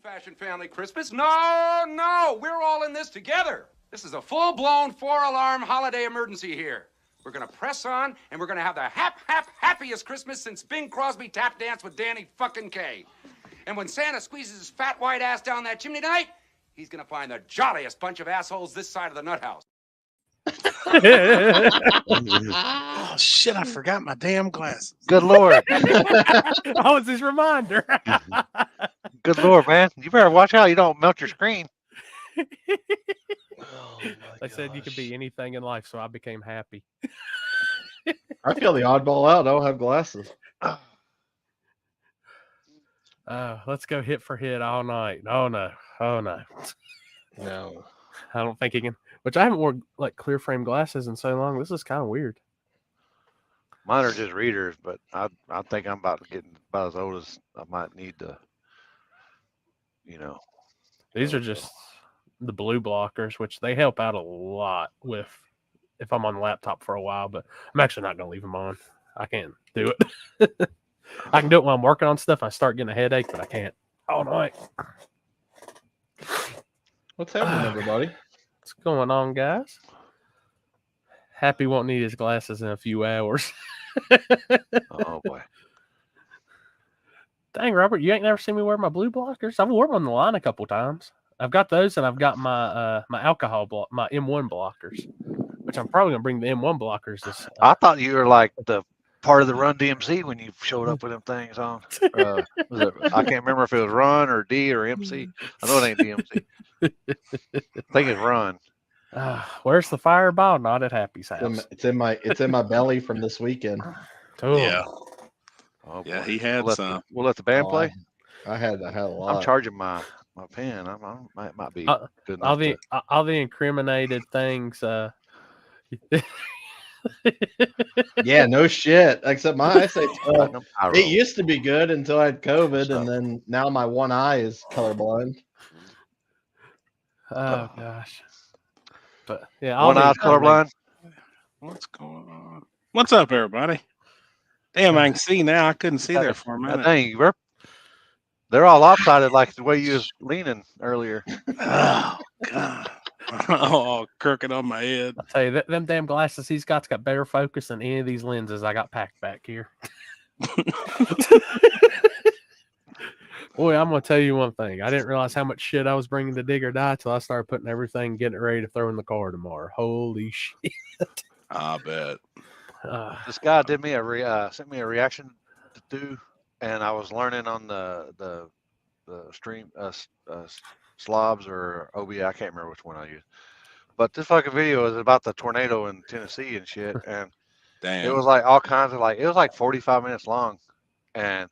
old-fashioned family Christmas. No, we're all in this together. This is a full-blown 4-alarm holiday emergency here. We're gonna press on, and we're gonna have the happiest Christmas since Bing Crosby tap danced with Danny fucking Kaye. And when Santa squeezes his fat white ass down that chimney tonight, he's gonna find the jolliest bunch of assholes this side of the nut house. Oh shit! I forgot my damn glasses. Good Lord. Oh, it's his reminder. Good Lord, man. You better watch out you don't melt your screen. Oh, They said you could be anything in life, so I became happy. I feel the oddball out. I don't have glasses. Let's go hit for hit all night. Oh no. No. I don't think he can. Which I haven't worn like clear frame glasses in so long. This is kind of weird. Mine are just readers, but I think I'm about to get about as old as I might need to, These are just the blue blockers, which they help out a lot with if I'm on the laptop for a while, but I'm actually not going to leave them on. I can't do it. I can do it when I'm working on stuff. I start getting a headache, but I can't all night. What's happening, everybody? What's going on, guys? Happy won't need his glasses in a few hours. Oh boy. Dang, Robert, you ain't never seen me wear my blue blockers? I've worn them on the line a couple times. I've got those, and I've got my my alcohol block, my M1 blockers, which I'm probably gonna bring the M1 blockers. This, I thought you were like the part of the Run DMC when you showed up with them things on. I can't remember if it was Run or D or MC. I know it ain't DMC. I think it's Run. Where's the fireball? Not at Happy's house. It's in my belly from this weekend. Cool. Yeah. Oh, Yeah, boy. he had We'll some. we'll let the band play. I had a lot. I'm charging my pen. I might be good All enough the all the incriminated things. Yeah, no shit. Except my eyesight. to- It used to be good until I had COVID, and then now my one eye is colorblind. Oh gosh. But yeah, all One the eye incriminated- colorblind. What's going on? What's up, everybody? Damn, I can see now. I couldn't see there for a minute. Dang, they're all lopsided like the way you was leaning earlier. Oh God! Oh, crooked on my head. I tell you, them damn glasses he's got better focus than any of these lenses I got packed back here. Boy, I'm gonna tell you one thing. I didn't realize how much shit I was bringing to Dig or Die till I started putting everything, getting it ready to throw in the car tomorrow. Holy shit! I bet. This guy did me sent me a reaction to do, and I was learning on the stream slobs or OB. I can't remember which one I used, but this fucking video is about the tornado in Tennessee and shit, and Damn. it was like all kinds of it was like 45 minutes long, and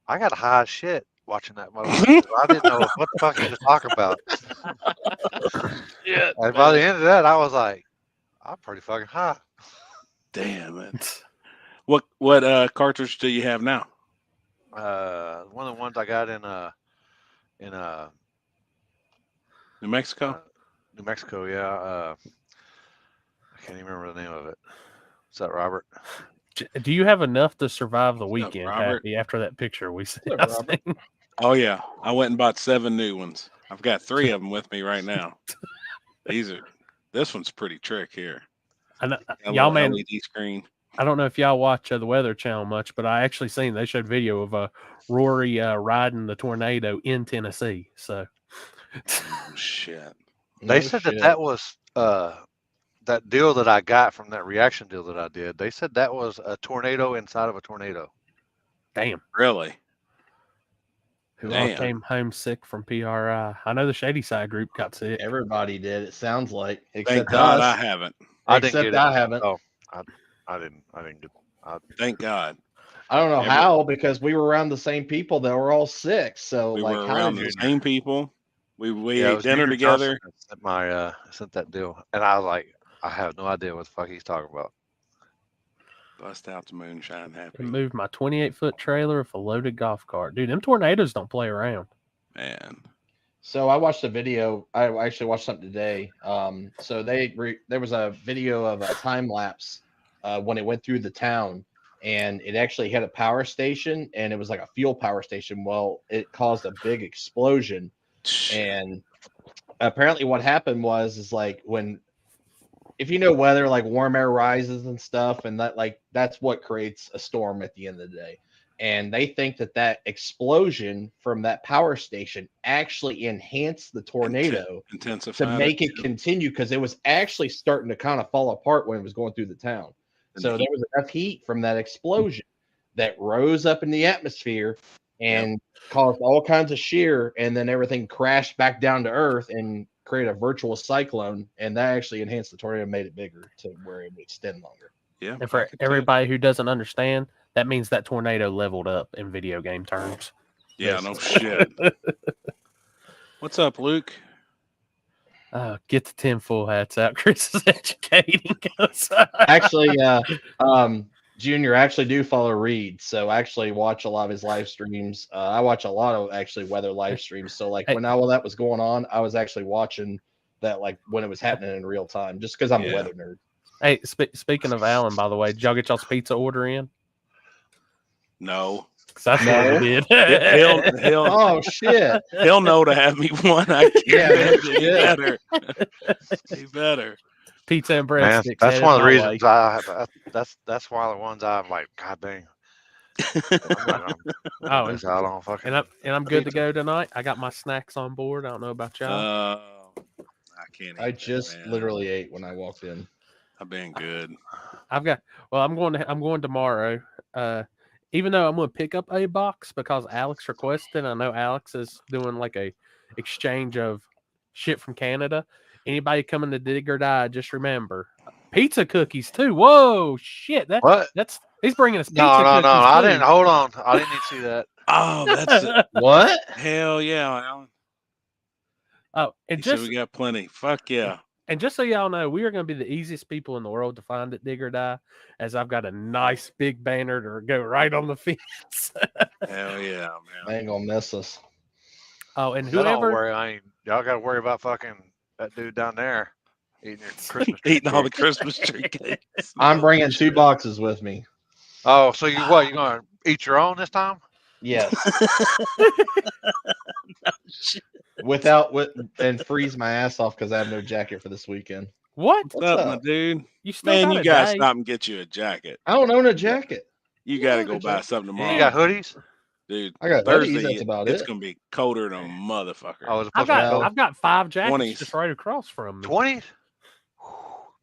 I got high as shit watching that movie. I didn't know what the fuck he was talking about. Yeah. And by the end of that, I was like, I'm pretty fucking high. Damn it. What cartridge do you have now? One of the ones I got in New Mexico? New Mexico, yeah. I can't even remember the name of it. Is that Robert? Do you have enough to survive the weekend, Robert? Happy, after that picture we see? What's up, Robert? Oh yeah. I went and bought 7 new ones. I've got 3 of them with me right now. This one's pretty trick here. Y'all, man, LED screen. I don't know if y'all watch the Weather Channel much, but I actually seen they showed video of Rory riding the tornado in Tennessee. So, Oh, shit. They No said shit. that was that deal that I got from that reaction deal that I did. They said that was a tornado inside of a tornado. damn, Really? who all Damn. came home sick from PRI? I know the Shady Side group got sick. Everybody did. It sounds like. Thank Except God us. I haven't. I didn't Except get it. I haven't. Oh, I didn't get. Thank God. I don't know Every- how, because we were around the same people that were all sick. So We like, were how around did the you? same people. We Yeah, it ate was dinner Junior Johnson together. that sent that deal, and I was like, I have no idea what the fuck he's talking about. Bust out the moonshine I happy. moved my 28-foot trailer with a loaded golf cart. Dude, them tornadoes don't play around. Man. So I watched a video. I actually watched something today. So there was a video of a time lapse when it went through the town, and it actually hit a power station, and it was like a fuel power station. Well, it caused a big explosion, and apparently what happened is like when, if you know weather, like warm air rises and stuff, and that's what creates a storm at the end of the day. And they think that explosion from that power station actually enhanced the tornado to intensified make it continue, because it was actually starting to kind of fall apart when it was going through the town. So there was enough heat from that explosion that rose up in the atmosphere and caused all kinds of shear, and then everything crashed back down to earth and created a virtual cyclone, and that actually enhanced the tornado and made it bigger to where it would extend longer. Yeah. And for everybody who doesn't understand, that means that tornado leveled up in video game terms. Yeah, no shit. What's up, Luke? Get the tinfoil hats out. Chris is educating us. Actually, Junior, I actually do follow Reed, so I actually watch a lot of his live streams. I watch a lot of actually weather live streams. So like when all that was going on, I was actually watching that like when it was happening in real time, just because I'm a weather nerd. Hey, speaking of Alan, by the way, did y'all get y'all's pizza order in? No. That's what we did. He'll oh shit! He'll know to have me one. I can't. Yeah, He better. He better. Pizza and Man, breadsticks. that's one of the reasons that's one of the ones I'm like, God dang. I'm good to go tonight. I got my snacks on board. I don't know about y'all. I can't. I just literally ate when I walked in. I've been good. I'm going tomorrow. Even though I'm going to pick up a box because Alex requested. I know Alex is doing like a exchange of shit from Canada. Anybody coming to Dig or Die, just remember pizza cookies too. Whoa, shit! That's he's bringing us pizza cookies. No. I didn't. Hold on. I didn't need to see that. Oh, that's it. What? Hell yeah, Alan. Oh, and we got plenty. Fuck yeah. And just so y'all know, we are going to be the easiest people in the world to find at Dig or Die, as I've got a nice big banner to go right on the fence. Hell yeah, man. I ain't gonna miss us. Oh, and Don't whoever worry, y'all got to worry about fucking that dude down there eating your Christmas tree eating all the cake. Christmas tree cakes. I'm bringing 2 boxes with me. Oh, so you gonna eat your own this time? Yes. And freeze my ass off because I have no jacket for this weekend. What? What's up, my dude? You still Man, got you a gotta day. stop and get you a jacket. I don't own a jacket. You gotta go buy something tomorrow. You got hoodies? Dude, I got Thursday, hoodies, that's about it's it. gonna be colder than a motherfucker. Oh, it's I've got 5 jackets 20s. just right across from me. 20s?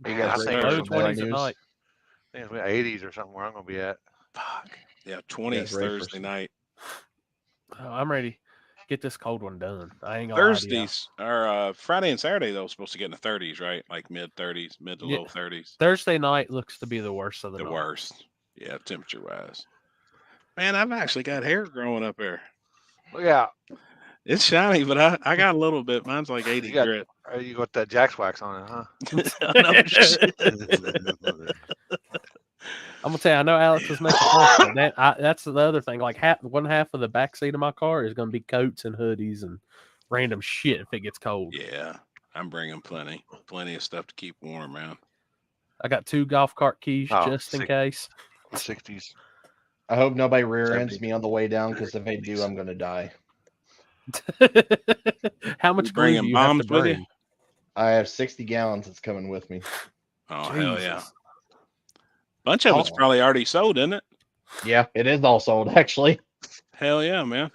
You got I great think Low news. 20s News. tonight. I think it's 80s or something where I'm gonna be at. Fuck. Yeah, 20s Yeah, great Thursday night. Oh, I'm ready. Get this cold one done. I ain't gonna lie to Thursdays or Friday and Saturday though supposed to get in the 30s, right? Like mid 30s, mid to Yeah. low 30s. Thursday night looks to be the worst of the The night. worst. Yeah, temperature wise. Man, I've actually got hair growing up there. Look out. It's shiny, but I got a little bit. Mine's like 80 You got- grit. You got that Jack's wax on it, huh? No shit. I'm gonna tell you, I know Alex was making fun, but that's the other thing. Like one half of the back seat of my car is gonna be coats and hoodies and random shit if it gets cold. Yeah, I'm bringing plenty of stuff to keep warm, man. I got 2 golf cart keys Oh, just in sick. case. 60s. I hope nobody rear ends 70s. me on the way down, because if they do, I'm gonna die. How much You glue do bringing you have to bombs with you? bring? I have 60 gallons that's coming with me. Oh hell yeah! Jesus. Bunch of it's Oh. probably already sold, isn't it? Yeah, it is all sold actually. Hell yeah, man.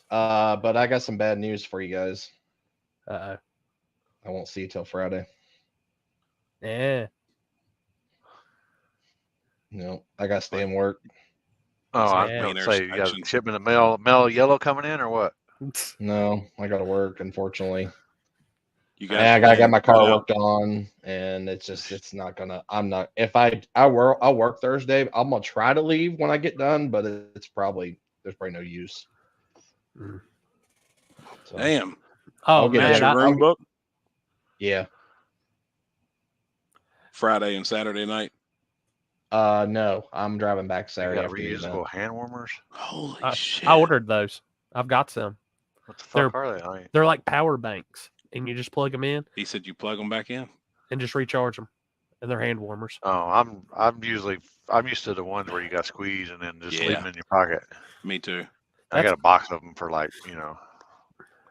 But I got some bad news for you guys. Uh-oh. I won't see you till Friday. Yeah. No, I gotta stay and work. Oh, I was Yeah. going to say, you got a Intersection. shipment of mail yellow coming in or what? No, I gotta work, unfortunately. You I got my car out. worked on, and it's not gonna. I'm not. If I'll work Thursday. I'm gonna try to leave when I get done, but there's probably no use. Mm. So, Damn. Oh I'll get Got man, your room booked yeah. Friday and Saturday night. No, I'm driving back You Saturday got after the event. reusable hand warmers? Holy I shit! ordered those. I've got some. What the They're- fuck are they? I ain't- They're like power banks, and you just plug them in He said you plug them back in. and just recharge them. and they're hand warmers. Oh, I'm used to the ones where you got squeeze and then just leave Yeah. them in your pocket. Me too. I got a box of them for like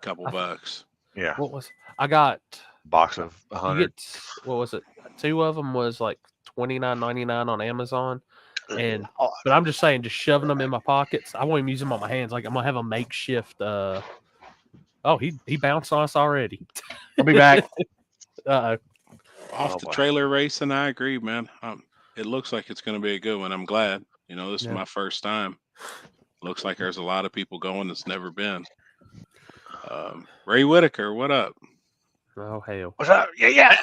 Couple bucks. yeah, What was I got? box of You 100. get what was it? 2 of them was like $29.99 on Amazon, and but I'm just saying, just shoving them in my pockets. I won't even use them on my hands. Like I'm gonna have a makeshift. Oh, he bounced on us already. I'll be back. Off Oh, the boy. trailer race, and I agree, man. It looks like it's going to be a good one. I'm glad. This is Yeah. my first time. Looks like there's a lot of people going that's never been. Ray Whitaker, what up? Oh hell! What's up? Yeah.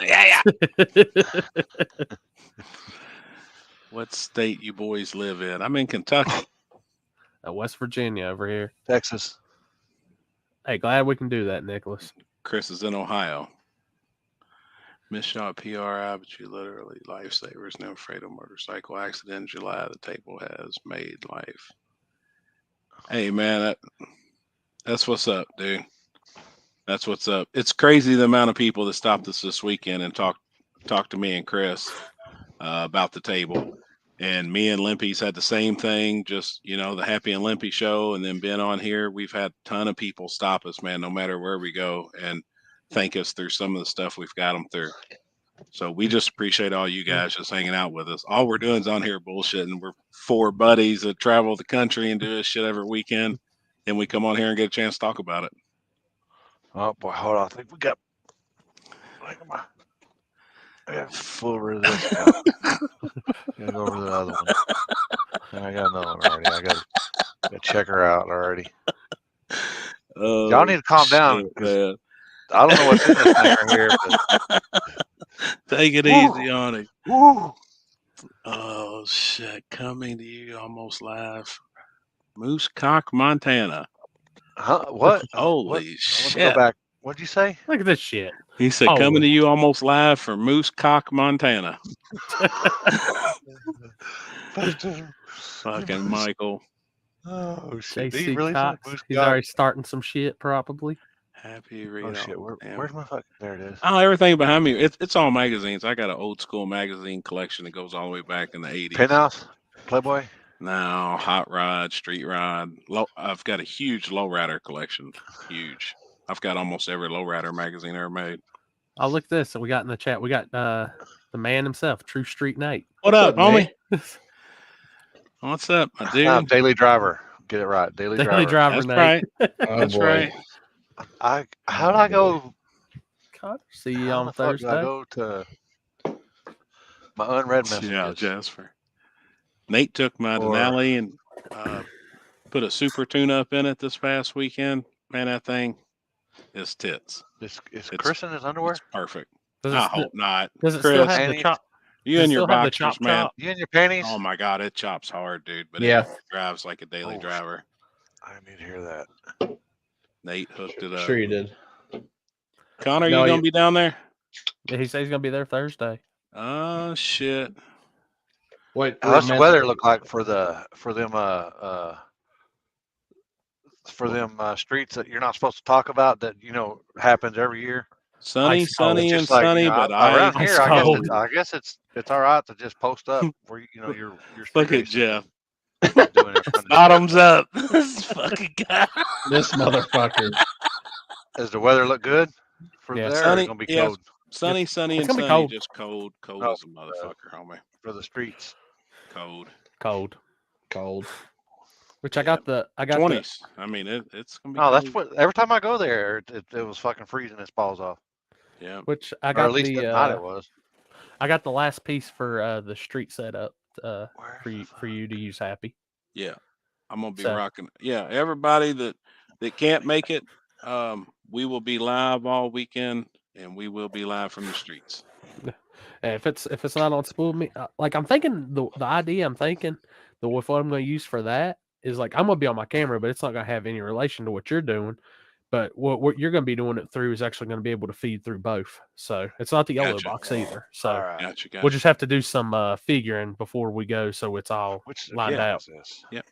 What state you boys live in? I'm in Kentucky. West Virginia over here. Texas. Hey, glad we can do that, Nicholas. Chris is in Ohio. Miss Shaw PRI, but you literally lifesavers, no fatal motorcycle accident in July. The table has made life. Hey man, that's what's up, dude. That's what's up. It's crazy the amount of people that stopped us this weekend and talked to me and Chris about the table. And me and Limpy's had the same thing, just, the Happy and Limpy show. And then been on here. We've had a ton of people stop us, man, no matter where we go, and thank us through some of the stuff we've got them through. So we just appreciate all you guys just hanging out with us. All we're doing is on here bullshitting. We're 4 buddies that travel the country and do this shit every weekend. And we come on here and get a chance to talk about it. Oh boy, hold on. I think we got. I got full rid of this guy. Gotta go over to the other one. I got another one already. I gotta check her out already. Y'all need to calm down. Man. I don't know what's in this thing right here. But... Take it easy on it. Woo. Oh shit! Coming to you almost live, Moose Cock, Montana. Huh? What? Holy What? shit! Go back. What'd you say? Look at this shit. He said, "Coming to you almost live from Moose Cock, Montana." Fucking Michael. Oh shit! Did he JC really say Cox. Moose He's Cock? already starting some shit, probably. Happy read. Oh shit! Where's my fucking? There it is. Oh, everything behind me. It's all magazines. I got an old school magazine collection that goes all the way back in the 80s. Penthouse, Playboy. Now, Hot Rod, Street Rod. I've got a huge lowrider collection. Huge. I've got almost every lowrider magazine ever made. Oh, look at this. We got in the chat. We got the man himself, True Street Nate. What up, homie? Nate? What's up, my dude? Daily Driver. Get it right. Daily Daily Driver. Driver That's Nate. right. Oh, That's boy. right. How'd I go? God, see you How on the fuck did I Thursday. go to my unread messages? Yeah, Jasper. Nate took my Or- Denali and put a super tune up in it this past weekend. Man, that thing is tits. Is It's- Chris in his underwear? It's perfect. Does I it, still, hope not. does it Chris, still have the Annie? chop? you does and it your still have the boxers, chop man. chop? You and your panties? Oh my God, it chops hard, dude. But Yeah. it drives like a daily Oh, driver. I need to hear that. Nate hooked it up. Sure you did. Connor, No, you gonna you- be down there? Yeah, he says he's gonna be there Thursday. Oh shit. What? How's the what weather message? look like for them streets that you're not supposed to talk about that happens every year? Sunny, Ice cold. sunny, and Just like, sunny, but around I here, Ice cold. I guess it's all right to just post up where your look street at Jeff. race doing it. Bottoms up. This fucking guy. This motherfucker. Does the weather look good for Yeah. there? Or Sunny, it's gonna be yes. cold Sunny, It's sunny, and gonna be sunny. cold. Just cold Oh, as a motherfucker, homie. for the streets. Cold. Cold. Cold. Which I got the 20s. I mean, it's gonna be. Oh, that's cold. what. Every time I go there, it was fucking freezing its balls off. Yeah. which I Or got at least the that night it was. I got the last piece for the street setup Where for you to use happy. Yeah. I'm gonna be So- rocking. Yeah, everybody that can't make it, we will be live all weekend, and we will be live from the streets. And if it's not on Spool Me, like I'm thinking the idea I'm thinking what I'm going to use for that is like I'm going to be on my camera, but it's not going to have any relation to what you're doing. But what you're going to be doing it through is actually going to be able to feed through both. So it's not the yellow Gotcha. box either. So All right. Gotcha, we'll just have to do some figuring before we go, so it's all Which lined yeah, out. is this?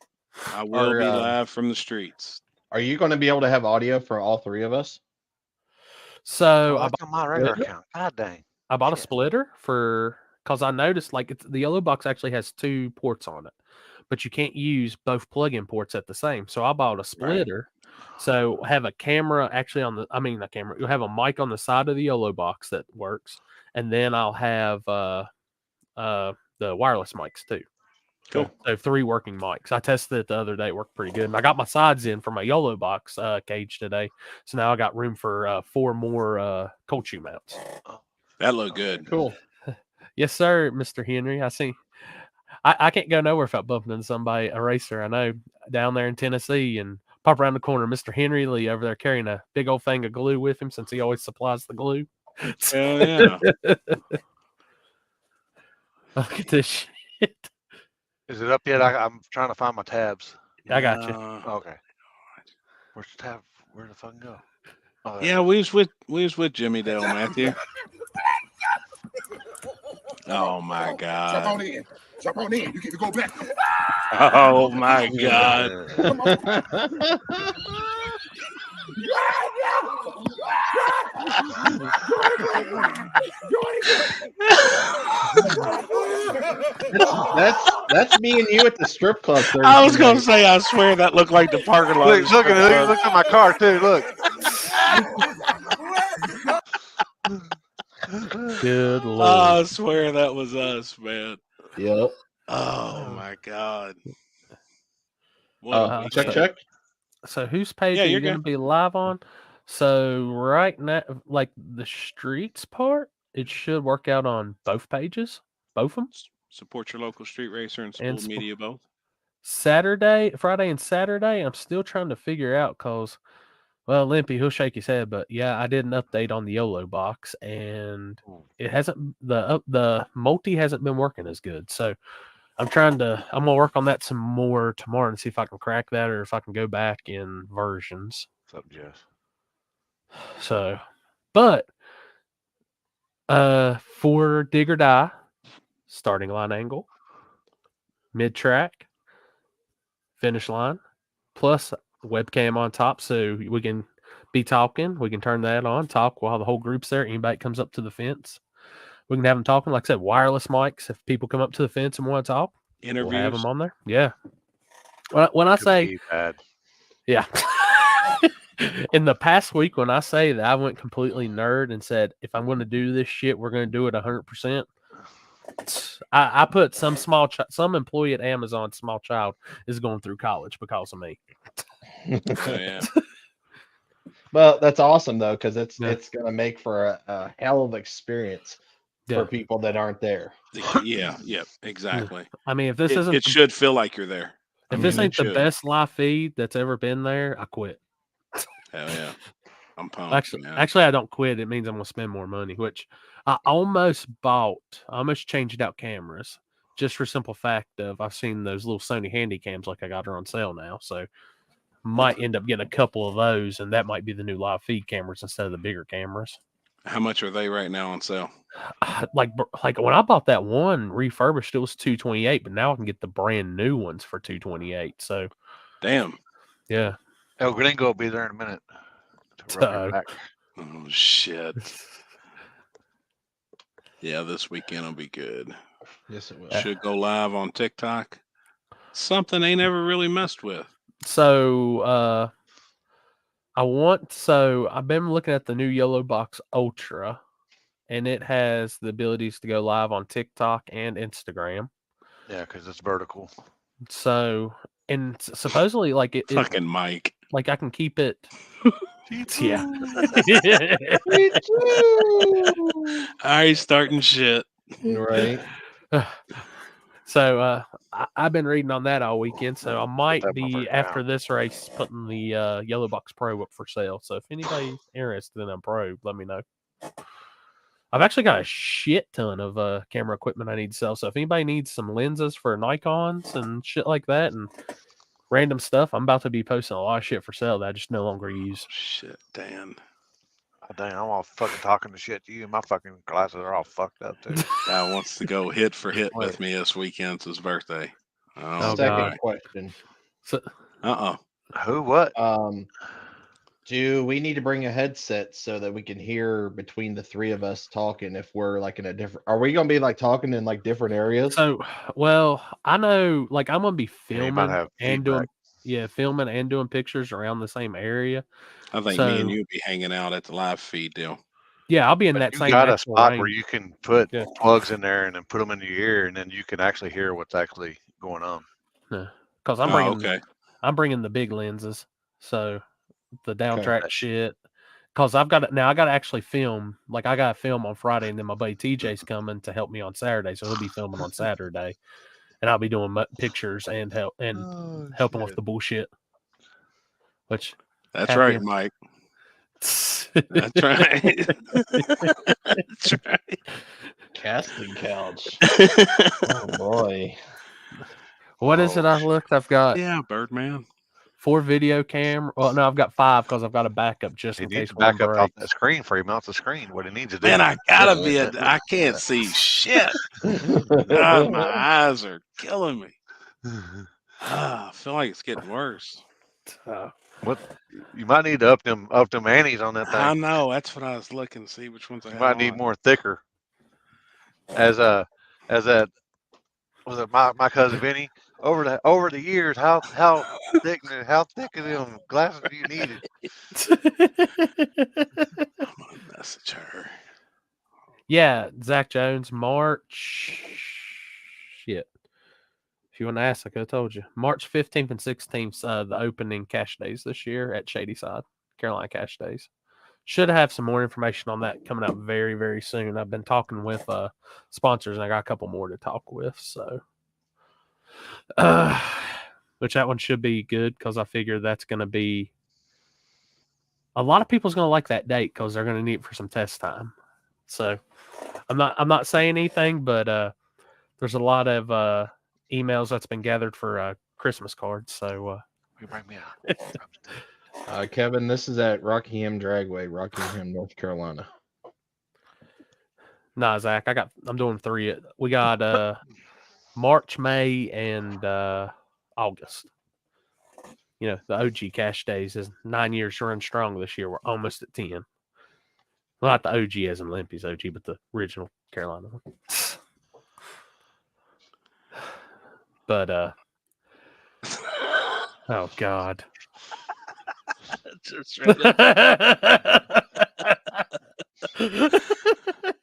I will Or, be live from the streets. Are you going to be able to have audio for all three of us? So Oh, that's on my regular account. God dang. I bought a Shit. splitter because I noticed like the yellow box actually has 2 ports on it, but you can't use both plug-in ports at the same. So I bought a splitter. So have a camera actually on the, I mean, not camera, you'll have a mic on the side of the yellow box that works. And then I'll have the wireless mics too. Cool. So 3 working mics. I tested it the other day. It worked pretty good. And I got my sides in for my YOLO box cage today. So now I got room for 4 more cold shoe mounts. That looked good. Cool. Yes, sir, Mr. Henry. I see. I can't go nowhere without bumping into somebody, a racer I know down there in Tennessee, and pop around the corner. Mr. Henry Lee over there carrying a big old thing of glue with him since he always supplies the glue. Hell yeah. Look at this shit. Is it up yet? I'm trying to find my tabs. I got you. Okay. Where's the tab? Where the fucking go? Oh, Yeah, we was with Jimmy Dale Matthew. Oh my Jump God. on in. Jump on in. You get to go back. Oh my God. That's me and you at the strip club. I was Thursday gonna night. say, I swear that looked like the parking lot. Look at my car too. Look. Good lord. I swear that was us, man. Yep. Oh my God. What a Check, weekend. check. So whose page Yeah, are you you're going to good. be live on? So right now, like the streets part, it should work out on both pages, both of them. Support your local street racer and school And media both. Friday and Saturday, I'm still trying to figure out because, well, Limpy, he'll shake his head, but yeah, I did an update on the YOLO box and it hasn't, the multi hasn't been working as good. So I'm going to work on that some more tomorrow and see if I can crack that or if I can go back in versions. What's up, Jess? So, but for dig or die, starting line angle, mid track, finish line, plus webcam on top, so we can be talking. We can turn that on, talk while the whole group's there. Anybody comes up to the fence, we can have them talking. Like I said, wireless mics. If people come up to the fence and want to talk, we'll have Interviews. them on there. Yeah. When I say, bad. yeah. In the past week, when I say that I went completely nerd and said, if I'm going to do this shit, we're going to do it 100%. I put some some employee at Amazon, small child, is going through college because of me. Oh, yeah. Well, that's awesome though, because it's Yeah. it's gonna make for a hell of experience Yeah. for people that aren't there. Yeah, exactly. I mean, if this It, isn't it should feel like you're there. if I this mean, ain't it the should. best live feed that's ever been there, I quit. Hell yeah. I'm pumped. man. Actually, I don't quit. It means I'm going to spend more money, which I almost changed out cameras just for simple fact of I've seen those little Sony handy cams like I got her on sale now. So might end up getting a couple of those, and that might be the new live feed cameras instead of the bigger cameras. How much are they right now on sale? Like when I bought that one refurbished, it was $228, but now I can get the brand new ones for $228. So Damn. yeah. El Gringo will be there in a minute. To rub your back. Oh shit. Yeah, this weekend will be good. Yes, it will. Should go live on TikTok. Something they never really messed with. So I've been looking at the new Yellow Box Ultra, and it has the abilities to go live on TikTok and Instagram. Yeah, because it's vertical. So, and supposedly, like it Fucking Mike. like I can keep it. Yeah. I ain't starting shit. Right. So I've been reading on that all weekend. So I might That be motherfucker after down. this race putting the Yellow Box Pro up for sale. So if anybody's interested in a Pro, let me know. I've actually got a shit ton of camera equipment I need to sell. So if anybody needs some lenses for Nikons and shit like that and random stuff, I'm about to be posting a lot of shit for sale that I just no longer use. Shit, Dan. Oh, dang, I'm all fucking talking to shit to you. My fucking glasses are all fucked up too. Guy wants to go hit for hit with me this weekend. It's his birthday. Oh, Second God. question. So Uh-oh. Who? What? Do we need to bring a headset so that we can hear between the three of us talking if we're like in a different are we gonna be like talking in like different areas? So, well, I know, like, I'm gonna be Yeah, you might filming have and feedback. filming and doing pictures around the same area. I think me and So, you be hanging out at the live feed deal. yeah, I'll be in But that you same got a actual spot where range. you can put Yeah. plugs in there and then put them in your ear, and then you can actually hear what's actually going on. Because I'm Oh, bringing okay. I'm bringing the big lenses, so the downtrack Okay. shit. Because I got to actually film. Like, I got to film on Friday, and then my buddy TJ's coming to help me on Saturday, so he'll be filming on Saturday, and I'll be doing pictures and helping with the bullshit. Which That's happy right, Mike. That's right. That's right. Casting couch. Oh boy. What is it? I looked. I've got Yeah, Birdman. 4 video camera. Well, no, I've got 5 because I've got a backup just He in needs case to one back up off breaks. that screen for him off the screen. What he needs to do. Man, I gotta be I can't see shit. God, my eyes are killing me. I feel like it's getting worse. What you might need to up them antes on that I thing. know. That's what I was looking to see which ones I You had might need on. more thicker. As that was it my cousin Vinny over the years how thick of them glasses do you need? I'm gonna message her. Yeah, Zach Jones, March. Shit. If you want to ask, I could have told you. March 15th and 16th, the opening cash days this year at Shadyside, Carolina Cash Days. Should have some more information on that coming out very, very soon. I've been talking with sponsors, and I got a couple more to talk with. So, which that one should be good because I figure that's going to be a lot of people's going to like that date because they're going to need it for some test time. So, I'm not saying anything, but there's a lot of emails that's been gathered for Christmas cards. So, You bring me out. Kevin, this is at Rockingham Dragway, Rockingham, North Carolina. nah, Zach, I'm doing 3. We got March, May, and August. You know, the OG cash days is 9 years run strong this year. We're almost at 10. Well, not the OG as in Limpy's OG, but the original Carolina one. But oh God. Just right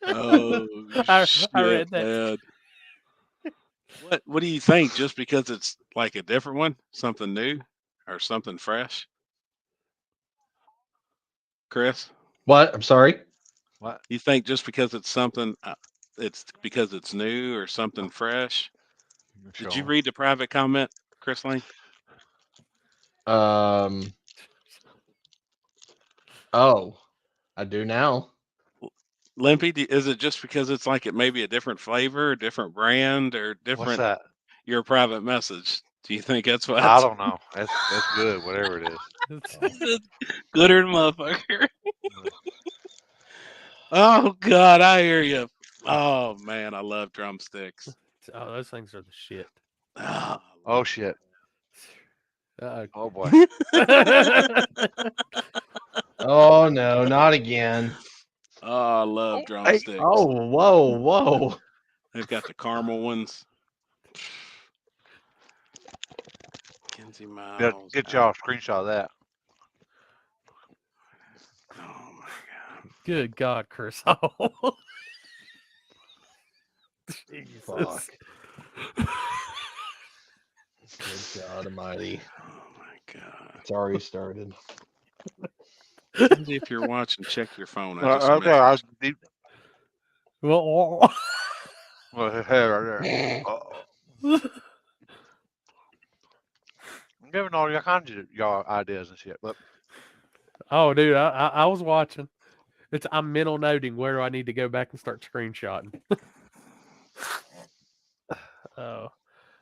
Oh, I shit, read that. Man. What do you think? Just because it's like a different one, something new, or something fresh? Chris, What? I'm sorry. What? you think just because it's something, it's because it's new or something fresh? Did you read the private comment, Chris Lane? Oh, I do now. Limpy, is it just because it's like it may be a different flavor, a different brand, or What's different that? your private message? Do you think that's what? I don't know. That's good, whatever it is. Gooder than motherfucker. Oh God, I hear you. Oh man, I love drumsticks. Oh, those things are the shit. Oh shit. Uh, Oh boy. Oh no, not again. Oh, I love drumsticks. Oh, whoa. They've got the caramel ones. Kenzie Yeah, Miles. get y'all a screenshot of that. Oh my God. good God, Chris. Jesus. Fuck. Good God Almighty. Oh my God. It's already started. Kenzie, if you're watching, check your phone. I just messaged. Well, Well, his head right there. I'm giving all kinds of y'all ideas and shit. Look, oh, dude, I was watching. I'm mental noting where do I need to go back and start screenshotting. Oh,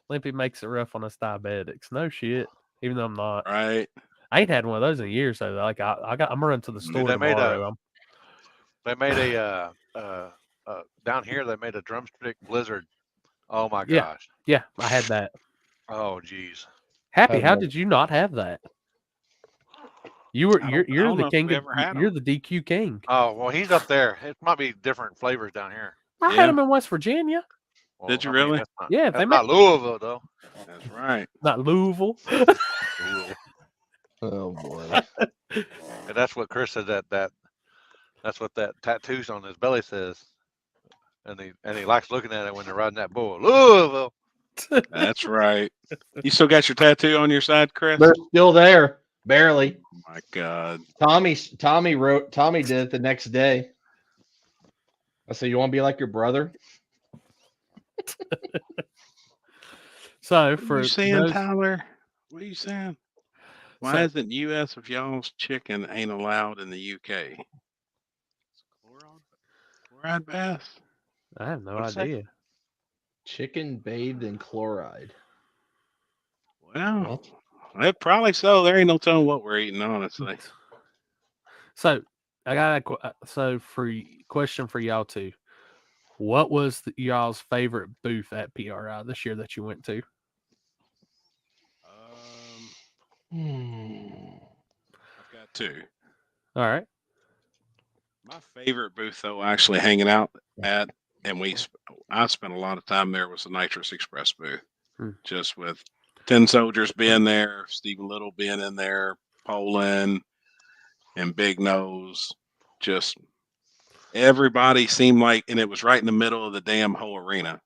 Limpy makes it rough on us diabetics. No shit. Even though I'm not. Right. I ain't had one of those in years. So like I'm running to the store they made tomorrow. they made a down here. They made a drumstick blizzard. Oh my Yeah. gosh. Yeah, I had that. Oh geez. Happy, how Never- did you not have that? You were I you're don't know the if king we of ever had you're 'em. the DQ king. Oh well, he's up there. It might be different flavors down here. I Yeah. had him in West Virginia. Well, Did you really? That's not, Yeah, that's they not Louisville though. That's right. Not Louisville. Louisville. Oh boy. And that's what Chris said. That's what that tattoos on his belly says. And he likes looking at it when they're riding that bull. Louisville. That's right. You still got your tattoo on your side, Chris? They're still there, barely. Oh my God. Tommy did it the next day. I said, "You want to be like your brother?" So What are for you saying, those, Tyler? What are you saying? Why So- isn't U.S. if y'all's chicken ain't allowed in the U.K.? Chloride bass? I have no What'd it say? idea. Chicken bathed in chloride. Well, it probably so. There ain't no telling what we're eating, honestly. So I got so question for y'all too. What was y'all's favorite booth at PRI this year that you went to? I've got two. All right. My favorite booth, though, actually hanging out at, and I spent a lot of time there, was the Nitrous Express booth. Just with 10 Soldiers being there, Stephen Little being in there, Poland, and Big Nose. Just everybody seemed like, and it was right in the middle of the damn whole arena.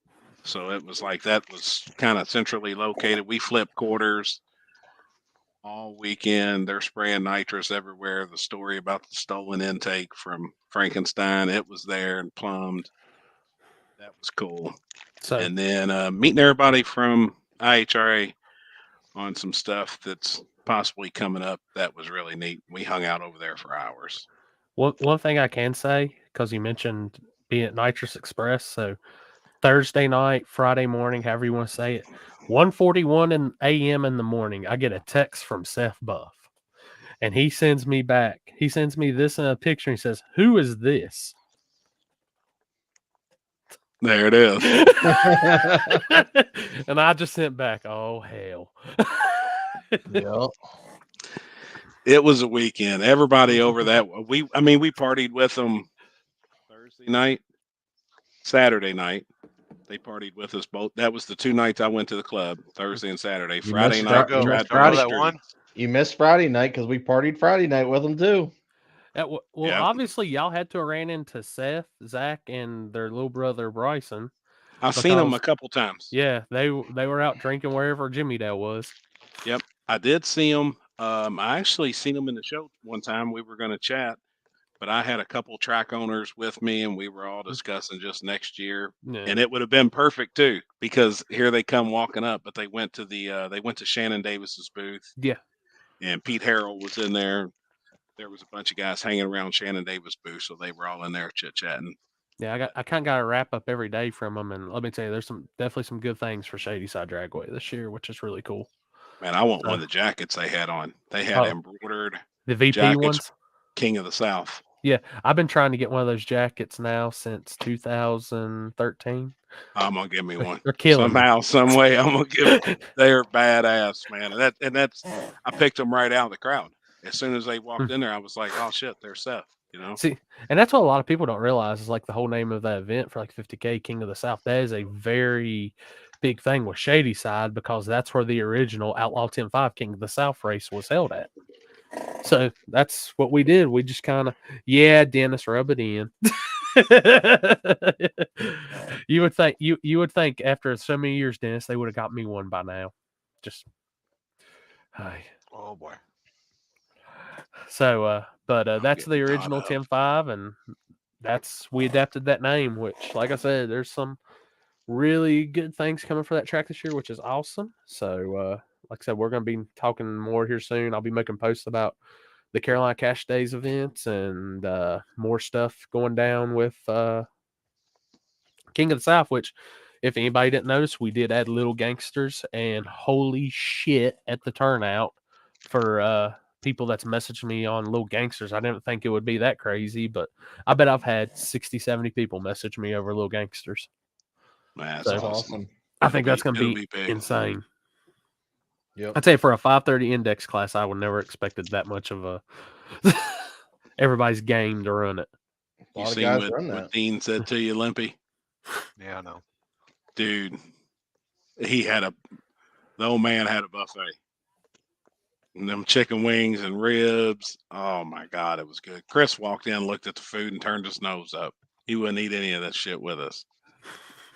So it was like that was kind of centrally located. We flipped quarters all weekend. They're spraying nitrous everywhere. The story about the stolen intake from Frankenstein, it was there and plumbed. That was cool. So And then meeting everybody from IHRA on some stuff that's possibly coming up. That was really neat. We hung out over there for hours. one thing I can say, because you mentioned being at Nitrous Express, so Thursday night, Friday morning, however you want to say it, 1:41 a.m. in the morning, I get a text from Seth Buff, and he sends me this in a picture. And he says, "Who is this?" There it is. And I just sent back, "Oh hell." Yep. It was a weekend. Everybody over that we partied with them Thursday night, Saturday night. They partied with us both. That was the 2 nights I went to the club, Thursday and Saturday. Friday missed night, Fri- you we missed tried to Friday. that one? You missed Friday night because we partied Friday night with them too. Well, Yeah. obviously, y'all had to have ran into Seth, Zach, and their little brother Bryson. I've seen them a because- couple times. Yeah, they were out drinking wherever Jimmy Dale was. Yep, I did see them. I actually seen them in the show one time. We were going to chat, but I had a couple track owners with me, and we were all discussing just next year. Yeah. And it would have been perfect too, because here they come walking up, but they went to Shannon Davis's booth. Yeah. And Pete Harrell was in there. There was a bunch of guys hanging around Shannon Davis' booth, so they were all in there chit chatting. Yeah, I kind of got a wrap up every day from them, and let me tell you, there's definitely some good things for Shady Side Dragway this year, which is really cool. Man, I want one of the jackets they had on. They had embroidered The VP jackets, ones. King of the South. Yeah, I've been trying to get one of those jackets now since 2013. I'm gonna give me one. They're killing me. Somehow, some way. I'm gonna give. They're badass, man. And that's. I picked them right out of the crowd. As soon as they walked in there, I was like, "Oh shit, they're Seth." You know. See, and that's what a lot of people don't realize is like the whole name of that event for like 50K King of the South. That is a very big thing with Shady Side because that's where the original Outlaw 10-5 King of the South race was held at. So that's what we did. We just kind of, Dennis, rub it in. You would think after so many years, Dennis, they would have got me one by now. Just, hi. Oh boy. So, but that's the getting original caught up. 10-5, and we adapted that name, which, like I said, there's some really good things coming for that track this year, which is awesome. So, like I said, we're going to be talking more here soon. I'll be making posts about the Carolina Cash Days events and more stuff going down with King of the South, which, if anybody didn't notice, we did add Little Gangsters, and holy shit at the turnout for people that's messaged me on Little Gangsters. I didn't think it would be that crazy, but I bet I've had 60, 70 people message me over Little Gangsters. Man, that's So awesome. Awesome. I think that's going It'll to be be big. insane. Yep. I'd say for a 530 index class, I would never expected that much of a. Everybody's game to run it. A You lot of seen guys what, run what that. Dean said to you, Limpy? Yeah, I know. Dude, the old man had a buffet. And them chicken wings and ribs. Oh my God, it was good. Chris walked in, looked at the food, and turned his nose up. He wouldn't eat any of that shit with us.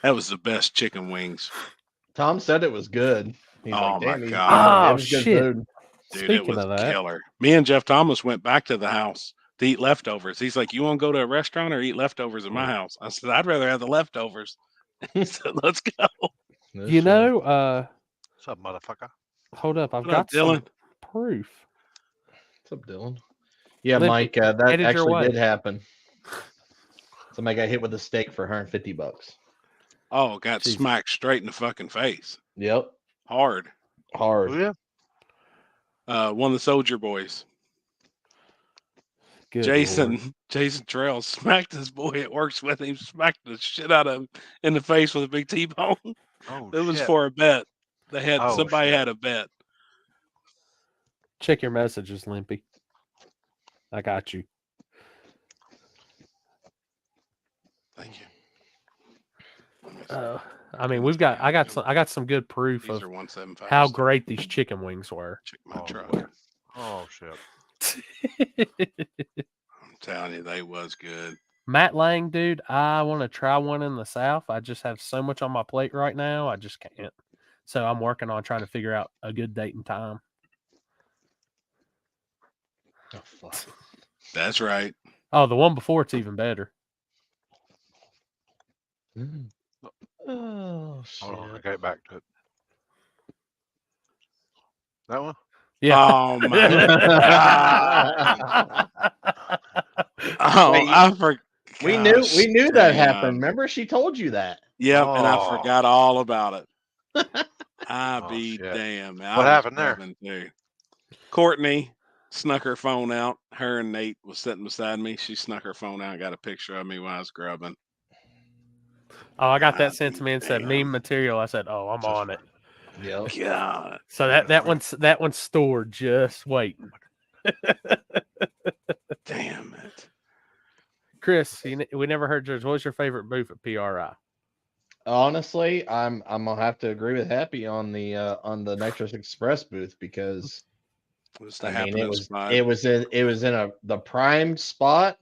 That was the best chicken wings. Tom said it was good. He's Oh, like, my damn, God. it was good shit. food. Dude, it Speaking was of that, killer. Me and Jeff Thomas went back to the house to eat leftovers. He's like, "You want to go to a restaurant or eat leftovers at my house?" I said, "I'd rather have the leftovers." He said, "Let's go." No you shit. know, What's up, motherfucker? hold up, I've What up, got some Dylan? proof. What's up, Dylan? Yeah, Limpy, Mike, that headed your actually way. did happen. Somebody got hit with a steak for $150. Oh, got Jesus. smacked straight in the fucking face. Yep, Hard. hard. Oh, yeah. One of the Soldier Boys. Good Jason Lord. Trail smacked his boy that works with him, smacked the shit out of him in the face with a big T-bone. Oh, It was shit. for a bet. Oh, Somebody shit. had a bet. Check your messages, Limpy. I got you. Thank you. Let me see. I mean, I got some good proof These of are 175. how great these chicken wings were. Check my Oh, truck. boy. Oh, shit. I'm telling you, they was good. Matt Lang, dude, I want to try one in the South. I just have so much on my plate right now. I just can't. So I'm working on trying to figure out a good date and time. Oh, fuck. That's right. Oh, the one before it's even better. Oh, shit. Hold on. I got back to it. That one? Yeah. Oh my God. Oh, Wait, I forgot. we knew that happened. Remember, she told you that. Yep, and I Oh. forgot all about it. I Oh, be shit. damn. Man, What I was happened there? grubbing, too. Courtney snuck her phone out. Her and Nate was sitting beside me. She snuck her phone out and got a picture of me while I was grubbing. Oh, I got I that sent to be me and said damn. meme material. I said, oh, I'm on it. Yep. God. So that one's stored. Just waiting. Damn it. Chris, we never heard yours. What's your favorite booth at PRI? Honestly, I'm gonna have to agree with Happy on the Nitrous Express booth because It was the I mean happening spot. it was in the prime spot,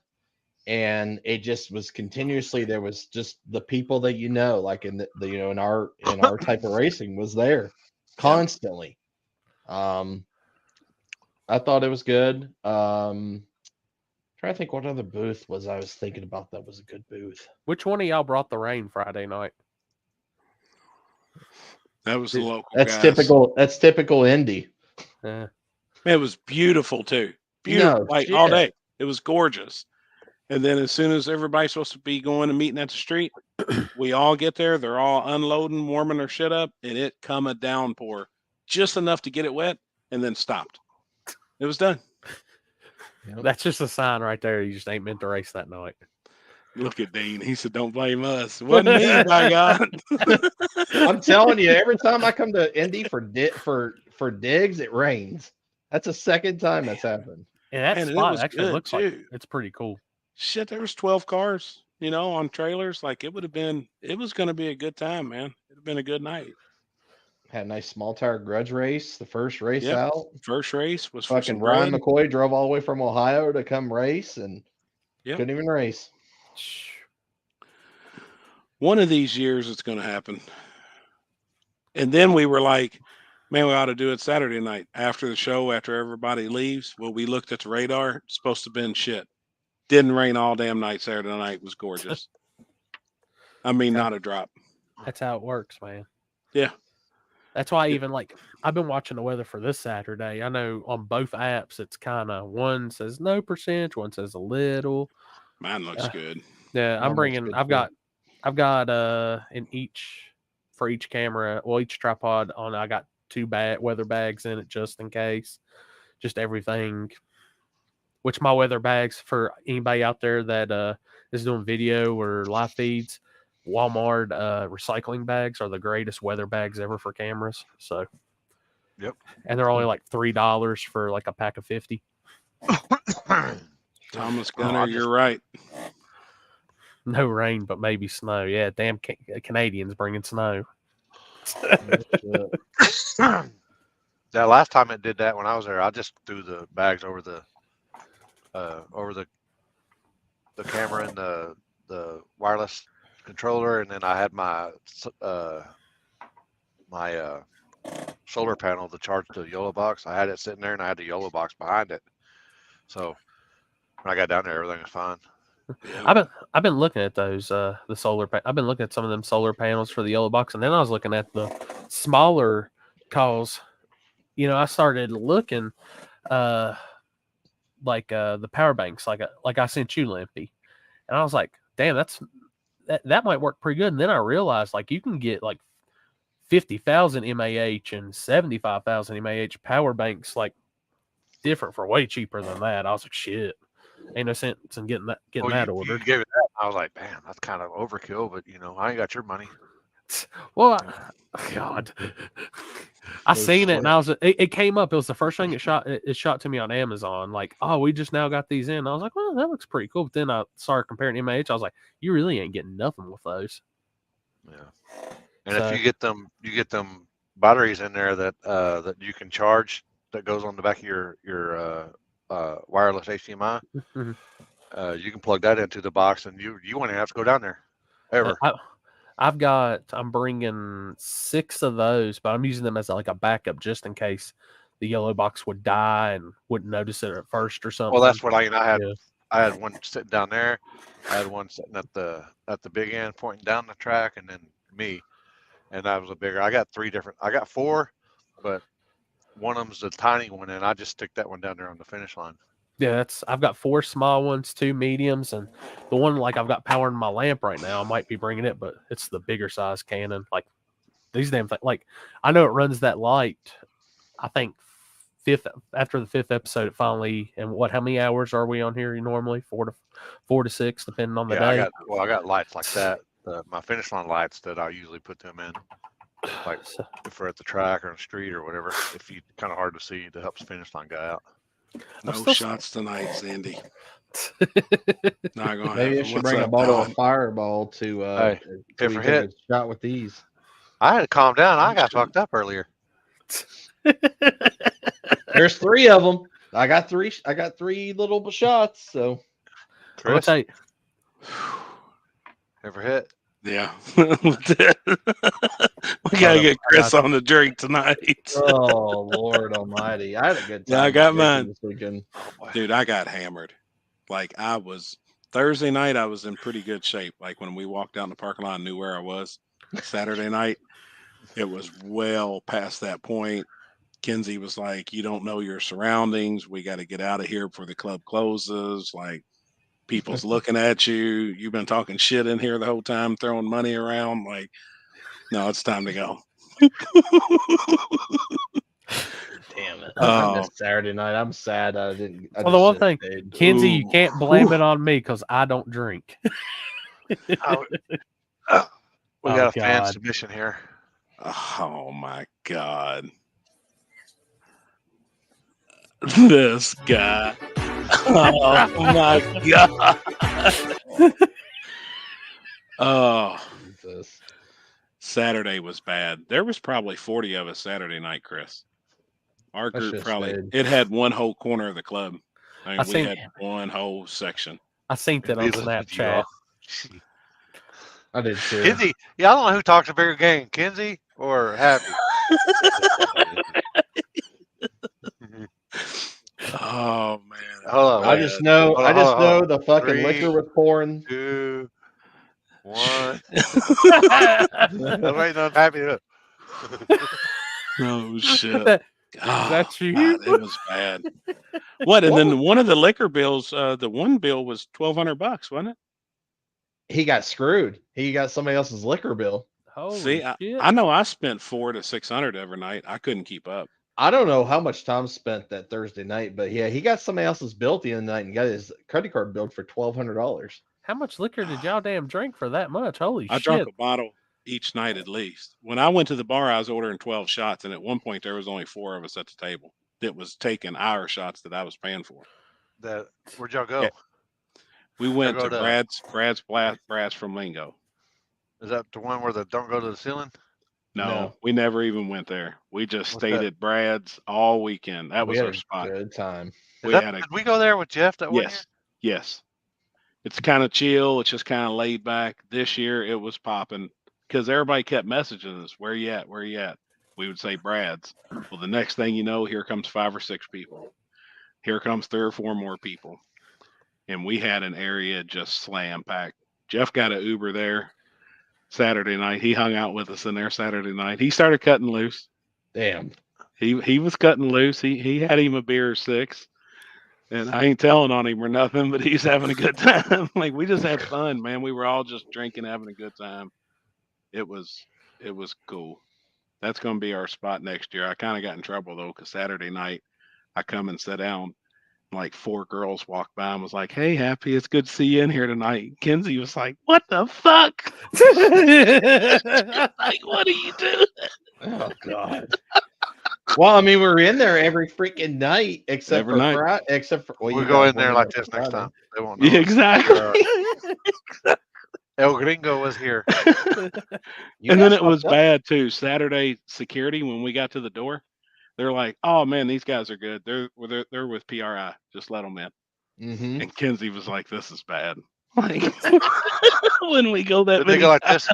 and it just was continuously there was just the people that like in the in our type of racing was there constantly. I thought it was good. Trying to think what other booth I was thinking about that was a good booth. Which one of y'all brought the rain Friday night? That was the local That's guys. typical. That's typical Indy. It was beautiful too. Beautiful, like all day. It was gorgeous. And then as soon as everybody's supposed to be going and meeting at the street, we all get there. They're all unloading, warming their shit up, and it come a downpour, just enough to get it wet, and then stopped. It was done. Yep. That's just a sign right there. You just ain't meant to race that night. Look at Dean. He said, "Don't blame us. It wasn't me, by God." I'm telling you, every time I come to Indy for digs, it rains. That's the second time that's happened. And that And it spot was actually good, looks like too. it's pretty cool. Shit, there was 12 cars, on trailers. Like it was going to be a good time, man. It'd have been a good night. Had a nice small tire grudge race. The first race Yep. out. First race was for Fucking some Ryan grud. McCoy drove all the way from Ohio to come race and Yep. couldn't even race. One of these years it's going to happen. And then we were like, man, we ought to do it Saturday night after the show, after everybody leaves. Well, we looked at the radar. It's supposed to have been shit. Didn't rain all damn night. Saturday night it was gorgeous. I mean, not a drop. That's how it works, man. Yeah. That's why even I've been watching the weather for this Saturday. I know on both apps it's kind of one says no percent, one says a little. Mine looks good. Yeah, Mine looks good, I've got in each for each camera, well, each tripod on. I got 2 weather bags in it just in case, just everything. Which my weather bags for anybody out there that is doing video or live feeds, Walmart recycling bags are the greatest weather bags ever for cameras. So Yep. And they're only like $3 for like a pack of 50. Thomas Oh, Gunner, I you're right. No rain, but maybe snow. Yeah, damn Canadians bringing snow. That last time it did that when I was there, I just threw the bags over the camera and the wireless controller, and then I had my solar panel to charge the YOLO box. I had it sitting there, and I had the YOLO box behind it. So when I got down there, everything was fine. I've been looking at those the solar. I've been looking at some of them solar panels for the yellow box, and then I was looking at the smaller cause. I started looking like the power banks, like I sent you, Limpy, and I was like, damn, that might work pretty good. And then I realized like you can get like 50,000 mAh and 75,000 mAh power banks like different for way cheaper than that. I was like, shit. Ain't no sense in getting that You ordered. gave it that. I was like, man, that's kind of overkill, but I ain't got your money. Well, God, I seen it and I was. It came up. It was the first thing it shot to me on Amazon. Like, oh, we just now got these in. I was like, well, that looks pretty cool. But then I started comparing MAH. I was like, you really ain't getting nothing with those. Yeah. And if you get them batteries in there that you can charge, that goes on the back of your wireless HDMI. You can plug that into the box, and you won't even have to go down there ever. I'm bringing 6 of those, but I'm using them as like a backup just in case the yellow box would die and wouldn't notice it at first or something. Well, that's what I had. Yeah. I had one sitting down there. I had one sitting at the big end pointing down the track, and then me. And that was a bigger. I got 4, but one of them's the tiny one, and I just stick that one down there on the finish line. Yeah, I've got 4 small ones, 2 mediums, and the one like I've got powering my lamp right now. I might be bringing it, but it's the bigger size Canon. Like these damn things. Like I know it runs that light. I think after the 5th episode, it finally. And how many hours are we on here normally? 4 to 6, depending on the day. I got lights like that. My finish line lights that I usually put them in, like if we're at the track or on the street or whatever. If you kind of hard to see to help the finish line guy out. No shots tonight, Sandy. Not gonna Maybe I should bring a bottle of Fireball to hit a shot with these. I had to calm down. I got fucked up earlier. There's 3 of them. I got 3 little shots. So, Chris, ever hit? Yeah. We gotta get Chris on the drink tonight. Oh Lord Almighty! I had a good time. Yeah, I got mine this weekend. Dude, I got hammered. Like Thursday night, I was in pretty good shape. Like when we walked out in the parking lot, I knew where I was. Saturday night, it was well past that point. Kenzie was like, "You don't know your surroundings. We got to get out of here before the club closes." Like, people's looking at you. You've been talking shit in here the whole time, throwing money around. Like, no, it's time to go. Damn it! I missed Saturday night. I'm sad. The one thing, Kenzie, you can't blame it on me because I don't drink. We got a fan submission here. Oh my God. This guy. Oh my God. Oh, Jesus. Saturday was bad. There was probably 40 of us Saturday night, Chris. Our group it had one whole corner of the club. I mean, we had one whole section. I seen that on Snapchat. I did too. Kenzie, I don't know who talks a bigger game, Kenzie or Happy. Oh man! Hold on, I just know the fucking liquor was pouring. 2, 1. I'm waiting on Happy to. Oh shit! That's you. God, it was bad. What? And then one of the liquor bills, the one bill was $1,200, wasn't it? He got screwed. He got somebody else's liquor bill. Holy See, shit. I know I spent $400 to $600 every night. I couldn't keep up. I don't know how much Tom spent that Thursday night, but yeah, he got somebody else's bill at the end of the night and got his credit card billed for $1,200. How much liquor did y'all damn drink for that much? Holy shit! I drank a bottle. each night at least. When I went to the bar, I was ordering 12 shots, and at one point there was only 4 of us at the table that was taking our shots that I was paying for. Where'd y'all go? Yeah. We went go to to- Brad's from Lingo. Is that the one where the don't go to the ceiling? No, we never even went there. We just What's stayed that? at Brad's all weekend. That We was had our a spot. good time. Did we go there with Jeff that one year? Yes. It's kind of chill. It's just kind of laid back. This year it was popping because everybody kept messaging us, "Where you at? Where you at?" We would say Brad's. Well, the next thing you know, here comes 5 or 6 people. Here comes 3 or 4 more people. And we had an area just slam packed. Jeff got an Uber there Saturday night. He hung out with us in there Saturday night. He started cutting loose. Damn. He was cutting loose. He had him a beer or 6. And I ain't telling on him or nothing, but he's having a good time. Like, we just had fun, man. We were all just drinking, having a good time. It was cool. That's going to be our spot next year. I kind of got in trouble though, because Saturday night I come and sat down. Like 4 girls walked by and was like, "Hey, Happy, it's good to see you in here tonight." Kenzie was like, "What the fuck?" Like, what are you doing? Oh God. Well, I mean, we're in there every freaking night except Every for night. Friday. Except for We'll go in there like this next time. They won't know. Yeah, exactly. El Gringo was here. And then it was bad too. Saturday security, when we got to the door, they're like, "Oh man, these guys are good. They're with PRI. Just let them in." Mm-hmm. And Kenzie was like, "This is bad." Like, when we go that Did they many go like this?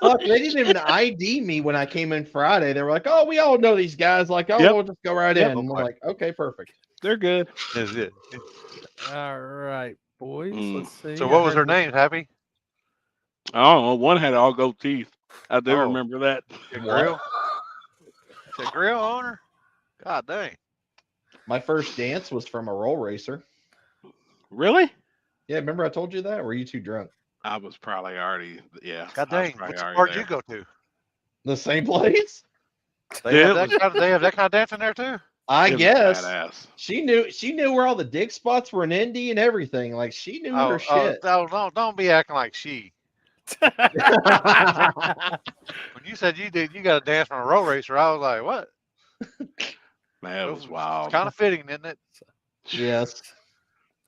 Look, they didn't even ID me when I came in Friday. They were like, "Oh, we all know these guys." Like, "Oh, Yep. we'll just go right Yep. in." And I'm like, "Okay, perfect." They're good. Is it? All right, boys. Let's see. So I what was heard her name? Happy? Oh, one had all gold teeth. I do Oh. remember that. Your grill? The grill owner? God dang. My first dance was from a roll racer. Really? Yeah, remember I told you that? Or were you too drunk? I was probably already, yeah. God I was dang. probably Which already bar did there. you go to? The same place? They Yeah, have it that they have that kind of dance in there too? I It was guess. badass. She knew where all the dig spots were in Indy and everything. Like she knew her shit. Don't be acting like she. When you said you got to dance from a roll racer, I was like, what? Man, it was wild. It's kind of fitting, isn't it? Yes.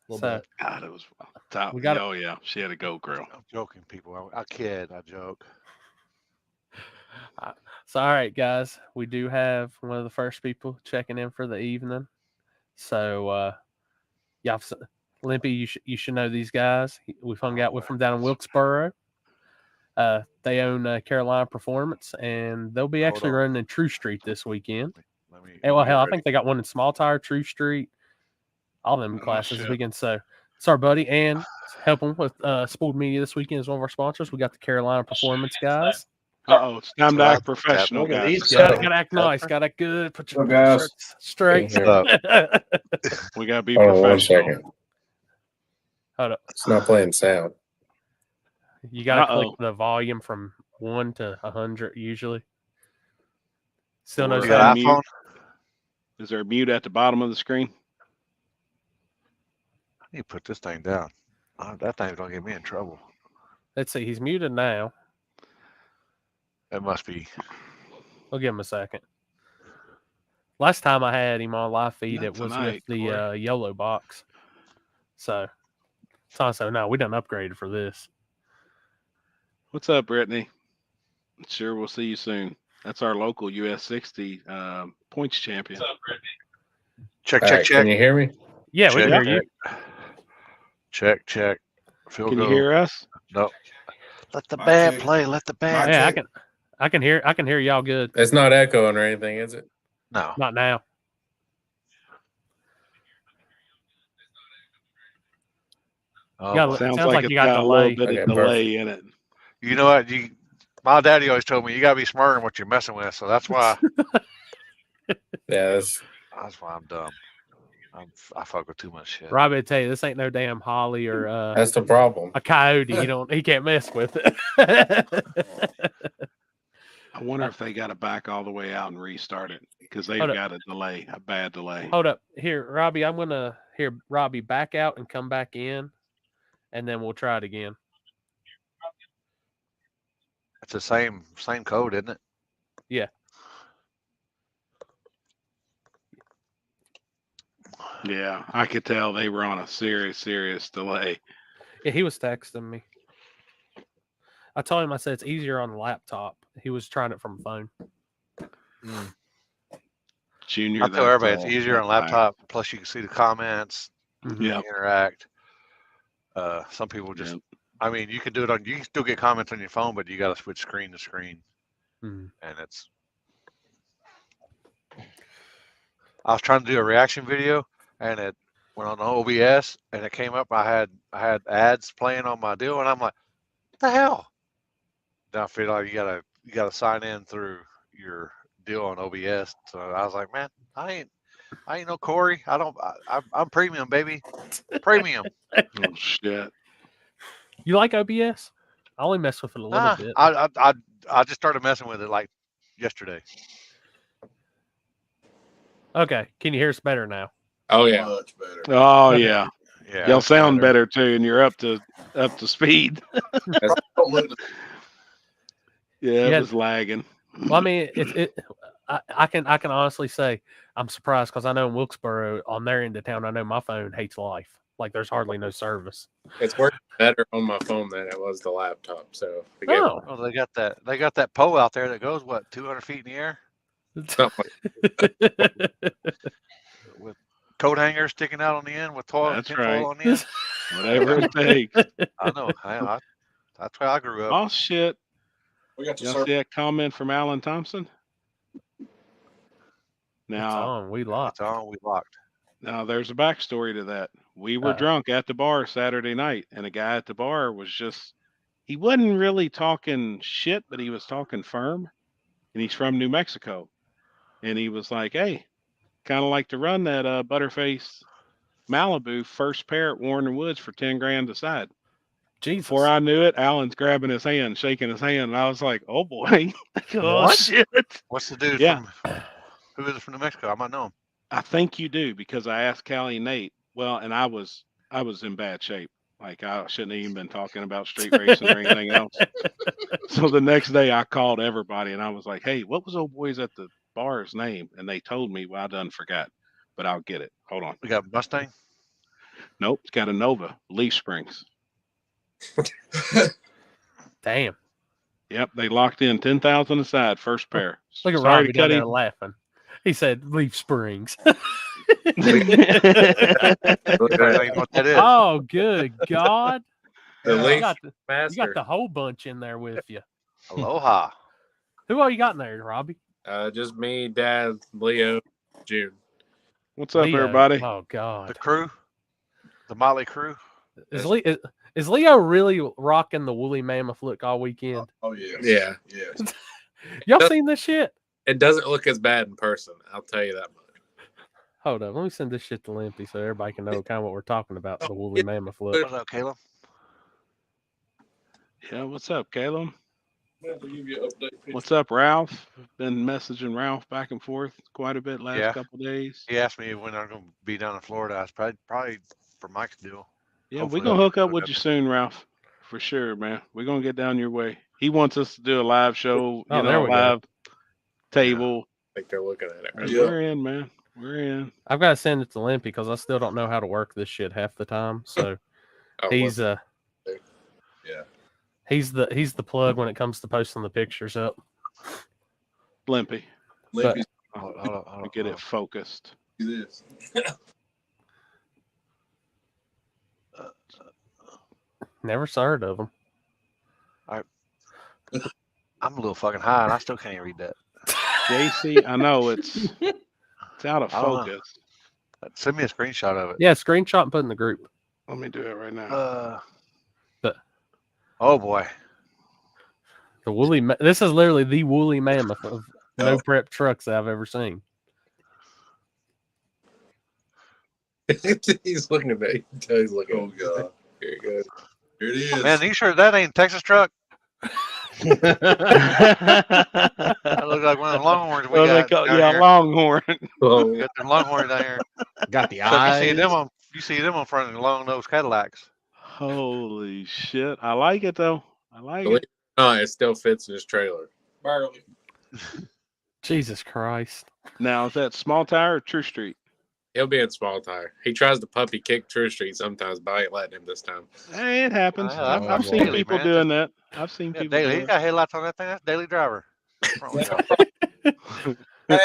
A little So- bit. God, it was wild. Top. We got- Oh yeah, she had a go grill. I'm joking, people. I kid. I joke. So, all right, guys, we do have one of the first people checking in for the evening. So, y'all, Limpy, you should know these guys. We've hung out with them down in Wilkesboro. They own Carolina Performance, and they'll be Hold actually on. running in True Street this weekend. Let me. And well, let me hell, I ready. think they got one in Small Tire, True Street, all them Oh, classes this shit. weekend. So it's our buddy, and helping with Spooled Media this weekend is one of our sponsors. We got the Carolina Performance guys. Oh, it's time to act professional, Look at guys. these Gotta, guys. gotta act nice. Gotta act good. Put your Look, guys. shirts straight. Here. We gotta be Hold on 1 professional. second. Hold up. It's not playing sound. You gotta Uh-oh. click the volume from 1 to 100 usually. Still no Or You got got a sound. iPhone? Is there a mute at the bottom of the screen? I need to put this thing down. That thing's gonna get me in trouble. Let's see. He's muted now. It must be. We'll give him a second. Last time I had him on live feed, Not it was tonight, with the Corey. YOLO box. So no, we done upgraded for this. What's up, Brittany? Sure, we'll see you soon. That's our local US 60 points champion. Check, All check, right, check. can you hear me? Yeah, we can Check. hear you. Check, check. Field Can you goal. hear us? No. Let the My band check. play. Let the band. My Yeah, check. I can hear y'all good. It's not echoing or anything, is it? No. Not now. Oh, Yeah, boy. Sounds Sounds, like it's you got a delay. little bit Okay, of delay in it. You know what? My daddy always told me you gotta be smarter than what you're messing with. So that's why Yeah, that's I'm dumb. I fuck with too much shit. Robbie, I tell you, this ain't no damn Holly or that's the problem. a coyote. He can't mess with it. I wonder if they got to back all the way out and restart it because they've Hold up. got a delay, a bad delay. Hold up. Here, Robbie, I'm gonna Robbie back out and come back in, and then we'll try it again. That's the same code, isn't it? Yeah, I could tell they were on a serious delay. Yeah, he was texting me. I told him, I said it's easier on the laptop. He was trying it from a phone. Junior, I tell everybody that's it's easier on laptop. Plus, you can see the comments, Mhm. Yeah. interact. Some people just, I mean, you can do it on. You can still get comments on your phone, but you got to switch screen to screen, Mhm. and it's. I was trying to do a reaction video, and it went on the OBS, and it came up. I had ads playing on my deal, and I'm like, what the hell? Then I feel like you gotta sign in through your deal on OBS. So I was like, man, I ain't no Corey. I'm premium, baby, premium. Oh shit. You like OBS? I only mess with it a little bit. I just started messing with it like yesterday. Okay, can you hear us better now? Oh yeah. Much better. Oh yeah. Yeah, Y'all it's sound better too, and you're up to speed. Don't look- Yeah, it Yeah. was lagging. Well, I mean, I can honestly say I'm surprised because I know in Wilkesboro on their end of town, I know my phone hates life. Like there's hardly no service. It's working better on my phone than it was the laptop. So again, Oh, Well, they got that pole out there that goes what 200 feet in the air with coat hangers sticking out on the end with That's tinfoil right. on the end. Whatever it takes. I know. That's where I grew up. Oh shit. We got Y'all to see that comment from Alan Thompson? it's Now, on. We locked. It's on. We locked. now there's a backstory to that. We were Uh-oh. drunk at the bar Saturday night, and a guy at the bar was he wasn't really talking shit, but he was talking firm. And he's from New Mexico. And he was like, hey, kind of like to run that Butterface Malibu first pair at Warner Woods for 10 grand a side. Jesus. Before I knew it, Alan's grabbing his hand, shaking his hand, and I was like, "Oh boy, oh What? shit!" What's the dude Yeah. from? Who is it from New Mexico? I might know him. I think you do because I asked Callie and Nate. Well, and I was in bad shape. Like I shouldn't have even been talking about street racing or anything else. So the next day, I called everybody and I was like, "Hey, what was old boys at the bar's name?" And they told me, "Well, I done forgot, but I'll get it. Hold on." We got Mustang. Nope, it's got a Nova, Leaf Springs. Damn. Yep, they locked in 10,000 aside, first pair. Look at Sorry Robbie to down cut there him. laughing. He said Leaf Springs. Anybody know what that is? Oh, good God. the You Leaf got the, you Master. got the whole bunch in there with you. Aloha. Who all you got in there, Robbie? Just me, Dad, Leo, June. What's up, Leo. everybody? Oh, The God. crew. The Motley crew. Is Leo really rocking the woolly mammoth look all weekend? Oh yeah. Yeah. Yes. Y'all seen this shit? It doesn't look as bad in person. I'll tell you that much. Hold up. Let me send this shit to Limpy so everybody can know kind of what we're talking about. The woolly mammoth look. What's up, Caleb? Yeah, what's up, Caleb? Man, to give you an update. What's up, Ralph? Been messaging Ralph back and forth quite a bit last Yeah. couple days. He asked me when I'm going to be down in Florida. I was probably for Mike's deal. Yeah, Hopefully we're gonna I'll hook get up hooked with up. you soon, Ralph. For sure, man. We're gonna get down your way. He wants us to do a live show, Oh, there we go. live table. I think they're looking at it right And Yeah. we're in, man. We're in. I've got to send it to Limpy because I still don't know how to work this shit half the time. So now. he's Yeah. he's the plug when it comes to posting the pictures up. Limpy. Limpy, Hold on, We get it focused. see this. Never heard of him. I'm a little fucking high, and I still can't read that. JC, I know it's out of I don't know. focus. Send me a screenshot of it. Yeah, screenshot and put in the group. Let me do it right now. Oh boy. The woolly. This is literally the woolly mammoth of no Oh. prep trucks that I've ever seen. He's looking at me. He's looking. Oh god. Very good. Here it is. Man, you sure that ain't a Texas truck? That looks like one of the Longhorns we Well, they got. call- down yeah, here. Longhorn. Oh, We got them Longhorns down here. Got the So if eyes. you see them on front of the long nose Cadillacs. Holy shit. I like it though. I like Believe it. No, it still fits in his trailer. Barely. Jesus Christ. Now, is that small tire or True Street? He'll be in small tire. He tries to puppy kick True Street sometimes, but I ain't letting him this time. Hey, it happens. Yeah, I've that's seen daily, people man. doing that. I've seen Yeah, people daily. do He's it. got headlights on that thing. That's daily driver. What's wrong with y'all?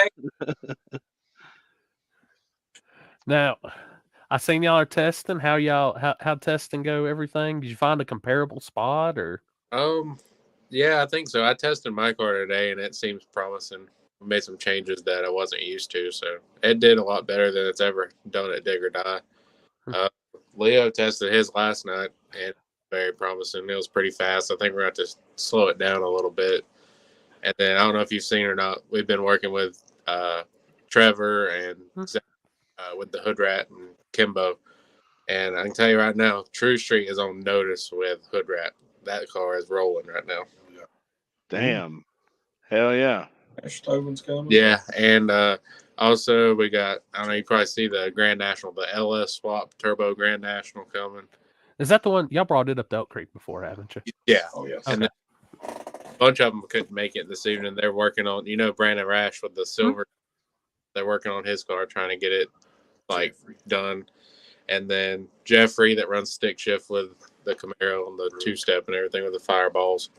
Now, I seen y'all are testing. How testing go? Everything? Did you find a comparable spot or? Yeah, I think so. I tested my car today, and it seems promising. I made some changes that I wasn't used to, so it did a lot better than it's ever done at Dig or Die. Leo tested his last night, and very promising. It was pretty fast. I think we're going to have to slow it down a little bit. And then I don't know if you've seen or not, we've been working with Trevor and Zach, with the Hood Rat and Kimbo. And I can tell you right now, True Street is on notice with Hood Rat. That car is rolling right now. Damn. Hell yeah. Stoven's coming. Yeah, and also we got, I don't know, you probably see the Grand National, the LS Swap Turbo Grand National coming. Is that the one y'all brought it up to Elk Creek before, haven't you? Yeah. Oh, yes. And then a bunch of them couldn't make it this evening. They're working on, Brandon Rash with the silver. They're working on his car, trying to get it done. And then Jeffrey that runs stick shift with the Camaro and the two-step and everything with the fireballs.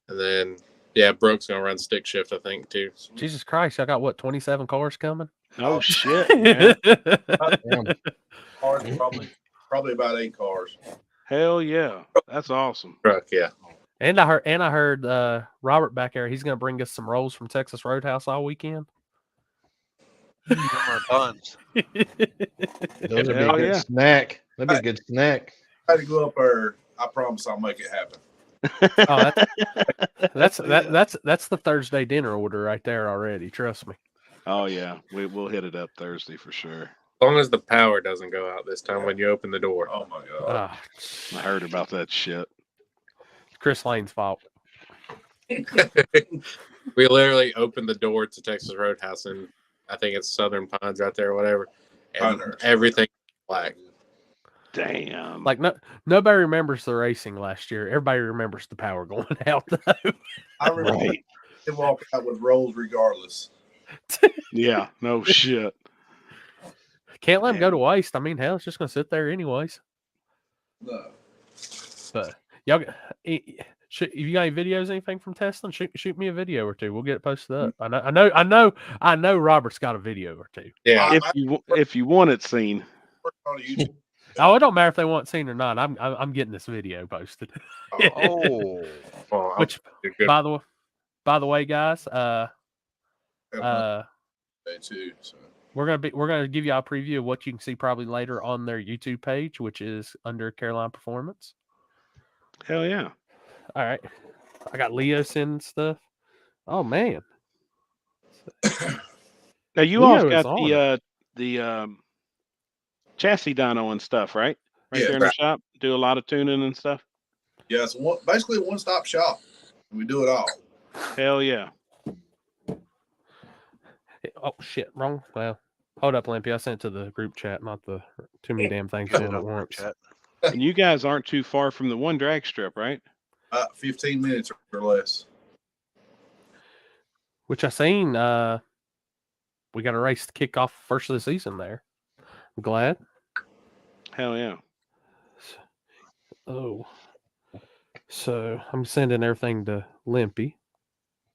And then, yeah, Brooke's going to run stick shift, I think, too. Jesus Christ, y'all got what, 27 cars coming? Oh, shit, man. Cars, probably about 8 cars. Hell yeah. That's awesome. Truck, yeah. And I heard Robert back there, he's gonna bring us some rolls from Texas Roadhouse all weekend. Them are buns. Those would be a Hell good yeah. snack. That'd be a good snack. I had to go up there. I promise I'll make it happen. Oh, that's the Thursday dinner order right there already. Trust me. Oh yeah. We'll hit it up Thursday for sure. As long as the power doesn't go out this time when you open the door. Oh, my God. Ah, I heard about that shit. Chris Lane's fault. We literally opened the door to Texas Roadhouse, and I think it's Southern Pines right there or whatever. And Pinehurst. everything black. Damn. Like nobody remembers the racing last year. Everybody remembers the power going out though. I remember Right. they walk out with rolls regardless. Yeah. No shit. Can't let him go to waste. I mean, hell, it's just gonna sit there anyways. No. But y'all, if you got any videos, anything from testing, shoot me a video or two. We'll get it posted up. I know. Robert's got a video or two. Yeah. If you want it seen. On YouTube. Oh, it don't matter if they want seen or not. I'm getting this video posted. Oh, Well, Which, good. by the way, guys, Day too. So we're gonna give you a preview of what you can see probably later on their YouTube page, which is under Caroline Performance. Hell yeah. All right, I got Leo sending stuff. Oh man, Now you Leo all is got on the chassis dyno and stuff, right? Right Yeah, there in the shop. Do a lot of tuning and stuff. yeah, it's basically a one-stop shop. We do it all. Hell yeah. oh shit, wrong. Well, hold up, Lampy. I sent it to the group chat, not the too many damn things Cut all it at up, once. chat. And you guys aren't too far from the one drag strip, right? 15 minutes or less. Which I seen. We got a race to kick off first of the season there. I'm glad. Hell yeah. Oh, so I'm sending everything to Limpy.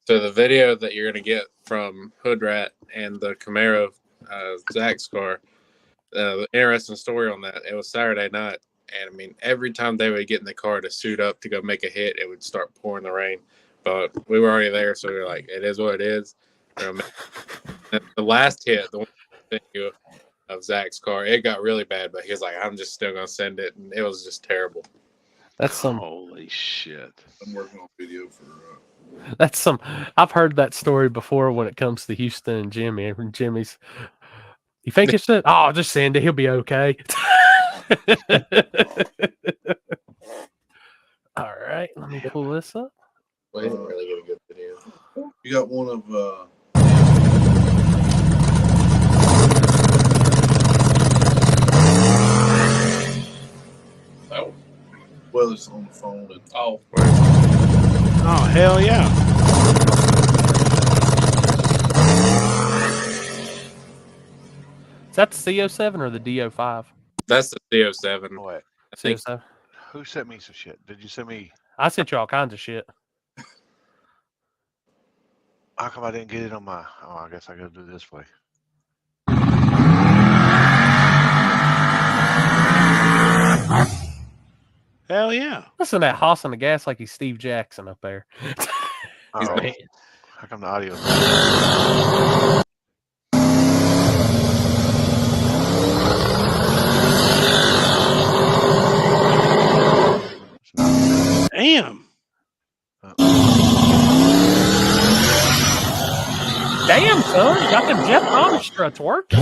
So the video that you're going to get from Hood Rat and the Camaro, Zach's car, the interesting story on that, it was Saturday night. And I mean, every time they would get in the car to suit up to go make a hit, it would start pouring the rain. But we were already there, so we were like, it is what it is. The last hit, the one video of Zach's car, it got really bad, but he was like, I'm just still going to send it. And it was just terrible. That's some. Holy shit. I'm working on video for. That's some. I've heard that story before when it comes to Houston and Jimmy. And Jimmy's. You think it's it? Oh, just send it. He'll be okay. All right, let me pull this up. Well, he didn't really get a good video. You got one of. Oh. Well, it's on the phone. And, Oh, hell yeah. Is that the CO7 or the DO5? That's the CO7. Oh, wait. I think CO7. Who sent me some shit? Did you send me? I sent you all kinds of shit. How come I didn't get it on my? Oh, I guess I gotta do it this way. Hell yeah. Listen to that hoss on the gas like he's Steve Jackson up there. Oh, how come the audio? Damn. Damn, son, got them Jeff Thomas struts working.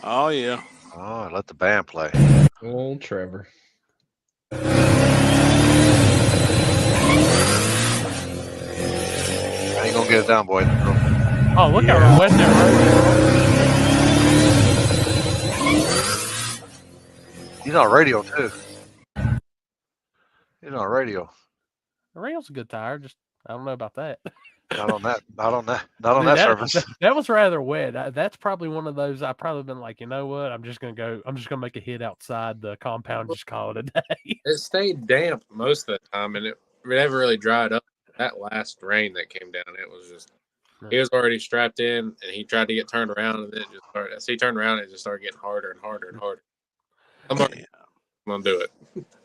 Oh yeah. Oh, let the band play. Old Trevor. I ain't gonna get it down, boy. Oh, look how we're wet there, He's on radio too. He's on radio. The rail's a good tire. Just I don't know about that. Not on that. Not on that. Not on Dude, that service. That was rather wet. That's probably one of those I've probably been like, you know what? I'm just gonna make a hit outside the compound. Just call it a day. it stayed damp most of the time, and it never really dried up. That last rain that came down, it was just. He was already strapped in, and he tried to get turned around, and then it just started. As he turned around, it just started getting harder and harder and harder. I'm gonna do it.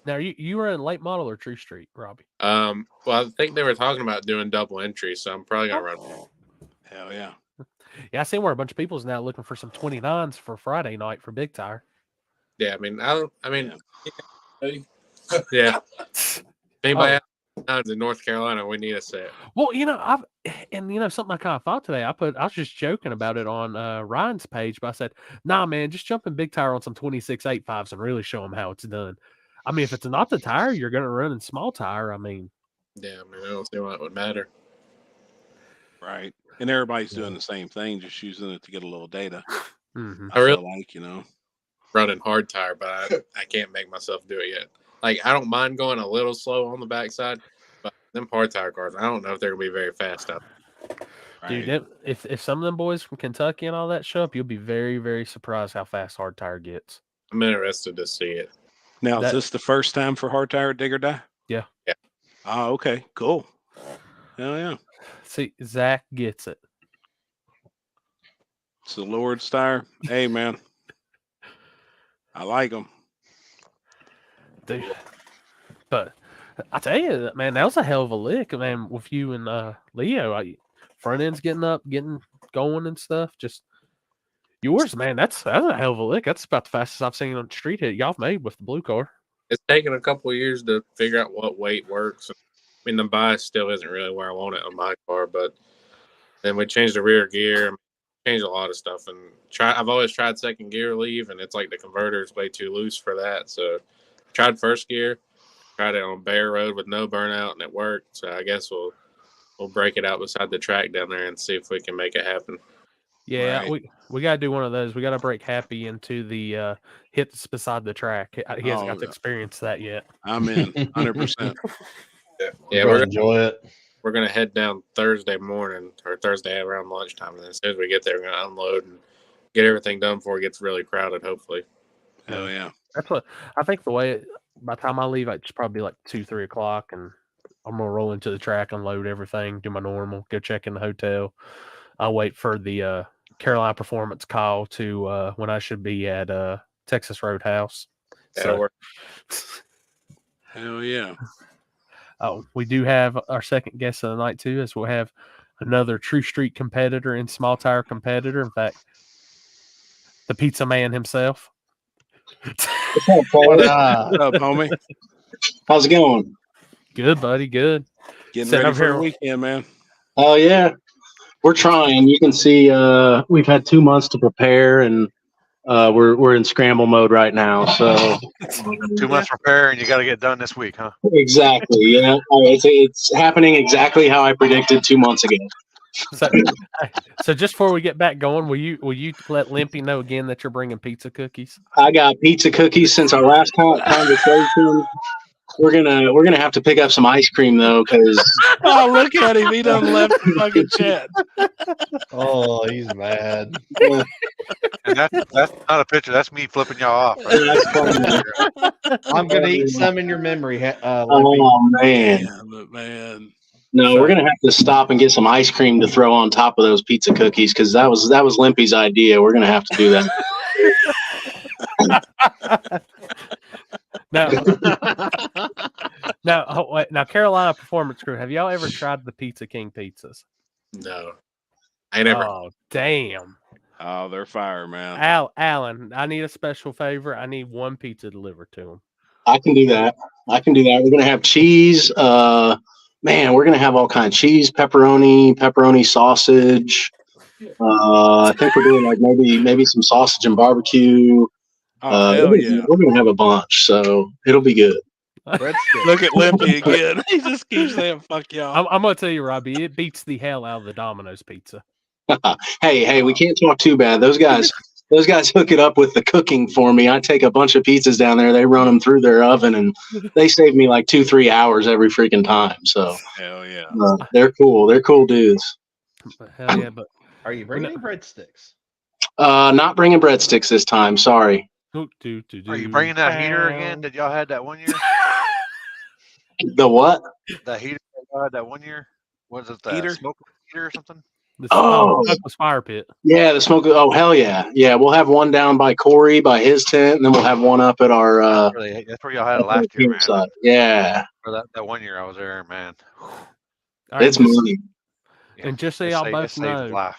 Now you were in late model or True Street, Robbie? Well, I think they were talking about doing double entry, so I'm probably gonna run. Hell yeah. Yeah, I seen where a bunch of people's now looking for some 29s for Friday night for Big Tire. Yeah, yeah. Anybody has in North Carolina, we need a set. Well, something I kind of thought today. I was just joking about it on Ryan's page, but I said, "Nah, man, just jump in Big Tire on some 26.85s and really show them how it's done." I mean, if it's not the tire, you're going to run in small tire. I mean, yeah, I don't see why it would matter. Right. And everybody's doing the same thing, just using it to get a little data. mm-hmm. I really like, running hard tire, but I can't make myself do it yet. Like, I don't mind going a little slow on the backside, but them hard tire cars, I don't know if they're gonna be very fast out. Right. Dude, if some of them boys from Kentucky and all that show up, you'll be very, very surprised how fast hard tire gets. I'm interested to see it. Now, is this the first time for hard tire Dig or Die? Yeah. Yeah. Oh, okay. Cool. Hell yeah. See, Zach gets it. It's the Lord's tire. Hey, man. I like them. Dude. But I tell you, man, that was a hell of a lick, man, with you and Leo. Front end's getting up, getting going and stuff. Just yours, man, that's a hell of a lick. That's about the fastest I've seen on the street hit y'all made with the blue car. It's taken a couple of years to figure out what weight works. I mean, the bias still isn't really where I want it on my car, but then we changed the rear gear, changed a lot of stuff, and I've always tried second gear leave, and it's like the converter is way too loose for that. So tried first gear, tried it on Bear Road with no burnout, and it worked. So I guess we'll break it out beside the track down there and see if we can make it happen. Yeah, Right. we got to do one of those. We got to break Happy into the hits beside the track. He hasn't got to experience that yet. I'm in 100%. Yeah, We're gonna enjoy it. we're gonna head down Thursday morning or Thursday around lunchtime, and then as soon as we get there, we're gonna unload and get everything done before it gets really crowded. Hopefully. Hell yeah. That's what I think. The way by the time I leave, it's probably like 2-3 o'clock, and I'm gonna roll into the track, unload everything, do my normal, go check in the hotel. I'll wait for the Carolina Performance call to when I should be at Texas Roadhouse. That'll work. Hell yeah. Oh, we do have our second guest of the night too, as we'll have another True Street competitor and small tire competitor. In fact, the pizza man himself. What up, homie? How's it going? Good, buddy. Good. Getting Sitting ready over for here. the weekend, man. Oh yeah, we're trying. You can see we've had 2 months to prepare, and we're in scramble mode right now. So 2 months prepare, and you got to get done this week, huh? exactly, yeah, it's happening exactly how I predicted 2 months ago. So just before we get back going, will you let Limpy know again that you're bringing pizza cookies? I got pizza cookies since our last conversation. We're gonna have to pick up some ice cream though, because Oh, look at him. He done left the fucking chat. Oh, he's mad. And that's not a picture. That's me flipping y'all off. I'm gonna eat some in your memory. Limpy. oh man. Man. No, we're gonna have to stop and get some ice cream to throw on top of those pizza cookies because that was Limpy's idea. We're gonna have to do that. Now, Carolina Performance Crew, have y'all ever tried the Pizza King pizzas? No, I never. Oh, damn. Oh, they're fire, man. Alan, I need a special favor. I need one pizza delivered to him. I can do that. We're gonna have cheese. Man, we're gonna have all kinds of cheese, pepperoni sausage. I think we're doing like maybe some sausage and barbecue. Oh, hell yeah. We're gonna have a bunch, so it'll be good. Look at Limpy again. He just keeps saying "fuck y'all." I'm gonna tell you, Robbie, it beats the hell out of the Domino's pizza. Hey, we can't talk too bad. Those guys hook it up with the cooking for me. I take a bunch of pizzas down there, they run them through their oven, and they save me like 2-3 hours every freaking time. So hell yeah, they're cool. They're cool dudes. Hell yeah, but are you bringing breadsticks? Not bringing breadsticks this time. Sorry. Are you bringing that heater again that y'all had that one year? The what? That heater that y'all had that one year? Was it the smoke heater or something? The smokeless fire pit. Yeah, the smoke. Oh, hell yeah. Yeah, we'll have one down by Corey, by his tent, and then we'll have one up at our... that's where y'all had it last year, man. Side. Yeah. For that 1 year I was there, man. It's money. And just so y'all both know,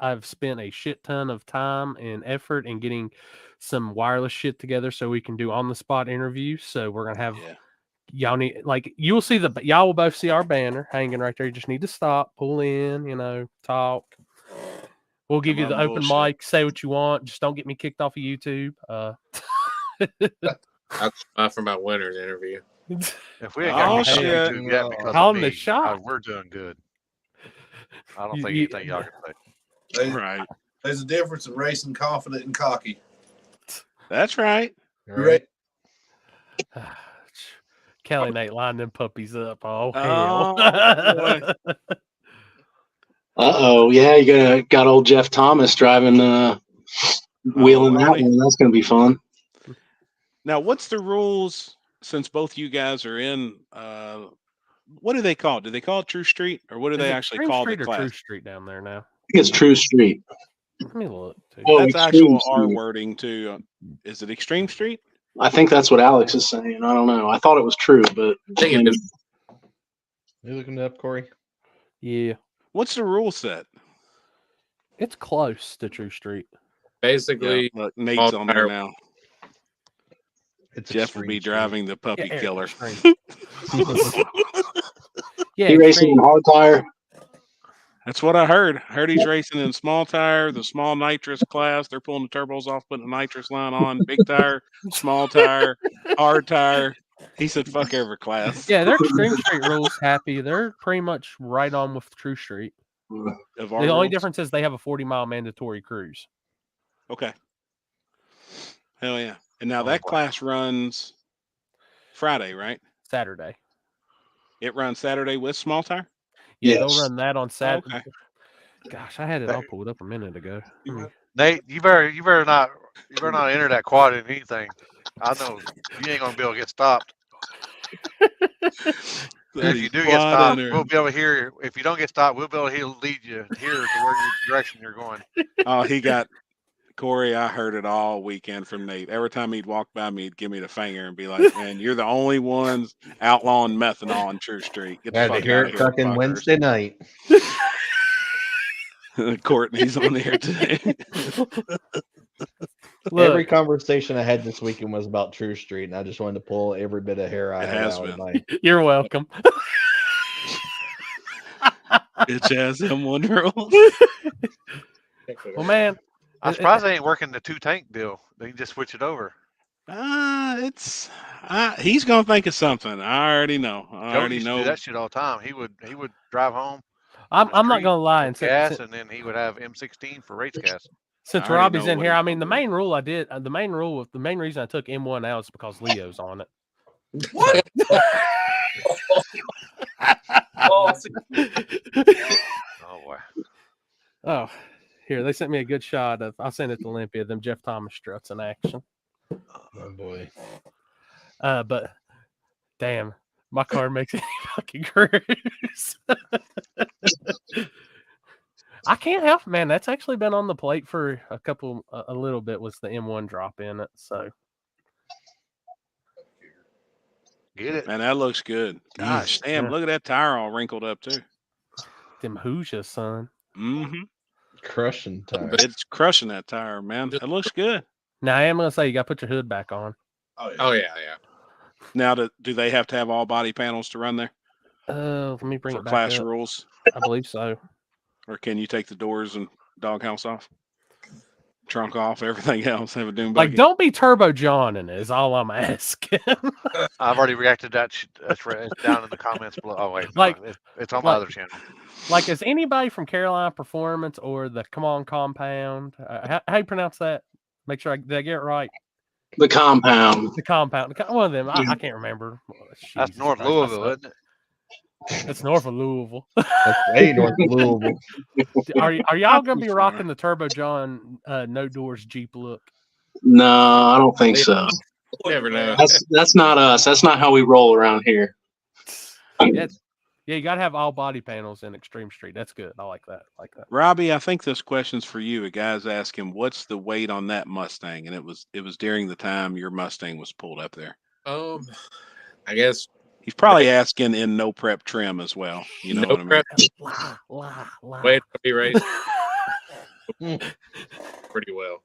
I've spent a shit ton of time and effort in getting some wireless shit together so we can do on-the-spot interviews. So we're going to have... Yeah. Y'all will both see our banner hanging right there. You just need to stop, pull in, talk. We'll give you the open mic, say what you want. Just don't get me kicked off of YouTube. I'll come for my winner's interview. If we ain't got YouTube yet because on the shot, we're doing good. I don't think anything y'all can say. Right. There's a difference in racing confident and cocky. That's right. Right. Kelly Nate lined them puppies up. Oh, hell. Yeah, you got old Jeff Thomas driving, wheeling that one. That's going to be fun. Now, what's the rules since both you guys are in? What do they call it? Do they call it True Street, or what do they actually call the class? True Street down there now. I think it's True Street. Let me look. That's actual R wording too. Is it Extreme Street? I think that's what Alex is saying. I don't know. I thought it was true, but you looking it up, Corey? Yeah. What's the rule set? It's close to True Street. Basically, look, Nate's on there now. Jeff will be Street. driving the puppy killer. He racing in hard tire. That's what I heard. I heard he's racing in small tire, the small nitrous class. They're pulling the turbos off, putting the nitrous line on. Big tire, small tire, hard tire. He said, "Fuck every class." Yeah, their Extreme Street rules happy. They're pretty much right on with True Street. The only difference is they have a 40-mile mandatory cruise. Okay. Hell yeah! And now that class runs Friday, right? Saturday. It runs Saturday with small tire. Yeah, they'll run that on Saturday. Okay. Gosh, I had it all pulled up a minute ago. Nate, you better not enter that quad in anything. I know you ain't gonna be able to get stopped. If you do get stopped, we'll be able to hear. If you don't get stopped, we'll be able to lead you here to where your direction you're going. Oh, he got Corey. I heard it all weekend from Nate. Every time he'd walk by me, he'd give me the finger and be like, "Man, you're the only ones outlawing methanol on True Street." Get the Had fuck to hear out it of here, fucking fuckers. Wednesday night. Courtney's on there today. Every conversation I had this weekend was about True Street, and I just wanted to pull every bit of hair I had out of my... You're welcome. Bitch ass M1 roll. Well, man, I'm surprised they ain't working the 2-tank deal. They can just switch it over. He's gonna think of something. I already know. I Joe already used to do know. that shit all the time. He would drive home. I'm not street gonna lie, and with gas, and then he would have M16 for race gas. since I already Robbie's know in what here, he's I mean, the gonna do. main rule I did, the main reason I took M1 out is because Leo's on it. What? Oh, Oh boy. Oh, here they sent me a good shot of. I'll send it to Olympia. Them Jeff Thomas struts in action. Oh boy. But damn, my car makes any fucking cruise. I can't help, man. That's actually been on the plate for a little bit. Was the M1 drop in it? So Get it? Man, that looks good. Gosh, damn! Yeah. Look at that tire all wrinkled up too. them Hoosiers, son. Mm-hmm. Crushing tire. It's crushing that tire, man. It looks good. Now I am gonna say you got to put your hood back on. Oh yeah. Now, do they have to have all body panels to run there Let me bring for it back class up. rules, I believe so. or can you take the doors and doghouse off, trunk off, everything else? Have a dune Like, buggy? don't be Turbo John in it. Is all I'm asking. I've already reacted to that. That's right. It's down in the comments below. Oh wait, Like- it's on my like- other channel. Like, is anybody from Carolina Performance or the Come On Compound? How you pronounce that? Make sure did I get it right. The compound. The Compound. One of them. I can't remember. That's Jesus North Christ, I Louisville, suck. isn't it? It's north of Louisville. That's way north of Louisville. Are y'all Not gonna too be far. rocking the Turbo John no doors Jeep look? No, I don't think so. Never know. That's not us. That's not how we roll around here. Yeah, you gotta have all body panels in Extreme Street. That's good. I like that. Robbie, I think this question's for you. A guy's asking, "What's the weight on that Mustang?" And it was during the time your Mustang was pulled up there. I guess He's probably asking in no prep trim as well. You know no what I mean? prep. Lie. Way to be raised pretty well.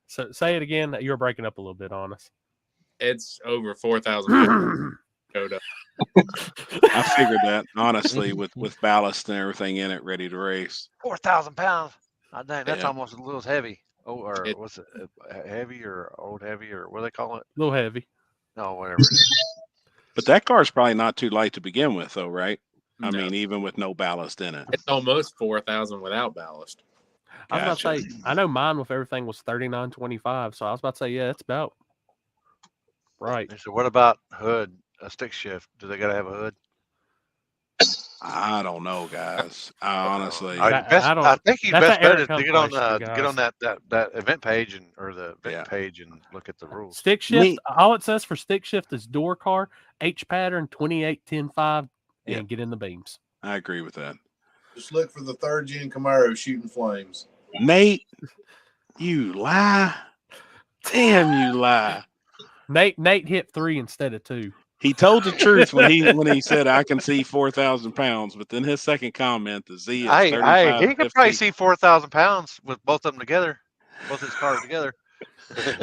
So say it again. You were breaking up a little bit on us. It's over 4,000 showed up. I figured that honestly, with ballast and everything in it, ready to race. 4,000 pounds. I think that's Yeah. almost a little heavy. Oh, or It- what's it? Heavy or old heavy or what do they call it? A little heavy. No, whatever it is. But that car's probably not too light to begin with, though, right? I No. mean, even with no ballast in it. It's almost 4,000 without ballast. I was about to Gotcha. say, I know mine with everything was 39.25. So I was about to say, yeah, it's about right. So what about hood? A stick shift? Do they gotta have a hood? I don't know, guys. I honestly, I think you that's best an bet Eric is to Hunt get on question, get on that event page or the event Yeah. page and look at the rules. Stick shift. Me- All it says for stick shift is door car, H pattern 28-10-5, and Yeah. get in the beams. I agree with that. Just look for the third gen Camaro shooting flames. Nate, you lie. Damn, you lie. Nate hit 3 instead of 2. He told the truth when he said I can see 4,000 pounds, but then his second comment, the Z is Hey, 35, he could 50, probably see 4,000 pounds with both of them together, both his cars together.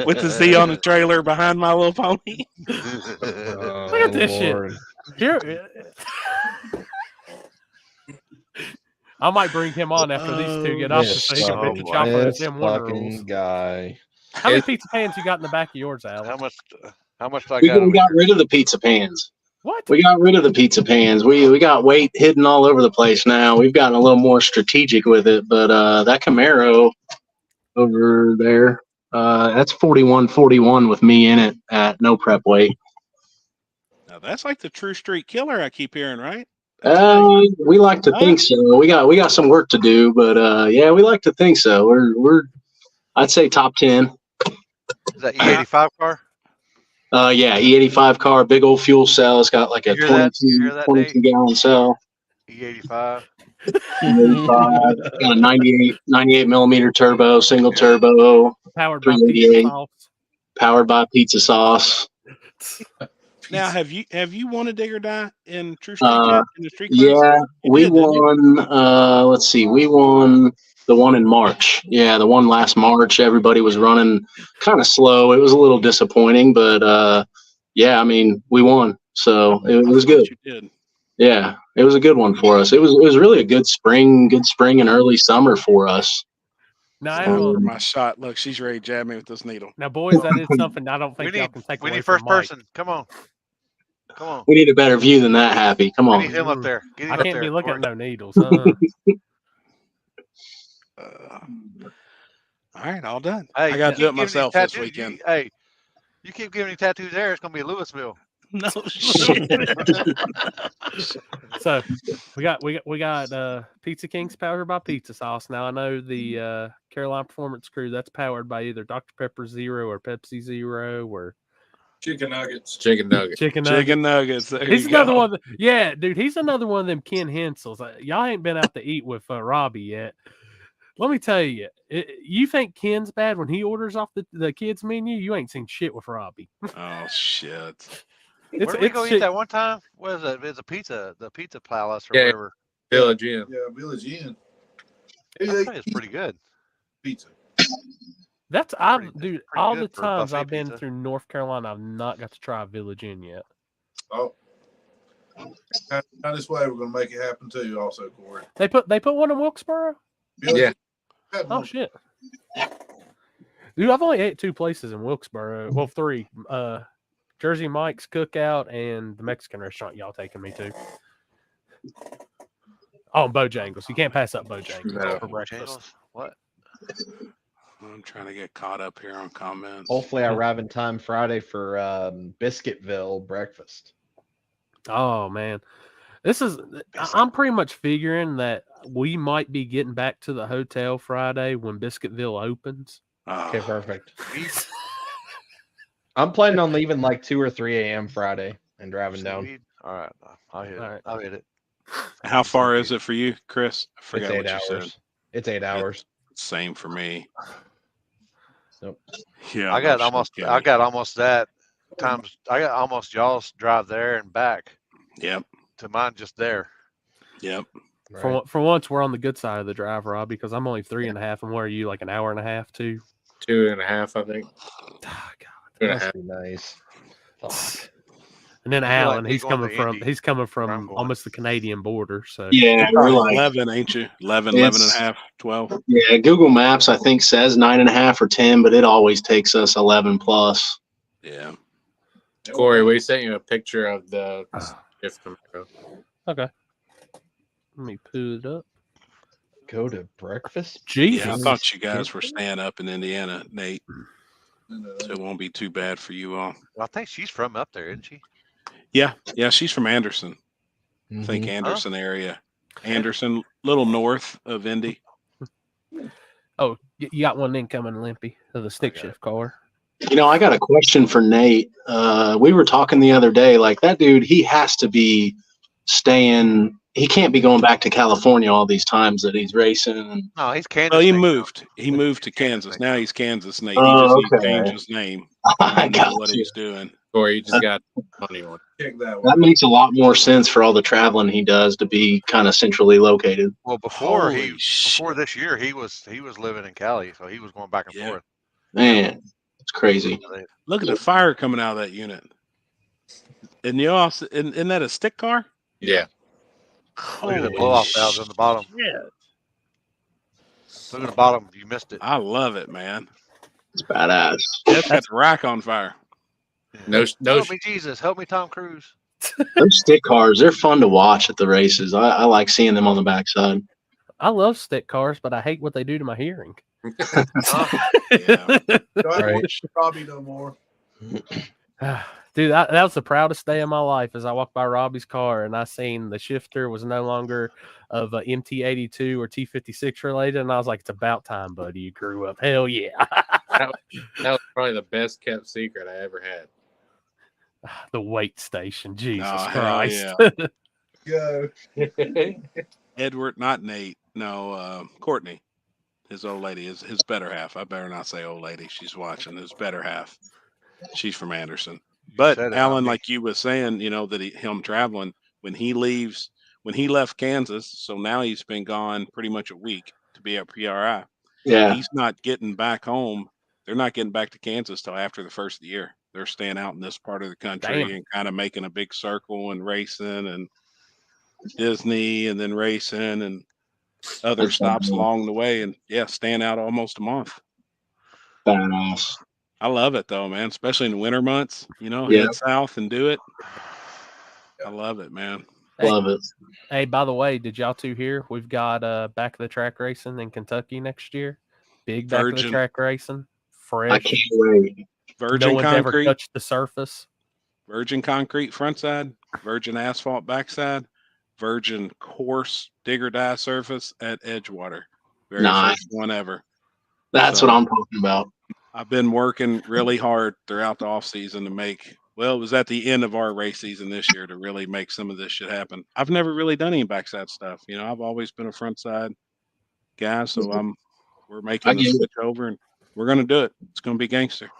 with the Z on the trailer behind My Little Pony. Look at this shit. Here, I might bring him on after these two get off so he can pick the chopper and them Wonder Rules. Fucking guy. How many pizza pans you got in the back of yours, Alex? How much do I We got? got rid of the pizza pans. What? We got rid of the pizza pans. We got weight hidden all over the place now. We've gotten a little more strategic with it, but that Camaro over there, that's 4141 with me in it at no prep weight. Now that's like the True Street Killer I keep hearing, right? We like to think so. We got some work to do, but yeah, we like to think so. We're I'd say top 10. Is that E85 car? Yeah, E85 car, big old fuel cell. It's got like a You hear that? You hear 22 that, gallon cell. E85. Got a 98 millimeter turbo, single turbo, Powered by 388, pizza sauce. powered by pizza sauce. Now, have you won a dig or die in True Street in the street class? Yeah, You we did, didn't you? won. Let's see, we won the one in March. Yeah, the one last March. Everybody was running kind of slow. It was a little disappointing, but yeah, I mean, we won, so it was good. You did. Yeah, it was a good one for us. It was really a good spring and early summer for us. No, I will. For my shot. Look, she's ready to jab me with this needle. Now, boys, that is something I don't We think y'all need can take we away need from first Mike. person. Come on. Come on. We need a better view than that, Happy. Come We on. need him up there. Get him I up can't there. be looking at Corey. no needles. All right, all done. Hey, I got to do keep it giving these myself this tattoos. weekend. Hey, you keep giving these tattoos there, it's gonna be Louisville. No shit. So we got Pizza King's powered by Pizza Sauce. Now I know the Carolina Performance Crew that's powered by either Dr. Pepper Zero or Pepsi Zero or Chicken nuggets. Chicken nugget. Chicken Nuggets. Chicken nuggets. There He's you another go. one. Yeah, dude, he's another one of them Ken Hensels. Y'all ain't been out to eat with Robbie yet. Let me tell you, you think Ken's bad when he orders off the kids menu? You ain't seen shit with Robbie. Oh shit. Where did we go eat that one time? What is it? It's a pizza, the Pizza Palace or Yeah. whatever. Village Inn. Yeah, Village Inn. I think it's pretty good. Pizza. That's dude. All the good for times buffet I've been pizza. through North Carolina, I've not got to try Village Inn yet. Oh. Down this way, we're gonna make it happen too. Also, Corey. They put one in Wilkesboro. Yeah. Oh shit. Dude, I've only ate 2 places in Wilkesboro. Well, 3. Jersey Mike's Cookout and the Mexican restaurant y'all taking me to. Oh, and Bojangles. You can't pass up Bojangles No. for breakfast. Bojangles? What? I'm trying to get caught up here on comments. Hopefully, I arrive in time Friday for Biscuitville breakfast. Oh man, I'm pretty much figuring that we might be getting back to the hotel Friday when Biscuitville opens. Okay, Oh, perfect. I'm planning on leaving like 2 or 3 a.m. Friday and driving down. Sweet. All right. I'll hit it. All right. I'll hit it. how far is it for you, Chris? I It's forgot 8 what you hours. said. It's 8 hours. Same for me. Nope. Yeah, I got no almost. shit, I Kenny. got almost that times. I got almost y'all's drive there and back Yep. to mine just there. Yep. Right. For once, we're on the good side of the drive, Rob, because I'm only 3.5, and where are you? Like an hour and a half, too. 2.5, I think. Ah, God. 2.5. Must be nice. Fuck. And then I feel like Alan, me he's going coming to from Indy, he's coming where I'm from going. almost the Canadian border. So Yeah, You're we're probably like 11, ain't you? 11 and a It's- half, 12. yeah. Google Maps I think says 9.5 or 10, but it always takes us 11 plus. Yeah. Corey, we sent you a picture of the shift tomorrow. okay, let me pull it up. Go to breakfast? Jesus, Yeah, I thought you guys were staying up in Indiana, Nate, And, so it won't be too bad for you all. Well, I think she's from up there, isn't she? Yeah. Yeah, she's from Anderson. I think Mhm. Anderson area. Anderson, little north of Indy. Oh, you got one incoming, Limpy, of the stick got it. shift car. You know, I got a question for Nate. We were talking the other day, like that dude, he has to be staying. He can't be going back to California all these times that he's racing. No, he's Kansas. Well, he Nate now. moved. He moved to Kansas Kansas. Nate Now now. he's Kansas Nate. Oh, He just needs to okay. change his name. I and know got what you. he's doing. Corey, you just got money on. check that one. That makes a lot more sense for all the traveling he does to be kind of centrally located. Well, before Holy shit. this year, he was living in Cali, so he was going back and Yeah. forth. Man, it's crazy. Look at the fire coming out of that unit. And you also, isn't that a stick car? Yeah. Look at the Holy blow off valves on the bottom. shit. Look at the bottom. You missed it. I love it, man. It's badass. That's got the rack on fire. No. Help me, Jesus. Help me, Tom Cruise. Those stick cars, they're fun to watch at the races. I like seeing them on the backside. I love stick cars, but I hate what they do to my hearing. Yeah. Don't Right. watch Robbie no more. Dude, that was the proudest day of my life as I walked by Robbie's car and I seen the shifter was no longer of MT82 or T56 related. And I was like, it's about time, buddy. You grew up. Hell yeah. That was probably the best kept secret I ever had. The weight station. Jesus Oh, hell Christ. yeah. Go. Edward, not Nate. No, Courtney. His old lady, his better half. I better not say old lady. She's watching. His better half. She's from Anderson. But said it, not Alan, me. like you was saying, you know, that him traveling when he left Kansas, so now he's been gone pretty much a week to be at PRI. Yeah. He's not getting back home. They're not getting back to Kansas till after the first of the year. They're staying out in this part of the country Damn. and kind of making a big circle and racing and Disney and then racing. And other That's stops badass. along the way, and yeah, staying out almost a month. Badass. I love it though, man. Especially in the winter months. Yeah. Head south and do it. I love it, man. Hey. Love it. Hey, by the way, did y'all two hear? We've got back of the track racing in Kentucky next year. Big back of the Virgin. track racing. Fresh. I can't wait. Virgin no one's ever concrete, touched the surface. virgin concrete front side, virgin asphalt backside, virgin coarse digger die surface at Edgewater. Very Nice. first one ever. That's So- what I'm talking about. I've been working really hard throughout the off season to make. Well, it was at the end of our race season this year to really make some of this shit happen. I've never really done any backside stuff. I've always been a front side guy, so we're I making the get it. switch over, and we're gonna do it. It's gonna be gangster.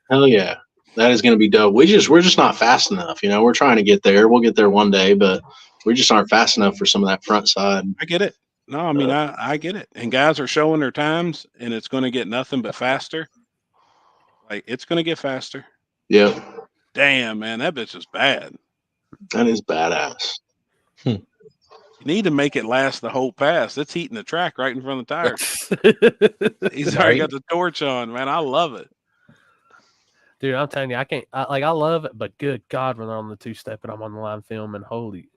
Hell yeah. That is going to be dope. We're just not fast enough. We're trying to get there. We'll get there one day, but we just aren't fast enough for some of that front side. I get it. No, I mean I get it. And guys are showing their times, and it's going to get nothing but faster. Like it's going to get faster. Yep. Damn, man, that bitch is bad. That is badass. You need to make it last the whole pass. It's heating the track right in front of the tires. He's already got the torch on, man. I love it. Dude, I'm telling you, I love it, but good God, when they're on the two-step and I'm on the line filming, holy.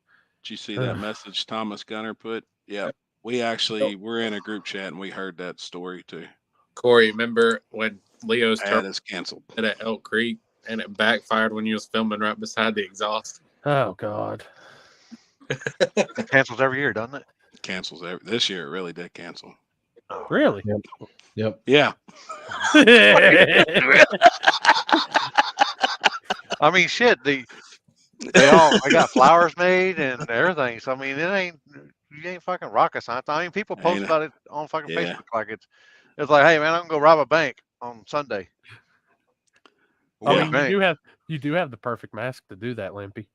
Did you see that message Thomas Gunner put? Yeah. We're in a group chat and we heard that story too. Corey, remember when Leo's Ad turn is canceled. at Elk Creek and it backfired when you was filming right beside the exhaust? Oh, God. It cancels every year, doesn't it? Cancels this year. It really did cancel. Really? Yep. Yeah. I mean, shit. I got flowers made and everything. So I mean, you ain't fucking rocket science. I mean, people post Ain't it? about it on fucking Yeah. Facebook like it's like, hey man, I'm gonna go rob a bank on Sunday. I Yeah. mean, you do have the perfect mask to do that, Limpy.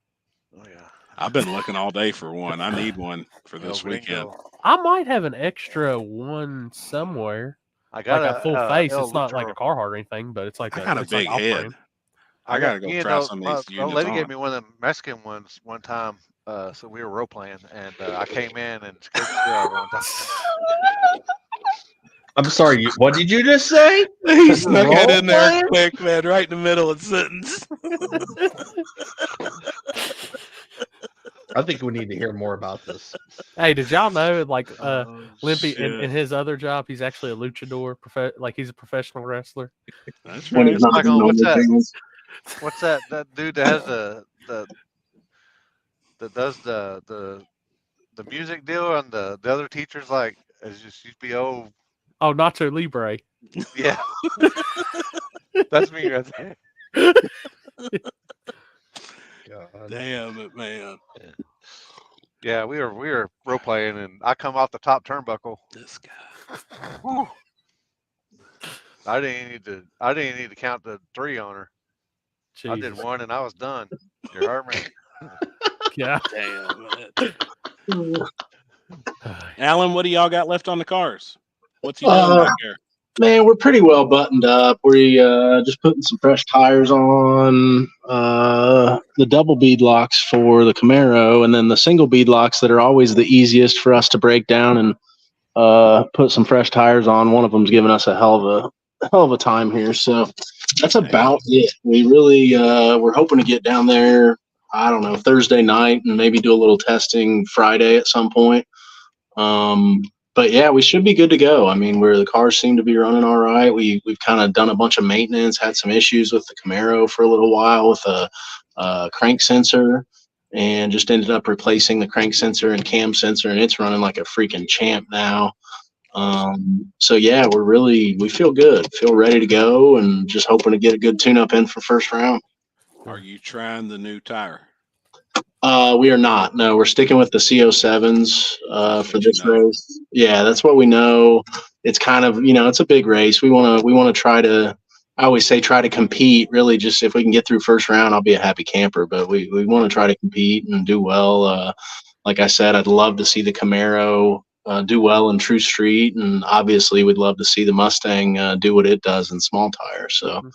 Oh yeah. I've been looking all day for one. I need one for this El weekend. Gringo. I might have an extra one somewhere. I got Like a full face. El It's not like a Luchador. Carhartt or anything, but it's like I got a it's like big off head. frame. I gotta go try some of these The units lady on. gave me one of them Mexican ones one time. So we were role playing, and I came in and scared the shit out of her one time. I'm sorry. What did you just say? He snuck it in there Role-playing? quick, man, right in the middle of the sentence. I think we need to hear more about this. Hey, did y'all know like Oh, Limpy in shit. his other job, he's actually a luchador, like he's a professional wrestler. That's When right. he's not Like, doing what's other that? things. What's that dude that has that does the music deal, and the other teachers like it's just used to be old. Oh, Nacho Libre. Yeah. That's me right there. God. Damn it, man. Yeah, we were role playing, and I come off the top turnbuckle. This guy. Whew. I didn't need to count the 3 on her. I did Jesus. 1 and I was done. You heard me? Yeah. Damn it. Alan, what do y'all got left on the cars? What's he doing back there? Man, we're pretty well buttoned up. We just putting some fresh tires on, the double bead locks for the Camaro, and then the single bead locks that are always the easiest for us to break down and put some fresh tires on. One of them's giving us a hell of a time here, so that's about it. We really we're hoping to get down there, I don't know, Thursday night, and maybe do a little testing Friday at some point. But yeah, we should be good to go. I mean, the cars seem to be running all right. We've kind of done a bunch of maintenance, had some issues with the Camaro for a little while with a crank sensor, and just ended up replacing the crank sensor and cam sensor, and it's running like a freaking champ now. So yeah, we feel good, feel ready to go, and just hoping to get a good tune-up in for first round. Are you trying the new tire? We are not. No, we're sticking with the CO7s for this race. Yeah, that's what we know. It's kind of, it's a big race. We want to try to, I always say try to compete. Really, just if we can get through first round, I'll be a happy camper. But we want to try to compete and do well. Like I said, I'd love to see the Camaro do well in True Street, and obviously we'd love to see the Mustang do what it does in small tires. So,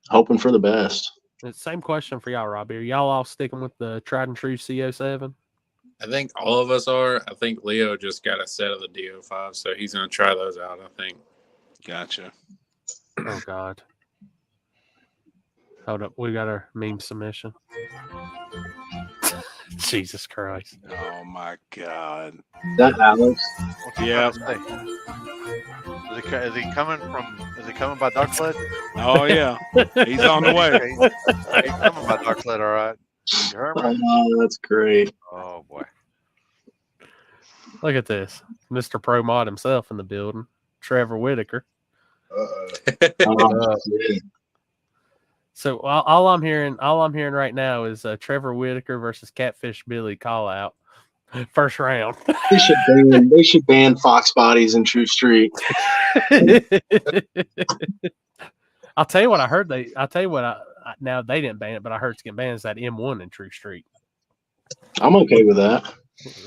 hoping for the best. Same question for y'all, Robbie. Are y'all all sticking with the tried and true CO7? I think all of us are. I think Leo just got a set of the DO5, so he's going to try those out, I think. Gotcha. Oh God. Hold up, we got our meme submission. Jesus Christ. Oh my God. That Alex. What's he Yeah. trying to say? Is he coming by dark sled? Oh yeah. He's on the way. He's coming by dark sled, all right. You heard me? Oh, that's great. Oh boy. Look at this. Mr. Pro Mod himself in the building. Trevor Whitaker. Oh, yeah. So all I'm hearing right now is Trevor Whitaker versus Catfish Billy call out. First round. They should ban Fox bodies in True Street. I'll tell you what I heard. Now they didn't ban it, but I heard it's getting banned. Is that M1 in True Street? I'm okay with that.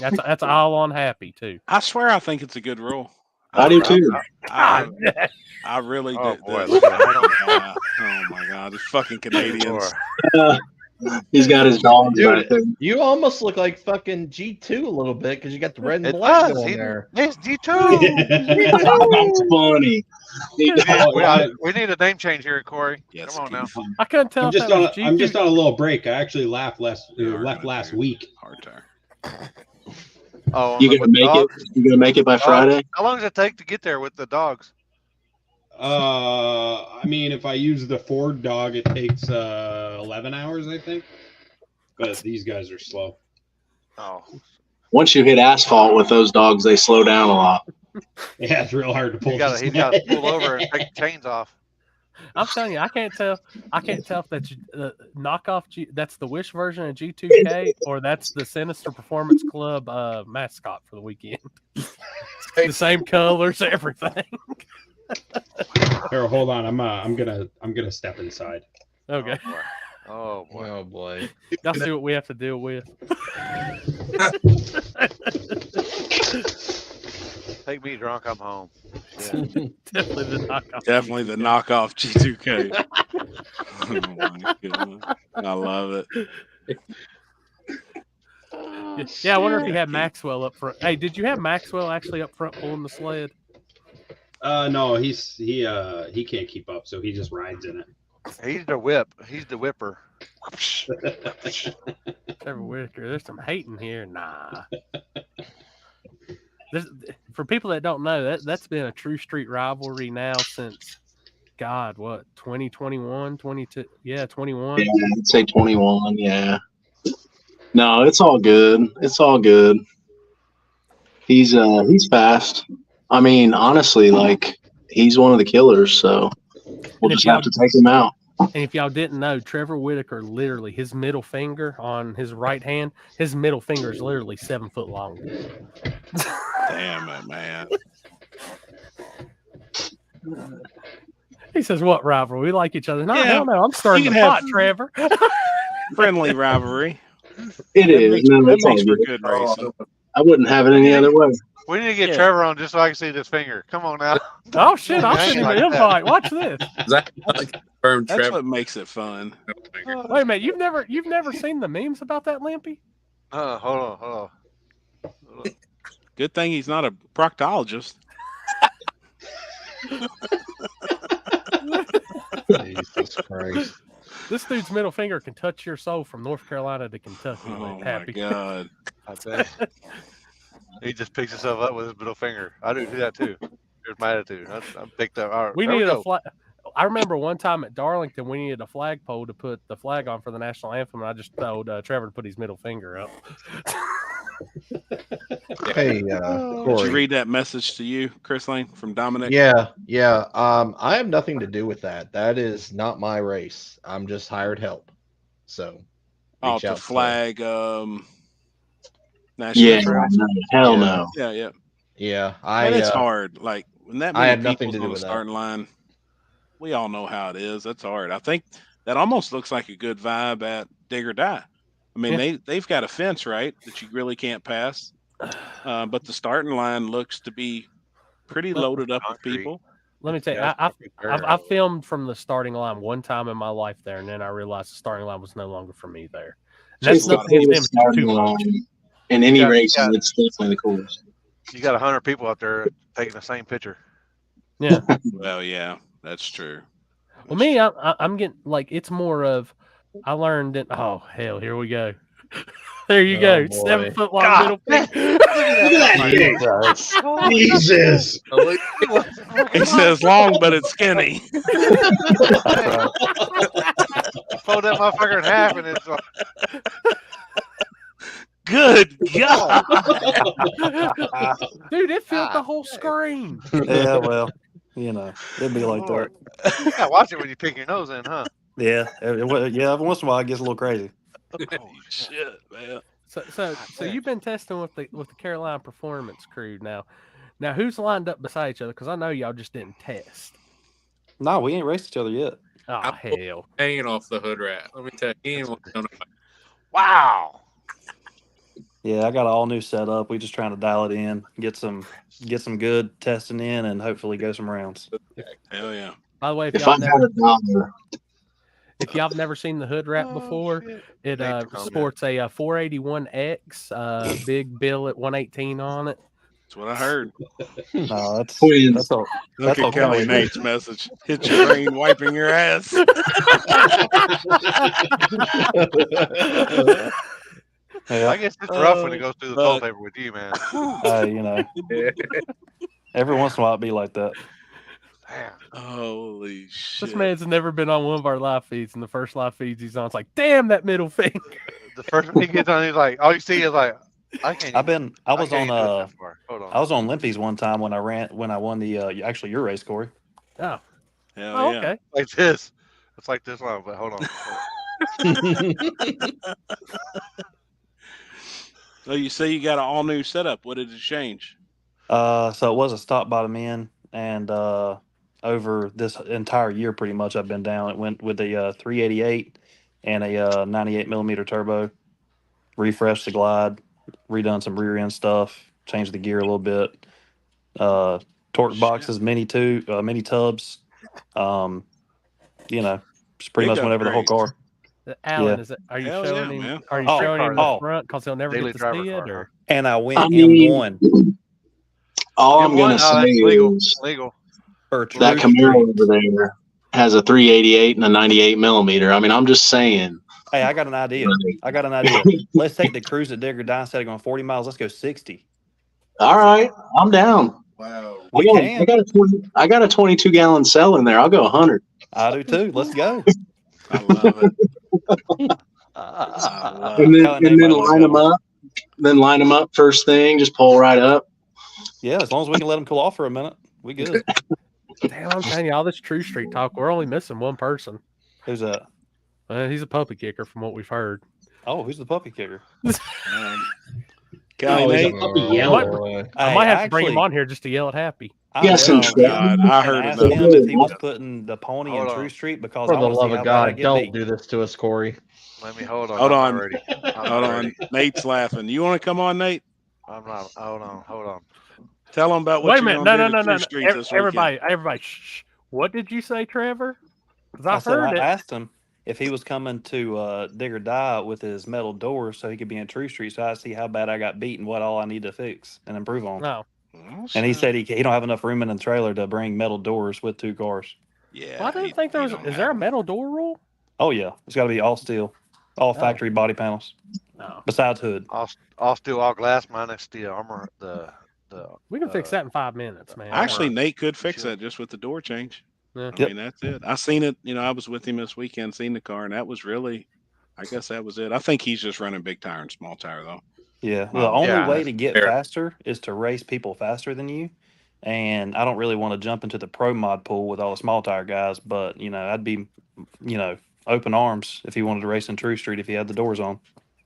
That's all on happy too. I swear I think it's a good rule. I do too. I really Oh do. boy, look at him. Oh my God, these fucking Canadians. He's got his dogs Dude, back there. You almost look like fucking G2 a little bit because you got the red and It black does. on there. It's G2. That's funny. We need a name change here, Corey. Yes, Come on now. Keith. I couldn't tell. I'm if just that on. was I'm G2. just on a little break. I actually left last Hard week. tire. Oh, You with gonna the make it? dogs? You gonna make it by Friday? How long does it take to get there with the dogs? I mean, if I use the Ford dog, it takes 11 hours, I think. But these guys are slow. Oh, Once you hit asphalt with those dogs, they slow down a lot. Yeah, it's real hard to pull. he's got to pull over and take the chains off. I'm telling you, I can't tell if that's knockoff. That's the Wish version of G2K, or that's the Sinister Performance Club mascot for the weekend. The same colors, everything. Here, hold on. I'm gonna step inside. Okay, Oh boy. Oh boy. y'all see what we have to deal with. Take me drunk. I'm home. Yeah. Definitely the knockoff. Definitely the knockoff G2K. Oh my goodness. I love it. Yeah, I wonder if you had Maxwell up front. Hey, did you have Maxwell actually up front pulling the sled? No, he can't keep up, so he just rides in it. He's the whip. He's the whipper. Trevor Whitaker, there's some hating here. Nah. For people that don't know, that's been a True Street rivalry now since, God, what, 2021, 22? Yeah, 21. Yeah, I'd say 21. Yeah. No, it's all good. It's all good. He's fast. I mean, honestly, like he's one of the killers. So we'll just have to take him out. And if y'all didn't know, Trevor Whitaker, literally, his middle finger on his right hand, his middle finger is literally 7 foot long. Damn it, man. He says, "What rivalry? We like each other." No, Yeah, hell no. I'm starting you the can pot, have- Trevor. Friendly rivalry. It is. No, That that's all makes for good. good racing. I wouldn't have it any other way. We need to get Yeah. Trevor on just so I can see this finger. Come on now. Oh shit! I'll Hang send him like an that. invite. Watch this. Zach, confirmed That's Trevor. what makes it fun. Wait a minute. You've never seen the memes about that Limpy? Hold on. Good thing he's not a proctologist. Jesus Christ. This dude's middle finger can touch your soul from North Carolina to Kentucky. Oh man. my Happy. God. I bet. He just picks himself up with his middle finger. I do that too. Here's my attitude. I'm picked up. All right, We there needed go. a flag. I remember one time at Darlington, we needed a flagpole to put the flag on for the national anthem, and I just told Trevor to put his middle finger up. Hey, Did Corey. you read that message to you, Chris Lane, from Dominic? Yeah. I have nothing to do with that. That is not my race. I'm just hired help. So Oh, reach to out flag national Yeah, trails. no, hell Yeah. no. Yeah. Yeah, And it's hard. Like when that I many have nothing people's to do on the with that. starting line, we all know how it is. That's hard. I think that almost looks like a good vibe at Dig or Die. I mean, they've got a fence, right, that you really can't pass. But the starting line looks to be pretty loaded up with Concrete. people. Let me tell you, I filmed from the starting line one time in my life there, and then I realized the starting line was no longer for me there. And that's Just the nothing against them. coolest It's too starting much. line. in any Yeah, races, yeah. it's definitely the coolest. You got 100 people out there taking the same picture. Yeah. Well, yeah, that's true. Well, me, I'm getting like it's more of I learned that. Oh hell, here we go. There you Oh, go. boy. 7 foot long God, middle finger. Look at that thing. Jesus. He says long, but it's skinny. Fold that motherfucker in half and it's like, Good God. Dude, it filled the whole screen. Yeah, well, you know, it'd be like Lord. that. you gotta watch it when you pick your nose in, huh? Yeah, yeah. Every once in a while, it gets a little crazy. Shit, man. So you've been testing with the Carolina Performance crew now. Now who's lined up beside each other? Because I know y'all just didn't test. No, we ain't raced each other yet. Oh hell. Hanging off the hood rat. Let me tell you, he ain't want to know nobody. Wow. Yeah, I got an all new setup. We just trying to dial it in, get some good testing in, and hopefully go some rounds. Hell yeah. By the way, If I had $1, if y'all have never seen the hood wrap before, it sports a 481X, big bill at 118 on it. That's what I heard. No, that's Twins. all. Look That's at okay. Kelly Nate's message. Hit your brain wiping your ass. Yeah. I guess it's rough when it goes through the toilet paper with you, man. You know, every once in a while it'd be like that. Damn. Holy shit. This man's never been on one of our live feeds, and the first live feeds he's on, it's like, damn that middle finger. The first one he gets on, he's like, all you see is like, I can't. I was can't on even do it that far. Hold on. I was on Limpies one time when I won the actually your race, Corey. Oh, Hell yeah. okay. Like this. It's like this long, but hold on. So you say you got an all new setup. What did it change? So it was a stock bottom end, and over this entire year, pretty much I've been down. It went with a 388 and a 98 millimeter turbo. Refreshed the glide, redone some rear end stuff, changed the gear a little bit. Torque boxes, mini tubs. You know, just pretty Big much went over the whole upgrades. car. Alan, Yeah. are you Hell showing yeah, him? man. Are you Oh, showing him the oh. front because he'll never Daily get to see driver it? car, Or And I went I mean, M1 all I'm M1? gonna Oh, say that's legal. is Legal. for that True Camaro Street. over there has a 388 and a 98 millimeter. I mean, I'm just saying. Hey, I got an idea. Let's take the cruise at Digger Die. Instead of going 40 miles, let's go 60. All right, I'm down. Wow. We can. I got a 22 gallon cell in there. I'll go 100. I do too. Let's go. I love it. And then, Colin, they and then might like line that them one. up. Then line them up first thing. Just pull right up. Yeah, as long as we can let them cool off for a minute, we good. damn, I'm telling you, all this True Street talk, we're only missing one person. Who's that? He's a puppy kicker, from what we've heard. Oh, who's the puppy kicker? Kelly Oh, he's Nate. a puppy What? yellow. I might have to bring him on here just to yell at Happy. Yes, and and God, I heard asked enough. him if he was putting the pony Hold in on. True Street because For I the want to love see how of bad I God, get don't beat. do this to us, Corey. Let me hold on. Hold I'm on. not ready. I'm Hold not on. ready. Nate's laughing. You want to come on, Nate? I'm not. Hold on. Tell them about what Wait a you're minute. going No, to no, do no, to no. True Streets this weekend. Everybody, shh. What did you say, Trevor? Because I I said heard I it. asked him if he was coming to Dig or Die with his metal doors so he could be in True Street, so I see how bad I got beat and what all I need to fix and improve on. No. Well, And he shit. said he don't have enough room in the trailer to bring metal doors with 2 cars. Yeah. Well, I didn't think there was. Is there a metal door rule? Oh yeah, it's got to be all steel, all factory body panels, No. besides hood. All steel, all glass, minus the armor. We can fix that in 5 minutes, man. Actually, Nate could fix that just with the door change. Yeah. I mean, that's it. I seen it. You know, I was with him this weekend, seen the car, and that was really, I guess that was it. I think he's just running big tire and small tire, though. Yeah, the only yeah, way that's to get fair. faster is to race people faster than you. And I don't really want to jump into the pro mod pool with all the small tire guys, but I'd be, open arms if he wanted to race in True Street if he had the doors on.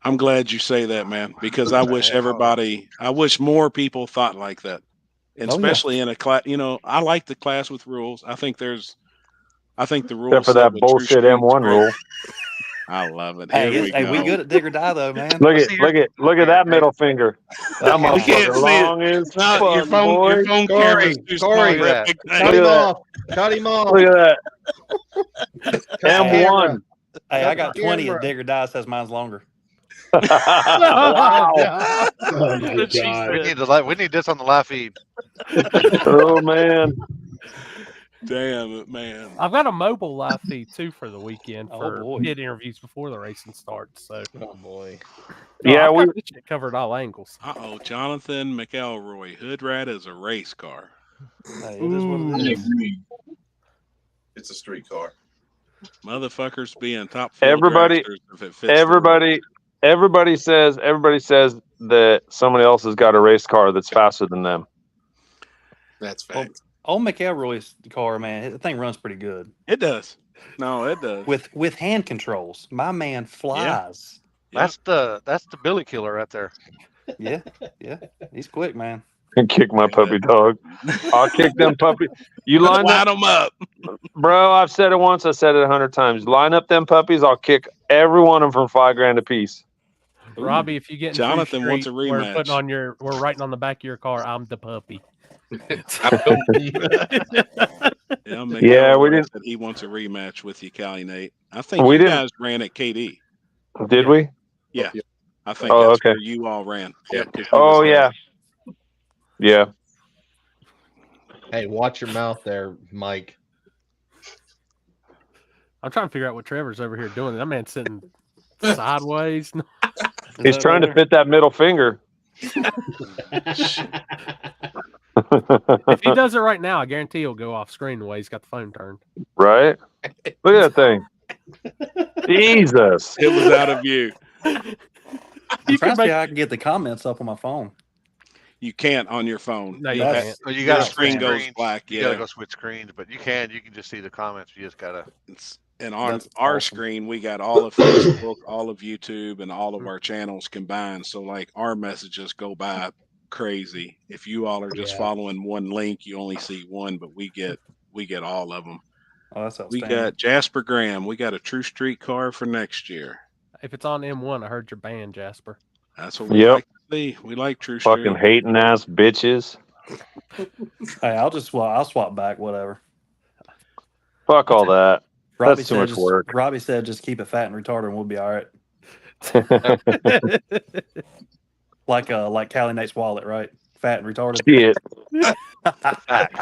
I'm glad you say that, man, because I wish I wish more people thought like that, and Oh, yeah. especially in a class. I like the class with rules. I think the rules. Except for set that with True bullshit Street's M1 great. rule. I love it. Hey, Here we go. good at Dig or Die though, man. Look at that middle finger. That We can't motherfucker see long it. as No, fuck, your boy. phone Corey, camera's too small. Corey, for that big Cut thing. him Look at off. Cut him off. Look at that. Cut the M1. camera. Hey, I Cut got the 20 at camera. Dig or Die says mine's longer. Wow. Oh my We god. need this on the live feed. Oh man. Damn it, man. I've got a mobile live feed too for the weekend Oh, for boy. pit interviews before the racing starts. So Oh boy. Yeah, I've we got this shit covered all angles. Jonathan McElroy. Hood rat is a race car. Hey, it is what it is. It's a street car. Motherfuckers being top fuel Everybody- dragsters if it fits the rules. everybody says that somebody else has got a race car that's faster than them. That's Well, fact. Old McElroy's car, man, the thing runs pretty good It does. No, it does. with hand controls. My man flies. That's the Billy Killer right there. Yeah, he's quick, man. Kick my puppy dog. I'll kick them puppy. You line Line up, them up. bro. I've said it once. I said it 100 times. Line up them puppies. I'll kick every one of them from $5,000 a piece. Robbie, if you get in Jonathan wants a We're rematch. putting on we're writing on the back of your car. I'm the puppy. Yeah, Yeah, we didn't- said he wants a rematch with you, Cali Nate. I think We you didn't- guys ran at KD. Did we? Yeah. I think Oh, that's okay. where you all ran. Yeah. 'cause you Oh was there. yeah. Yeah. Hey, watch your mouth there, Mike. I'm trying to figure out what Trevor's over here doing. That man's sitting sideways. Is He's that trying to right there? fit that middle finger. If he does it right now, I guarantee he'll go off screen the way he's got the phone turned. Right? Look at that thing. Jesus. It was out of view. I'm You trying can to see make how I can get the comments up on my phone. You can't on your phone. No, you That's- can't. Oh, you Your got screen goes black. You gotta Yeah. go switch screens, but you can just see the comments. You just gotta. And on That's our awesome. screen, we got all of Facebook, all of YouTube, and all of our channels combined. So, like, our messages go by crazy. If you all are just Yeah. following one link, you only see one, but we get all of them. Oh, that's We outstanding. got Jasper Graham. We got a True Street car for next year. If it's on M1, I heard your band, Jasper. That's what we Yep. like to see. We like True Street. Fucking hating ass bitches. Hey, I'll swap back, whatever. Fuck all that. Robbie That's too said much just, work. Robbie said just keep it fat and retarded and we'll be all right. Like Callie Nate's wallet, right? Fat and retarded. Shit.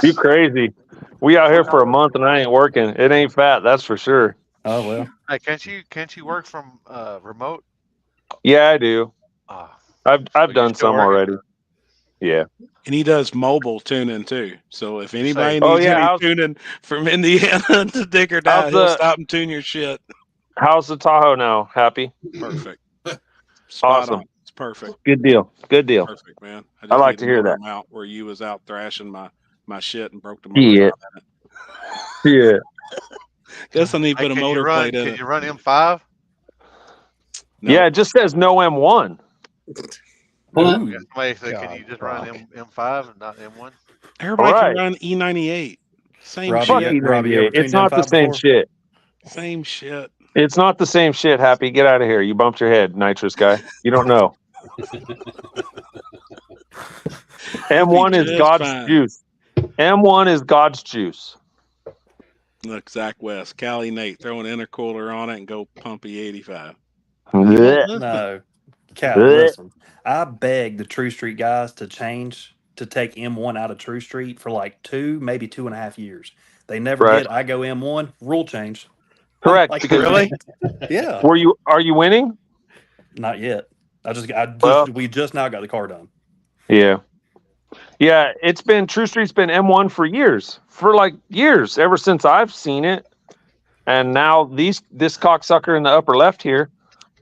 You crazy. We out here for a month and I ain't working. It ain't fat, that's for sure. Oh well. Hey, can't you work from remote? Yeah, I do. I've you're done still some working? already. Yeah. And he does mobile tuning too. So if anybody Oh, needs yeah, any how's- tuning from Indiana to Dick or Die, How's he'll the- stop and tune your shit. How's the Tahoe now? Happy? Perfect. Spot Awesome. on. It's perfect. Good deal. Good deal. Perfect, man. I like need to hear motor that. him out where you was out thrashing my shit and broke the motor. Yeah. out in it. Yeah. Guess I need to Hey, put a can you motor run? plate in Can it. you run M5? No. Yeah, it just says no M1. Somebody said, God, can you just run Brock. M5 and not M1? Everybody Right. can run E98. Same Robbie, Fuck shit. yeah. Robbie, you ever E98. It's tuned not the M5 same before? shit. Same shit. It's not the same shit, Happy. Get out of here. You bumped your head, nitrous guy. You don't know. M1 Be is just God's fine. juice. M1 is God's juice. Look, Zach West, Cali Nate, throw an intercooler on it and go pumpy 85. Blech. No. Cal, Blech. listen. I begged the True Street guys to change to take M1 out of True Street for like 2, maybe 2.5 years. They never Right. did. I go M1, rule change. Correct. Like, because really? Yeah. are you winning? Not yet. Well- We just now got the car done. Yeah. Yeah, True Street's been M1 for years. For like years, ever since I've seen it. And now this cocksucker in the upper left here.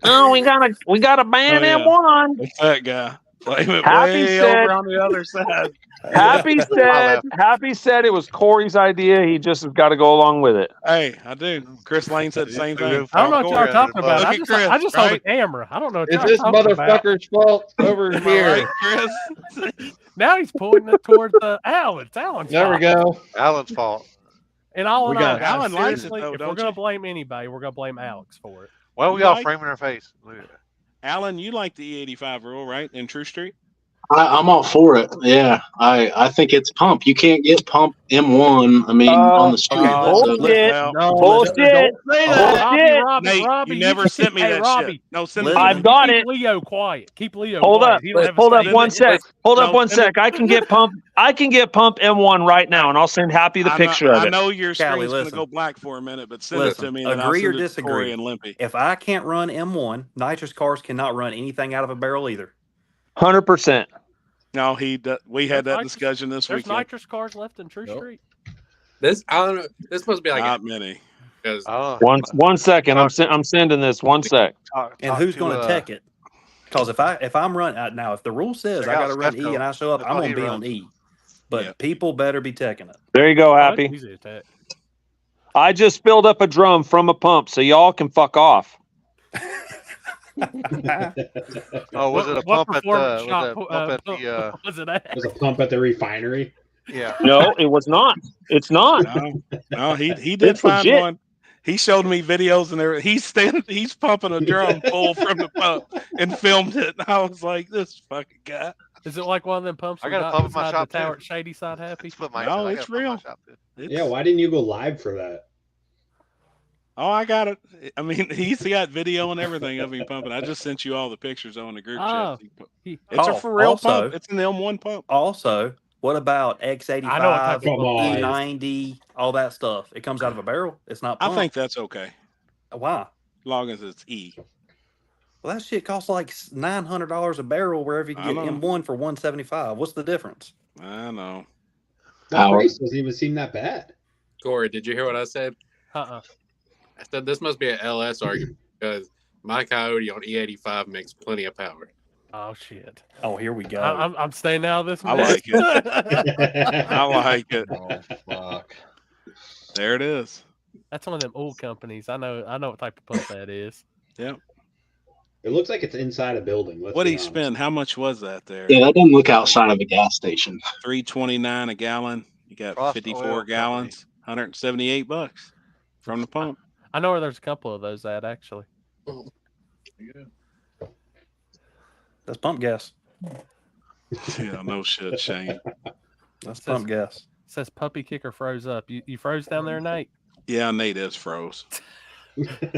Oh, we gotta ban Oh, yeah. M1. What's that guy? Blame it Happy way said- over on the other side. Happy said it was Corey's idea. He just has got to go along with it. Hey, I do. Chris Lane said the same thing. I don't know what y'all Corey talking under the about. bus. I just hold right? the camera. I don't know what It's y'all this talking about. motherfucker's fault over Am I here. right, Chris? Now he's pointing it towards Alan. It's Alan's There we fault. go. Alan's fault. And all We in all, got- Alan likes it, seriously, though, if don't we're gonna you? blame anybody, we're gonna blame Alex for it. Well, we You all like- framing our face. Look at that. Alan, you like the E85 rule, right? In True Street? I'm all for it. Yeah, I think it's pump. You can't get pump M1. I mean, on the street. Okay, so- Bullshit. No, Bullshit. don't say that. Bullshit. Nate, Robbie, you never sent me hey, that Robbie, shit. No, send it. I've got keep it. Leo quiet. Keep Leo Hold quiet. up. He don't have a Hold up say. one sec. Hold up No, one send it. sec. I can get pump M1 right now, and I'll send Happy the picture of I it. know your Callie, screen's going to listen. go black for a minute, but send it to Listen, me. And then I'll agree or send it to Corey disagree. and Limpy. If I can't run M1, nitrous cars cannot run anything out of a barrel either. 100%. No, we had that nitrous- discussion this There's weekend. nitrous cars left in True Street. This I don't know. This must be like Not many. because One second. I'm sending this. One sec. And who's going to tech it? Because if I'm running now, if the rule says I Check got to out run Stefco. E and I show up, That's I'm what going to he be on runs. E. But Yeah. people better be teching it. There you go, Oh, Happy. that's easy to tech. I just filled up a drum from a pump, so y'all can fuck off. Oh, was it a What pump at performance the? shop, Was it a pump at the? was it at? There's a pump at the refinery. Yeah. No, it was not. It's not. No, he did It's find legit. one. He showed me videos and there he's pumping a drum full from the pump and filmed it. And I was like, this fucking guy. Is it like one of them pumps? I we got a pump in my inside shop, the tower too. at Shady Side Happy. Split my. No, I it's got a pump in my real. shop, dude. It's- Yeah, why didn't you go live for that? Oh, I got it. I mean, he's got video and everything of him pumping. I just sent you all the pictures on the group Oh, chat. he- It's a for real also- pump. It's an M1 pump. Also, what about I know what type X85, of pump on. it is. E90, all that stuff? It comes out of a barrel. It's not I pumped. think that's okay, Why? as long as it's E. Well, that shit costs like $900 a barrel wherever you I can get know. M1 for 175. What's the difference? I know. That Power. price doesn't even seem that bad. Corey. Did you hear what I said? Uh-uh. I said this must be an LS argument because my Coyote on E85 makes plenty of power. Oh shit! Oh, here we go. I'm staying out of this. I mess. like it. I like it. Oh fuck! There it is. That's one of them old companies. I know what type of pump that is. Yep. It looks like it's inside a building. What do you spend? How much was that there? Yeah, that doesn't look outside of a gas station. $3.29 a gallon. You got Frost 54 Oil gallons, $178 from the pump. I know where there's a couple of those at actually. That's pump gas. Yeah, no shit, Shane. That's pump gas. It says puppy kicker froze up. You froze down there, Nate? Yeah, Nate is froze.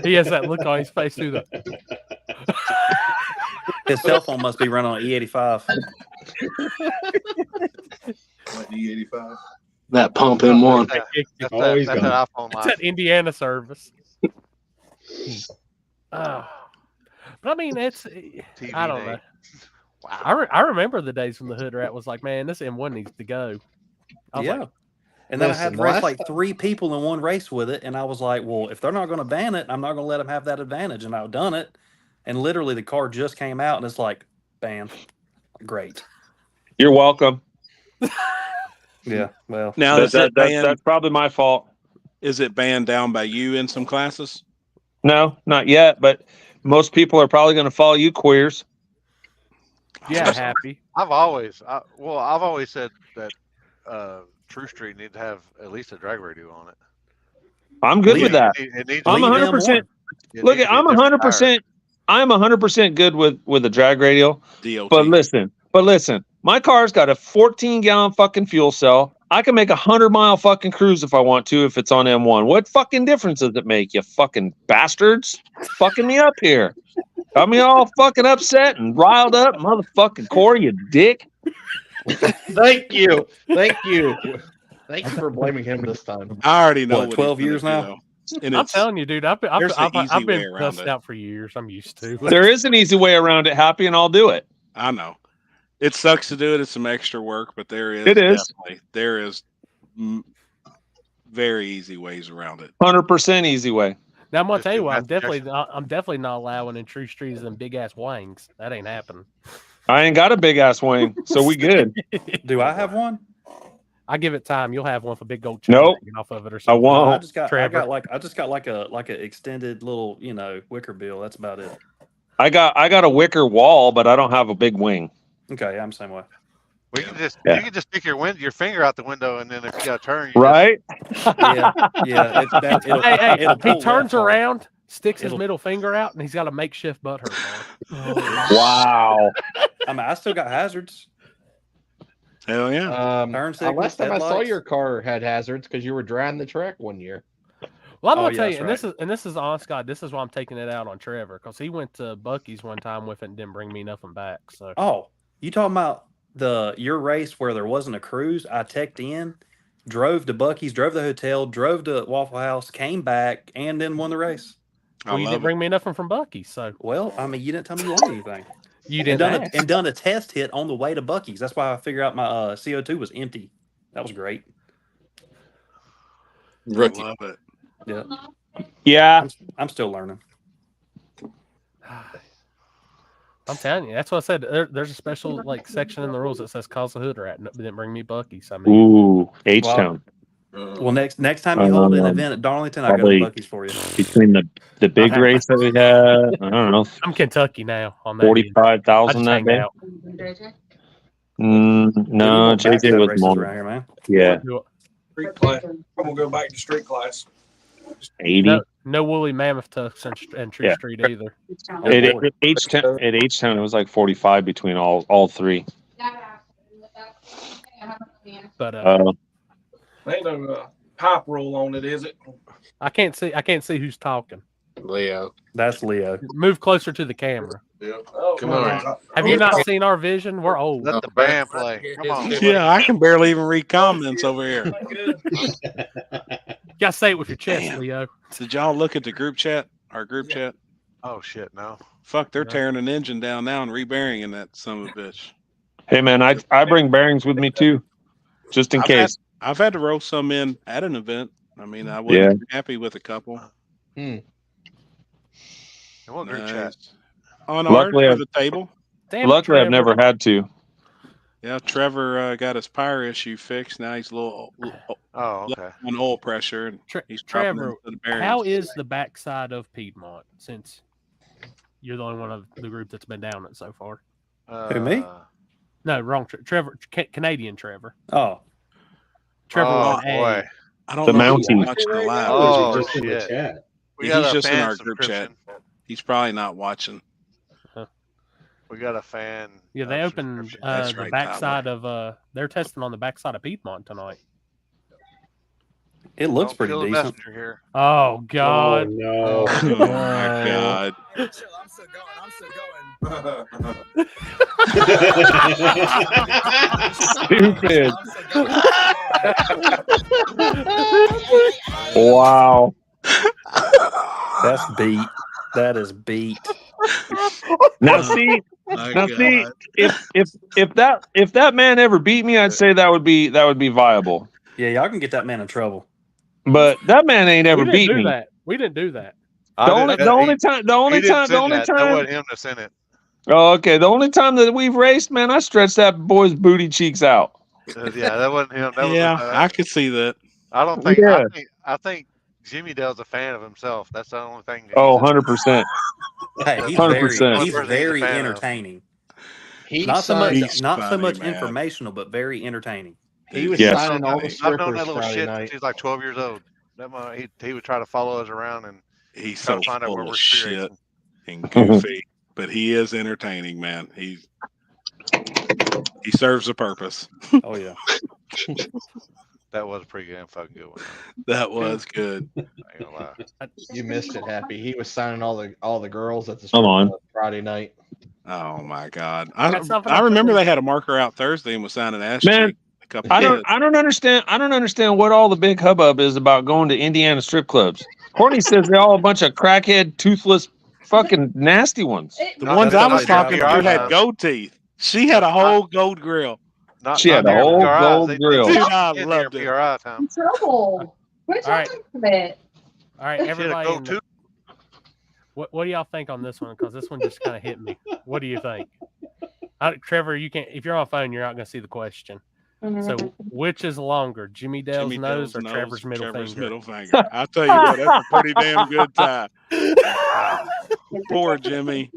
He has that look on his face through the. His cell phone must be running on E85. Like E85. That pump M1. It's always That's gone. an iPhone It's live. that Indiana service. But I mean, it's I don't know. Nate. Wow. I remember the days when the hood rat was like, man, this M1 needs to go. I was Yeah. like, And then I Listen, had to race last like 3 people in one race with it. And I was like, well, if they're not going to ban it, I'm not going to let them have that advantage. And I've done it. And literally the car just came out and it's like, banned. Great. You're welcome. Yeah. Well, Now, That- is that- it that's, banned? that's probably my fault. Is it banned down by you in some classes? No, not yet. But most people are probably going to follow you, queers. yeah, happy. I've always said that True Street needs to have at least a drag radio on it. I'm good with that. It needs I'm to be 100%. it Look, needs to be I'm a different 100%. I'm 100% good with the drag radio. DOT. But listen, my car's got a 14-gallon fucking fuel cell. I can make a 100-mile fucking cruise if I want to, if it's on M1. What fucking difference does it make, you fucking bastards? Fucking me up here. Got me all fucking upset and riled up, motherfucking Corey, you dick. Thank you. Thank you. Thank you for blaming him this time. I already know. What, what 12 he's gonna years do, now? though. And I'm it's, telling you, dude. I've there's the easy way been around cussed it. out for years. I'm used to. There is an easy way around it, Happy, and I'll do it. I know. It sucks to do it. It's some extra work, but there is. It is. There is very easy ways around it. 100% easy way. Now I'm gonna Just tell you do what. mass I'm definitely not allowing in True Streets and big ass wangs. That ain't happening. I ain't got a big-ass wing, so we good. do I have one? I give it time. You'll have one for big gold Nope. chain off of it or I something. won't. I just got Trevor. like a extended little, wicker bill. That's about it. I got a wicker wall, but I don't have a big wing. Okay, I'm the same way. We can just Yeah. you can just stick your finger out the window, and then if you got to turn, you Right? Yeah, yeah. It's that. It'll, Hey, it'll he pull turns that far. around, sticks his It'll- middle finger out, and he's got a makeshift butthurt. Wow. I mean, I still got hazards. Hell yeah. Last signals, time I saw headlights. your car had hazards because you were driving the track one year. Well, I'm Oh, gonna yeah, tell you, that's and this is honest God, this is why I'm taking it out on Trevor because he went to Bucky's one time with it and didn't bring me nothing back. So Oh, you talking about your race where there wasn't a cruise? I teched in, drove to Bucky's, drove to the hotel, drove to Waffle House, came back, and then won the race. well, you didn't bring me nothing from Bucky's. So Well, I mean, you didn't tell me you wanted anything. you And didn't done, ask. and done a test hit on the way to Bucky's. That's why I figured out my CO2 was empty. That was great. Rookie. Love it. Yeah. Yeah. I'm still learning. I'm telling you, that's what I said. There's a special section in the rules that says cause the hood rat. It didn't bring me Bucky's. I mean, Ooh, H-Town. Well, next time you hold an event at Darlington, I'll go to Probably Bucky's for you. between the big have race that we had, I don't know, I'm Kentucky now on that. 45,000 that hang day. out. No, back to JJ was races more. around here, man. Yeah, Street class. I'm gonna go back to street class. 80. No woolly mammoth tucks and Tree Yeah. Street either. At H-Town, it was like 45 between all three. But Ain't no pipe rule on it, is it? I can't see who's talking. Leo. That's Leo. Move closer to the camera. Yeah. Oh, Come on. Have you not seen our vision? We're old. Let the band play. Come on. Yeah, I can barely even read comments over here. You gotta say it with your chest, Leo. Did y'all look at the group chat? Our group chat? Oh shit, no. Fuck, they're tearing an engine down now and rebearing that son of a bitch. Hey man, I bring bearings with me too, just in case. I've had to roll some in at an event. I mean, I wasn't happy with a couple. And what group chat? On Luckily, ours for the table. Luckily, I've never had to. Yeah, Trevor got his power issue fixed. Now he's a little okay. on oil pressure, and he's Trevor, dropping into the bearings. how is the backside of Piedmont? Since you're the only one of the group that's been down it so far. Who, me? No, wrong. Trevor, Canadian Trevor. Oh, Trevor. Oh, with an A. boy. I don't The know if he's Mountie. watching the live. Oh, Just in the shit. chat. We got He's a just in fan our group chat. subscription. He's probably not watching. We got a fan. Yeah, they opened subscription. That's the right, backside of they're testing on the backside of Piedmont tonight. it looks Don't pretty kill the decent. messenger here. Oh God. no. Oh my god. Stupid. Wow. That's beat. That is beat. Now see, if that man ever beat me, I'd say that would be viable. Yeah, y'all can get that man in trouble. But that man ain't ever We beat didn't do me. that. We didn't do that. The only time. That wasn't him that's in it. Oh, okay. The only time that we've raced, man, I stretched that boy's booty cheeks out. Yeah, that wasn't him. That Yeah, was, I could see that. I don't think. Yeah. I think Jimmy Dale's a fan of himself. That's the only thing. Oh, 100%. Hey, he's 100%. he's very entertaining. He Not so signed- much, not so funny, much man. informational, but very entertaining. He was Yes. signing all the I've strippers known that little Friday shit night. since he was like 12 years old. That he would try to follow us around and He's try so to find out where full we're of shit experiencing. and goofy, but he is entertaining, man. He serves a purpose. Oh yeah. That was a pretty damn fucking good one. That was good. I ain't gonna lie. You missed it, Happy. He was signing all the girls at the Come on. Friday night. Oh my god! That's something I I remember couldn't- they had a marker out Thursday and was signing ass Man, cheek. A couple I kids. don't understand what all the big hubbub is about going to Indiana strip clubs. Courtney says they're all a bunch of crackhead, toothless, fucking nasty ones. The Not ones I was necessarily talking to PRI had times. gold teeth. She had a whole gold grill. Not, She had not a whole PRIs. gold They grill. Dude, take I kids loved near it. PRI time. Trouble. Quit All right. talking about it. All right, She had a everybody. gold in tooth. What do y'all think on this one? Because this one just kind of hit me. What do you think? Trevor, you can't. If you're on phone, you're not going to see the question. So, which is longer, Jimmy Dale's Jimmy nose Dale's or Trevor's middle finger? middle finger. I'll tell you what, that's a pretty damn good tie. Poor Jimmy.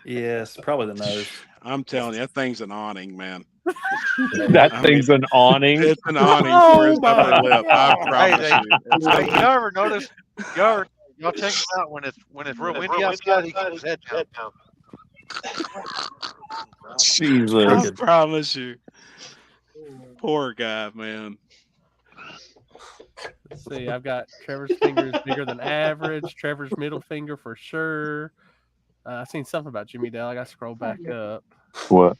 Yes, probably the nose. I'm telling you, that thing's an awning, man. That thing's an awning. It's an awning for his upper lip. I promise Hey, you. hey, y'all ever notice? Y'all check him out when it's real windy outside. He keeps his head down. I Jesus. promise you. Poor guy, man. Let's see. I've got Trevor's finger is bigger than average. Trevor's middle finger for sure. I seen something about Jimmy Dale. I got to scroll back up. What?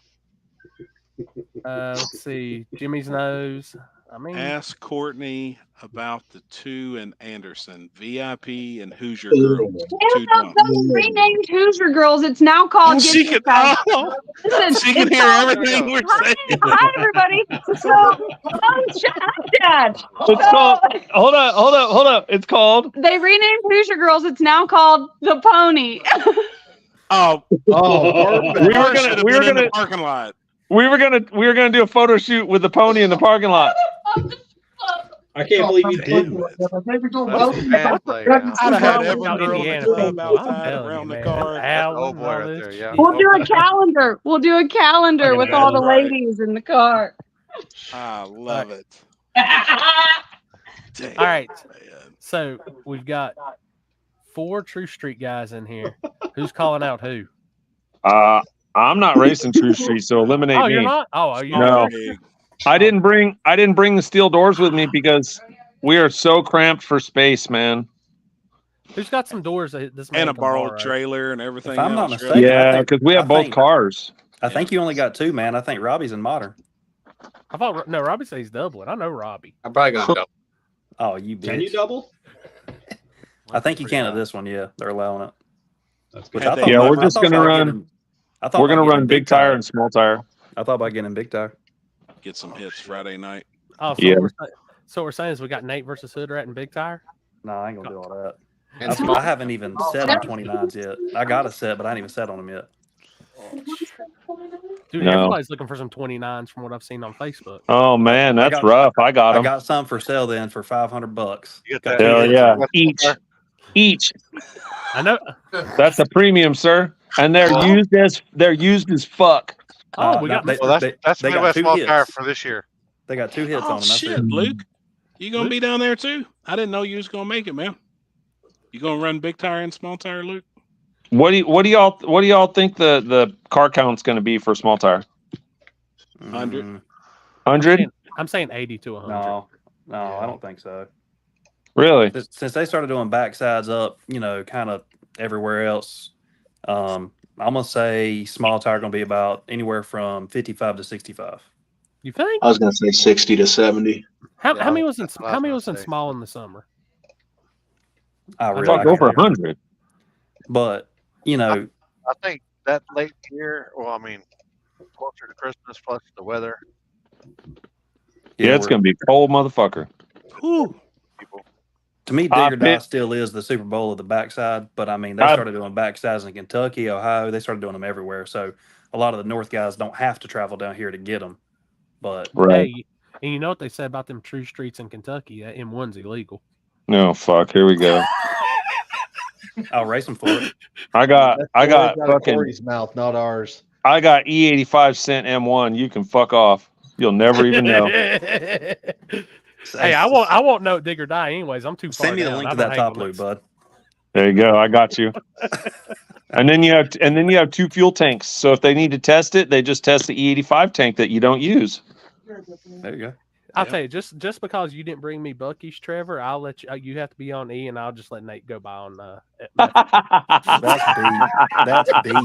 Let's see. Jimmy's nose. I mean, Ask Courtney about the two in Anderson, VIP and Hoosier Girls. Two dumps. Those renamed Hoosier Girls. It's now called. She Get can, Your Guys. Listen, she can it's hear called- everything we're saying. Hi, everybody. So, shut up, Dad. It's called. Hold up. It's called. They renamed Hoosier Girls. It's now called The Pony. Oh, We were should have been in the parking lot. We were gonna do a photo shoot with the pony in the parking lot. I can't believe you didn't. I'd have had every girl in the club outside around the car. Oh boy, right there. Yeah. We'll do a calendar. We'll do a calendar with all the ladies in the car. I love it. all right. So we've got 4 True Street guys in here. Who's calling out who? I'm not racing True Street, so eliminate Oh, me. you're not? Oh, are you? No. I didn't bring the steel doors with me because we are so cramped for space, man. Who's got some doors that this man And a can borrowed borrow? trailer and everything If I'm not else. mistaken, Yeah, because we have both cars. I think you only got 2, man. I think Robbie's in modern. I thought no. Robbie says he's doubling. I know Robbie. I'm probably gonna double. Oh, you bitch. Can you double? I think you can at this one. Yeah, they're allowing it. That's Which good. I thought Yeah, about- we're I just thought gonna about run. getting- I thought We're about gonna getting run big tire and small tire. I thought about getting big tire. Get some hits Friday night. Oh, so Yeah. what we're saying is we got Nate versus Hood Rat and Big Tire. No, I ain't gonna do all that. And I haven't even set on 29s yet. I got a set, but I ain't even set on them yet. Dude, No. everybody's looking for some 29s from what I've seen on Facebook. Oh man, that's rough. I got I them. got some for sale then for $500. You Got get that? Hell two yeah, hits on each. I know. That's a premium, sir, and they're used as fuck. Oh, we got. they- Well, that's they got Midwest 2 Small hits. Tire for this year. They got 2 hits Oh on them. That's shit, it. Luke, you gonna be down there too? I didn't know you was gonna make it, man. You gonna run big tire and small tire, Luke? What do y'all think the car count's going to be for small tire? 100. 100? I'm saying 80 to 100. No, I don't think so. Really? Since they started doing backsides up, kind of everywhere else, I'm gonna say small tire gonna be about anywhere from 55 to 65. You think? I was gonna say 60 to 70. How many was in what I how was many gonna was in say. small in the summer? I I thought go for 100. But I think that late year, well, I mean, closer to Christmas plus the weather. Yeah, it's going to be cold, motherfucker. Whew. To me, I Digger Die bet- still is the Super Bowl of the backside, but I mean, they started doing backsides in Kentucky, Ohio. They started doing them everywhere. So a lot of the North guys don't have to travel down here to get them. But Hey, and you know what they said about them True Streets in Kentucky? That M1's illegal. No, fuck. Here we go. I'll race them for it. I got fucking, Corey's mouth, not ours. I got E85 cent M1. You can fuck off. You'll never even know. Hey, I won't know Dig or Die anyways. I'm too far Send me the down. link I'm to that a top hang loop, bud. There you go. I got you. And then you have 2 fuel tanks. So if they need to test it, they just test the E85 tank that you don't use. There you go. I'll tell you, just because you didn't bring me Buc-ee's, Trevor, I'll let you. You have to be on E, and I'll just let Nate go by on. That's beat.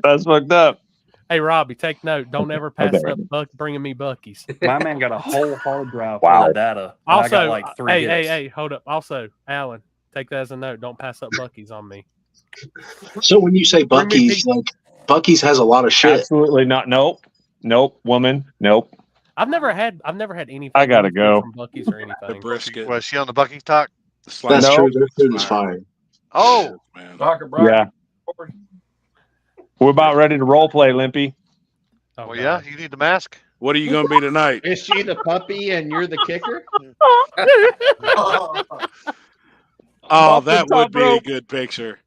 That's fucked up. Hey, Robbie, take note. Don't ever pass Okay. up bringing me Buc-ee's. My man got a whole hard drive Wow. full of data. And Also, I got like 3 hits. hey, hold up. Also, Alan, take that as a note. Don't pass up Buc-ee's on me. So when you say Buc-ee's, like Buc-ee's has a lot of shit. Absolutely not. Nope, woman. Nope. I've never had anything. I gotta go. from Buc-ee's or anything. Brisket. Was she on the Buc-ee's talk? That's No. true. Their food is fire. Oh, Yeah. We're about ready to role play, Limpy. Oh, well, yeah. You need the mask. What are you going to be tonight? Is she the puppy and you're the kicker? Oh, Off the that would top be a rope. good picture.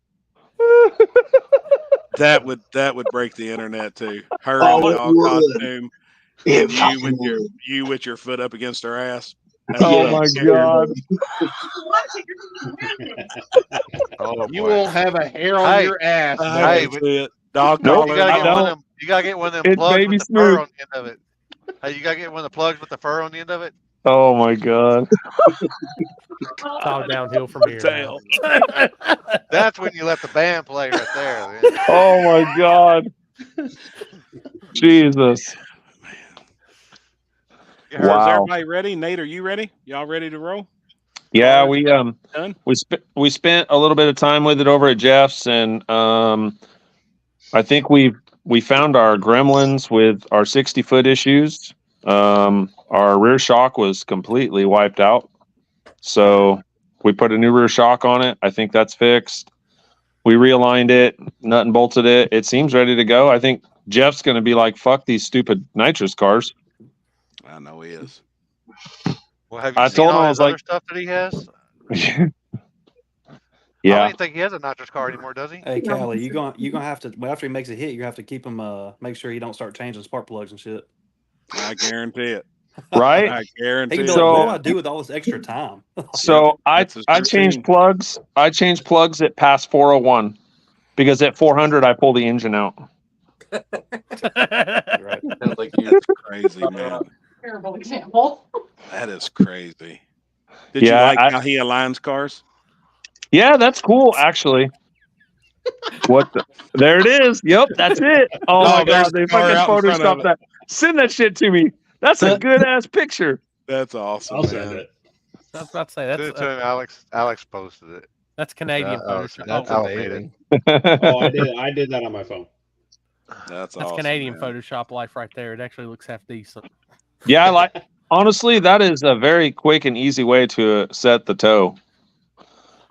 That would break the internet too. Her Oh, in it dog would. costume, It and fucking would. you with your foot up against her ass. Oh my god. Oh, You boy. won't have a hair on Hey. your ass. I Hey, can see it. Dog Nope. You collar. gotta I get one of don't. them. You gotta get one of them It's plugs baby with the fur smooth. on the end of it. Hey, you gotta get one of the plugs with the fur on the end of it. Oh my god. It's all downhill from here. now. That's when you let the band play right there. Man. Oh my god. Jesus. Is Wow. everybody ready? Nate, are you ready? Y'all ready to roll? Yeah, Done? we spent a little bit of time with it over at Jeff's, and I think we found our gremlins with our 60-foot issues. Our rear shock was completely wiped out, so we put a new rear shock on it. I think that's fixed. We realigned it, nut and bolted it. It seems ready to go. I think Jeff's going to be like, "Fuck these stupid nitrous cars." I know he is. Well, have you I seen told him, all I his was other like- stuff that he has? I Yeah. don't even think he has a nitrous car anymore, does he? Hey, Callie, you're gonna have to after he makes a hit, you have to keep him. Make sure you don't start changing spark plugs and shit. I guarantee it. Right? I He guarantee can it. be like, "What do I do with all this extra time?" So That's his I routine. changed plugs. I changed plugs at past 401 because at 400 I pull the engine out. Right. Sounds like you. That's crazy, man. Terrible example. That is crazy. Did Yeah, you like I- how he aligns cars? Yeah, that's cool actually. What the? There it is. Yep, that's it. Oh my there's god, they the car fucking out in front of photoshopped that. Send that shit to me. That's a good ass picture. That's awesome, I'll man. send it. I was about to say Send that's it to him, Alex. Alex posted it. that's Canadian That's Photoshop. amazing. Oh, I did that on my phone. That's That's awesome, Canadian man. Photoshop life right there. It actually looks half decent. Yeah, I like. Honestly, that is a very quick and easy way to set the toe.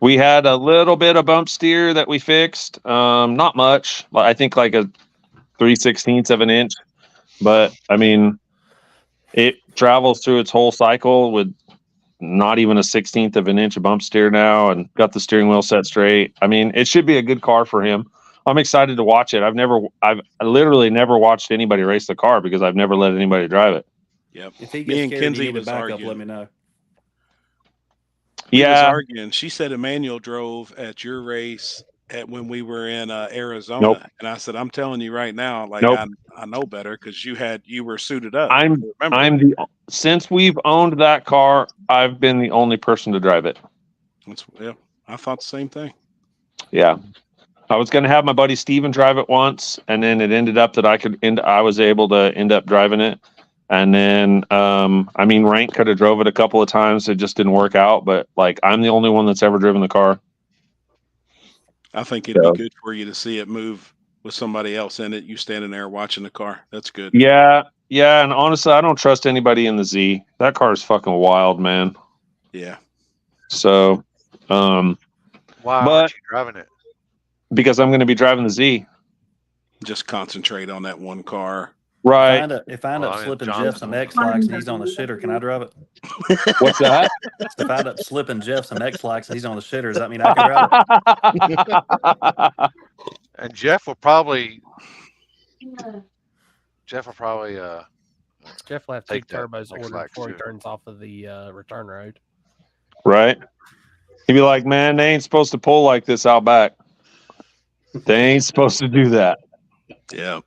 We had a little bit of bump steer that we fixed. Not much. I think like a 3/16 of an inch. But I mean, it travels through its whole cycle with not even a 1/16 of an inch of bump steer now, and got the steering wheel set straight. I mean, it should be a good car for him. I'm excited to watch it. I've literally never watched anybody race the car because I've never let anybody drive it. Yep. If he Me gets and scared, Kenzie you need was a backup. arguing. Let me know. We was Yeah. arguing. She said Emmanuel drove at your race when we were in Arizona, Nope. and I said, "I'm telling you right now, like Nope. I know better because you were suited up." Since we've owned that car, I've been the only person to drive it. Yeah, I thought the same thing. Yeah. I was going to have my buddy Steven drive it once, and then it ended up that I was able to end up driving it. And then, I mean, Rank could have drove it a couple of times. It just didn't work out. But like, I'm the only one that's ever driven the car. I think it'd So- be good for you to see it move with somebody else in it. You standing there watching the car. That's good. Yeah. Yeah. And honestly, I don't trust anybody in the Z. That car is fucking wild, man. Yeah. So, Why but aren't you driving it? because I'm going to be driving the Z. Just concentrate on that one car. Right. If I end Well, up I mean, slipping John's Jeff some going- X lax and he's on the shitter, can I drive it? What's that? If I end up slipping Jeff some X lax and he's on the shitter, does that mean I can drive it? And Jeff will probably Jeff will have two take that turbos next ordered lag before he too. turns off of the return road. Right. He'd be like, man, they ain't supposed to pull like this out back. They ain't supposed to do that. Yeah.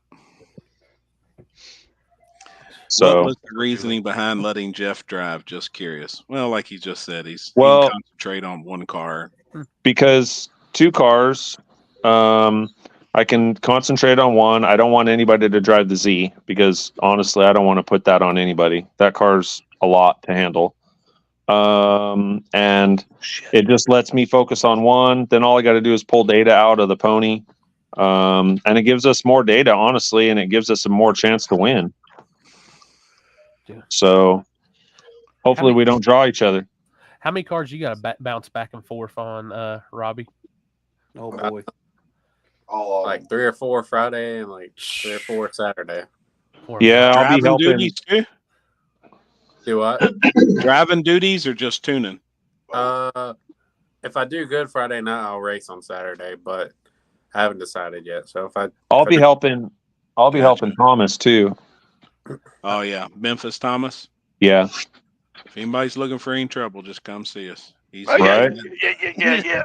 So what was the reasoning behind letting Jeff drive? Just curious. Well, like he just said, he Well- can concentrate on one car. because two cars, I can concentrate on one. I don't want anybody to drive the Z because honestly, I don't want to put that on anybody. That car's a lot to handle. And it just lets me focus on one. Then all I got to do is pull data out of the pony. And it gives us more data, honestly, and it gives us a more chance to win. So hopefully we don't draw each other. How many cars you got to bounce back and forth on, Robbie? Oh boy, Like 3 or 4 Friday and like 3 or 4 Saturday. Yeah, I'll be Driving helping. duties too? Do what? Driving duties or just tuning? If I do good Friday night, I'll race on Saturday, but I haven't decided yet. So if I I'll if I be do- helping. I'll be helping Thomas too. Oh yeah, Memphis Thomas. Yeah. If anybody's looking for any trouble, just come see us. He's Right. Yeah.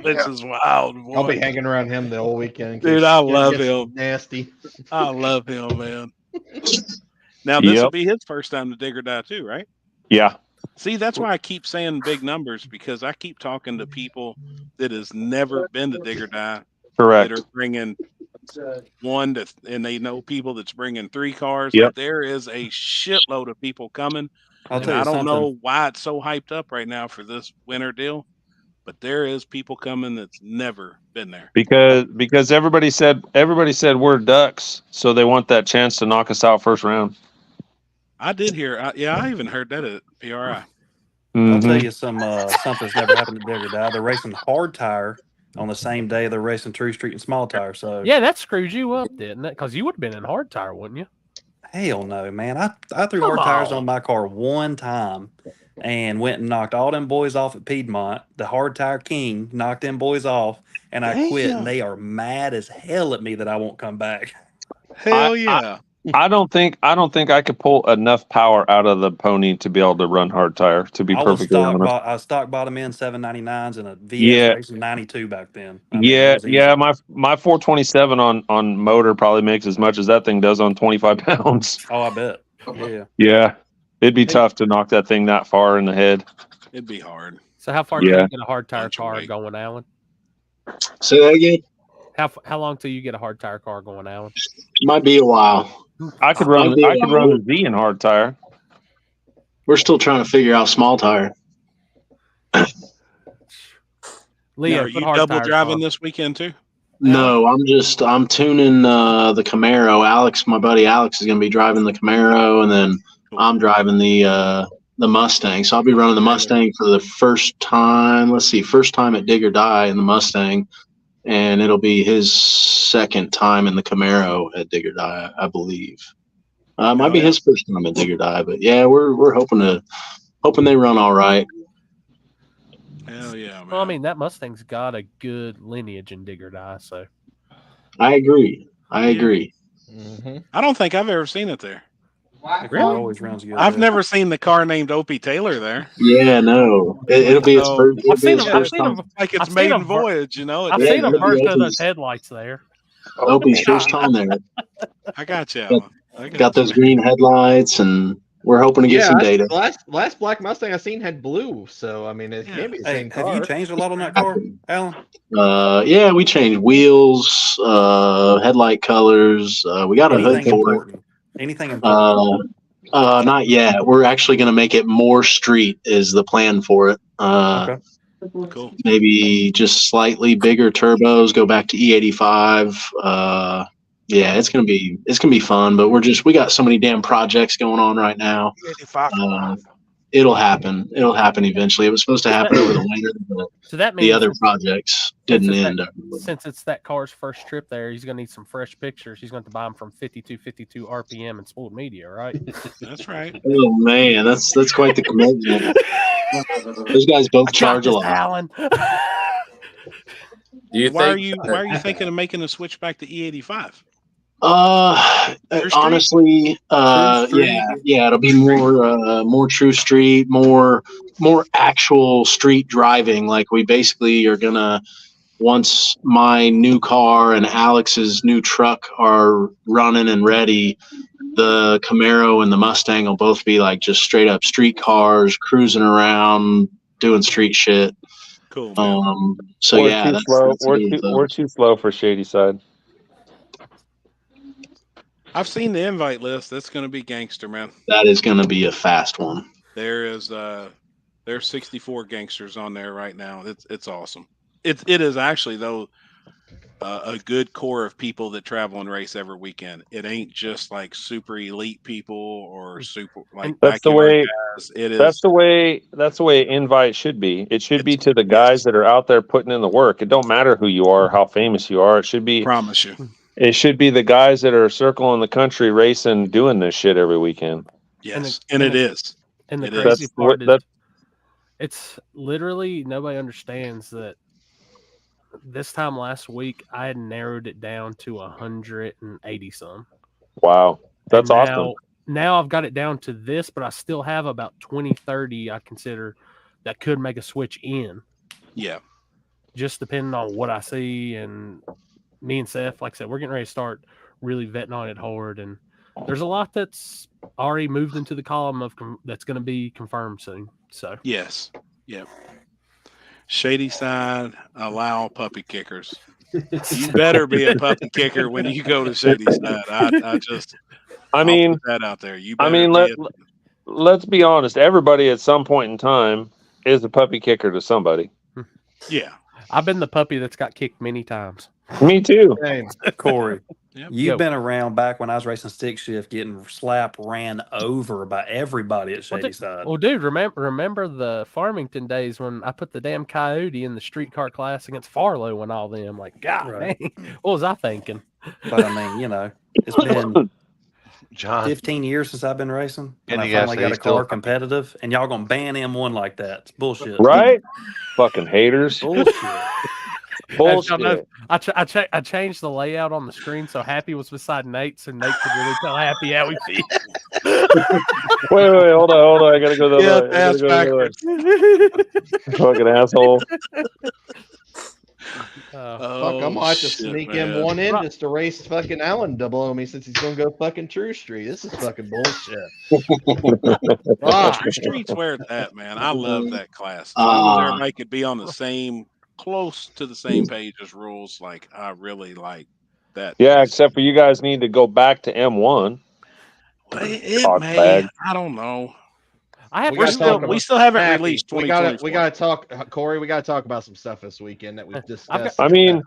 This is wild. Boy. I'll be hanging around him the whole weekend. Dude, I love him. Nasty. I love him, man. Now this will Yep. be his first time to dig or die too, right? Yeah. See, that's why I keep saying big numbers, because I keep talking to people that has never been to dig or die. Correct. That are bringing and they know people that's bringing 3 cars. Yep. But there is a shitload of people coming. I'll And tell you I don't something. know why it's so hyped up right now for this winter deal, but there is people coming that's never been there. Because everybody said we're ducks, so they want that chance to knock us out first round. I did hear, I even heard that at PRI. I'll tell you something's never happened to dig or die. They're racing hard tire on the same day they're racing True Street and small tire. So Yeah, that screwed you up, didn't it? Because you would have been in hard tire, wouldn't you? hell no, man. I threw Come hard tires on. on my car one time and went and knocked all them boys off at Piedmont. The hard tire king knocked them boys off, and I quit. Damn. And they are mad as hell at me that I won't come back. Hell yeah. I don't think I could pull enough power out of the pony to be able to run hard tire. To be I was perfectly honest. I stock bottom in 799s and a VS Yeah. Racing 92 back then. I mean, it was easy. Yeah. My 427 on motor probably makes as much as that thing does on 25 pounds. Oh, I bet. Yeah. Yeah, it'd be tough to knock that thing that far in the head. It'd be hard. So how far do Yeah. you get a hard tire car going, Alan? Say that again. How long till you get a hard tire car going, Alan? Might be a while. I could run the Z in hard tire. We're still trying to figure out small tire. Leo, Now, are put you hard double tires driving on. this weekend too? No, I'm tuning the Camaro. Alex, my buddy Alex, is going to be driving the Camaro, and then I'm driving the Mustang. So I'll be running the Mustang for the first time. Let's see, first time at Dig or Die in the Mustang, and it'll be his second time in the Camaro at Dig or Die, I believe. Might be his first time at Dig or Die, but yeah, we're hoping they run all right. Hell yeah, man. Well, I mean, that Mustang's got a good lineage in dig or die, so. I agree. I Yeah. agree. I don't think I've ever seen it there. The car always runs good. I've never seen the car named Opie Taylor there. Yeah, no, it'll be his So- first. It'll I've be seen his them. I've first seen time. them. Like it's I've seen maiden them voyage, you know? I've Yeah, seen them it'll be burst through Opie's- those headlights there. Opie's first time there. I got you. Got, Alan. I got those green headlights, and we're hoping to get some data. Last black Mustang I seen had blue, so I mean it can't be the Hey, same have car. you changed a lot on that car, Alan? Yeah, we changed wheels, headlight colors. We got a hood Anything for it. important? Anything important? Not yet. We're actually going to make it more street. Is the plan for it? Okay. Cool. Maybe just slightly bigger turbos. Go back to E85. Yeah, it's gonna be fun. But we got so many damn projects going on right now. It'll happen. It'll happen eventually. It was supposed to happen over the winter, but So that the means other projects didn't end. Since it's that car's first trip there, he's going to need some fresh pictures. He's going to buy them from 5252 RPM and Spooled Media, right? That's right. Oh man, that's quite the commitment. Those guys both charge a lot. Alan. Why are you thinking of making a switch back to E85? Honestly, yeah, it'll be more True Street, more actual street driving. Like we basically are gonna, once my new car and Alex's new truck are running and ready, the Camaro and the Mustang will both be like just straight up street cars, cruising around, doing street shit. Cool. So We're yeah, too that's slow. really We're too slow for Shady Side. I've seen the invite list. That's going to be gangster, man. that is gonna be a fast one. There's 64 gangsters on there right now. It's awesome. It is actually though a good core of people that travel and race every weekend. It ain't just like super elite people or super like That's the backyard way. guys. It is. That's the way invite should be. It should be to the guys that are out there putting in the work. It don't matter who you are, how famous you are. It should be. Promise you. It should be the guys that are circling the country, racing, doing this shit every weekend. Yes, and it is. And the It is. crazy That's part what- is, it's literally nobody understands that. This time last week, I had narrowed it down to 180 some. Wow, that's And awesome. Now I've got it down to this, but I still have about 20, 30 I consider that could make a switch in. Yeah. Just depending on what I see. And me and Seth, like I said, we're getting ready to start really vetting on it hard. And there's a lot that's already moved into the column of that's going to be confirmed soon. So yes, yep. Shady Side, allow puppy kickers. You better be a puppy kicker when you go to Shady Side. I mean, put that out there. You. I mean, let's be honest. Everybody at some point in time is a puppy kicker to somebody. Yeah, I've been the puppy that's got kicked many times. Me too. Corey, Yep. you've been around back when I was racing stick shift, getting ran over by everybody at Shady Side. Well, dude, remember the Farmington days when I put the damn Coyote in the streetcar class against Farlow and all them? Like, God, Right. dang, what was I thinking? But I mean, you know, it's been 15 years since I've been racing, and I finally got a car competitive, and y'all gonna ban M1 like that? It's bullshit, Right? Fucking haters. Bullshit. Bullshit. I changed the layout on the screen so Happy was beside Nate, so Nate could really tell Happy how he feels. Wait, hold on. I gotta go the other way. I gotta go the other way. Fucking asshole. Fuck, I'm gonna have to sneak him one in just to race fucking Alan to blow me since he's gonna go fucking True Street. This is fucking bullshit. True Street's where it's at, man. I love that class. As long as everybody could be on the same, close to the same page as rules, like I really like that. Yeah, except for you guys need to go back to M1. It may. I don't know. We still haven't released 2024. We gotta talk, Corey. We gotta talk about some stuff this weekend that we've discussed. I mean,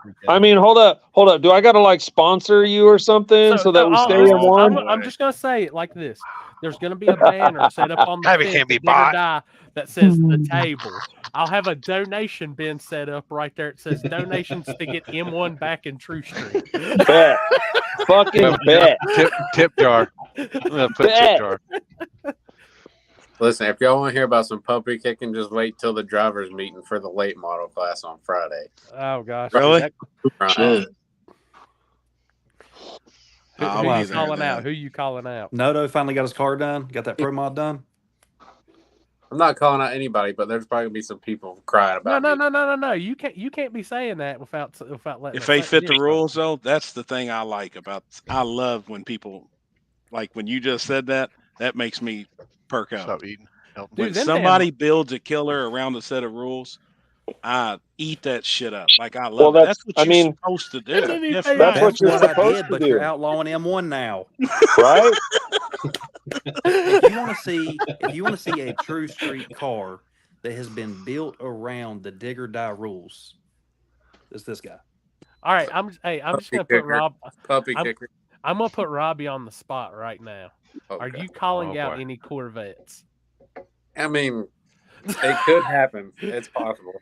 hold up. Do I gotta like sponsor you or something so that we stay in one? I'm just gonna say it like this: there's gonna be a banner set up on the Happy fence can't be at Dig or bought. Die that says the table. I'll have a donation bin set up right there. It says donations to get M1 back in True Street. Bet. Fucking bet. Tip jar. I'm gonna put Bet. tip jar. Listen, if y'all want to hear about some puppy kicking, just wait till the drivers' meeting for the late model class on Friday. Oh gosh, Really? Right. Who you calling out? Who you calling out? Noto finally got his car done. Got that pro mod done. I'm not calling out anybody, but there's probably gonna be some people crying about No. You can't be saying that without letting. If us they say fit it. the rules, though, that's the thing I like about. I love when people, like when you just said that. That makes me perk up. Stop eating. When somebody builds a killer around a set of rules, I eat that shit up. Like I love it. That's what you're supposed to do. That's what you're supposed to but do. you're outlawing M1 now. Right? If you want to see a True Street car that has been built around the Dig or Die rules, it's this guy. All right, I'm just gonna put kicker. Puppy I'm kicker. gonna put Robbie on the spot right now. Are Okay. you calling Oh, out boy. any Corvettes? I mean, it could happen. It's possible.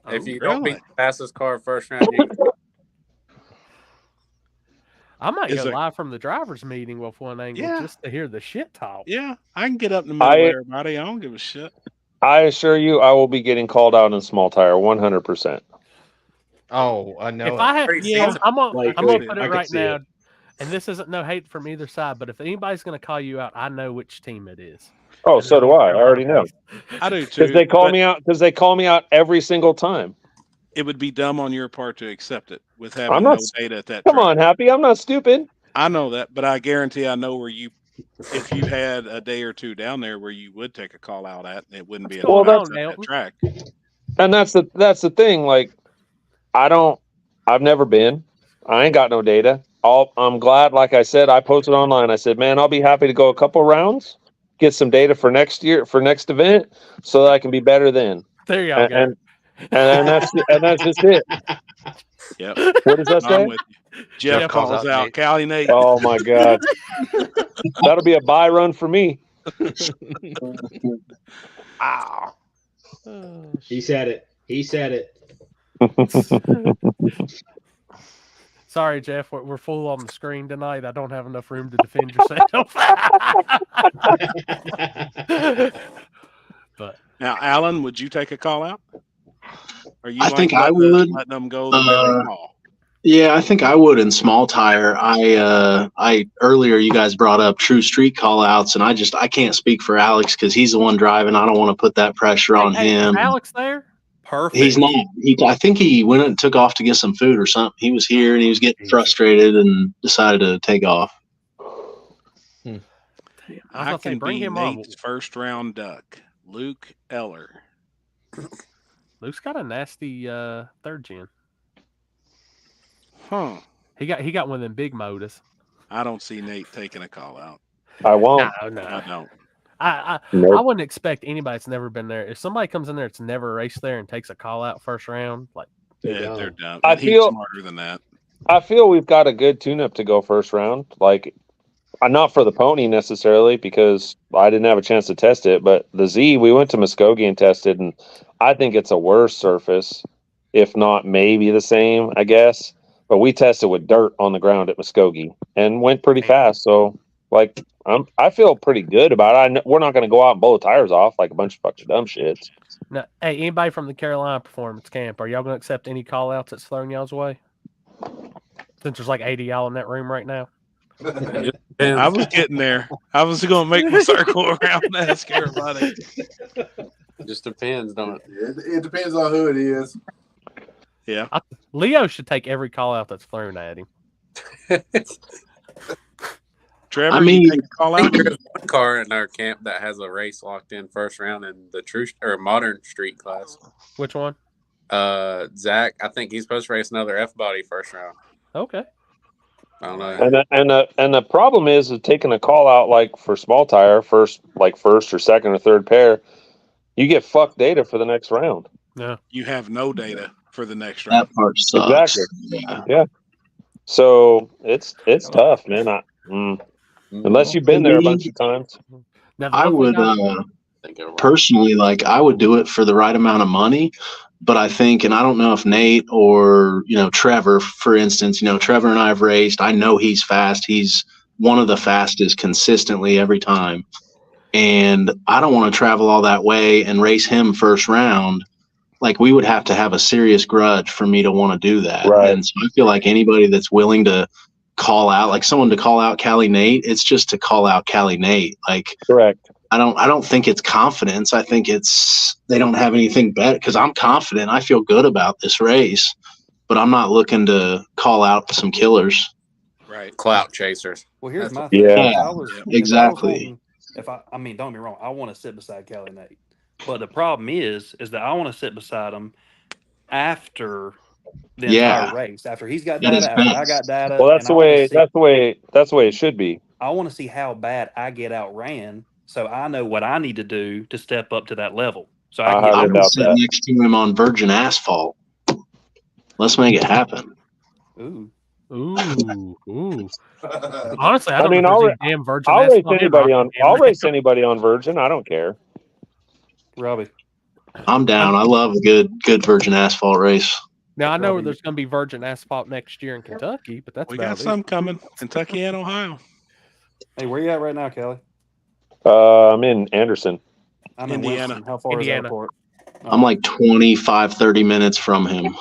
If you don't beat the fastest car first round, you I might Is go it- live from the drivers' meeting with one angle Yeah. just to hear the shit talk. Yeah, I can get up in the middle of everybody. I don't give a shit. I assure you, I will be getting called out in small tire 100%. Oh, I know. If I have, I'm gonna Like, put I it can right see now, it. and this isn't no hate from either side, but if anybody's gonna call you out, I know which team it is. Oh, so do I. I already know. I do too. Because they call but me out. Because they call me out every single time. It would be dumb on your part to accept it with having I'm not. no data at that. Come track. on, Happy. I'm not stupid. I know that, but I guarantee I know where you. If you had a day or two down there where you would take a call out at, it wouldn't be a Well, well, that's- that track. And that's the thing. Like, I've never been. I ain't got no data. I'm glad. Like I said, I posted online. I said, man, I'll be happy to go a couple rounds, get some data for next year, for next event, so that I can be better then. There you go. And that's just it. Yep. What does that say? I'm with you. Jeff calls out Cali Nate. Oh my God. That'll be a buy run for me. Ow. He said it. He said it. Sorry, Jeff, we're full on the screen tonight. I don't have enough room to defend yourself. But Now, Alan, would you take a call out? Are you I like think I letting would. letting them go the way they call? Yeah, I think I would in small tire. I earlier you guys brought up true street call outs, and I can't speak for Alex because he's the one driving. I don't want to put that pressure on him. Is Alex there? Perfect. He's not. I think he went and took off to get some food or something. He was here and he was getting frustrated and decided to take off. I say, can bring be him on. Nate's first round duck, Luke Eller. Luke's got a nasty third gen. Huh. He got one of them big motors. I don't see Nate taking a call out. I won't. No. I don't. I Nope. wouldn't expect anybody that's never been there. If somebody comes in there that's never raced there and takes a call out first round, like Yeah, they're dumb. I And he's feel- smarter than that. I feel we've got a good tune-up to go first round. Like, not for the pony necessarily because I didn't have a chance to test it, but the Z, we went to Muskogee and tested, and I think it's a worse surface, if not maybe the same, I guess. But we tested with dirt on the ground at Muskogee and went pretty fast. So, like, I feel pretty good about it. We're not going to go out and blow the tires off like a bunch of fucking dumb shits. no. Hey, anybody from the Carolina Performance Camp, are y'all going to accept any call outs that's thrown y'all's way? Since there's like 80 y'all in that room right now. I was getting there. I was going to make my circle around and ask everybody. Just depends, don't it? It depends on who it is. Yeah. Leo should take every call out that's thrown at him. Trevor, I mean, you take a call I think out? there's one car in our camp that has a race locked in first round in the true or modern street class. Which one? Zach, I think he's supposed to race another F body first round. Okay. I don't know. And the problem is taking a call out like for small tire, first or second or third pair, you get fucked data for the next round. Yeah. You have no data for the next round. That part sucks. Exactly. Yeah. So it's tough, man. Unless you've been there a bunch of times. Now, the I one would thing personally I would do it for the right amount of money, but I think, and I don't know if Nate or Trevor, for instance, Trevor and I have raced. I know he's fast. He's one of the fastest consistently every time, and I don't want to travel all that way and race him first round. Like, we would have to have a serious grudge for me to want to do that. Right. And so I feel like anybody that's willing to call out, like someone to call out Cali Nate, it's just to call out Cali Nate. Like, correct. I don't think it's confidence. I think it's they don't have anything better, because I'm confident. I feel good about this race, but I'm not looking to call out some killers. Right. Clout chasers. Well, here's my Yeah. thing. Yeah, exactly. I mean, don't get me wrong. I want to sit beside Kelly Nate, but the problem is that I want to sit beside him after the entire race. After he's got That is data, after I best. got data. Well, that's and the I wanna way. see- That's the way it should be. I want to see how bad I get outran, so I know what I need to do to step up to that level. So I can I get I highly would doubt sit that. next to him on virgin asphalt. Let's make it happen. Ooh. Ooh. Honestly, I I don't mean, know I'll if there's any damn virgin race asphalt in anybody on. Rockingham I'll right race now. anybody on Virgin. I don't care. Robbie. I'm down. I love a good virgin asphalt race. Now I know Robbie. there's going to be virgin asphalt next year in Kentucky, but that's We about got it. some coming. Kentucky and Ohio. Hey, where you at right now, Kelly? I'm in Anderson. I'm in Indiana. Winston. How far Indiana. is that airport? I'm like 25, 30 minutes from him.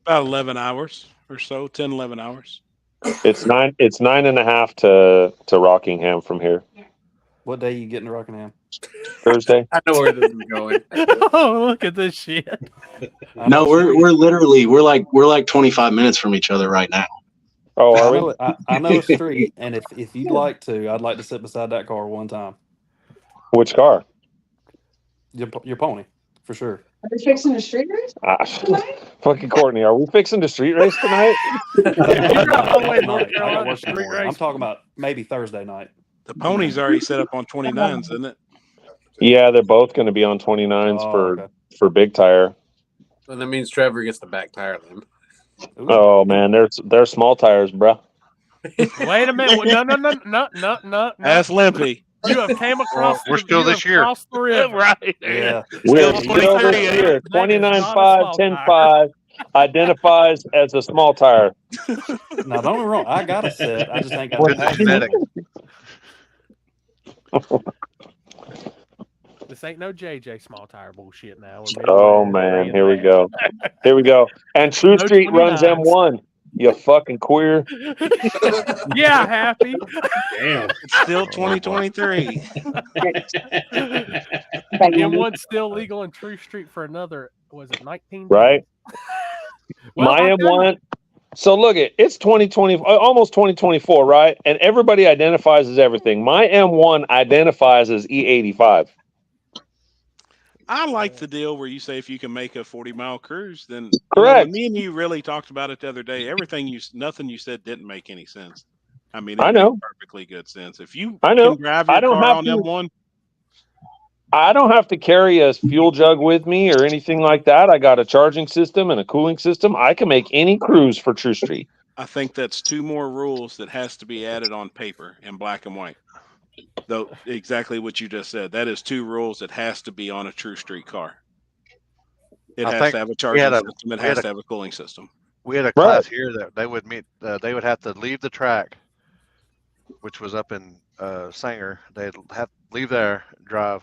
About 11 hours or so, 10, 11 hours. It's 9.5 to Rockingham from here. What day you getting to Rockingham? Thursday. I know where this is going. Oh, look at this shit. No, we're literally we're like 25 minutes from each other right now. Oh, I are know, we? I know a street, and if you'd like to, I'd like to sit beside that car one time. Which car? Your pony, for sure. Are you fixing a street race? Fucking Courtney, are we fixing the street race tonight? I'm talking about maybe Thursday night. The pony's already set up on 29s, isn't it? Yeah, they're both going to be on 29s for big tire. And that means Trevor gets the back tire then. Oh man, they're small tires, bro. Wait a minute. No. That's Limpy. You have came across. We're still this year. Across the river. Right. Yeah. We're Still still 2030, this year. That is not a 29.5, small 10.5 identifies as a small tire. Now, don't get me wrong. I got a set. I just ain't got With the the genetic. This ain't no JJ small tire bullshit now. Oh man, here we go. Here we go. And True No Street runs 29s. M1. You fucking queer. Yeah, happy. Damn. It's still 2023. M1's still legal in True Street for another, was it 19 days? Right? Well, My I've done- M1. So look it's 2020, almost 2024, right? And everybody identifies as everything. My M1 identifies as E85. I like the deal where you say if you can make a 40-mile cruise, then Correct. when me and you really talked about it the other day, nothing you said didn't make any sense. I mean, I it know. made perfectly good sense. If you I know. can drive I your don't car have on to- M1, I don't have to carry a fuel jug with me or anything like that. I got a charging system and a cooling system. I can make any cruise for True Street. I think that's 2 more rules that has to be added on paper in black and white. Though exactly what you just said. That is 2 rules that has to be on a True Street car. It I has think to have a we charging had a- system. It we had has a- to have a cooling system. We had a class here that they would meet. They would have to leave the track, which was up in Sanger. They'd have to leave there, drive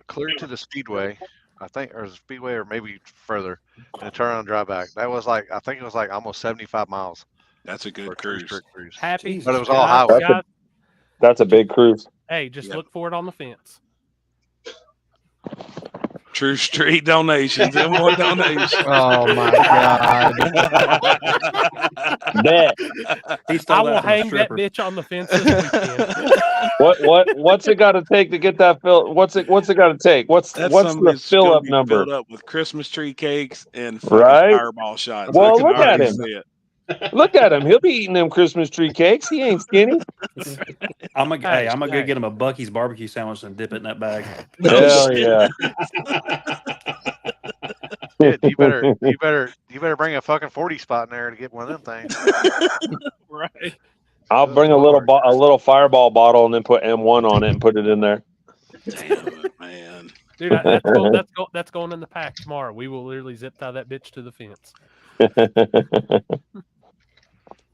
clear to the speedway, I think, or the speedway, or maybe further, and turn around and drive back. That was like, I think it was like almost 75 miles. That's a good for a cruise. True Street cruise. Happy. But it was all Guys, highway. guys, That's a big cruise. hey, just look for it on the fence. True Street donations and more donations. Oh my god! Bet. I will hang that bitch on the fence this weekend. What's it got to take to get that fill? What's it got to take? What's That's the something that's fill gonna up be number? Filled up with Christmas tree cakes and fucking Right? fireball shots. Well, I can look at already him. see it. Look at him. He'll be eating them Christmas tree cakes. He ain't skinny. I'm gonna go get him a Bucky's barbecue sandwich and dip it in that bag. Hell yeah. Shit, you better bring a fucking 40 spot in there to get one of them things. Right. I'll bring a little fireball bottle and then put M1 on it and put it in there. Damn it, man. Dude, that's going in the pack tomorrow. We will literally zip tie that bitch to the fence.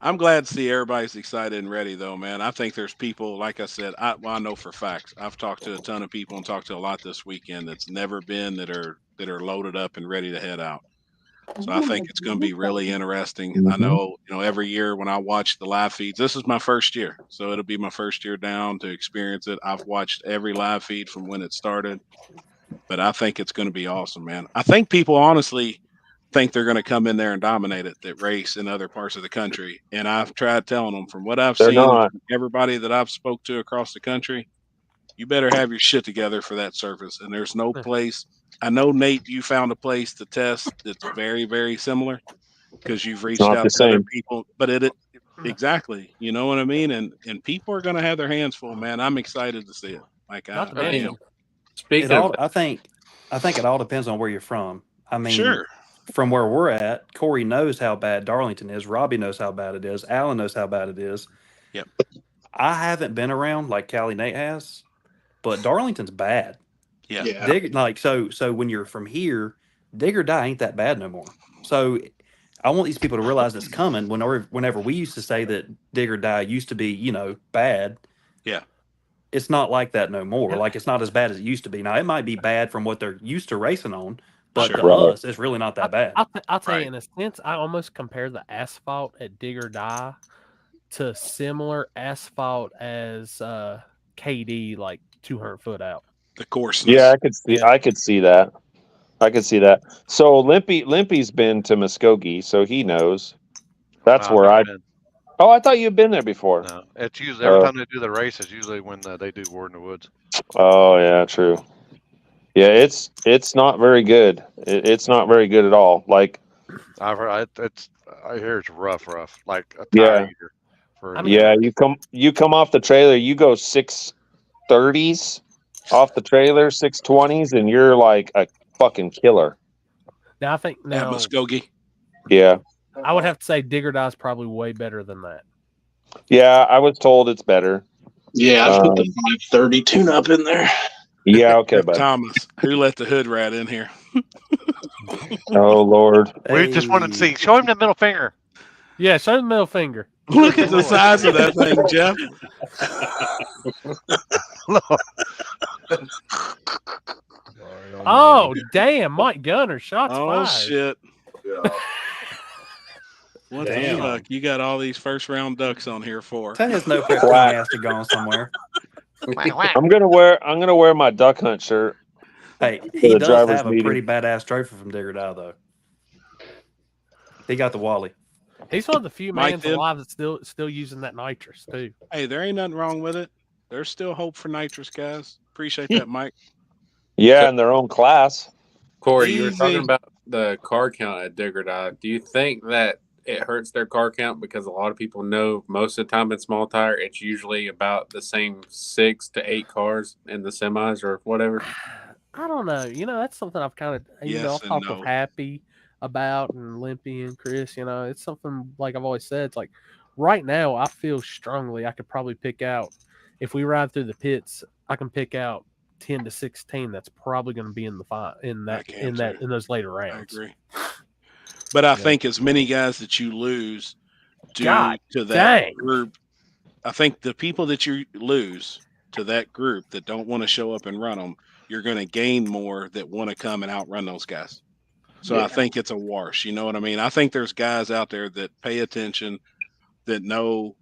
I'm glad to see everybody's excited and ready, though, man. I think there's people, like I said, I know for facts. I've talked to a ton of people and talked to a lot this weekend that's never been that are loaded up and ready to head out. So I think it's going to be really interesting. I know, every year when I watch the live feeds, this is my first year, so it'll be my first year down to experience it. I've watched every live feed from when it started, but I think it's going to be awesome, man. I think people honestly think they're going to come in there and dominate it that race in other parts of the country. And I've tried telling them from what I've They're seen, not. from everybody that I've spoke to across the country, you better have your shit together for that surface. And there's no place. I know, Nate, you found a place to test that's very, very similar because you've reached not out the to other same. people, but exactly, you know what I mean? And people are going to have their hands full, man. I'm excited to see it. Like I am. I think it all depends on where you're from. I mean, Sure. From where we're at, Corey knows how bad Darlington is. Robbie knows how bad it is. Alan knows how bad it is. Yep. I haven't been around like Callie Nate has, but Darlington's bad. Yeah. So when you're from here, dig or die ain't that bad no more. So I want these people to realize it's coming. Whenever we used to say that dig or die used to be, bad. Yeah. It's not like that no more. Like it's not as bad as it used to be. Now it might be bad from what they're used to racing on, but to us, it's really not that bad. I'll tell you, in a sense, I almost compare the asphalt at Dig or Die to similar asphalt as KD, like 200 foot out. The course. Yeah, I could see that. So Limpy's been to Muskogee, so he knows. That's No, where I've I. never been. Oh, I thought you'd been there before. No, it's usually every time they do the race, it's usually when they do Ward in the Woods. Oh yeah, true. Yeah, it's not very good. It's not very good at all. Like I've heard I hear it's rough. Like a Yeah. tire eater. yeah, you come off the trailer, you go 630s off the trailer, 620s, and you're like a fucking killer. Now I think At Muskogee. Yeah. I would have to say Dig or Die is probably way better than that. Yeah, I was told it's better. Yeah, I put the 530 tune up in there. Yeah, okay, bud. Thomas, who let the hood rat in here? Oh Lord. We just wanted to see. Show him the middle finger. Yeah, show the middle finger. Look at the size of that thing, Jeff. Oh, damn. Mike Gunner. Shots Oh fired. shit. What the Damn. fuck? You got all these first round ducks on here for? Tell his no prep team has to go on somewhere. I'm gonna wear my duck hunt shirt. Hey, for he the does drivers have a meeting. pretty badass trophy from Digger Die though. He got the Wally. He's one of the few Mike mans did. alive that's still using that nitrous too. Hey, there ain't nothing wrong with it. There's still hope for nitrous, guys. Appreciate that, Mike. Yeah, in their own class. Corey, you were talking Easy. about the car count at Digger Die. Do you think that it hurts their car count because a lot of people know most of the time in small tire it's usually about the same 6 to 8 cars in the semis or whatever? I don't know. That's something I've kind of I've Yes and talked no. with Happy about and Limpy and Chris. It's something like I've always said. It's like right now I feel strongly I could probably pick out if we ride through the pits. I can pick out 10 to 16 that's probably going to be in the in those later I rounds. agree. But I think as many guys that you lose due God to that dang. group, I think the people that you lose to that group that don't want to show up and run them, you're going to gain more that want to come and outrun those guys. So I think it's a wash. You know what I mean? I think there's guys out there that pay attention, that know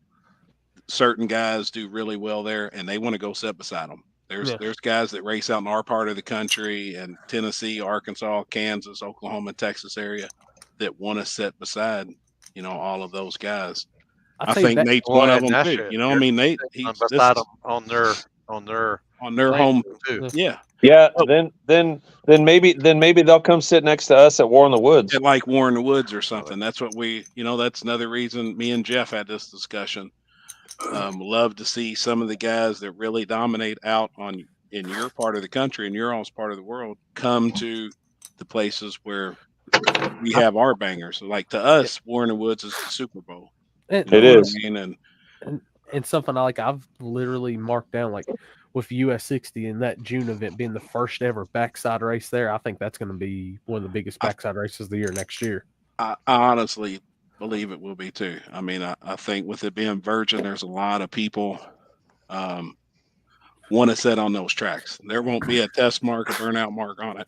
certain guys do really well there, and they want to go sit beside them. There's guys that race out in our part of the country and Tennessee, Arkansas, Kansas, Oklahoma, and Texas area that want to sit beside, all of those guys. I think Nate's one of them too. You know what I mean? Nate, he's beside them on their on their lane home too. Yeah. Yeah, then maybe they'll come sit next to us at War in the Woods. At like War in the Woods or something. That's what that's another reason me and Jeff had this discussion. Love to see some of the guys that really dominate out in your part of the country and your all's part of the world come to the places where we have our bangers. Like to us, War in the Woods is the Super Bowl. It is. And something I've literally marked down like with US 60 and that June event being the first ever backside race there. I think that's going to be one of the biggest backside races of the year next year. I honestly believe it will be too. I mean, I think with it being virgin, there's a lot of people want to sit on those tracks. There won't be a test mark, a burnout mark on it.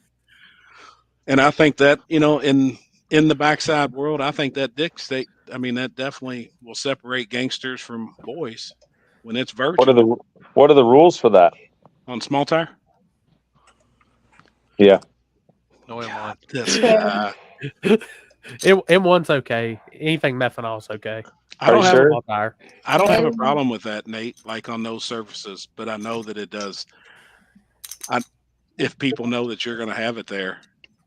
And I think that, in the backside world, I think that that definitely will separate gangsters from boys when it's virgin. What are the rules for that? On small tire? Yeah. No M1. This guy. M1's okay. Anything methanol is okay. I don't have small tire. I don't have a problem with that, Nate, like on those surfaces, but I know that it does. If people know that you're going to have it there,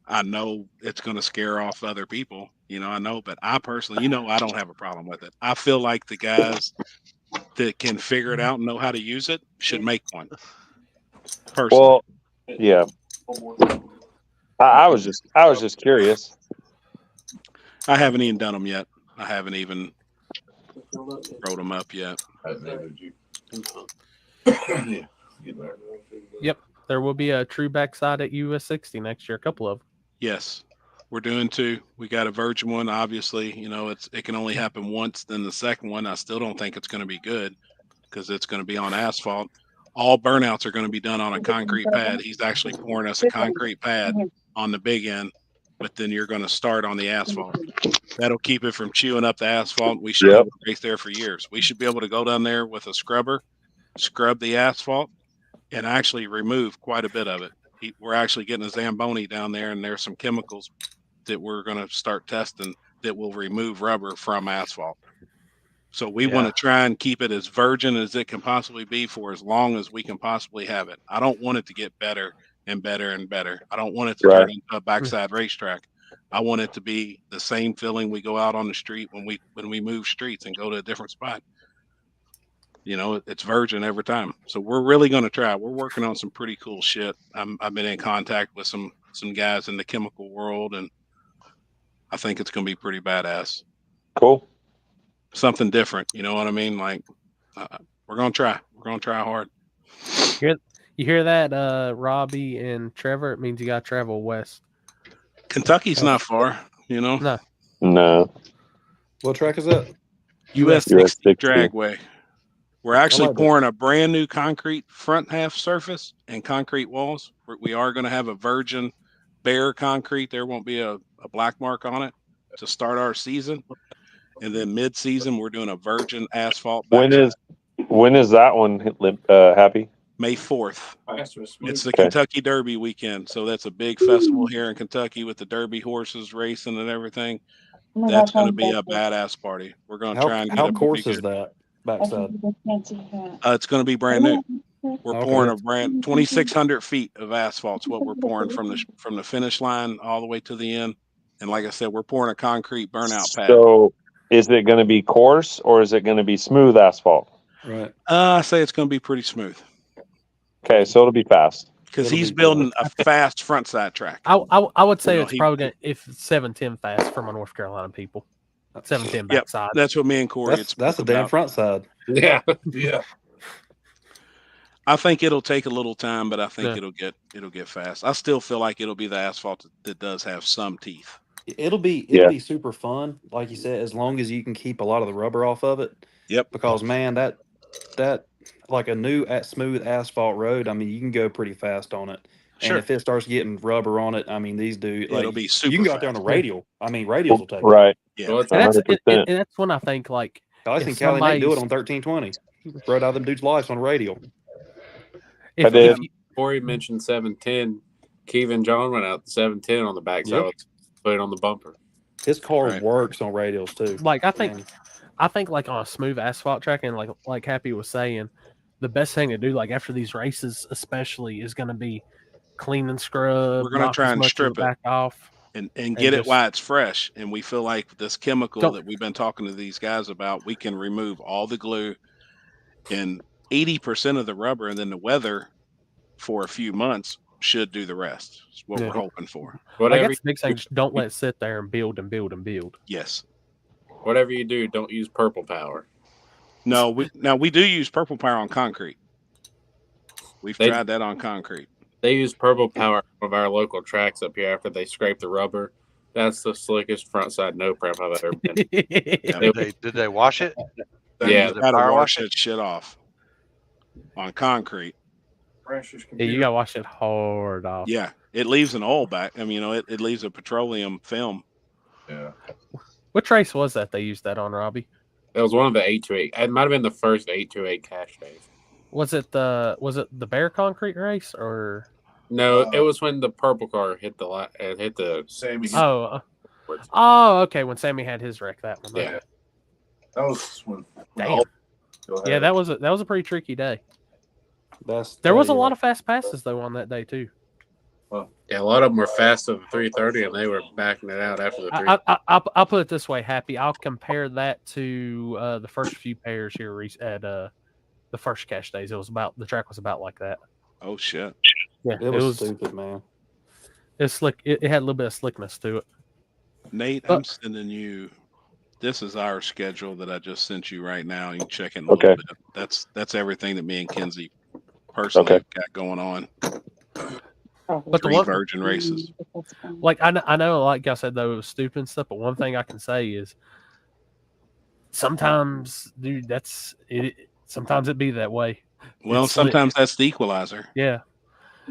I know it's going to scare off other people. I know, but I personally, I don't have a problem with it. I feel like the guys that can figure it out and know how to use it should make one. Personally. Well, yeah. I was just curious. I haven't even done them yet. I haven't even wrote them up yet. Yep. There will be a true backside at US 60 next year. A couple of them. Yes. We're doing 2. We got a virgin one. Obviously, it can only happen once. Then the second one, I still don't think it's going to be good because it's going to be on asphalt. All burnouts are going to be done on a concrete pad. He's actually pouring us a concrete pad on the big end, but then you're going to start on the asphalt. That'll keep it from chewing up the asphalt. We should have raced there for years. We should be able to go down there with a scrubber, scrub the asphalt, and actually remove quite a bit of it. We're actually getting a Zamboni down there, and there's some chemicals that we're going to start testing that will remove rubber from asphalt. So we want to try and keep it as virgin as it can possibly be for as long as we can possibly have it. I don't want it to get better and better and better. I don't want it to turn into a backside racetrack. I want it to be the same feeling we go out on the street when we move streets and go to a different spot. It's virgin every time. So we're really going to try. We're working on some pretty cool shit. I've been in contact with some guys in the chemical world, and I think it's going to be pretty badass. Cool. Something different. You know what I mean? Like, we're going to try. We're going to try hard. You hear that, Robbie and Trevor? It means you got to travel west. Kentucky's not far, No. No. What track is that? US 60 Dragway. We're actually like that. pouring a brand new concrete front half surface and concrete walls. We are going to have a virgin bare concrete. There won't be a black mark on it to start our season. And then mid-season, we're doing a virgin asphalt. When is that one, Happy? May 4th. It's the Okay. Kentucky Derby weekend, so that's a big festival here in Kentucky with the Derby horses racing and everything. That's going to be a badass party. We're going to try and get How a coarse pretty is good. that backside? It's going to be brand new. We're Okay. pouring a brand 2,600 feet of asphalt's what we're pouring from the finish line all the way to the end. And like I said, we're pouring a concrete burnout pad. So is it going to be coarse or is it going to be smooth asphalt? Right. I say it's going to be pretty smooth Okay, so it'll be fast. because he's building a fast front side track. I would say You know, it's he- probably gonna, if 710 fast for my North Carolina people. 710 Yep, backside. that's what me and Corey. That's the damn front side. Yeah. Yeah. I think it'll take a little time, but I think Yeah. it'll get fast. I still feel like it'll be the asphalt that does have some teeth. It'll be Yeah. super fun, like you said, as long as you can keep a lot of the rubber off of it. Yep. Because man, that like a new smooth asphalt road, I mean, you can go pretty fast on it. Sure. And if it starts getting rubber on it, I mean, these dudes, like, It'll be you super can go out there on the fast. radial. I mean, radials will take it. Right. Yeah. Well, it's And that's, 100%. and that's when I think like I if think Callie Nate do it somebody's- on 1320. Rode out them dudes' lives on radial. if, did. if you- Corey mentioned 710. Kevin John went out the 710 on the backside, Yep. put it on the bumper. His car Right. works on radials too. like I think Man. like on a smooth asphalt track and like Happy was saying, the best thing to do like after these races especially is going to be clean and scrub. We're gonna knock try as and much of strip the it. back off. and get it just- while it's fresh. And we feel like this chemical Don't- that we've been talking to these guys about, we can remove all the glue and 80% of the rubber, and then the weather for a few months should do the rest. Is what Yeah. we're hoping for. Like Whatever, that's the big thing. Just don't let it sit there and build and build and build. Yes. whatever you do, don't use purple power. No, we do use purple power on concrete. We've They- tried that on concrete. They use purple power on one of our local tracks up here after they scrape the rubber. That's the slickest front side no prep I've ever been. Did they wash it? Yeah, You Did they gotta power wash wash it? that shit off on concrete. Yeah, you gotta wash it hard off. Yeah, it leaves an oil back. I mean, it leaves a petroleum film. Yeah. Which race was that they used that on, Robbie? That was one of the 828. It might have been the first 828 cash days. Was it the Bear Concrete race or? No, it was when the purple car hit the Sammy. Oh, okay. When Sammy had his wreck, that one. Yeah. Okay. That was when. Damn. Yeah, that was a pretty tricky day. That's There was a lot of fast passes though on that day too. Yeah, a lot of them were fast of the 330, and they were backing it out after the 330. I'll put it this way, Happy. I'll compare that to the first few pairs here at the first cash days. The track was about like that. Oh shit! Yeah, It was stupid, man. It's slick. It had a little bit of slickness to it. Nate, But- I'm sending you. This is our schedule that I just sent you right now. You can check it in a Okay. little bit. That's everything that me and Kenzie personally Okay. got going on. But the 3 one, virgin races. like I know, like I said though, it was stupid and stuff. But one thing I can say is, sometimes, dude, that's it. Sometimes it be that way. Well, It's slick. sometimes that's the equalizer. Yeah.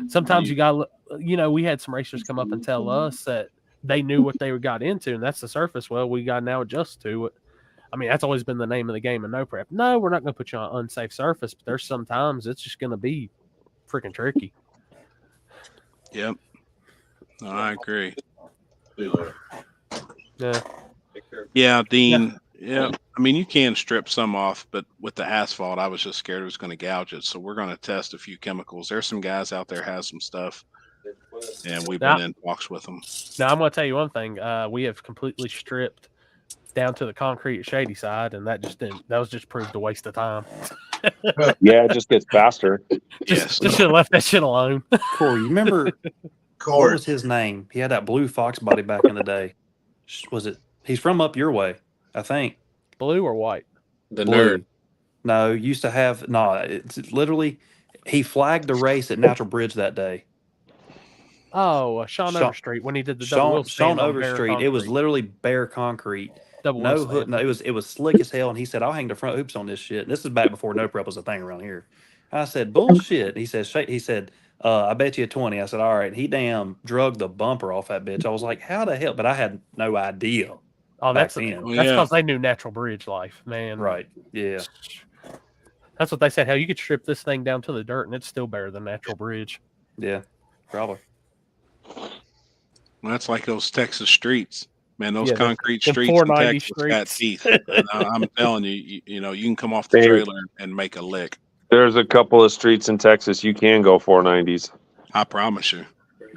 Sometimes you got, we had some racers come up and tell us that they knew what they got into, and that's the surface. Well, we got to now adjust to it. I mean, that's always been the name of the game in no prep. No, we're not going to put you on an unsafe surface, but there's sometimes it's just going to be freaking tricky. Yep. No, I agree. Yeah. Yeah, Dean. Yeah. I mean, you can strip some off, but with the asphalt, I was just scared it was going to gouge it. So we're going to test a few chemicals. There's some guys out there has some stuff, and we've been in talks with them. Now, I'm going to tell you one thing. We have completely stripped down to the concrete shady side, and that was just proved a waste of time. Yeah, it just gets faster. Just should have left that shit alone. Corey, you remember what was his name? He had that blue fox body back in the day. Was it? He's from up your way, I think. Blue or white? The Blue. nerd. No, used to have no. It's literally he flagged the race at Natural Bridge that day. Oh, Sean Sean- Overstreet when he did the double wheel Sean stand on bare Overstreet. It was concrete. literally bare concrete. Double No wheel hood. stand. No, it was slick as hell. And he said, "I'll hang the front hoops on this shit." And this is back before no prep was a thing around here. I said, "Bullshit." He said, I bet you a 20. I said, all right. He damn drug the bumper off that bitch. I was like, how the hell? But I had no idea. Oh, back that's then. that's because they knew natural bridge life, man. Right. Yeah. That's what they said. Hell, you could strip this thing down to the dirt, and it's still better than natural bridge. Yeah. Probably. Well, that's like those Texas streets, man. Those Yeah, concrete them streets in 490 Texas got streets. teeth. And I'm telling you, you know, you can come off the Hey. trailer and make a lick. There's a couple of streets in Texas you can go 490s. I promise you.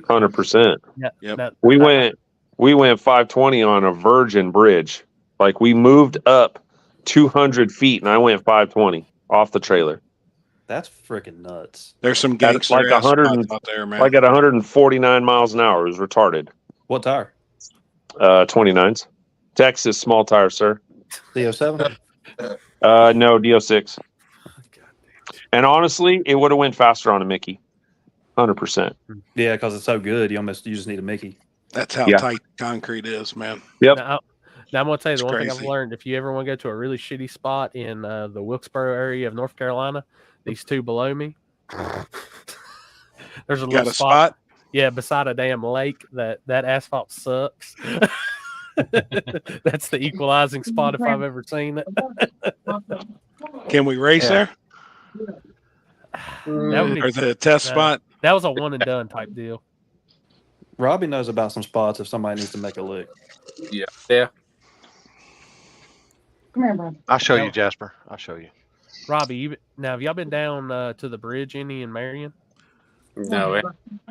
100%. Yeah. Yep. We went 520 on a virgin bridge. Like we moved up 200 feet and I went 520 off the trailer. That's freaking nuts. There's some At gangster like ass 100 spots out there, man. like at 149 miles an hour. It was retarded. What tire? 29s. Texas small tire, sir. DO7? No, DO6. And honestly, it would have went faster on a Mickey. 100%. Yeah, because it's so good. You just need a Mickey. That's how Yeah. tight concrete is, man. Yep. Now I'm going to tell you the It's one thing I've crazy. learned. If you ever want to go to a really shitty spot in the Wilkesboro area of North Carolina, these two below me, there's a Got little a spot? Yeah, beside a damn lake. That asphalt sucks. That's the equalizing spot if I've ever seen it. Can we race Yeah. there? That would be Or the test spot? That was a one and done type deal. Robbie knows about some spots if somebody needs to make a lick. Yeah. Yeah. Come here, bro. I'll show you, Jasper. I'll show you. Robbie, have y'all been down to the bridge any in Marion? No, it,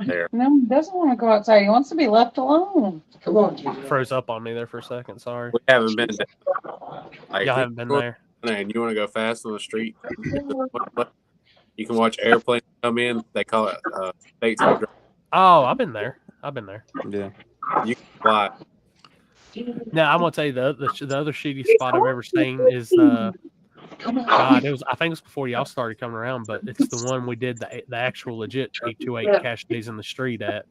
there. No, he doesn't want to go outside. He wants to be left alone. Come on. Froze up on me there for a second. Sorry. We haven't been there. Like, Y'all haven't been there. And you want to go fast on the street? You can watch airplanes come in. They call it state drive. Oh, I've been there. Yeah. You can fly. Now I'm gonna tell you the other shitty spot I've ever seen is God, it was I think it was before y'all started coming around, but it's the one we did the actual legit 828 cash days in the street at,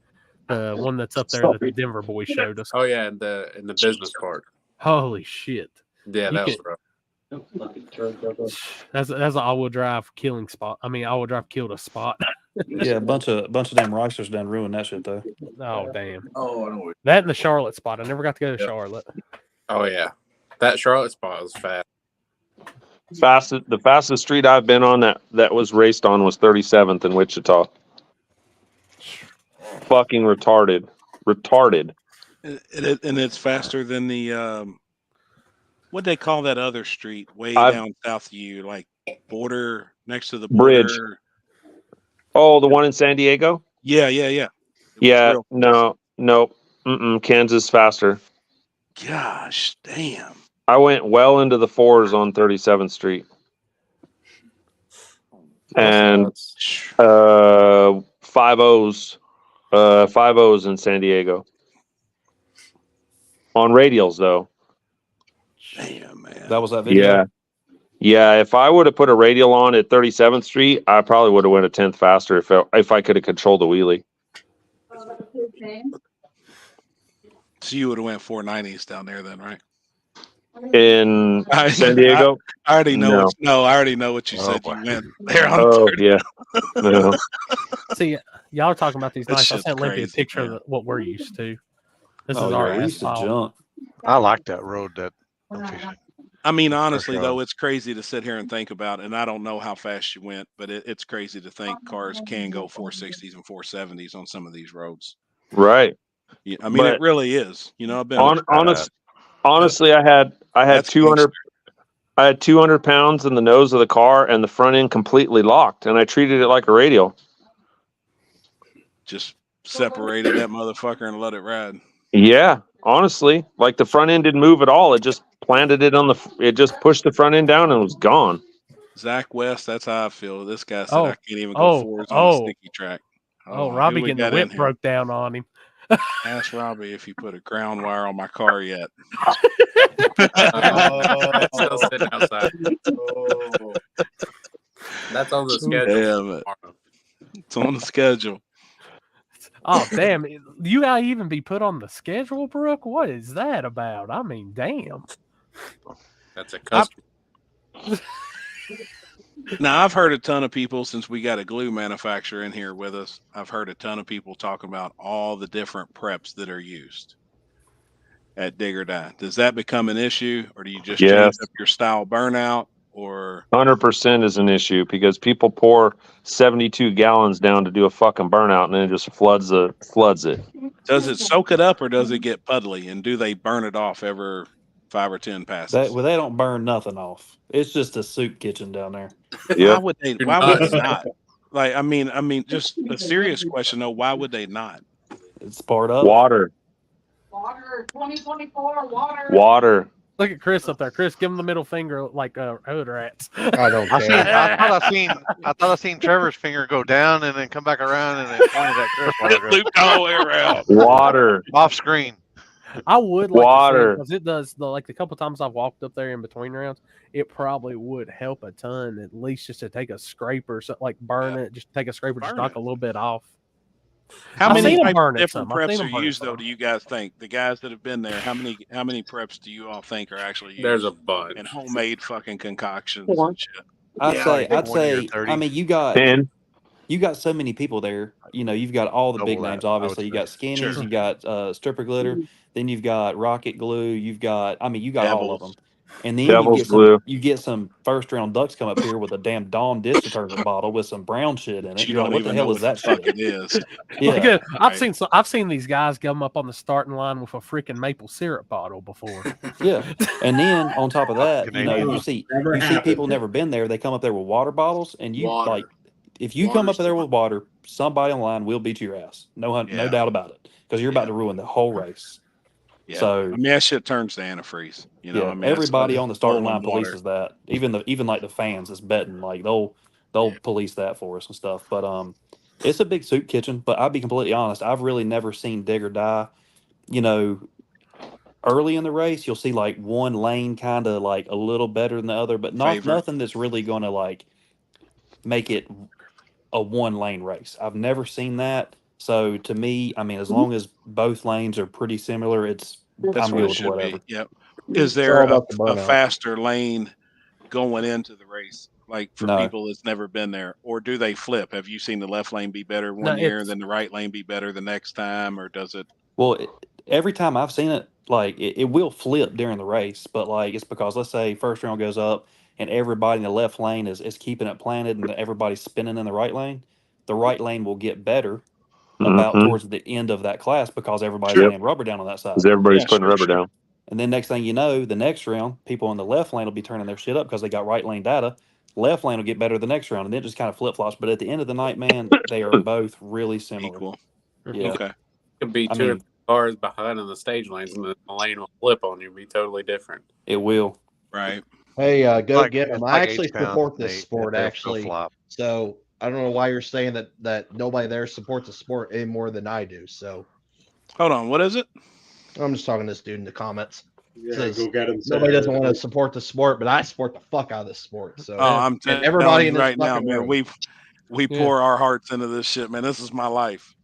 the one that's up there that the Denver boys showed us. Oh yeah, in the business park. Holy shit! Yeah, You that was could- rough. That's an all-wheel drive killing spot. I mean, all-wheel drive killed a spot. Yeah, a bunch of damn Reislers done ruined that shit though. Oh damn! Oh, I know. That and the Charlotte spot. I never got to go to Charlotte. Oh yeah, that Charlotte spot was fast. The fastest street I've been on that was raced on was 37th in Wichita. Fucking retarded. And it's faster than the what they call that other street way I've- down south of you, like border next to the Bridge. border. Oh, the one in San Diego? Yeah. Yeah, real nope. Kansas faster. Gosh, damn. I went well into the fours on 37th Street. And 5.0s in San Diego. On radials though. Damn, man. That was that video. Yeah, if I would have put a radial on at 37th Street, I probably would have went a 10th faster if I could have controlled the wheelie. So you would have went 490s down there then, right? In San Diego? I already know. No. I already know what you said. boy. You went there on Oh, 30. yeah. No. See, y'all are talking about these That nights. I shit's sent Limpy a crazy, picture man. of what we're used to. This Oh, is yeah, our we used to asphalt. jump. I like that road that I'm fishing. I mean, honestly, sure. though, it's crazy to sit here and think about, and I don't know how fast you went, but it's crazy to think cars can go 460s and 470s on some of these roads. Right. Yeah, I mean, But it really is. You know, I've been honestly, I had That's 200. I had 200 pounds in the nose of the car and the front end completely locked, and I treated it like a radial. just separated that motherfucker and let it ride. Yeah, honestly, like the front end didn't move at all. It just planted it on it just pushed the front end down and was gone. Zach West, that's how I feel. This guy said Oh, I can't even go oh, forwards on oh. the sticky track. Oh, who Robbie we getting got the in whip here? broke down on him. Ask Robbie if he put a ground wire on my car yet. It's still sitting outside. That's on the schedule. Damn it. It's on the schedule. Oh damn! You gotta even be put on the schedule, Brooke. What is that about? I mean, damn. That's a custom. Now, I've heard a ton of people, since we got a glue manufacturer in here with us, I've heard a ton of people talk about all the different preps that are used. at Dig or Die? Does that become an issue, or do you just change Yes. up your style burnout? Or 100% is an issue because people pour 72 gallons down to do a fucking burnout and then it just floods it. does it soak it up, or does it get puddly? And do they burn it off every 5 or 10 passes? Well, they don't burn nothing off. It's just a soup kitchen down there. Why would they? Why would they not? Like, I mean, just a serious question though. Why would they not? It's part of Water. Water, 2024, water. Water. Look at Chris up there. Chris, give him the middle finger like hood rats. I don't I care. thought I seen Trevor's finger go down and then come back around and then pointed at Chris. while I go- Looped all the way around. Water. Off screen. I would like Water. because it does the couple times I've walked up there in between rounds, it probably would help a ton at least just to take a scraper, so like burn it, just take a scraper, just knock a little bit off. How I've many seen 'em type burn of it different some. I've seen preps 'em are burn it used though? some. Do you guys think the guys that have been there? How many preps do you all think are actually used? There's a bunch. And homemade fucking concoctions Four. and shit. I'd say. I mean, you got 10. You got so many people there. You know, you've got all the big names. Obviously, you got Skinnies, Sure. you got Stripper Glitter, then you've got Rocket Glue. You've got, I mean, you got all of them. And then Devil's Glue. you get some first round ducks come up here with a damn Dawn dish detergent bottle with some brown shit in it. You You're don't like, what the even hell know is what that the fuck shit? it is. Yeah. Look at- I've seen these guys come up on the starting line with a freaking maple syrup bottle before. Yeah, and then on top of that, you know, Canadian. you see Never happened. people never been there. They come up there with water bottles, and you Water. like, if you come up there with water, somebody online will beat your ass. No doubt about it, because you're about to ruin the whole race. Yeah. So I mean, that shit turns to antifreeze. You know, yeah, I mean, that's everybody what on the starting line boiling water. polices that. Even like the fans that's betting, like they'll police that for us and stuff. But it's a big soup kitchen. But I'll be completely honest, I've really never seen Dig or Die. You know, early in the race, you'll see like one lane kind of like a little better than the other, but Favorite. nothing that's really going to like make it a one lane race. I've never seen that. So to me, I mean, as long as both lanes are pretty similar, That's I'm what good it with should whatever. be. Yep. Is It's there all about the a burnout. faster lane going into the race, like for No. people that's never been there, or do they flip? Have you seen the left lane be better No, one year, it's- and then the right lane be better the next time, or does it? Well, every time I've seen it, like it will flip during the race, but like it's because let's say first round goes up and everybody in the left lane is keeping it planted and everybody's spinning in the right lane will get better about Mhm. towards the end of that class because everybody's Sure. laying rubber down on that side. Because everybody's Yeah, putting sure, rubber sure. down. And then next thing you know, the next round, people on the left lane will be turning their shit up because they got right lane data. Left lane will get better the next round, and then it just kind of flip flops. But at the end of the night, man, they are both really similar. Equal. Yeah. Okay. Could be I two or mean- three cars behind in the stage lanes, and the lane will flip on you. Be totally different. It will. Right. Hey, go Like- get them. it's I like actually H-Town, support this Nate, sport, if they'll actually. flop. So I don't know why you're saying that nobody there supports the sport any more than I do. So Hold on. What is it? I'm just talking to this dude in the comments. Yeah, Says go get him. nobody doesn't want to support the sport, but I support the fuck out of this sport. So Oh, I'm and telling everybody in you this right now, fucking man. room. We Yeah. pour our hearts into this shit, man. This is my life.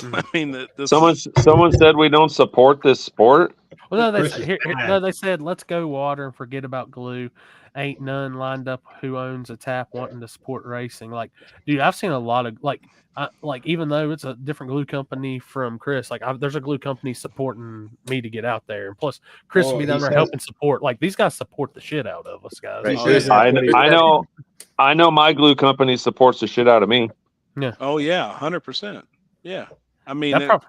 I mean, this Someone said we don't support this sport. Well, no, Chris is they said let's go water and forget about glue. Ain't none lined up who owns a tap wanting to support racing. Like, dude, I've seen a lot of like even though it's a different glue company from Chris, like there's a glue company supporting me to get out there, and plus Chris will Oh, be he down there said- helping support. Like these guys support the shit out of us, guys. He Oh, says yeah. that's what he I know my glue company supports the shit out of me. Oh yeah, 100%. Yeah. I mean, That prob-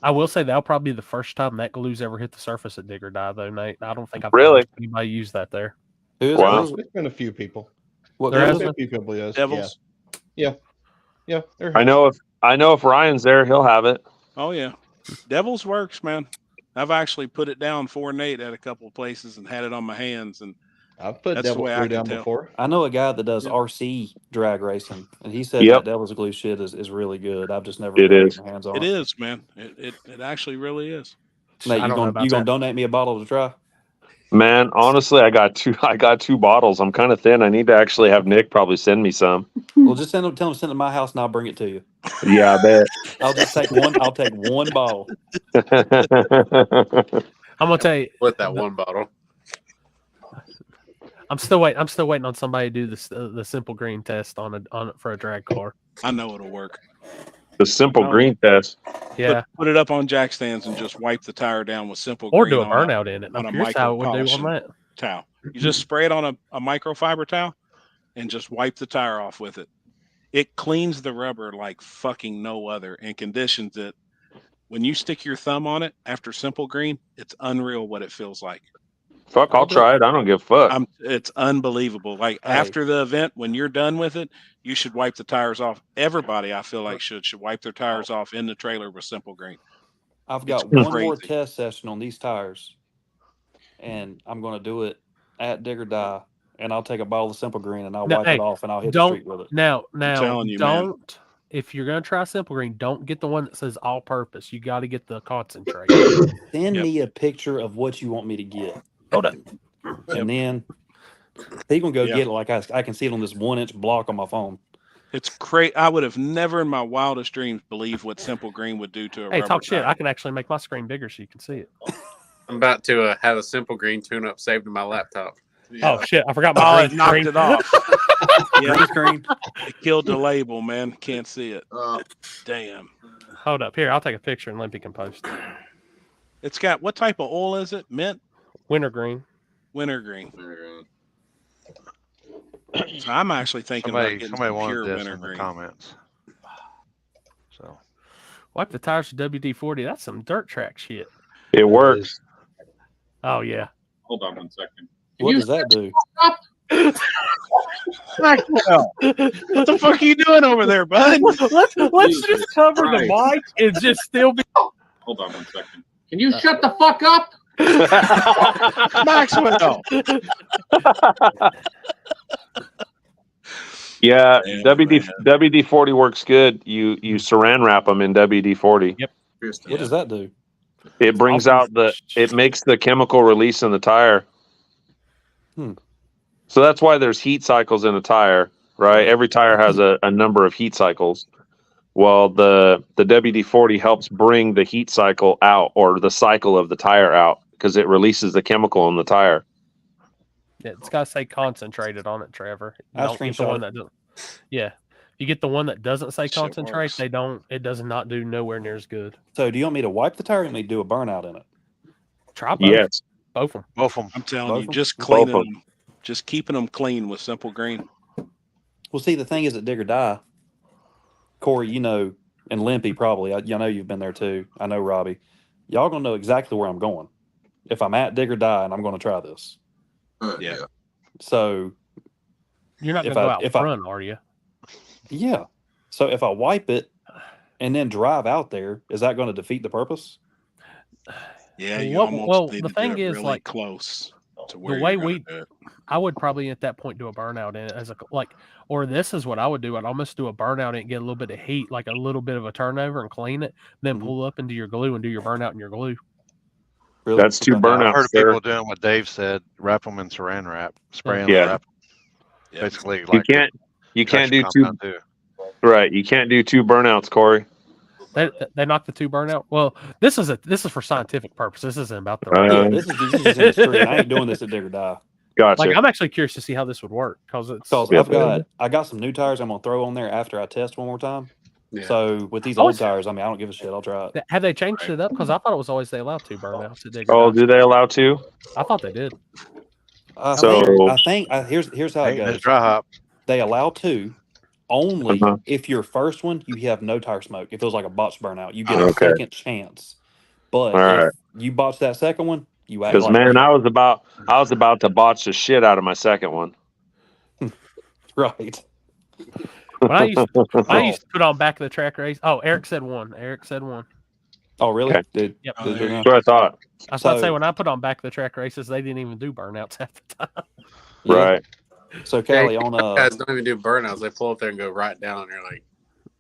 I will say that'll probably be the first time that glue's ever hit the surface at Dig or Die, though, Nate. I don't think I've Really? heard anybody use that there. Who is Wow. it? There's been a few people. What There There's has been a been? few people. Yes. Devils. Yeah. There I has. know if Ryan's there, he'll have it. Oh yeah, Devils works, man. I've actually put it down for Nate at a couple of places and had it on my hands, and I've put that's the Devil way I Glue can down tell. before. I know a guy that does Yep. RC drag racing, and he said Yep. that Devil's Glue shit is really good. I've just never It gotten is. my hands on It it. is, man. It actually really is. Nate, I you don't know gonna about you gonna that. donate me a bottle to try? Man, honestly, I got two bottles. I'm kind of thin. I need to actually have Nick probably send me some. Well, just tell him to send it to my house, and I'll bring it to you. Yeah, I bet. I'll just take one. I'll take one bottle. I'm gonna tell you, With that one bottle. I'm still waiting on somebody to do this the simple green test on it for a drag car. I know it'll work. The simple green test. Yeah. Put it up on jack stands and just wipe the tire down with simple Or green do a on burnout in it. on I'm a curious how micro it would do on polishing that. towel. You just spray it on a microfiber towel and just wipe the tire off with it. It cleans the rubber like fucking no other and conditions it. When you stick your thumb on it after simple green, it's unreal what it feels like. Fuck, I'll try it. I don't give a fuck. It's unbelievable. Like Hey. after the event, when you're done with it, you should wipe the tires off. Everybody, I feel like, should wipe their tires off in the trailer with simple green. I've got It's one more crazy. test session on these tires, and I'm going to do it at Dig or Die, and I'll take a bottle of Simple Green and I'll Now, wipe hey, it off and I'll hit the street with it. Now, telling you, man. don't. If you're gonna try Simple Green, don't get the one that says all purpose. You got to get the concentrate. Send me a picture of what you want me to get. Hold up. And then he gonna go Yeah. get it like I can see it on this 1-inch block on my phone. It's crazy. I would have never in my wildest dreams believed what simple green would do to a Hey, rubber talk shit. tire. I can actually make my screen bigger so you can see it. I'm about to have a Simple Green tune-up saved in my laptop. Oh shit! I forgot my Oh, green it knocked screen. it off. Yeah. Green screen. It killed the label, man. Can't see it. Damn. Hold up. Here, I'll take a picture and Limpy can post it. It's got what type of oil is it? Mint? Wintergreen. Wintergreen. So I'm actually thinking about getting Somebody some wanted pure this in the wintergreen. comments. So Wipe the tires with WD-40. That's some dirt track shit. It works. Oh yeah. Hold on 1 second. What does that do? Maxwell, what the fuck are you doing over there, bud? let's Jesus just cover the Christ. mic and just still be. Hold on 1 second. Can you shut the fuck up? Maxwell. Yeah, Damn, WD-40 works good. You saran wrap them in WD-40. Yep. What does that do? It brings out it makes the chemical release in the tire. So that's why there's heat cycles in a tire, right? Every tire has a number of heat cycles. Well, the WD-40 helps bring the heat cycle out, or the cycle of the tire out, because it releases the chemical in the tire. Yeah, it's got to say concentrated on it, Trevor. You I don't get the screenshot one it. that doesn't. Yeah, you get the one that doesn't say Shit concentrate. works. They don't. It does not do nowhere near as good. So do you want me to wipe the tire or you want me to do a burnout in it? Try both. Yes. Both of them. both of them. I'm telling Both you, of just Both cleaning of them, just keeping them clean with simple green. Well, see, the thing is at Dig or Die, Corey, you know, and Limpy probably. I know you've been there too. I know Robbie. Y'all gonna know exactly where I'm going if I'm at Dig or Die and I'm going to try this. Yeah. So You're not If going to go I- out if I- front, are you? yeah. So if I wipe it and then drive out there, is that going to defeat the purpose? Yeah, you Well, almost well, need the to thing do it is, really like, close to where the way you're gonna we, do it. I would probably at that point do a burnout in it as a or this is what I would do. I'd almost do a burnout in it, get a little bit of heat, like a little bit of a turnover, and clean it. Then Mhm. pull up into your glue and do your burnout in your glue. Really? That's two Okay. burnouts. I've heard of there. people doing what Dave said: wrap them in Saran wrap, spray them, Yeah. wrap. Yeah. Basically, You like can't do two. compound too. Right, you can't do two burnouts, Corey. They knock the two burnout. Well, this is for scientific purposes. This isn't about the. Yeah, this is in the street. I ain't doing this at Dig or Die. Gotcha. Like, I'm actually curious to see how this would work because it's. Because Yeah. I got some new tires I'm gonna throw on there after I test one more time. Yeah. So with these Oh, old it's- tires, I mean, I don't give a shit. I'll try it. Have they changed it up? Because I thought it was always they allowed two burnouts at Dig or Oh, Die. do they allow two? I thought they did. So- Here's how it Hey, goes. there's dry hop. They allow two only Uh-huh. if your first one you have no tire smoke. If it was like a botch burnout, you get a Okay. second chance. But All if right. you botch that second one, you act Because like man, I was about to botch the shit out of my second one. right. When I used to put on back of the track race. Oh, Eric said one. Eric said one. Oh, really? Okay. Did, Yep. Oh, did there they you not? That's what I thought. I was about to say So- when I put on back of the track races, they didn't even do burnouts half the time. Yeah. Right. So Callie, on guys don't even do burnouts. They pull up there and go right down. And you're like,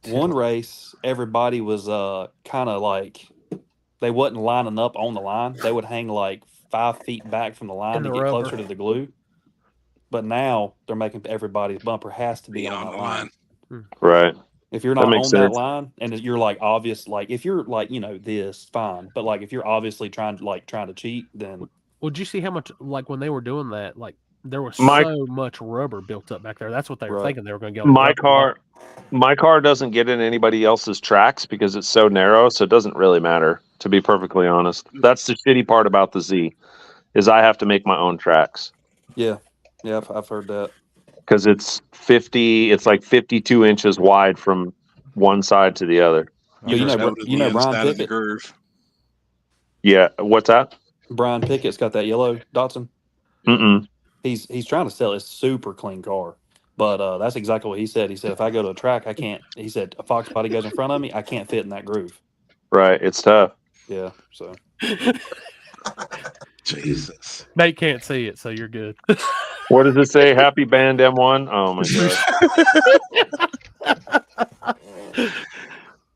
one race, everybody was kind of like they wasn't lining up on the line. They would hang like 5 feet back from the line In to the get rubber. closer to the glue. But now they're making everybody's bumper has to be on that line. Right. If you're That not on makes that sense. line and you're like obvious, like if you're like, this, fine. But like if you're obviously trying to cheat, then Well, did you see how much, like, when they were doing that, like, There was My- so much rubber built up back there. That's what they were Right. thinking they were going to get on the My gravel lot. my car doesn't get in anybody else's tracks because it's so narrow, so it doesn't really matter, to be perfectly honest. That's the shitty part about the Z, is I have to make my own tracks Yeah, I've heard that. because it's like 52 inches wide from one side to the other. But you know, Go to you the know Brian inside of the Pickett. groove. Yeah, what's that? Brian Pickett's got that yellow Datsun. Mm-mm. He's trying to sell a super clean car, but that's exactly what he said. He said if I go to a track, I can't. He said a Fox body goes in front of me, I can't fit in that groove. Right, it's tough. Yeah, so Jesus. Nate can't see it, so you're good. What does it say? Happy Band M1? Oh my god.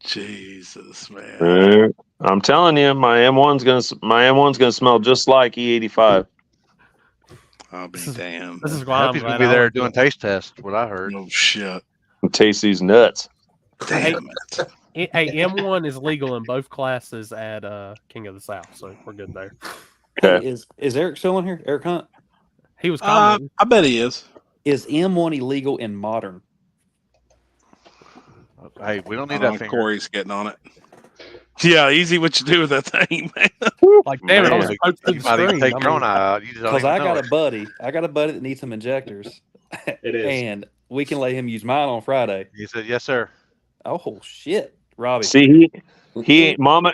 Jesus, man. I'm telling you, my M1's gonna smell just like E85. I'll be damned. This is I why hope I'm he's glad gonna be I there was- doing taste tests. What I heard. No shit. Taste these nuts. Damn it. Hey, M1 is legal in both classes at King of the South, so we're good there. Okay. Hey, is Eric still in here? Eric Hunt? He was commenting. I bet he is. Is M1 illegal in modern? Hey, we don't need that finger. Corey's getting on it. Yeah, easy what you do with that thing, man. Like, damn it, I was Man, close to you the might even screen. take I your own mean- eye out. You just don't Because even I know got it. a buddy that needs some injectors. It is. And we can let him use mine on Friday. He said, "Yes, sir." Oh shit, Robbie. See, his mama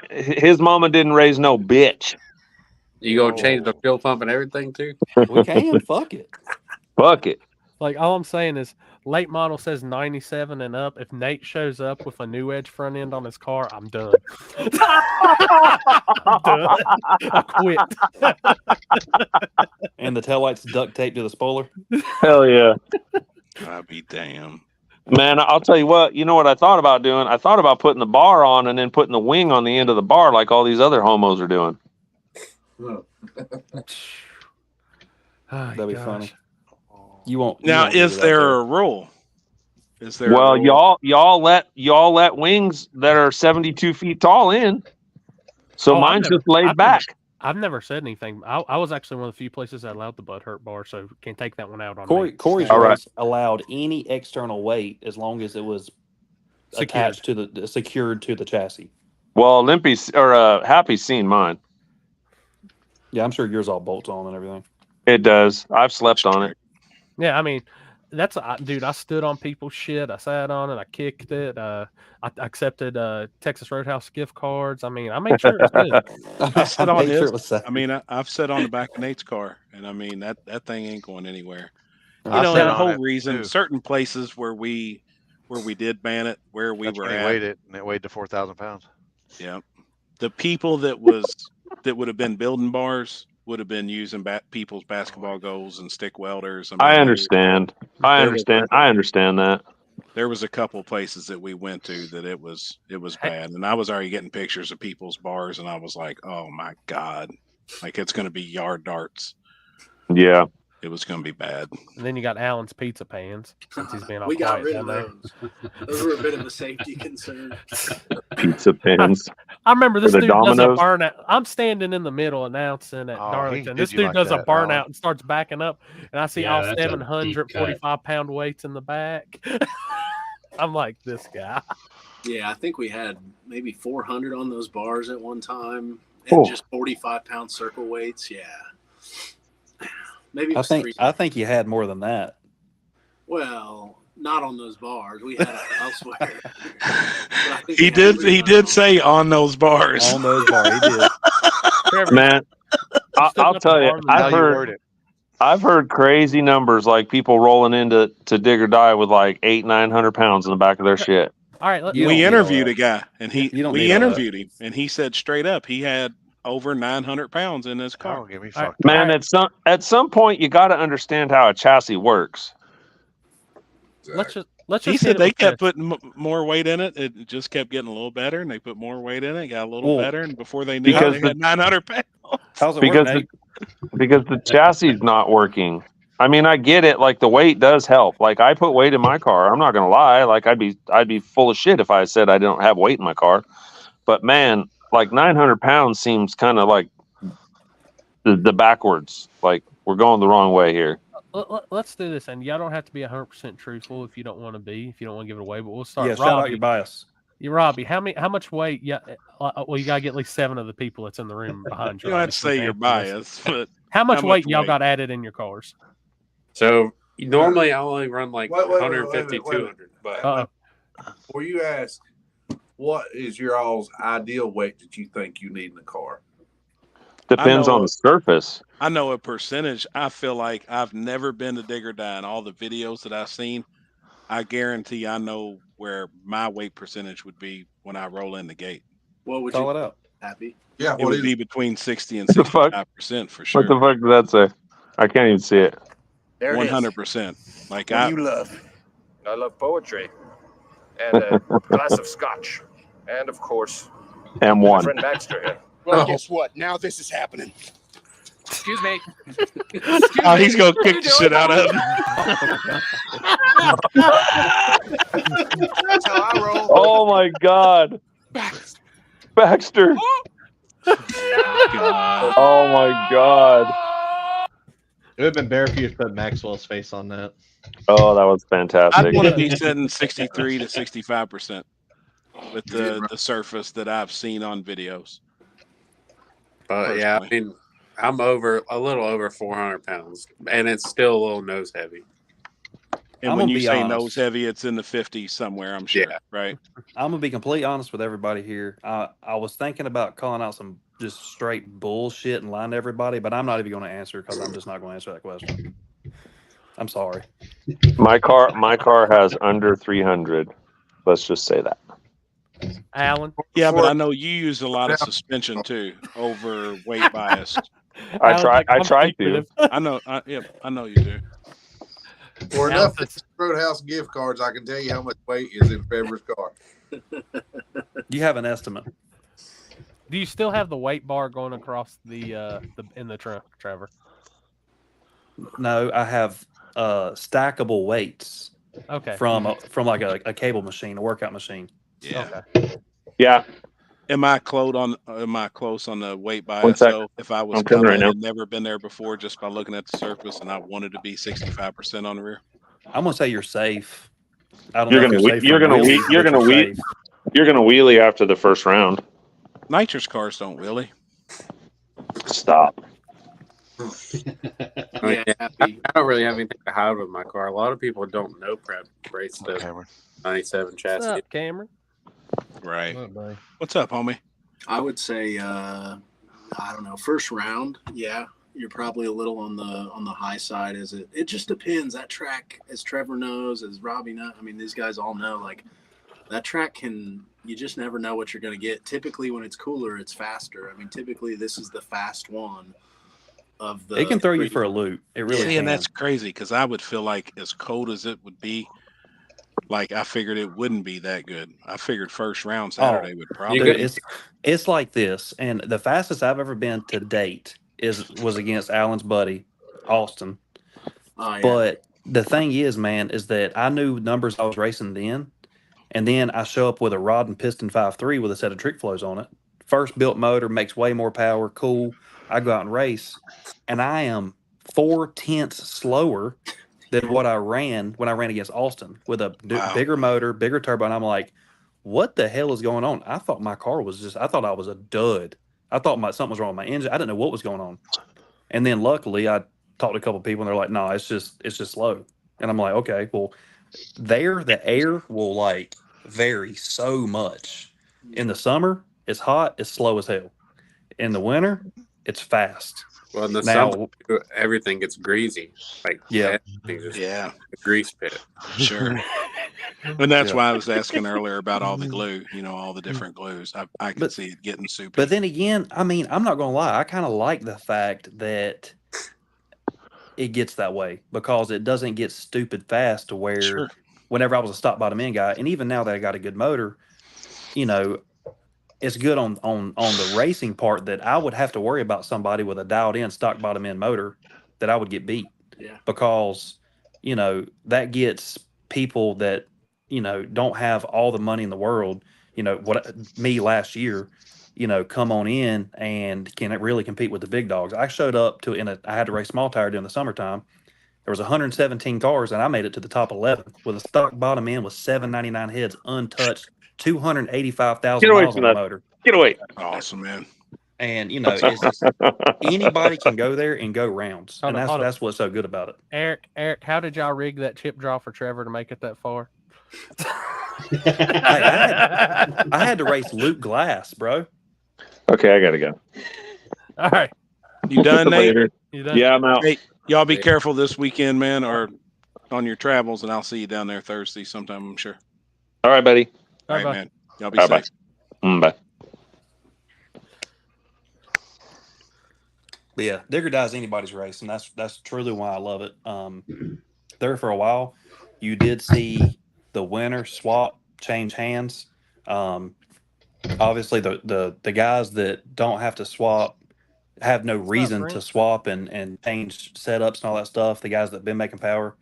didn't raise no bitch. You gonna change the fuel pump and everything too? We can. Fuck it. Fuck it. Like, all I'm saying is, late model says 97 and up. If Nate shows up with a new edge front end on his car, I'm done. I'm done. I quit. And the taillights duct taped to the spoiler. Hell yeah. I'll be damned. Man, I'll tell you what, you know what I thought about doing? I thought about putting the bar on and then putting the wing on the end of the bar like all these other homos are doing. That'd be funny. You won't. Now, is there a rule? Is there? Well, a rule? y'all let wings that are 72 feet tall in. So Oh, mine's just laid back. I've never said anything. I was actually one of the few places that allowed the butt hurt bar, so can't take that one out on me. Corey's All right. race allowed any external weight as long as it was attached to the secured to the chassis. Well, Happy's seen mine. Yeah, I'm sure yours all bolts on and everything. It does. I've slept on it. Yeah, I mean, dude. I stood on people's shit. I sat on it. I kicked it. I accepted Texas Roadhouse gift cards. I mean, I made sure it was good. I sit on made sure his. it was safe. I mean, I've sat on the back of Nate's car, and I mean that thing ain't going anywhere. You I know, sat the on whole it, reason. too. Certain places where we did ban it, where we That's were when he at. weighed it, and it weighed to 4,000 pounds. Yeah, the people that would have been building bars would have been using people's basketball goals and stick welders. I mean, understand. I understand that. There was a couple places that we went to that it was bad, and I was already getting pictures of people's bars, and I was like, oh my god, like it's going to be yard darts. Yeah. It was going to be bad. And then you got Alan's pizza pans since he's been all We got quiet rid down of there. those. Those were a bit of a safety concern. Pizza pins. I remember this For the dude does a Domino's? burnout. I'm standing in the middle announcing at Oh, he Darlington. did This you dude like does a that, burnout Alan. and starts backing up, and I see Yeah, all that's a deep 745 pound weights in the back. I'm like, this guy. Yeah, I think we had maybe 400 on those bars at one time, and Oh. just 45-pound circle weights. Yeah, maybe it I was think three. I think you had more than that. Well, not on those bars. We had it elsewhere. But I think He we had did. three He did say on those bars. On those bars, he did. Trevor, Man, still I'll got the tell you, bar and the- I've heard crazy numbers like people rolling into Dig or Die with like 800-900 pounds in the back of their shit. All right, let, You don't We need all interviewed that. a guy, and You don't we need all that. interviewed him, and he said straight up he had over 900 pounds in his car. Don't get me All right. fucked. Man, at some point you got to understand how a chassis works. let's just He hit said it they with kept this. putting more weight in it. It just kept getting a little better, and they put more weight in it, got a little Well, better, and before they knew because it, they had 900 pounds. How's it Because work, Nate? because the chassis is not working. I mean, I get it. Like the weight does help. Like I put weight in my car. I'm not gonna lie. Like I'd be full of shit if I said I don't have weight in my car. But man, like 900 pounds seems kind of like the backwards. Like we're going the wrong way here. Let's do this, and y'all don't have to be 100% truthful if you don't want to be, if you don't want to give it away. But we'll start. Yeah, Robbie, shout out your bias. You, Robbie, how much weight? Yeah, well, you gotta get at least 7 of the people that's in the room behind you. You don't have to say you're biased, but how much weight y'all got added in your cars? So normally I only run like Wait, 150, wait. 200. But before you ask, what is your all's ideal weight that you think you need in a car? Depends on the surface. I know a percentage. I feel like I've never been to Dig or Die, and all the videos that I've seen, I guarantee I know where my weight percentage would be when I roll in the gate. What would Call you it out? Happy? Yeah, it would be between 60 and What the fuck? 65% for sure. What the fuck did that say? I can't even see it. There it is. 100%. Like What do you love? I love poetry and a glass of scotch, and of course, my M1. friend Baxter here. Well, guess what? Now this is happening. Excuse me. Oh, he's gonna kick the shit out of him. That's how I roll. Oh my God, Baxter! Oh my God! It would have been better if you had put Maxwell's face on that. Oh, that was fantastic. I'd want to be sitting 63 to 65% with the surface that I've seen on videos. But yeah, I mean, I'm a little over 400 pounds, and it's still a little nose heavy. And I'm when gonna you be say honest. nose heavy, it's in the 50s somewhere, I'm sure. Right? I'm gonna be completely honest with everybody here. I was thinking about calling out some just straight bullshit and lying to everybody, but I'm not even going to answer because I'm just not going to answer that question. I'm sorry. My car has under 300. Let's just say that. Alan. Yeah, but I know you use a lot of suspension too, over weight bias. I try to. I know. I know you do. For enough Roadhouse gift cards, I can tell you how much weight is in Trevor's car. You have an estimate. Do you still have the weight bar going across the in the trunk, Trevor? No, I have stackable weights. Okay. From like a cable machine, a workout machine. Yeah. Okay. Yeah. Am I close on the weight bias? One sec. So if I was I'm coming right coming now. and never been there before, just by looking at the surface, and I wanted to be 65% on the rear. I'm gonna say you're safe. I don't You're know. gonna If you're safe. You're gonna wheelie after the first round. Nitrous cars don't wheelie. Stop. I don't really have anything to hide with my car. A lot of people don't know prep race the 97 chassis. What's up, Cameron? Right. What's up, homie? I would say, I don't know, first round. Yeah, you're probably a little on the high side. It just depends. That track, as Trevor knows, as Robbie knows, I mean, these guys all know, like that track you just never know what you're going to get. Typically, when it's cooler, it's faster. I mean, typically this is the fast one of the. It can throw you for a loop. It really See, can. and that's crazy because I would feel like as cold as it would be, like I figured it wouldn't be that good. I figured first round Saturday would probably. Dude, it's like this, and the fastest I've ever been to date was against Alan's buddy, Austin. Oh, yeah. But the thing is, man, is that I knew numbers I was racing then, and then I show up with a rod and piston 5.3 with a set of trick flows on it. First built motor, makes way more power, cool. I go out and race, and I am 0.4 slower than what I ran when I ran against Austin with a bigger motor, bigger turbo. And I'm like, what the hell is going on? I thought my car was I thought I was a dud. I thought something was wrong with my engine. I didn't know what was going on. And then luckily I talked to a couple of people and they're like, no, it's just slow. And I'm like, okay, well, the air will like vary so much. In the summer, it's hot, it's slow as hell. In the winter, it's fast. Well, in the Now- summer, everything gets greasy. Like Yeah. everything's just Yeah. a grease pit. Sure. And that's why I was asking earlier about all the glue, all the different glues. I can see it getting super. But then again, I mean, I'm not gonna lie. I kind of like the fact that it gets that way because it doesn't get stupid fast to where Sure. whenever I was a stock bottom end guy, and even now that I got a good motor, it's good on the racing part that I would have to worry about somebody with a dialed in stock bottom end motor that I would get beat. Yeah. Because, that gets people that, don't have all the money in the world, me last year, come on in and can really compete with the big dogs. I showed up I had to race small tire during the summertime. There was 117 cars, and I made it to the top 11 with a stock bottom end with 799 heads, untouched, 285,000 Get away miles from on the that. motor. Get away. Awesome, man. And it's just anybody can go there and go rounds, Hold and on, hold on. that's what's so good about it. Eric, how did y'all rig that chip draw for Trevor to make it that far? I had to race Luke Glass, bro. Okay, I gotta go. All right. You done, Nate? Later. You done? Yeah, I'm out. Hey, y'all be careful this weekend, man, or on your travels, and I'll see you down there Thursday sometime, I'm sure. All right, buddy. All right, Bye-bye. man. Y'all be Bye-bye. safe. Bye. But yeah, Digger Die is anybody's race, and that's truly why I love it. There for a while, you did see the winner swap change hands. Obviously, the guys that don't have to swap have no reason to swap and change setups and all that stuff. The guys that have been making power,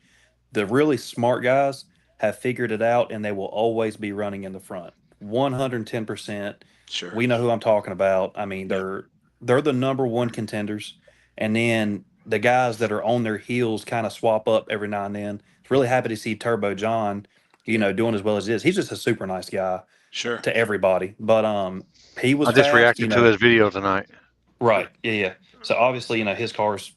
the really smart guys have figured it out, and they will always be running in the front. 110%. Sure. We know who I'm talking about. I mean, they're the number one contenders, and then the guys that are on their heels kind of swap up every now and then. It's really happy to see Turbo John, doing as well as he is. He's just a super nice guy. Sure. To everybody, but he was. I just fast, reacted to his video tonight. Right. Yeah. So obviously, his car's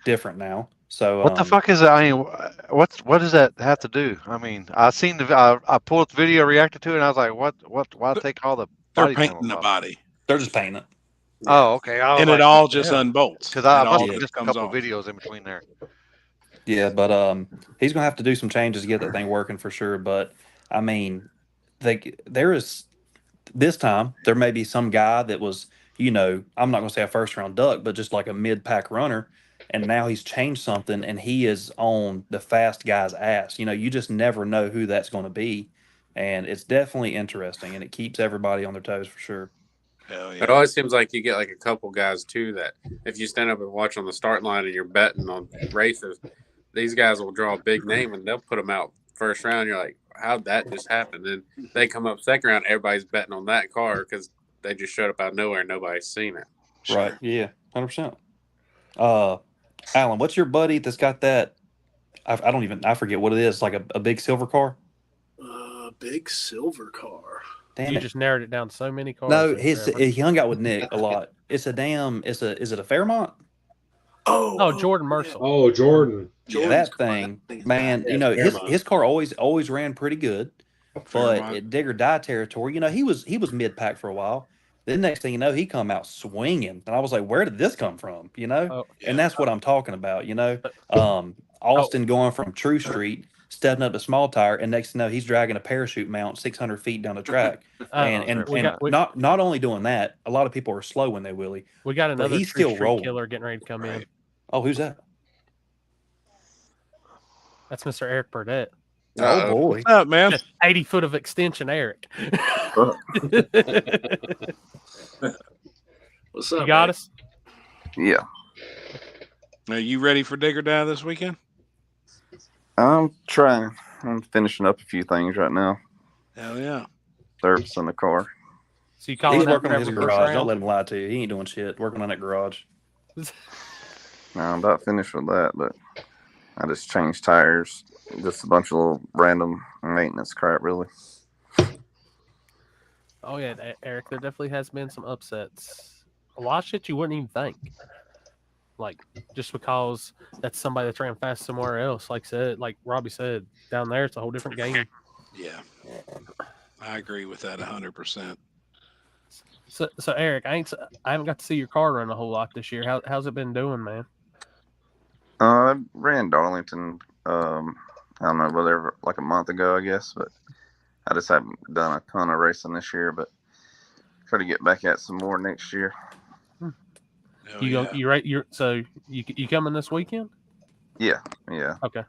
different now. So What the fuck is that? I mean, what does that have to do? I mean, I seen I pulled up the video, reacted to it, and I was like, why take all the They're body painting panels the off? body. They're just painting it. Oh, okay. I was And like, it all just unbolts. because I It must all have missed a comes couple off. videos in between there. Yeah, but he's gonna have to do some changes to get that thing working for sure. But I mean, there is this time there may be some guy that was, I'm not gonna say a first round duck, but just like a mid pack runner, and now he's changed something and he is on the fast guy's ass. You just never know who that's going to be, and it's definitely interesting, and it keeps everybody on their toes for sure. Hell It always seems like you get like a couple guys too that if you stand up and watch on the start line and you're betting on races, these guys will draw a big name and they'll put them out first round. You're like, how'd that just happen? Then they come up second round, everybody's betting on that car because they just showed up out of nowhere and nobody's seen it. Right? Yeah, 100%. Alan, what's your buddy that's got that? I forget what it is. Like a big silver car. Big silver car. Damn You it. just narrowed it down so many cars. No, there, Trevor. he hung out with Nick a lot. Is it a Fairmont? Oh, Jordan Mercer. Oh, Jordan. That thing, man. His car always ran pretty good, but Fairmont. at Dig or Die territory, he was mid pack for a while. Then next thing you know, he come out swinging, and I was like, "Where did this come from?" And that's what I'm talking about. Austin going from True Street, stepping up to small tire, and next thing you know, he's dragging a parachute mount 600 feet down the track. and not only doing that, a lot of people are slow when they wheelie. We got but another he's True still Street rolling. killer getting ready to come in. Oh, who's that? That's Mr. Eric Burdett. Oh boy, What's up, man? Just 80 foot of extension, Eric. What's up? You got man? us? Yeah, Are you ready for Dig or Die this weekend? I'm trying. I'm finishing up a few things right now. Hell yeah. Servicing the car. So you calling he's out working on his Trevor first garage. Don't round? let him lie to you. He ain't doing shit. Working on that garage. Now I'm about finished with that, but I just changed tires. Just a bunch of little random maintenance crap, really. Oh yeah, Eric. There definitely has been some upsets. A lot of shit you wouldn't even think. Like just because that's somebody that's ran fast somewhere else. Like Robbie said, down there it's a whole different game. Yeah. I agree with that 100%. So Eric, I haven't got to see your car run a whole lot this year. How's it been doing, man? I ran Darlington, I don't know, whatever, like a month ago, I guess, but I just haven't done a ton of racing this year, but try to get back at some more next year. You coming this weekend? Yeah. Okay.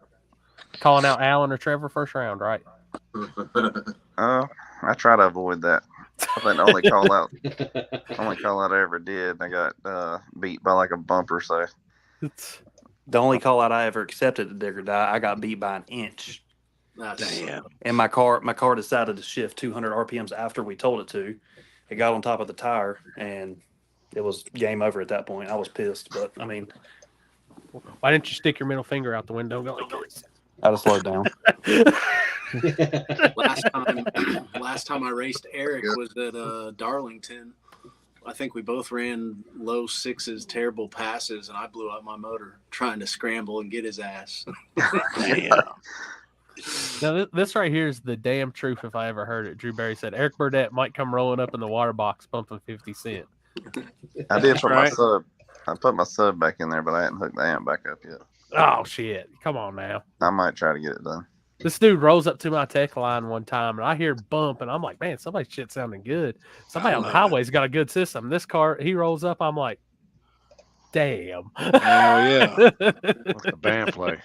Calling out Alan or Trevor first round, right? I try to avoid that. I think the only call out I ever did, I got beat by like a bumper, so. The only call out I ever accepted at Dig or Die, I got beat by an inch. Damn. And my car decided to shift 200 RPMs after we told it to. It got on top of the tire, and it was game over at that point. I was pissed, but I mean, Why didn't you stick your middle finger out the window? And go like this? I'd have slowed down. Last time I raced Eric was at Darlington. I think we both ran low sixes, terrible passes, and I blew up my motor trying to scramble and get his ass. Now, this right here is the damn truth if I ever heard it. Drew Barry said Eric Burdett might come rolling up in the water box pumping 50 cents. I did put my sub. I put my sub back in there, but I hadn't hooked the amp back up yet. Oh, shit. Come on now. I might try to get it done. This dude rolls up to my tech line one time, and I hear bump, and I'm like, man, somebody's shit sounding good. Somebody on the highway's got a good system. This car, he rolls up, I'm like, damn. Oh, yeah. What's the band play?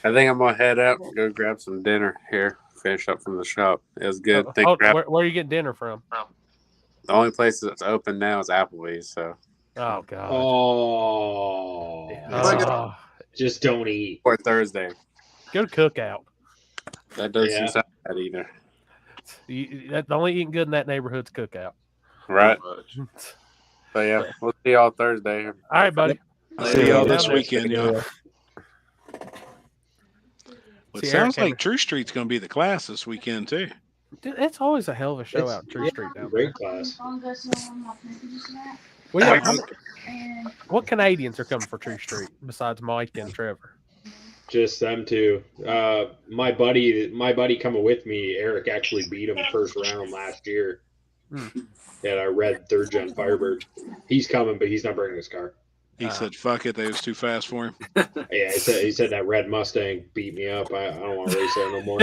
I think I'm gonna head out and go grab some dinner here. Finish up from the shop. It was good. Where are you getting dinner from? The only place that's open now is Applebee's. So. Oh God. Oh. Just don't eat. Or Thursday. Go to Cookout. That doesn't sound bad either. The only eating good in that neighborhood's Cookout. Right. So yeah, we'll see y'all Thursday. All right, buddy. See y'all this weekend, y'all. Well, it See, sounds Eric like True Street's going to be the class this weekend too. Dude, it's always a hell of a show out in True Street down there. Great class. What Canadians are coming for True Street besides Mike and Trevor? Just them two. My buddy coming with me, Eric, actually beat him first round last year. At our red 3rd gen Firebird. He's coming, but he's not bringing his car. He said, "Fuck it, they was too fast for him." Yeah, he said that red Mustang beat me up. I don't want to race there no more.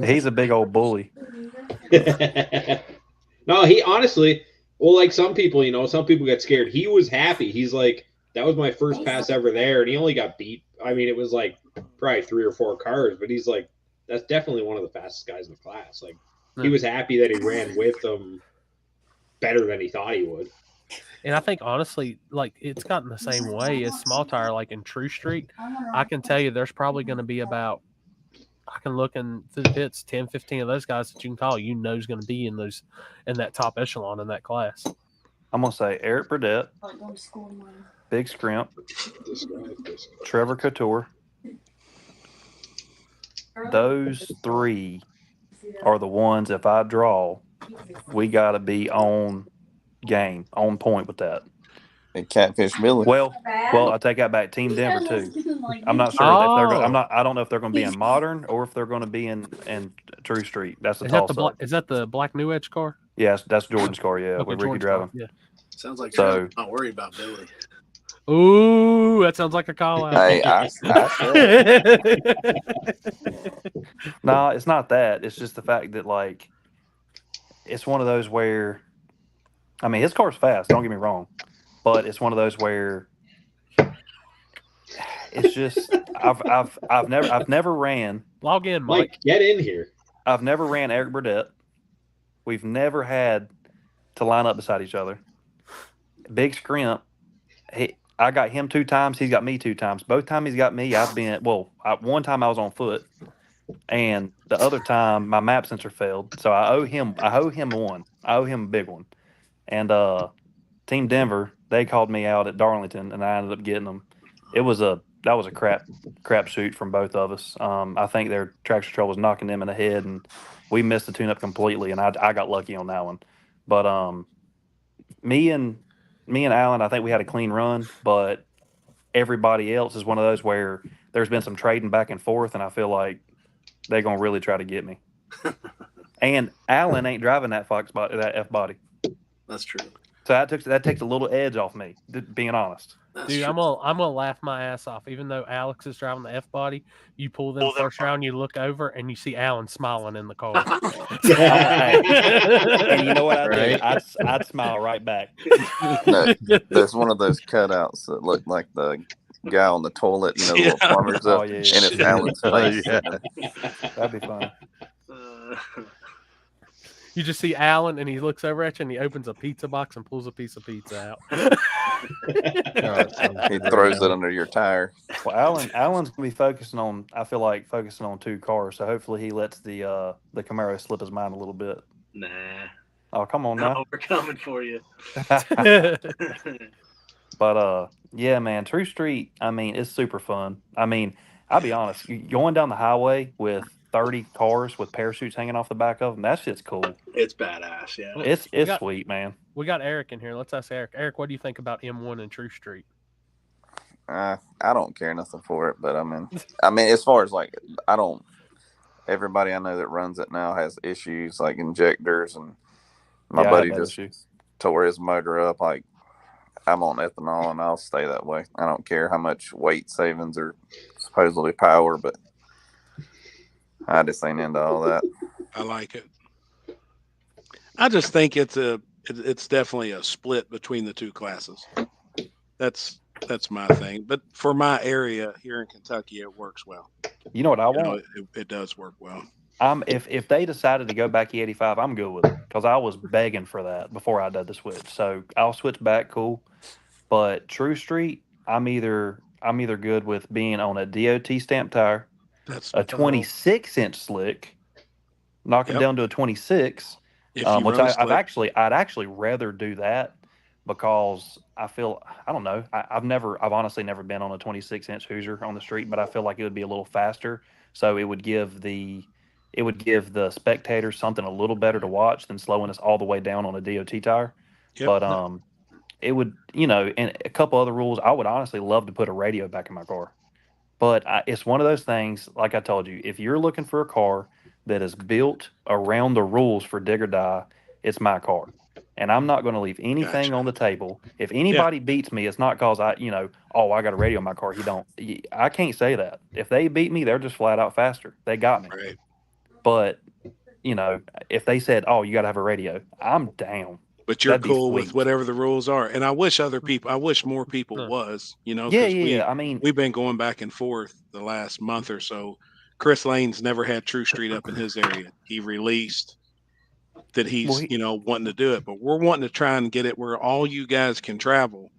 He's a big old bully. No, he honestly, well, like some people, some people get scared. He was happy. He's like, that was my first pass ever there, and he only got beat. I mean, it was like probably 3 or 4 cars, but he's like, that's definitely one of the fastest guys in the class. Like, he was happy that he ran with them better than he thought he would. And I think honestly, like it's gotten the same way as Small Tire, like in True Street. I can tell you there's probably going to be about, I can look in through the pits, 10, 15 of those guys that you can call, is going to be in that top echelon in that class. I'm going to say Eric Burdett, Big Scrimp, Trevor Couture. Those 3 are the ones, if I draw, we got to be on game, on point with that. And Catfish Billy. Well, I take that back. Team Denver too. I'm not sure if they're going. I don't know if they're going to be in Modern or if they're going to be in True Street. That's the toss up. Is that the black New Edge car? Yes, that's Jordan's car. Yeah, Okay, with Ricky Jordan's driving. car, yeah. Sounds like So- Trevor's not worried about Billy. Ooh, that sounds like a call out. Hey, No, it's not that. It's just the fact that like it's one of those where, I mean, his car's fast. Don't get me wrong, but it's one of those where it's just I've never ran. Log in, Mike. Mike, get in here. I've never ran Eric Burdett. We've never had to line up beside each other. Big Scrimp, I got him 2 times. He's got me 2 times. Both times he's got me, I've been one time I was on foot, and the other time my map sensor failed. So I owe him one. I owe him a big one. And Team Denver, they called me out at Darlington, and I ended up getting them. That was a crap shoot from both of us. I think their traction control was knocking them in the head, and we missed the tune-up completely, and I got lucky on that one. But me and Alan, I think we had a clean run, but everybody else is one of those where there's been some trading back and forth, and I feel like they're gonna really try to get me. And Alan ain't driving that that F body. That's true. So that takes a little edge off me, being honest. Dude, I'm gonna laugh my ass off. Even though Alex is driving the F body, you pull them first round, you look over and you see Alan smiling in the car. And you know what I do? I'd smile right back. No, there's one of those cutouts that look like the guy on the toilet, the little plumbers up, and it's Alan's face. That'd be fun. You just see Alan, and he looks over at you, and he opens a pizza box and pulls a piece of pizza out. He throws it under your tire. Well, Alan's gonna be focusing on. I feel like focusing on 2 cars, so hopefully he lets the Camaro slip his mind a little bit. Nah. Oh, come on now. No, we're coming for you. But Yeah, man. True Street, I mean, it's super fun. I mean, I'll be honest, going down the highway with 30 cars with parachutes hanging off the back of them, that shit's cool. It's badass. Yeah. Well, It's we got sweet, man. we got Eric in here. Let's ask Eric. Eric, what do you think about M1 and True Street? I don't care nothing for it, but I mean, as far as like, I don't. Everybody I know that runs it now has issues like injectors, and my Yeah, I buddy have that just issue. tore his motor up. Like, I'm on ethanol, and I'll stay that way. I don't care how much weight savings or supposedly power, but I just ain't into all that. I like it. I just think it's definitely a split between the two classes. That's my thing. But for my area here in Kentucky, it works well. You know what I You know, want? it does work well. If they decided to go back E85, I'm good with it because I was begging for that before I did the switch. So I'll switch back, cool. But True Street, I'm either good with being on a DOT stamp tire, That's a 26-inch slick, knock it Yep. down to a 26, If you which run a I'd slick. actually rather do that because I feel, I don't know, I've honestly never been on a 26-inch Hoosier on the street, but I feel like it would be a little faster. So it would give the spectators something a little better to watch than slowing us all the way down on a DOT tire. Yep. But it would, and a couple other rules. I would honestly love to put a radio back in my car. But it's one of those things, like I told you, if you're looking for a car that is built around the rules for dig or die, it's my car. And I'm not going to leave anything on the table. If anybody beats me, it's not because I got a radio in my car. He don't. I can't say that. If they beat me, they're just flat out faster. They got me. Right. But, if they said, oh, you got to have a radio, I'm down. But you're That'd be cool with sweet. whatever the rules are. And I wish more people was, Yeah, 'cause yeah. I mean, we've been going back and forth the last month or so. Chris Lane's never had True Street up in his area. He released that he's, wanting to do it, but we're wanting to try and get it where all you guys can travel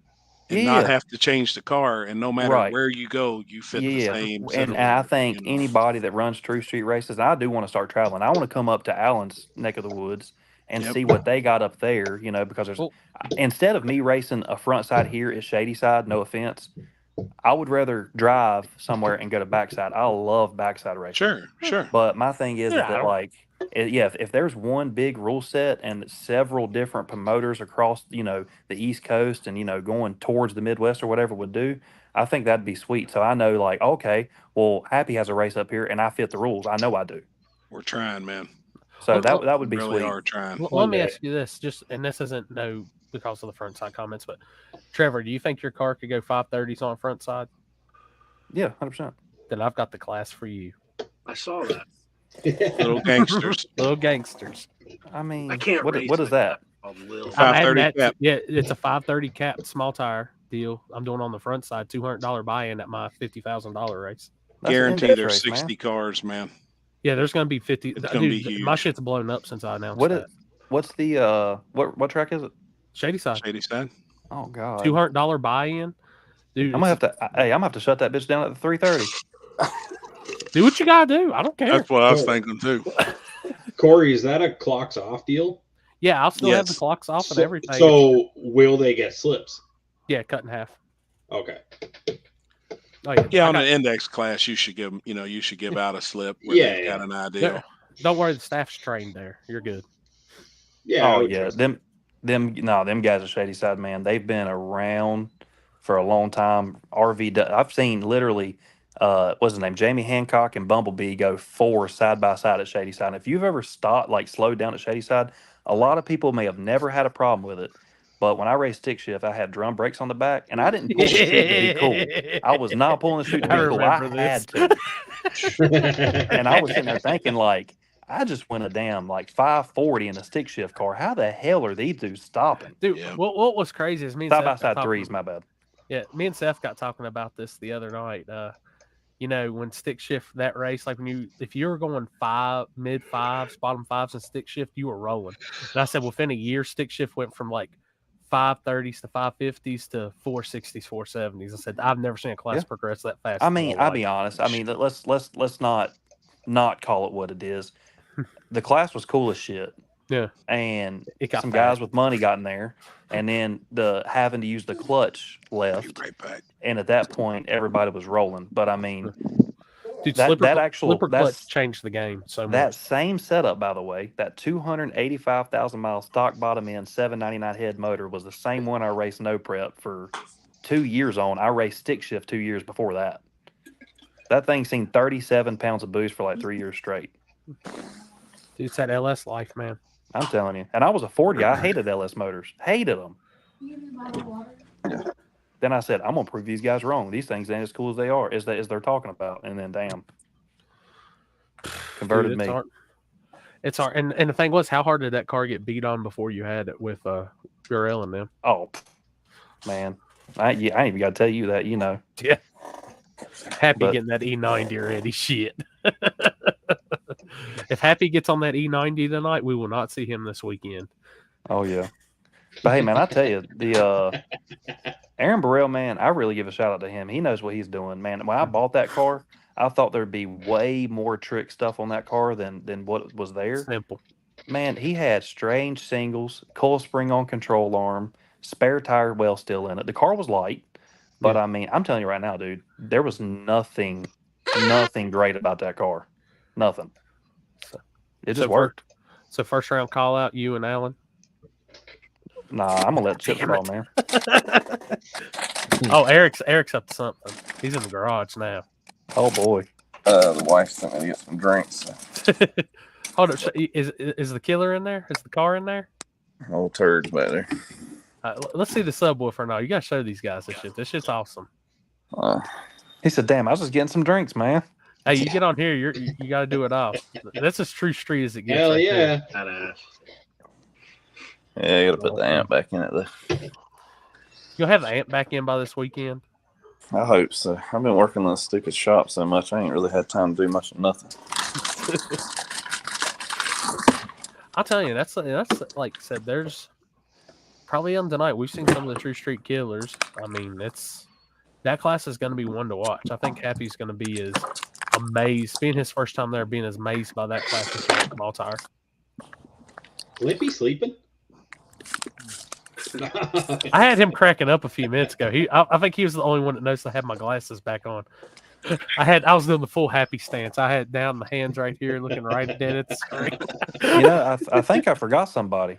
and not Yeah. have to change the car. And no matter Right. where you go, you fit the same. set And of I rules. think anybody that runs True Street races, and I do want to start traveling. I want to come up to Allen's neck of the woods and Yep. see what they got up there, because there's instead of me racing a front side here at Shady Side, no offense, I would rather drive somewhere and go to backside. I love backside racing. Sure. But my thing is Yeah, I that don't- if there's one big rule set and several different promoters across, the East Coast and, going towards the Midwest or whatever would do, I think that'd be sweet. So I know okay, well, Happy has a race up here and I fit the rules. I know I do. We're trying, man. So Well, that would be really sweet. are trying. Well, let me ask you this, and this isn't because of the front side comments, but Trevor, do you think your car could go 530s on front side? Yeah, 100%. Then I've got the class for you. I saw that. Little gangsters. Little gangsters. I mean, I can't what race is like that? Called Lil. I'm adding 530 that- cap. Yeah, it's a 530 cap small tire deal. I'm doing on the front side, $200 buy-in at my $50,000 race. Guarantee index there's race, man. 60 cars, man. Yeah, there's going to be 50. It's gonna be Dude, my huge. shit's blown up since I announced What's that. the what track is it? Shady Side. Shady Side. Oh God. $200 buy-in. Dude, I'm gonna have to shut that bitch down at the 330. do what you gotta do. I don't care. That's what I was thinking too. Corey, is that a clocks off deal? Yeah, I'll still have the Yes. clocks off and So, everything. so will they get slips? Yeah, cut in half. Okay. Oh yeah. Yeah, I on got- an index class, you should give out a slip where Yeah, they've got yeah. an idea. Don't worry, the staff's trained there. You're good. Yeah. I Oh would yeah, trust them guys at Shady Side, man. They've been around for a long time. I've seen literally, what's his name, Jamie Hancock and Bumblebee go 4 side by side at Shady Side. And if you've ever slowed down at Shady Side, a lot of people may have never had a problem with it. But when I raced stick shift, I had drum brakes on the back, and I didn't pull the chute to be cool. I was not pulling the chute to be I cool. I remember had this. to. And I was sitting there thinking, I just went a damn 540 in a stick shift car. How the hell are these dudes stopping? Dude, what was crazy is me and Side Seth by got side talking- threes, my bad. Yeah, me and Seth got talking about this the other night. When stick shift that race, if you were going mid fives, bottom fives, and stick shift, you were rolling. And I said within a year, stick shift went from 530s to 550s to 460s, 470s. I said I've never seen a class Yeah. progress that fast. I in my mean, I'll life. be honest. I mean, let's not call it what it is. The class was cool as shit, Yeah. And It got some fast. guys with money got in there, and then the having to use the clutch left. Right back. And at that point, everybody was rolling. But I mean, Dude, that slipper actual clutch changed the game so that much. same setup, by the way, that 285,000 mile stock bottom end 799 head motor was the same one I raced no prep for 2 years on. I raced stick shift 2 years before that. That thing seen 37 pounds of boost for like 3 years straight. Dude, it's that LS life, man. I'm telling you. And I was a Ford guy. I hated LS motors. Hated them. Then I said, I'm gonna prove these guys wrong. These things ain't as cool as they are, as they're talking about. And then, damn, converted Dude, it's me. hard. It's hard. And the thing was, how hard did that car get beat on before you had it with Burrell and them? Oh, man, I ain't even got to tell you that. You know. Yeah. Happy But- getting that E90 already. Shit. If Happy gets on that E90 tonight, we will not see him this weekend. Oh yeah. But hey, man, I tell you, the Aaron Burrell, man, I really give a shout out to him. He knows what he's doing, man. When I bought that car, I thought there'd be way more trick stuff on that car than what was there. Simple. Man, he had strange singles, coil spring on control arm, spare tire well still in it. The car was light, but I mean, I'm telling you right now, dude, there was nothing great about that car. Nothing. It just worked. So first round call out, you and Alan. Nah, I'm gonna let Chip Damn call, it. man. Oh, Eric's up to something. He's in the garage now. Oh boy. The wife sent me to get some drinks. Hold up. Is the killer in there? Is the car in there? Old turds back there. Let's see the subwoofer now. You gotta show these guys this shit. This shit's awesome. He said, "Damn, I was just getting some drinks, man." Hey, you get on here. You got to do it off. That's as true street as it gets. Hell right yeah. there. Yeah, I gotta put the amp back in it though. You'll have the amp back in by this weekend. I hope so. I've been working in this stupid shop so much, I ain't really had time to do much of nothing. I'll tell you, that's like I said. There's probably on tonight. We've seen some of the true street killers. I mean, that class is going to be one to watch. I think Happy's going to be as amazed, being his first time there, being as amazed by that class as Maltire. Lippy sleeping? I had him cracking up a few minutes ago. I think he was the only one that noticed I had my glasses back on. I was doing the full Happy stance. I had down the hands right here, looking right dead at the screen. You know, I think I forgot somebody.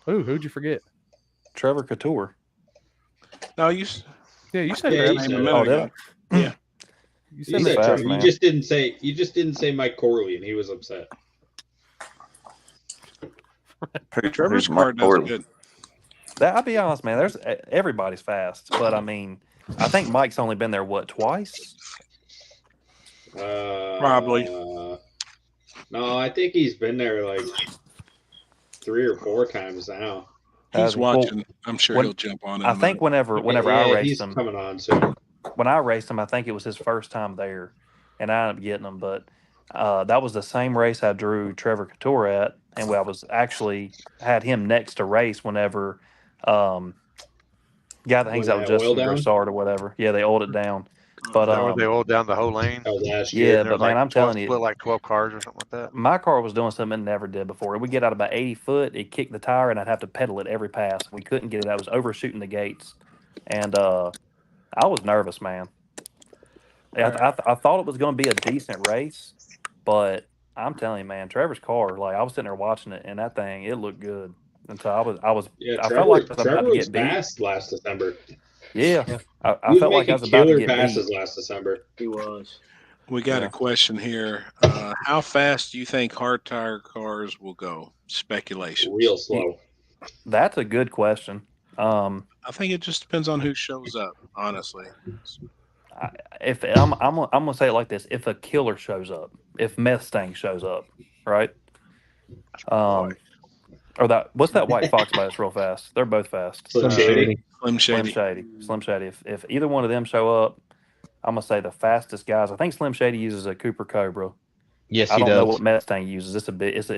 Ooh, who'd you forget? Trevor Couture. No, you. Yeah, you said Yeah, that. you said a it. minute Oh, did ago. I? Yeah. You You said said fast, Trevor. man. You just didn't say Mike Corley, and he was upset. Trevor's Who's Mike car does Corley? good. I'll be honest, man. Everybody's fast, but I mean, I think Mike's only been there twice. Probably. No, I think he's been there like 3 or 4 times now. He's Well, watching. I'm sure when- he'll jump on it. I think whenever I Yeah, raced he's him, coming on soon. when I raced him, I think it was his first time there, and I ended up getting him. But that was the same race I drew Trevor Couture at, and I was actually had him next to race whenever guy that hangs When out with that oil Justin down? Broussard or whatever. Yeah, they oiled it down. But That where they oiled down the whole lane. That was last yeah, year. There but was man, like I'm 12 telling you, split like 12 cars or something like that. my car was doing something it never did before. We get out about 80 foot, it kicked the tire, and I'd have to pedal it every pass. We couldn't get it. I was overshooting the gates, and I was nervous, man. I thought it was going to be a decent race, but I'm telling you, man, Trevor's car, like I was sitting there watching it, and that thing, it looked good. And so Yeah, I Trevor, felt like I was about Trevor to was get beat. fast last December. Yeah, I He was felt like I making was about to killer get passes beat. last December. He was. We got Yeah. a question here. How fast do you think hard tire cars will go? Speculation. Real slow. That's a good question. I think it just depends on who shows up. Honestly, If I'm gonna say it like this: if a killer shows up, if Mustang shows up, right? Or what's that white fox by us real fast? They're both fast. Slim Shady. Slim Shady. Slim Shady. If either one of them show up, I'm gonna say the fastest guys. I think Slim Shady uses a Cooper Cobra. Yes, I he don't know does. what Mustang uses. It's a big. It's a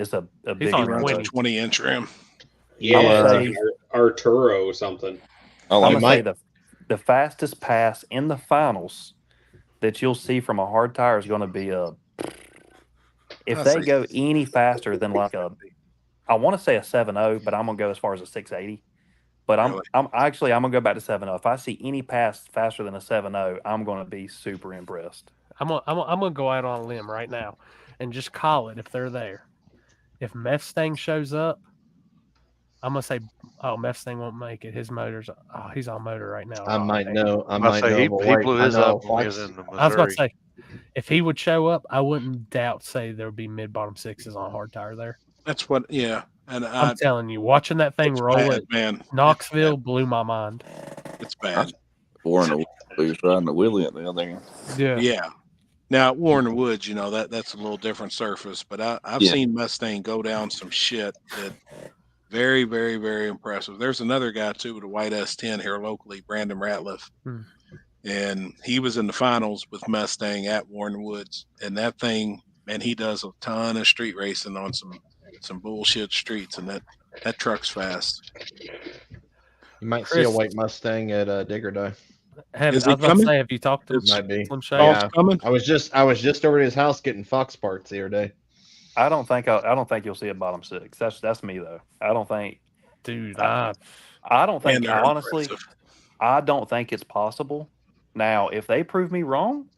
big. on He runs a Winnie. 20-inch rim. Yeah, I'm gonna it's say- like Arturo or something. I I'm like gonna might- say the fastest pass in the finals that you'll see from a hard tire is going to be a. If I they see. go any faster than like a I want to say a 7.0, but I'm gonna go as far as a 680. But I'm gonna go back to 7.0. If I see any pass faster than a 7.0, I'm gonna be super impressed. I'm gonna go out on a limb right now, and just call it if they're there. If Mustang shows up, I'm gonna say, oh, Mustang won't make it. His motor's, he's on motor right now. I might know. I I might say know. he but he wait, blew I his know up when he was Flex- in the I was about to Missouri. say, if he would show up, I wouldn't say there would be mid-bottom sixes on hard tire there. That's what. Yeah, and I'm telling you, watching that thing it's roll bad, at man. Knoxville blew my mind. It's bad. Warren was riding the wheelie at the other end. Yeah. Yeah. Now at Warren Woods, you know, that's a little different surface, but I've Yeah. seen Mustang go down some shit that very, very, very impressive. There's another guy too with a white S10 here locally, Brandon Ratliff. And he was in the finals with Mustang at Warren Woods. And that thing, man, he does a ton of street racing on some bullshit streets, and that truck's fast. You might see Chris- a white Mustang at Digger Day. I was Is he about to coming? say, have you talked to Might be. Slim Shady? Yeah. I was just over at his house getting Fox parts the other day. I don't think you'll see a bottom six. That's me though. I don't think, dude. I don't Man, think they're honestly. impressive. I don't think it's possible. Now, if they prove me wrong,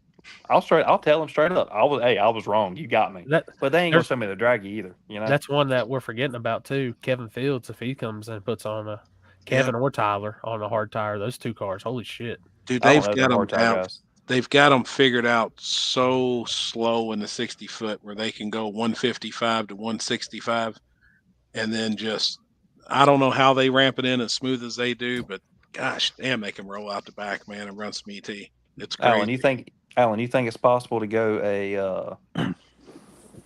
I'll tell them straight up. I was wrong. You got me. But they ain't gonna there's- show me the draggy either. You know. That's one that we're forgetting about too. Kevin Fields, if he comes and puts on a Kevin or Tyler on a hard tire, those two cars, holy shit. Dude, I don't they've know got them them hard tire down. guys. They've got them figured out so slow in the 60 foot where they can go 155 to 165, and then just I don't know how they ramp it in as smooth as they do, but gosh damn, they can roll out the back, man, and run some ET. It's crazy. Alan, you think it's possible to go I'm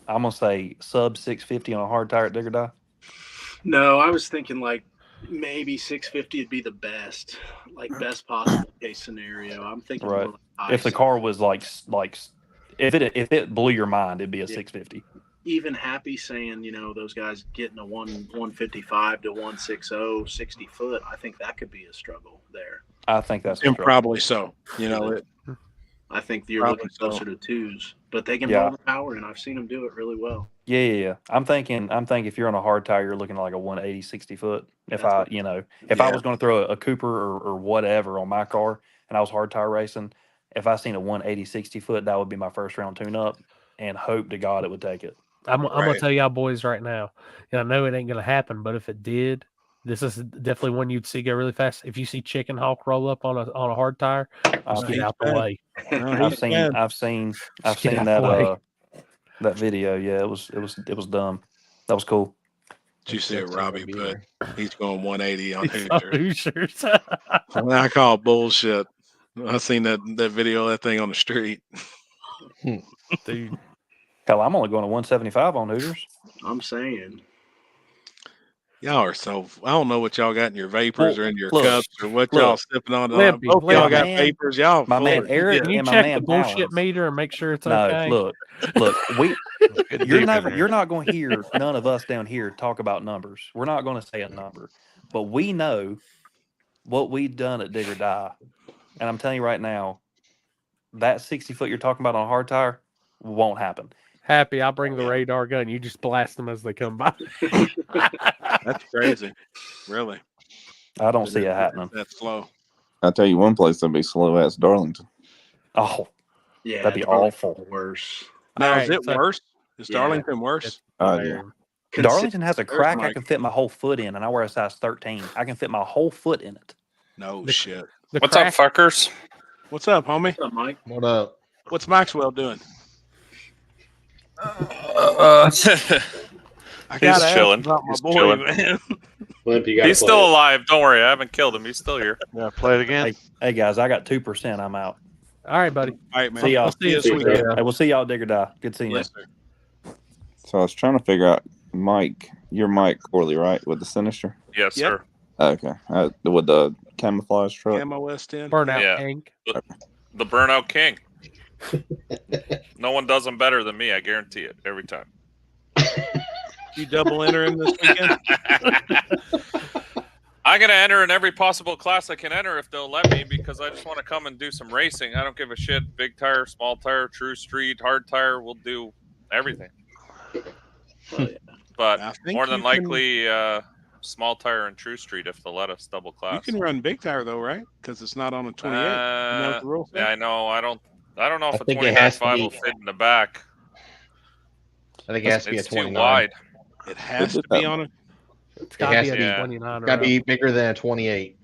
gonna say sub 650 on a hard tire at Digger Die? No, I was thinking like maybe 650 would be the best possible case scenario. I'm thinking Right. more like high If the car was like if it blew your mind, it'd be a 650. even happy saying, those guys getting a 155 to 160 60 foot. I think that could be a struggle there. I think that's And probably so. I think you're Probably looking closer to twos, but they can Yeah. roll the power, and I've seen them do it really well. Yeah. I'm thinking if you're on a hard tire, you're looking at like a 180, 60 foot. If I Yeah. was going to throw a Cooper or whatever on my car and I was hard tire racing, if I seen a 180, 60 foot, that would be my first round tune up and hope to God it would take it. I'm gonna tell y'all boys right now. I know it ain't gonna happen, but if it did, this is definitely one you'd see go really fast. If you see Chicken Hawk roll up on a hard tire, just get out the way. I've seen Just get out that the way. that video. Yeah, it was dumb. That was cool. Did you see what Robbie put? He's going 180 on He's on Hoosiers. Hoosiers. I call it bullshit. I seen that video of that thing on the street. Dude. Hell, I'm only going to 175 on Hooters. I'm saying. Y'all are so I don't know what y'all got in your vapors or in your look, cups or what look. y'all sipping on. Limpy, Both y'all Limpy. got Man, vapors. Y'all my full man of Eric shit. Can you and my check man the bullshit Alan. meter and make sure it's No, okay? look, you're not going to hear none of us down here talk about numbers. We're not going to say a number, but we know what we've done at Dig or Die, and I'm telling you right now, that 60 foot you're talking about on a hard tire won't happen. Happy, I'll bring the radar gun. You just blast them as they come by. That's crazy. Really. I don't see it happening. That's slow. I'll tell you one place that'd be slow as Darlington. Oh, Yeah, that'd be Darlington's awful. Worse. Now, All is right, it so- worse? Is Yeah. Darlington worse? Yeah. Darlington has a crack I Mike. can fit my whole foot in, and I wear a size 13. I can fit my whole foot in it. No shit. The What's crack, up, fuckers? What's up, homie? What's up, Mike? What up? What's Maxwell doing? I He's gotta ask chilling. about my He's boy, chilling. man. Limp, you gotta He's play still it. alive. Don't worry. I haven't killed him. He's still here. Yeah, play it again. Hey guys, I got 2%. I'm out. All right, buddy. All right, man. See y'all. I'll see you this See you, weekend. man. Hey, we'll see y'all Dig or Die. Good seeing Yes, you. sir. So I was trying to figure out Mike. You're Mike Corley, right? With the Sinister. Yes, Yep. sir. Okay. With the camouflage truck. Camo S10. Burnout Yeah. Hank. The Burnout King. No one does them better than me. I guarantee it every time. You double enter him this weekend? I'm going to enter in every possible class I can enter if they'll let me because I just want to come and do some racing. I don't give a shit. Big tire, small tire, true street, hard tire. We'll do everything. But I think more than you can- likely, small tire and True Street if they'll let us double class. You can run big tire though, right? Because it's not on a 28. Isn't that what the rule Yeah, says? I know. I don't know I if a think it has to 29.5 be- will fit in the back. I think it has to be a It's too 29. wide. It has to be on a. It's It got to has be to a be. Yeah. 29 or Got to be up. bigger than a 28.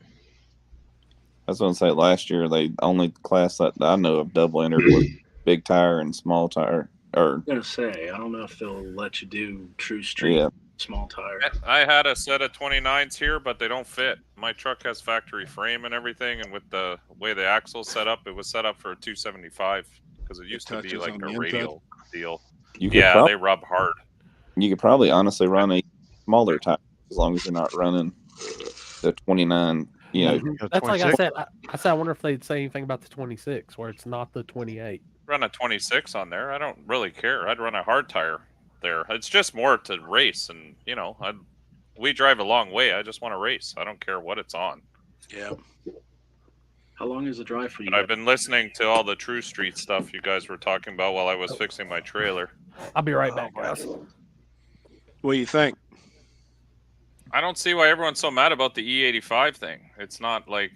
I was going to say last year the only class that I know of double entered was big tire and small tire. Or I'm gonna say I don't know if they'll let you do True Street yeah, small tire. I had a set of 29s here, but they don't fit. My truck has factory frame and everything, and with the way the axle's set up, it was set up for a 275 because it used to be touches like on a the inside. radial deal. you could Yeah, they rub hard. you could probably honestly run a smaller tire as long as you're not running the 29. You know, That's like I said. I said I wonder if they'd say anything about the 26, where it's not the 28. Run a 26 on there. I don't really care. I'd run a hard tire there. It's just more to race, and we drive a long way. I just want to race. I don't care what it's on. Yeah. How long is the drive for you? But I've been listening to all the True Street stuff you guys were talking about while I was fixing my trailer. I'll be right back, guys. What do you think? I don't see why everyone's so mad about the E85 thing. It's not like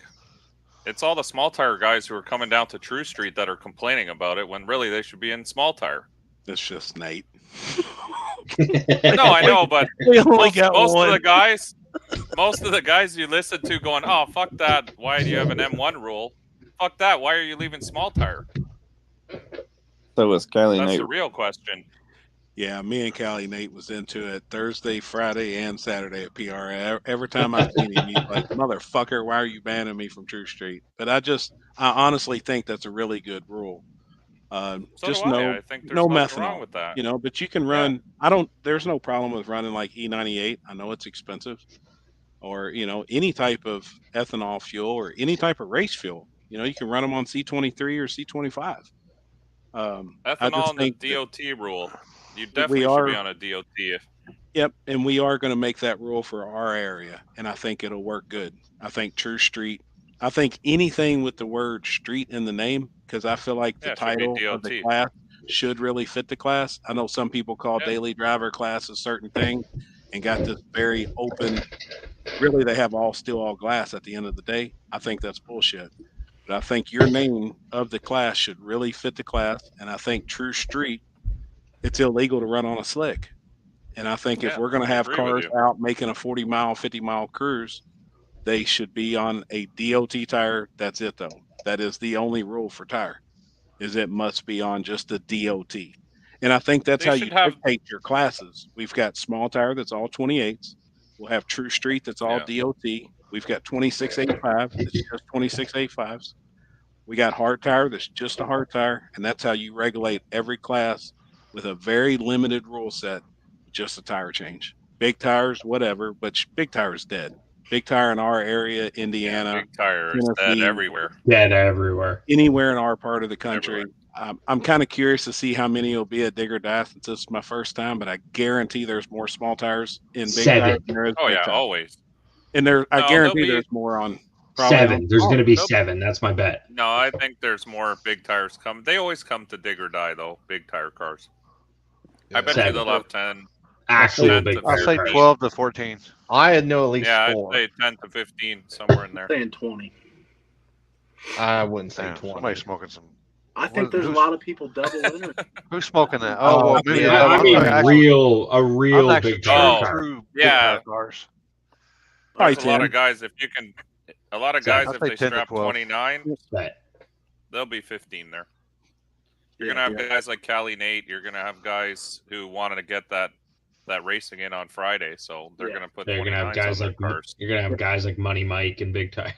it's all the small tire guys who are coming down to True Street that are complaining about it when really they should be in small tire. It's just Nate. No, I know, but We only most got of one. the guys you listen to going, "Oh, fuck that. Why do you have an M1 rule? Fuck that. Why are you leaving small tire?" so was Kylie That's Nate. the real question. Yeah, me and Callie Nate was into it Thursday, Friday, and Saturday at PRA. Every time I've seen him, he's like, "Motherfucker, why are you banning me from True Street?" But I honestly think that's a really good rule. So Just do I. no, I think there's no nothing methanol. wrong with that. But you can run. There's no problem with running like E98. I know it's expensive, or any type of ethanol fuel or any type of race fuel. You can run them on C23 or C25. I Ethanol just and think the DOT rule. You we definitely should are- be on a DOT. Yep, and we are going to make that rule for our area, and I think it'll work good. I think True Street. I think anything with the word "street" in the name, because I feel like the Yeah, it should be title of the DOT. class should really fit the class. I know some people call daily driver class a certain thing, and got this very open. Really, they have all steel, all glass at the end of the day. I think that's bullshit. But I think your name of the class should really fit the class, and I think True Street. It's illegal to run on a slick. And I think if Yeah, we're going to I have agree with cars you. out making a 40-mile, 50-mile cruise, they should be on a DOT tire. That's it, though. That is the only rule for tire, is it must be on just the DOT. And I think that's They how should you have- dictate your classes. We've got small tire that's all 28s. We'll have True Street that's all DOT. We've got 2685 that's just 2685s. We got hard tire that's just a hard tire, and that's how you regulate every class with a very limited rule set, just a tire change. Big tires, whatever, but big tire is dead. Big tire in our area, Indiana, Big tire is dead Tennessee, everywhere. Dead everywhere. anywhere in our part of the country. I'm kind of curious to see how many will be at Dig or Die since this is my first time, but I guarantee there's more small tires in big tires than there is Oh big yeah, tires. always. And I No, there'll guarantee be- there's more on probably Seven. on- There's going to be nope. 7. That's my bet. No, I think there's more big tires come. They always come to Dig or Die though. Big tire cars. I bet you 7. they'll have 10. Actually, 10 big to tire I'll say 15. 12 to 14. I had know at least Yeah, 4. I'd say 10 to 15 somewhere in there. Saying 20. I wouldn't say Damn, 20. somebody's smoking some. I think What- there's a who's- lot of people double entering. Who's smoking that? Oh, well, maybe I I'm mean, actually- a real I'm actually big tire car. true big Yeah. tire cars. Probably There's a lot 10. of guys. If you can, a lot of So guys I'll if say they 10 to strap 12. 29, Bet. there'll be 15 there. You're Yeah, gonna have guys like Callie Nate. You're gonna have guys who wanted to get that racing in on Friday, so they're Yeah. gonna put They're going to have 29s on guys their like cars. you're going to have guys like Money Mike and Big Tire.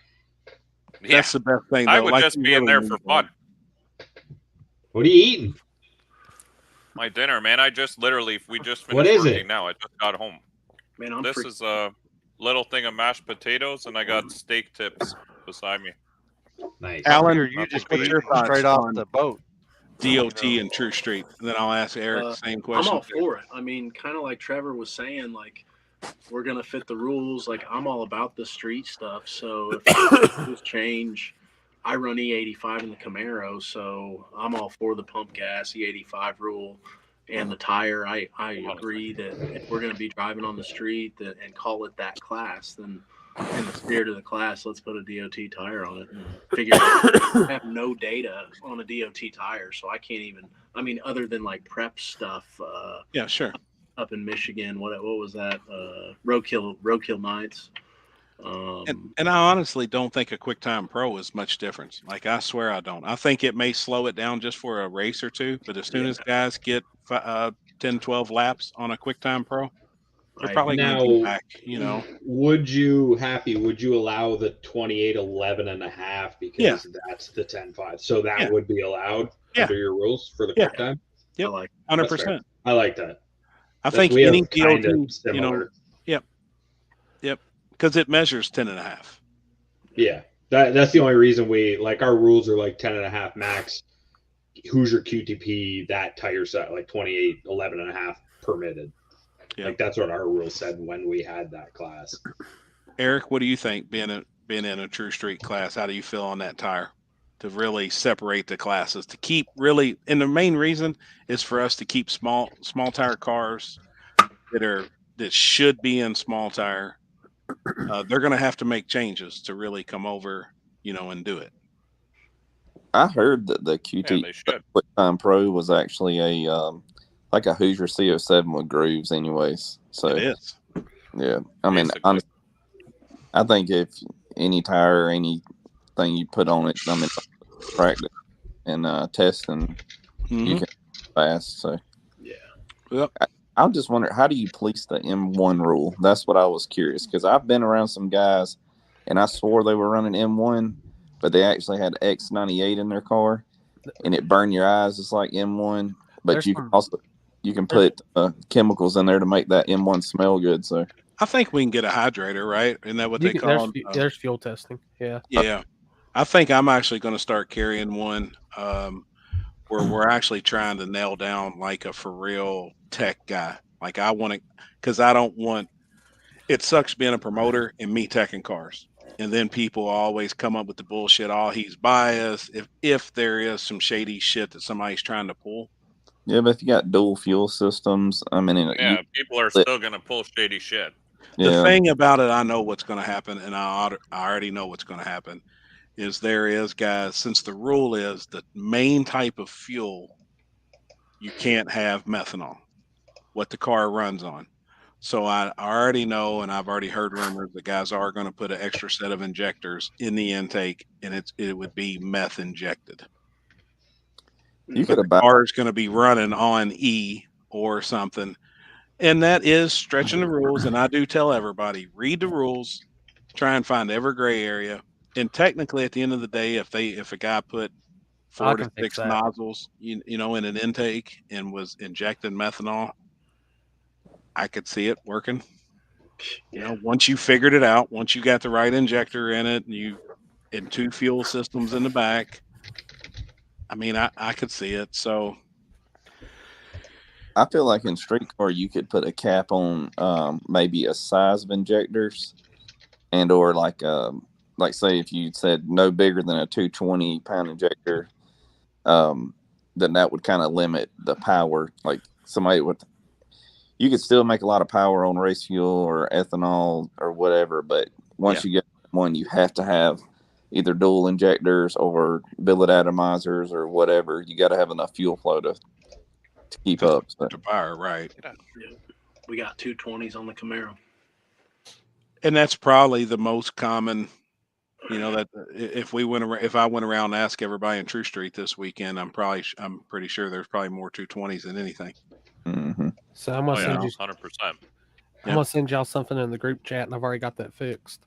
Yeah, That's the best thing. I though. would Like, just you be in really there need for that. fun. What are you eating? My dinner, man. We just finished What is working it? now. I just got home. Man, I'm This freaking. is a little thing of mashed potatoes, and I got steak tips beside me. Nice. Alan, Or you just what's be your eating thoughts straight off on the boat. DOT and True Street? And then I'll ask Eric the same I'm question. all for it. I mean, kind of like Trevor was saying, like, we're going to fit the rules. Like, I'm all about the street stuff. So if rules change, I run E85 in the Camaro. So I'm all for the pump gas E85 rule. and the tire. I agree that if we're going to be driving on the street and call it that class, then in the spirit of the class, let's put a DOT tire on it and figure it out. I have no data on a DOT tire, so I can't even. I mean, other than like prep stuff. Yeah, sure. Up in Michigan, what was that? Roadkill Nights. And I honestly don't think a QuickTime Pro is much difference. Like, I swear I don't. I think it may slow it down just for a race or two, but as soon as guys get 10, 12 laps on a QuickTime Pro, they're probably going to be back, you know. Would you allow the 28.11.5 because that's the 10.5? So that would be allowed under your rules for the QuickTime? Yep, I like 100%. I like that. I think we have any kind DOT, of you know, similar. yep, because it measures 10.5. Yeah, that's the only reason we like our rules are like 10.5 max. Hoosier QTP, that tire set like 28.11.5 permitted. Yeah. Like that's what our rules said when we had that class. Eric, what do you think being in a True Street class? How do you feel on that tire to really separate the classes, to keep really, and the main reason is for us to keep small tire cars that should be in small tire. They're going to have to make changes to really come over, you know, and do it. I heard that the QuickTime Pro was actually a like a Hoosier CO7 with grooves, anyways. So it is. Yeah, I mean, honestly, I think if any tire, anything you put on it, I mean, practice and testing, you can fast. So yeah. Well, I just wonder, how do you police the M1 rule? That's what I was curious, because I've been around some guys, and I swore they were running M1, but they actually had X98 in their car, and it burned your eyes just like M1. But you can put chemicals in there to make that M1 smell good. So I think we can get a hydrator, right? Isn't that what they call them? There's fuel testing. Yeah. Yeah. I think I'm actually going to start carrying one where we're actually trying to nail down like a for real tech guy. Like I want to, because I don't want, it sucks being a promoter and me teching cars. And then people always come up with the bullshit. Oh, he's biased. If there is some shady shit that somebody's trying to pull. Yeah, but if you got dual fuel systems, I mean, people are still going to pull shady shit. The thing about it, I know what's going to happen, and I already know what's going to happen, is there is, guys, since the rule is the main type of fuel, you can't have methanol, what the car runs on. So I already know, and I've already heard rumors that guys are going to put an extra set of injectors in the intake, and it would be meth injected. You could have the car is going to be running on E or something. And that is stretching the rules. And I do tell everybody, read the rules, try and find every gray area. And technically, at the end of the day, if a guy put 4 to 6 nozzles, you know, in an intake and was injecting methanol, I could see it working. You know, once you figured it out, once you got the right injector in it, and 2 fuel systems in the back, I mean, I could see it. So I feel like in street car you could put a cap on maybe a size of injectors, and or like say if you said no bigger than a 220 pound injector, then that would kind of limit the power. Like you could still make a lot of power on race fuel or ethanol or whatever, but once you get one, you have to have either dual injectors or billet atomizers or whatever. You got to have enough fuel flow to keep up. So. To fire, right. Yeah. We got 220s on the Camaro. And that's probably the most common, you know, that if I went around and asked everybody in True Street this weekend, I'm pretty sure there's probably more 220s than anything. Mm-hmm. So I'm gonna send you 100%. I'm gonna send y'all something in the group chat, and I've already got that fixed.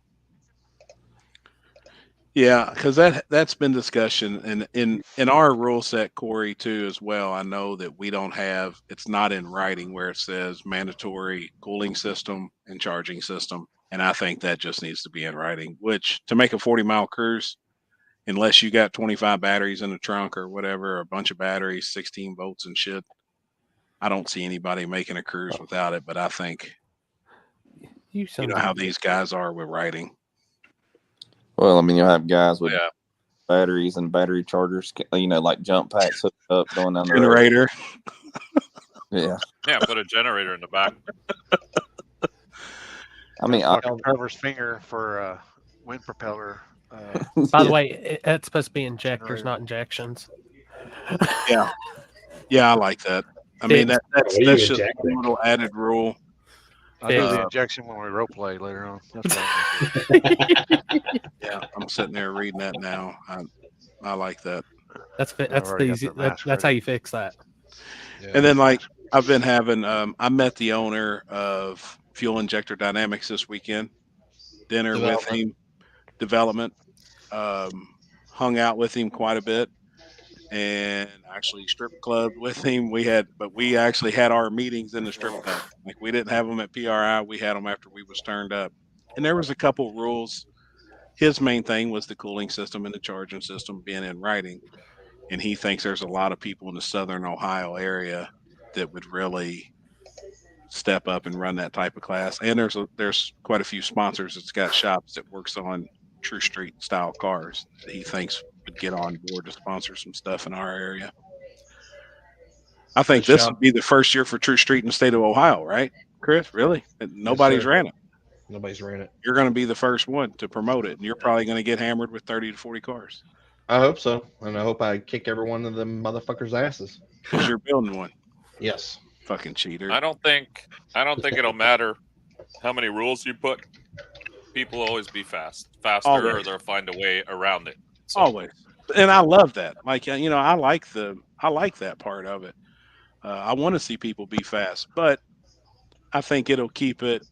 Yeah, because that's been discussion, and in our rule set, Corey, too, as well. I know that we don't have, it's not in writing where it says mandatory cooling system and charging system, and I think that just needs to be in writing. Which to make a 40-mile cruise, unless you got 25 batteries in the trunk or whatever, a bunch of batteries, 16 volts and shit, I don't see anybody making a cruise without it. But I think you know how these guys are with writing. Well, I mean, you'll have guys with batteries and battery chargers, you know, like jump packs hooked up going down the generator. Yeah. Yeah, put a generator in the back. I mean, Fucking Trevor's finger for wind propeller. By the way, it's supposed to be injectors, not injections. Yeah, yeah, I like that. I mean, Fixed. that's What are you just a injecting? little added rule. I'll do the Uh, injection when we role play later on. That's what Yeah, I'm sitting there reading that now. I like that. That's I've that's the already got easy. the That's mask how ready. you fix that. And then, like, I've been having, I met the owner of Fuel Injector Dynamics this weekend. Dinner with him, development. Hung out with him quite a bit, and actually strip clubbed with him. But we actually had our meetings in the strip club. Like, we didn't have them at PRI. We had them after we was turned up. And there was a couple rules. His main thing was the cooling system and the charging system being in writing. And he thinks there's a lot of people in the Southern Ohio area that would really step up and run that type of class. And there's quite a few sponsors that's got shops that works on True Street style cars that he thinks would get on board to sponsor some stuff in our area. I think this would be the first year for True Street in the state of Ohio, right, Chris? Really? Nobody's sir. ran it. Nobody's ran it. You're going to be the first one to promote it, and you're probably going to get hammered with 30 to 40 cars. I hope so, and I hope I kick every one of them motherfuckers' asses. Because you're building one. Yes. Fucking cheater. I don't think it'll matter how many rules you put. People will always be faster, Always. or they'll find a way around it. So, Always. And I love that. Like, you know, I like that part of it. I want to see people be fast, but I think it'll keep it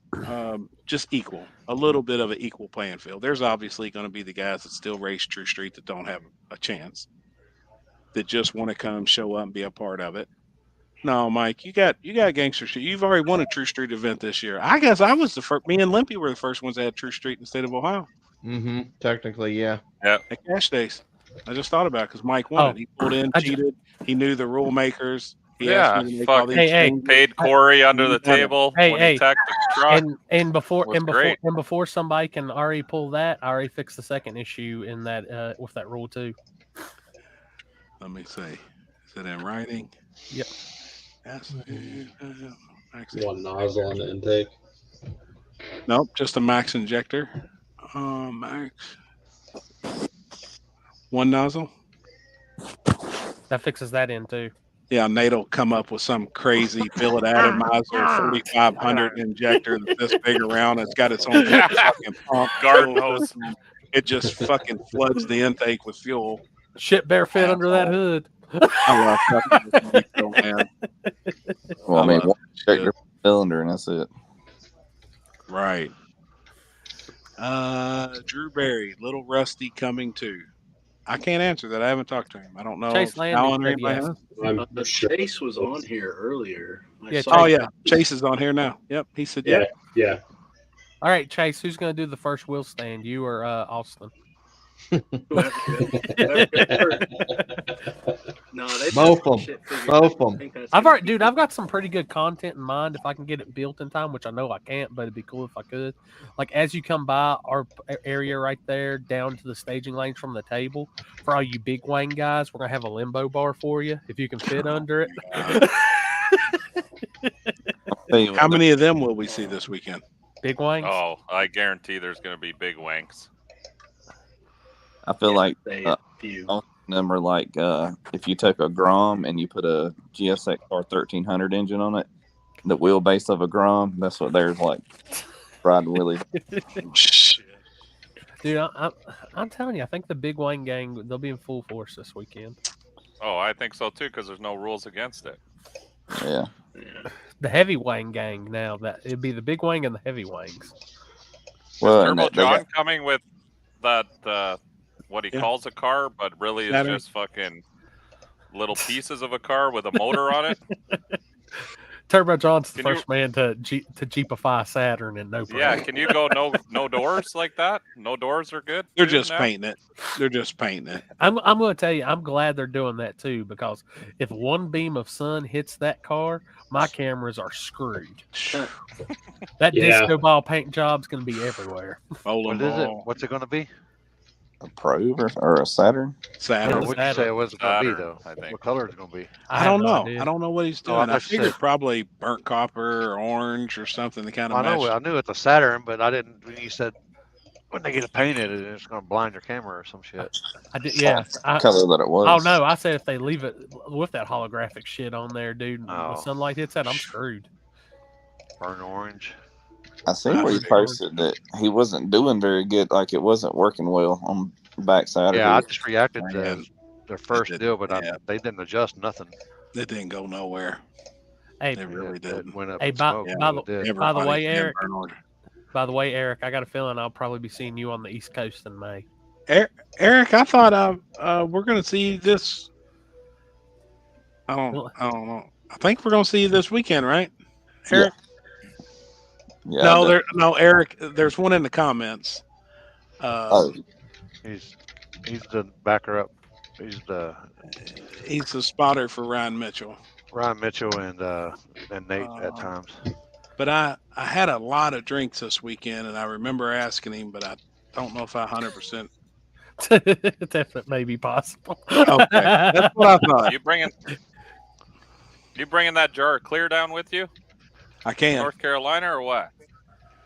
just equal, a little bit of an equal playing field. There's obviously going to be the guys that still race True Street that don't have a chance, that just want to come show up and be a part of it. No, Mike, you got Gangster Street. You've already won a True Street event this year. I guess I was the first. Me and Limpy were the first ones that had True Street in the state of Ohio. Mm-hmm. Technically, yeah. Yeah. At Cash Days. I just thought about it because Mike won it. He pulled in, cheated. He knew the rule makers. He yeah, asked me to make all these paid Corey under the Hey, table Hey, when hey, he tacked the truck. and before was great. before somebody can already pull that, I already fixed the second issue in that with that rule too. Let me see. Is it in writing? Yep. Yes. One nozzle on the intake. Nope, just a max injector. Max. One nozzle. That fixes that in too. Yeah, Nate'll come up with some crazy billet atomizer 3500 injector that's this big around. It's got its own fucking pump. Garden hose. It just fucking floods the intake with fuel. Shit better fit under that hood. I love fucking with diesel, man. Well, I mean, love one that shit. injector per cylinder, and that's it. Right. Drew Berry, Little Rusty coming too. I can't answer that. I haven't talked to him. I don't know. Chase if Landry Alan or said anybody yes. has. Chase was on here earlier. Oh yeah, Chase is on here now. Yep, he said yeah. Yeah. All right, Chase, who's going to do the first wheel stand? You or Austin? No, they Both of them. Both of them. I've got some pretty good content in mind if I can get it built in time, which I know I can't, but it'd be cool if I could. Like, as you come by our area right there, down to the staging lanes from the table, for all you big wang guys, we're gonna have a limbo bar for you if you can fit under it. How many of them will we see this weekend? Big wangs. Oh, I guarantee there's going to be big wanks. I feel like they most of them are like if you took a Grom and you put a GSX R1300 engine on it, the wheelbase of a Grom, that's what theirs like. Riding Willie. Dude, I'm telling you, I think the Big Wang Gang, they'll be in full force this weekend. Oh, I think so too, because there's no rules against it. Yeah. The Heavy Wang Gang now, that it'd be the Big Wang and the Heavy Wangs. Well, Turbo and they John got- coming with that what he calls a car, but really is Saturn. just fucking little pieces of a car with a motor on it. Turbo John's the Can you- first man to Jeepify Saturn and no Yeah, brake. can you go no doors like that? No doors are good. They're too just now? painting it. They're just painting it. I'm going to tell you, I'm glad they're doing that too, because if one beam of sun hits that car, my cameras are screwed. That Yeah. disco ball paint job's going to be everywhere. What is it? What's it going to be? A Probe or a Saturn? Saturn. What'd you say it wasn't going to be, Saturn, though? I think. What color is it going to be? I don't know. I don't know what he's Oh, I doing. I thought you figured said- probably burnt copper or orange or something to kind of I match. know. I knew it's a Saturn, but I didn't. When you said when they get it painted, it's going to blind your camera or some shit. I did, yeah. Color that it was. Oh no, I said if they leave it with that holographic shit on there, dude, and the Oh. sunlight hits that, I'm screwed. Burnt orange. I seen where he posted that he wasn't doing very good, like it wasn't working well on the backside Yeah, I of it. just reacted to Man, their first didn't- deal, but yeah. they didn't adjust nothing. It didn't go nowhere. Hey, It really It did. went up hey, in by, smoke. by, It the, did. by the way, Everybody Eric. burnt orange. By the way, Eric, I got a feeling I'll probably be seeing you on the East Coast in May. Eric, I thought we're going to see you this. I don't know. I think we're going to see you this weekend, right, Eric? Yeah, no, Eric. There's one in the comments. He's the backer up. He's the spotter for Ryan Mitchell. Ryan Mitchell and Nate at times. But I had a lot of drinks this weekend, and I remember asking him, but I don't know if I 100%. That may be possible. Okay, that's what I thought. You bringing that jar of clear down with you? I can. North Carolina or what?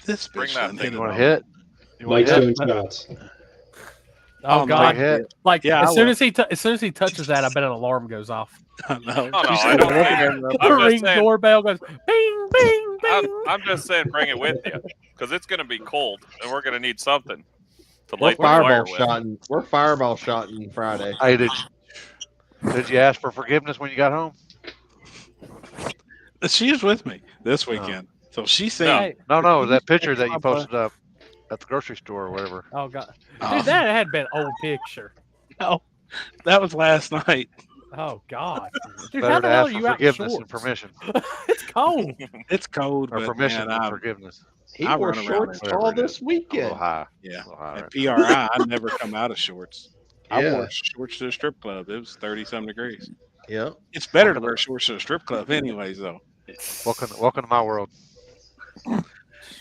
This Bring bitch that done thing. hit You it want on to hit? You wanna Mike's hit? doing shots. Oh no, God! hit. Like Yeah, as I soon will. as he touches that, I bet an alarm goes off. I know. No, She's I don't looking think- at him. I'm just Ring saying- doorbell goes bing bing bing. I'm just saying, bring it with you because it's going to be cold and we're going to need something to We're light the fire fireball with. shotting. We're fireball shotting Friday. Hey, did you ask for forgiveness when you got home? She is with me this weekend, so she's No. saying, No, that picture that you posted up at the grocery store or whatever. Oh God, Oh. dude, that had been old picture. "No, that was last night. Oh God, dude, Better how to the hell ask are you for out in forgiveness and shorts? permission. It's cold. It's cold, Or but permission man, and forgiveness. He I wore run around shorts in all whatever it this A weekend. little high. yeah." A little high At right PRI, I never come out of shorts. I Yeah. wore shorts to the strip club. It was 30-some degrees. Yeah. It's better to wear shorts to the strip club, anyways. Though Welcome to my world.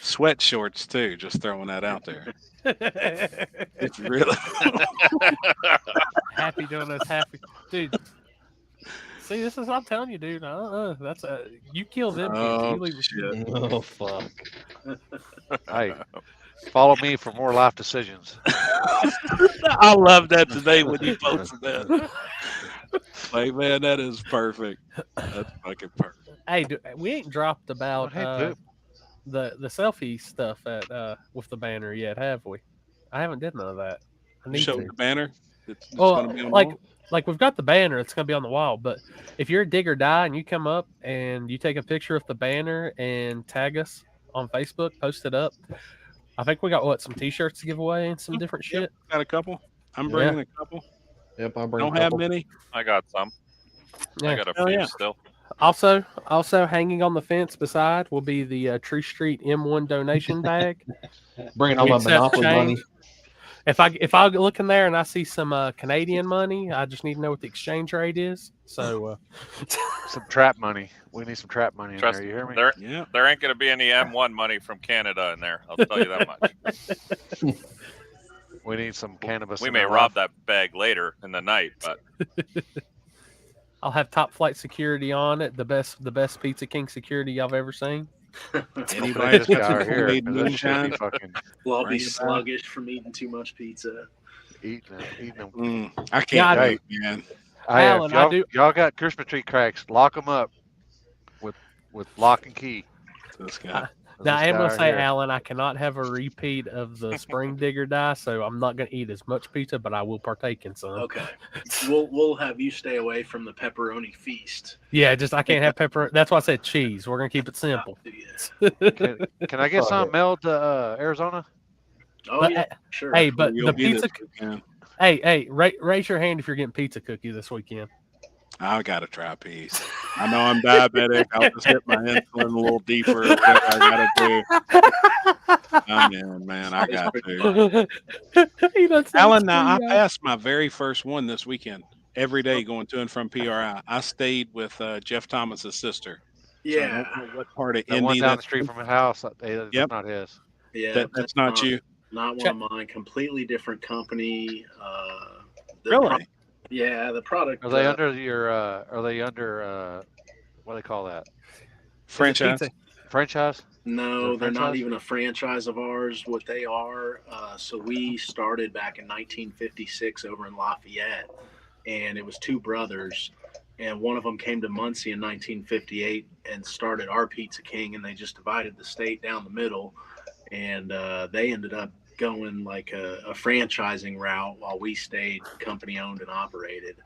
sweat shorts too. Just throwing that out there. It's really Happy doing this, happy, dude. See, this is what I'm telling you, dude. That's you kill them kids. Oh, You leave shit. Oh fuck. Hey, follow me for more life decisions. I love that today when you posted that. Like, man, that is perfect. That's fucking perfect. Hey, we ain't dropped about Hey, Poop. the selfie stuff at with the banner yet, have we? I haven't did none of that. I need Show to. the banner. It's Well, gonna be on the like wall? like we've got the banner. It's gonna be on the wall. But if you're a dig or die and you come up and you take a picture of the banner and tag us on Facebook, post it up. I think we got some T-shirts to give away and some different shit. Got a couple. I'm Yeah. bringing a couple. Yep, I'll bring Don't a have couple. many. I got some. Yeah. I got a Hell few yeah. still. Also hanging on the fence beside will be the Tree Street M1 donation bag. Bringing all We my accept Monopoly money. change. If I look in there and I see some Canadian money, I just need to know what the exchange rate is. So Some trap money. We need some trap money in Trust there. You hear me? There ain't going to be any M1 money from Canada in there. I'll tell you that much. We need some cannabis. We in may our rob life. that bag later in the night, but I'll have top flight security on it. The best Pizza King security I've ever seen. Anybody This guy right here, need 'cause that shit moonshine? be fucking Well, I'll Bring be it back. sluggish from eating too much pizza. eating them. I can't Yeah, wait, man. Hey, Alan, if I y'all, do- y'all got Christmas tree cracks, lock them up with lock and key. This guy. Now, I am guy going to right say, here. Alan, I cannot have a repeat of the spring digger die, so I'm not going to eat as much pizza, but I will partake in some. Okay, we'll have you stay away from the pepperoni feast. Yeah, just I can't have pepper. That's why I said cheese. We're going to keep it simple. Can I get some mailed to Arizona? Oh But, yeah, sure. Hey, but You'll the be pizza. this weekend. Hey, raise your hand if you're getting pizza cookie this weekend. I got to try a piece. I know I'm diabetic. I'll just hit my insulin a little deeper. Or whatever I got to do. I'm in, man. I got to. Alan, now I passed my very first one this weekend. Every day going to and from PRI. I stayed with Jeff Thomas's sister. So I Yeah. don't know what part of That Indy one down the that's street from his house. That's Yep. not his. Yeah, that's not you. Not one of mine. Completely different company. Really? Yeah, the product. Are they under your? Are they under? What do they call that? Franchise? Franchise? No, Is it a they're not franchise? even a franchise of ours. What they are, so we started back in 1956 over in Lafayette, and it was two brothers, and one of them came to Muncie in 1958 and started our Pizza King, and they just divided the state down the middle, and they ended up going like a franchising route while we stayed company owned and operated.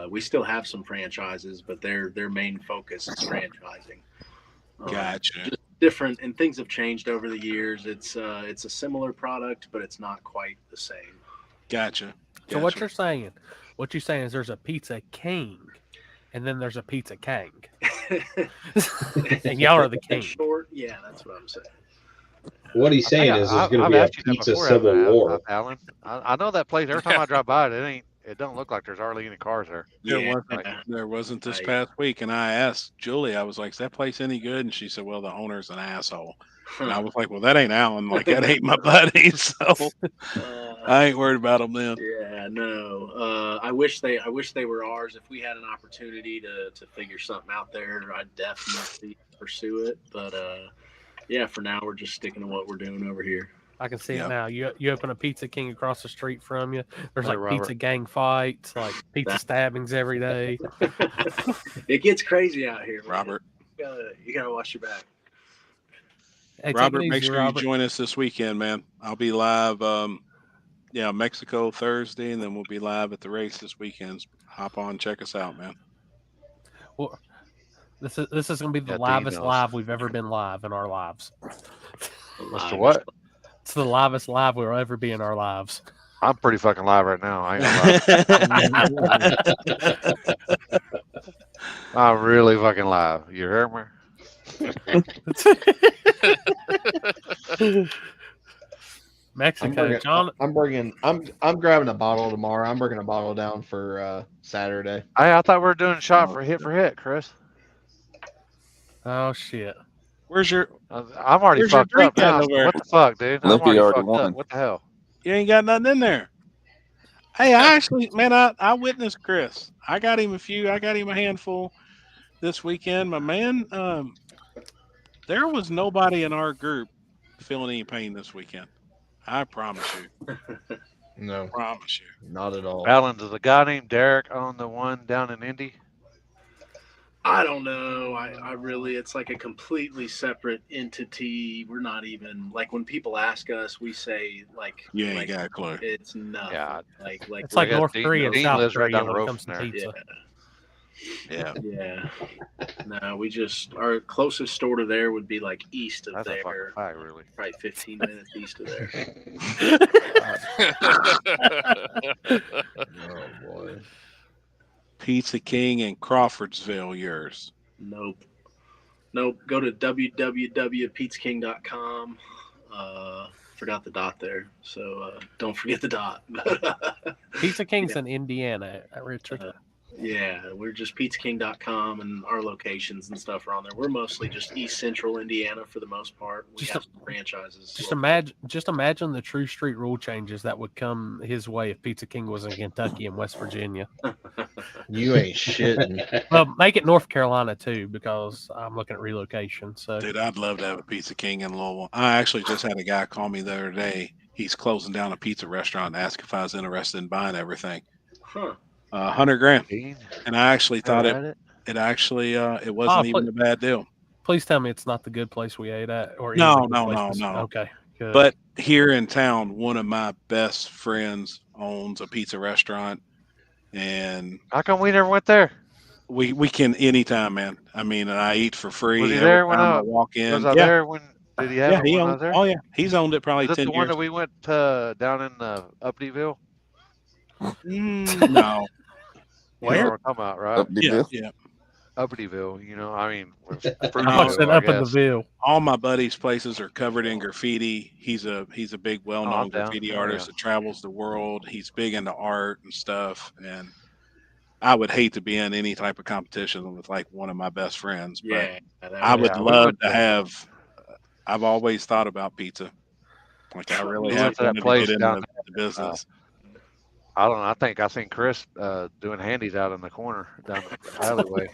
We still have some franchises, but their main focus is franchising. Gotcha. Just different, and things have changed over the years. It's a similar product, but it's not quite the same. Gotcha. So what you're saying is there's a Pizza King, and then there's a Pizza King, and y'all are the king. Short, yeah, that's what I'm saying. What he's saying is there's going to be a pizza civil war. Alan. I know that place. Every time I drive by it, it don't look like there's hardly any cars there. There wasn't this past week, and I asked Julie, I was like, "Is that place any good?" And she said, "Well, the owner's an asshole." And I was like, "Well, that ain't Alan. Like that ain't my buddy." So I ain't worried about them then. Yeah, no. I wish they were ours. If we had an opportunity to figure something out there, I'd definitely pursue it. But yeah, for now we're just sticking to what we're doing over here. I can see it now. You open a Pizza King across the street from you. There's Hey, like Robert. pizza gang fights, like pizza stabbings every day. It gets crazy out here, man. Robert. You gotta watch your back. Hey, Robert, take it make easy, sure Robert. you join us this weekend, man. I'll be live. Mexico Thursday, and then we'll be live at the race this weekend. Hop on, check us out, man. Well, this is going to be the Yeah, Dean livest knows. live we've ever been live in our lives. Mr. What? It's the livest live we'll ever be in our lives. I'm pretty fucking live right now. I ain't gonna lie. I'm really fucking live. You hear me? Mexico, John. I'm grabbing a bottle tomorrow. I'm bringing a bottle down for Saturday. Hey, I thought we were doing shot for hit, Chris. Oh shit! Where's your? I'm already Where's your fucked up drink at now. over there? What the fuck, dude? I'm Limpy already already fucked won. up. What the hell? You ain't got nothing in there. Hey, I actually, man, I witnessed Chris. I got him a handful this weekend. My man, there was nobody in our group feeling any pain this weekend. I promise you. No, promise you. not at all. Alan, does a guy named Derek own the one down in Indy? I don't know. I really, it's like a completely separate entity. We're not even like when people ask us, we say like, You ain't like, got a clue. It's nothing. Yeah. Like It's like got North Dean- Korea and Dean South lives right Korea down the when it road comes from to there. pizza. Yeah. Yeah. No, we just our closest store to there would be like east of That's a fucking there. fact, really. Probably 15 minutes east of there. Oh boy. Pizza King in Crawfordsville, yours. Nope. Go to www.pizzaking.com. Forgot the dot there, so don't forget the dot. Pizza King's in Indiana, Richard. Yeah, we're just pizzaking.com, and our locations and stuff are on there. We're mostly just East Central Indiana for the most part. We have some franchises. Just imagine the True Street rule changes that would come his way if Pizza King was in Kentucky and West Virginia. You ain't shitting. Well, make it North Carolina too, because I'm looking at relocation. So, Dude, I'd love to have a Pizza King in Louisville. I actually just had a guy call me the other day. He's closing down a pizza restaurant and asked if I was interested in buying everything. Huh. $100,000. And I actually thought Never it wasn't even a bad deal. please tell me it's not the good place we ate at, or No, any of the no, places. no. Okay, good. But here in town, one of my best friends owns a pizza restaurant, and How come we never went there? we can anytime, man. I mean, I eat for free. Was he every there when time I I walk in. Was I Yeah. there when? Did he have Yeah, it he when I owned. was there? Oh yeah, he's owned it probably Is it 10 the years. one that we went down in Uptyville? No. You know what I'm talking about, right? Yeah. Uptyville. You know, I mean, No, Fruitville, I guess. all my buddies' places are covered in graffiti. He's a big, Oh, I'm well-known down. graffiti Oh, artist yeah. that travels the world. He's big into art and stuff. And I would hate to be in any type of competition with like one of my best friends. But Yeah, I would Yeah, we love went to have. I've always thought about pizza. Like I really We have went to that wanted to place get down into the business. I don't know. I think I seen Chris doing handies out in the corner down the alleyway.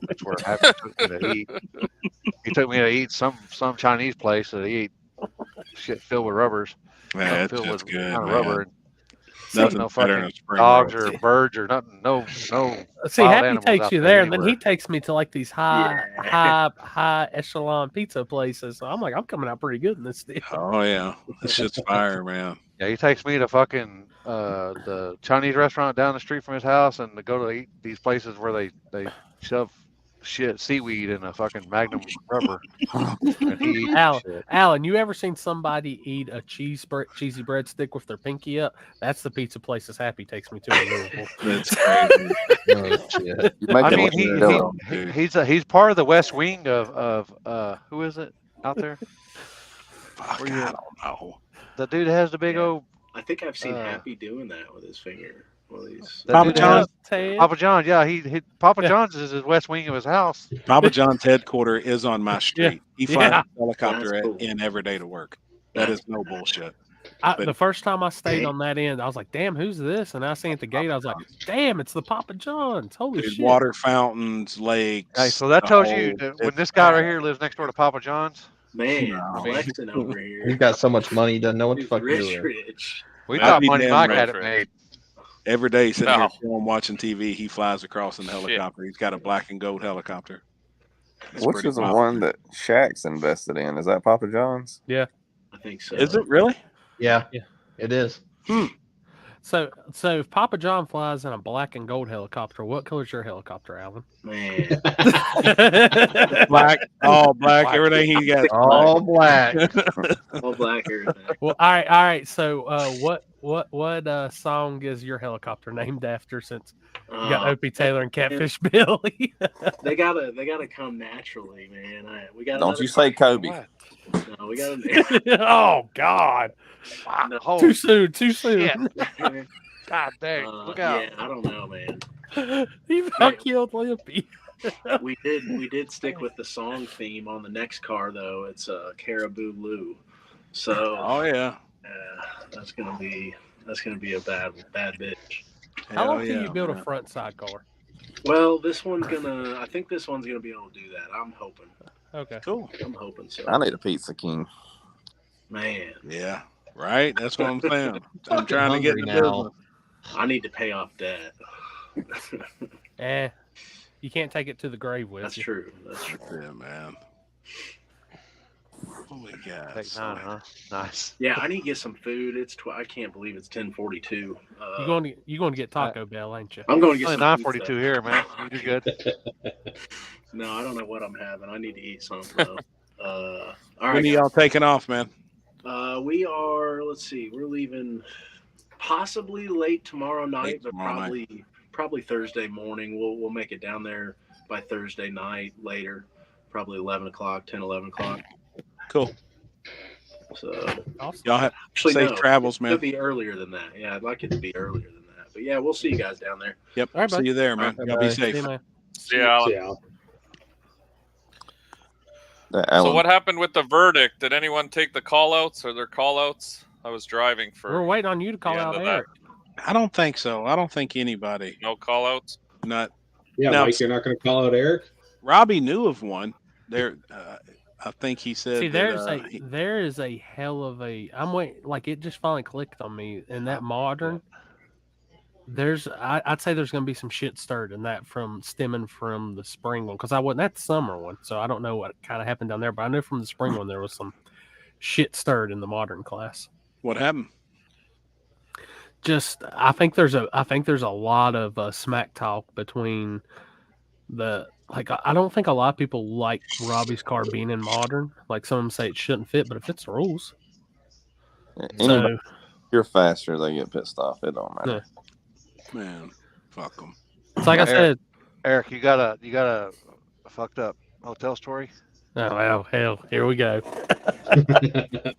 That's where Happy took me to eat. He took me to eat some Chinese place that he eat shit filled with rubbers. Man, it's filled just with good, kind of man. rubber and Nothing no better than fucking a spring dogs roll. or birds or nothing. No See, wild Happy animals takes out you there there, and then anywhere. he takes me to like these high echelon pizza places. So I'm like, I'm coming out pretty good in this deal. Oh yeah, this shit's fire, man. Yeah, he takes me to fucking the Chinese restaurant down the street from his house, and to go to eat these places where they shove seaweed in a fucking Magnum rubber. And he eats shit. Alan, you ever seen somebody eat a cheesy breadstick with their pinky up? That's the pizza place that's Happy takes me to in Louisville. That's crazy. Oh, shit. I mean, he's part of the West Wing of who is it out there? Fuck, I don't know. The dude has the big old. I think I've seen Happy doing that with his finger. Well, he's Papa John's. Papa John's, yeah, he Papa John's is his West Wing of his house. Papa John's headquarters is on my street. He flies Yeah. a helicopter That's cool. in every day to work. That is no bullshit. The first time I stayed on that end, I was like, "Damn, who's this?" And I seen at the gate, I was like, "Damn, it's the Papa John's!" Holy Dude, shit! water fountains, lakes. Hey, so that the tells whole- you that when it's this guy right fire. here lives next door to Papa John's. Man, flexing over here. He's got so much money, he doesn't know what the He's fuck he's rich, doing. rich. We I'd thought be Money damn Mike right. had it made. Every day, sitting No. here film, watching TV, he flies across in a helicopter. He's got a black and gold helicopter. It's Which pretty is the popular. one that Shaq's invested in? Is that Papa John's? Yeah. I think so. Is it really? Yeah, it is. So if Papa John flies in a black and gold helicopter, what color's your helicopter, Alan? Man, Black, all black. Everything he got. All black. all black everything. Well, all right. So, what song is your helicopter named after? Since you got Opie Taylor and Catfish Billy. They gotta come naturally, man. We got. Don't you say Kobe? No, we gotta. Oh God! No. Too soon. Too soon. Shit. God dang! Look out! Yeah, I don't know, man. You about killed Limpy. We did stick with the song theme on the next car though. It's Caribou Lou. So Oh yeah. that's gonna be a bad bitch. How long Hell can yeah, you build man. a front sidecar? Well, I think this one's gonna be able to do that. I'm hoping. Okay. Cool. I'm hoping so. I need a Pizza King. Man, Yeah. Right. That's what I'm saying. I'm Fucking trying to get hungry in the now. business. I need to pay off debt. You can't take it to the grave with That's you. true. That's true. Yeah, man. What we got? Take 9, huh? Nice. Yeah, I need to get some food. I can't believe it's 10:42. You going to get Taco Bell, ain't you? I'm going to get Only some 9:42 pizza. here, man. You do good. No, I don't know what I'm having. I need to eat something. Though. All When right. are y'all taking off, man? We are. Let's see. We're leaving possibly late tomorrow night, Late but tomorrow probably Thursday morning. We'll make it down there by Thursday night later, probably 11 o'clock, 10, 11 o'clock. Cool. So Awesome. Y'all have actually, safe no, travels, it man. could be earlier than that. Yeah, I'd like it to be earlier than that. But yeah, we'll see you guys down there. Yep. All right, See bud. you there, man. All Y'all right, be bye. safe. See you, man. See ya, Alan. Yeah. That So Alan, what happened with the verdict? Did anyone take the call outs? Are there call outs? I was driving We're for waiting on you to call the end out of that. Eric. I don't think so. I don't think anybody. No call outs? Not Yeah, Now- Mike, you're not going to call out Eric? Robbie knew of one. There, I think he said. See, that, there is a hell of a. I'm waiting. Like it just finally clicked on me. In that modern, I'd say there's going to be some shit stirred in that stemming from the spring one because I wasn't at the summer one, so I don't know what kind of happened down there. But I know from the spring one there was some shit stirred in the modern class. what happened? Just I think there's a lot of smack talk between the like I don't think a lot of people like Robbie's car being in modern. Like some of them say it shouldn't fit, but it fits the rules. anybody, you're faster, they get pissed off. It don't matter. Man, fuck them. It's like I said. Eric, you got a fucked up hotel story? Oh well, hell, here we go.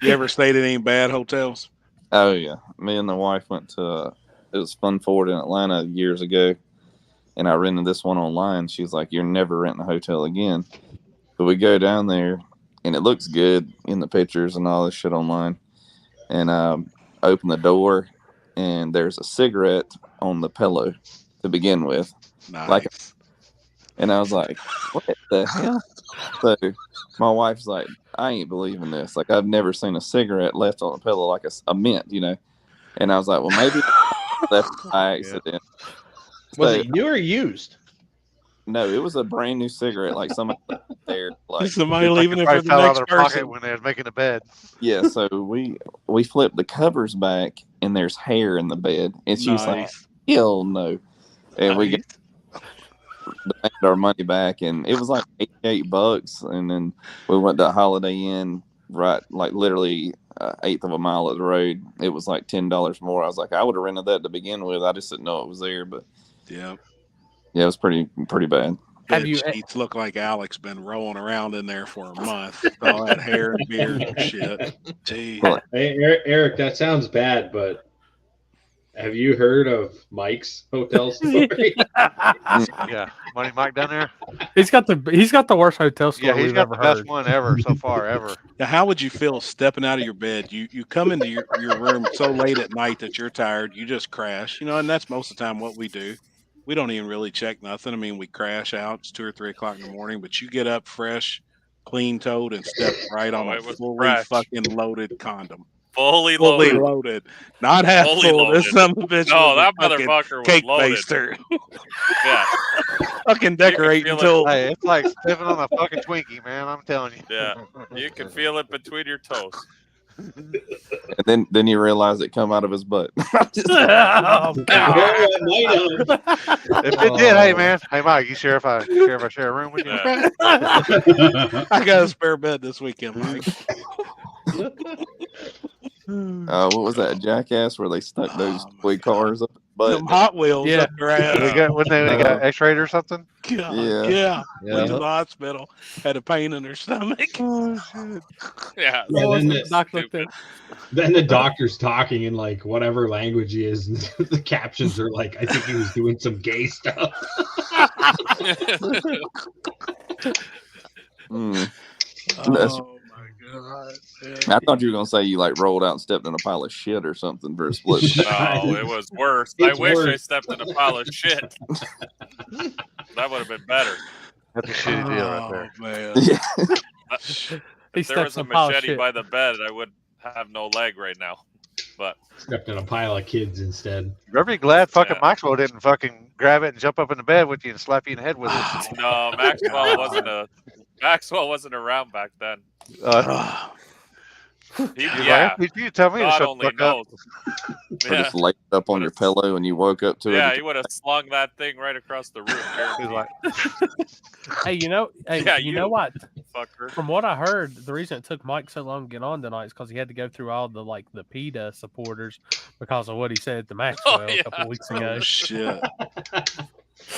You ever stayed at any bad hotels? Oh yeah, me and the wife went to it was Fun Forward in Atlanta years ago, and I rented this one online. She's like, "You're never renting a hotel again." But we go down there, and it looks good in the pictures and all this shit online. and open the door, and there's a cigarette on the pillow to begin with. Nice. And I was like, what the hell? So my wife's like, I ain't believing this. Like, I've never seen a cigarette left on a pillow, like a mint, And I was like, well, maybe left by accident. Was it new or used? No, it was a brand new cigarette. Like somebody left it there, like Somebody leaving it for the fell out next of their pocket person. when they was making the bed. Yeah, so we flipped the covers back, and there's hair in the bed, and she's like, Nice. hell no. And we got our money back, and it was like $88, and then we went to Holiday Inn, right, like literally eighth of a mile of the road. It was like $10 more. I was like, I would have rented that to begin with. I just didn't know it was there, but Yeah. yeah, it was pretty bad. Bed sheets look like Alex been rolling around in there for a month. All that hair and beard and shit. Gee. Hey, Eric, that sounds bad, but have you heard of Mike's hotel story? Yeah, Money Mike down there. He's got the worst hotel story Yeah, he's we've got ever the best heard. one ever so far ever. Now, how would you feel stepping out of your bed? You come into your room so late at night that you're tired. You just crash, and that's most of the time what we do. We don't even really check nothing. I mean, we crash out. It's 2 or 3 o'clock in the morning, but you get up fresh, clean-toed, and step right on a it was fully fresh. fucking loaded condom. Fully Fully loaded. loaded. Not half Fully full. This loaded. son of a bitch No, was that a fucking motherfucker was cake loaded. baster. Yeah. Fucking decorate feel until Hey, it's like sniffing on a fucking Twinkie, man. I'm telling you. Yeah. You can feel it between your toes. And then you realize it come out of his butt. Oh, God. If it did, hey man, hey Mike, you share if I share a room with you? I got a spare bed this weekend, Mike. What was that, Jackass, where they stuck those toy cars up his butt? Them Hot Wheels Yeah. up their ass. When they got X-rayed or something? God, Yeah. Went to the hospital, had a pain in their stomach. Oh, shit. Yeah. Then the doctor's talking in like whatever language he is, and the captions are like, I think he was doing some gay stuff. That's, Oh, my God. I thought you were gonna say you like rolled out and stepped in a pile of shit or something for a split. No, it was worse. It's I wish I worse. stepped in a pile of shit. That would have been better. That's a shitty deal right there. Man. He If there was steps in a a pile of machete shit. by the bed, I would have no leg right now. But Stepped in a pile of kids instead. Better be glad fucking Yeah. Maxwell didn't fucking grab it and jump up in the bed with you and slap you in the head with it. no, Maxwell wasn't around back then. He, yeah, You tell me to God shut the only fuck up. knows. Or Yeah, just laid up on your pillow and you woke up to yeah, it. he would have slung that thing right across the room. He's like, Hey, you know you what? fucker. From what I heard, the reason it took Mike so long to get on tonight is because he had to go through all the the PETA supporters because of what he said to Maxwell a couple of weeks ago. Oh, shit.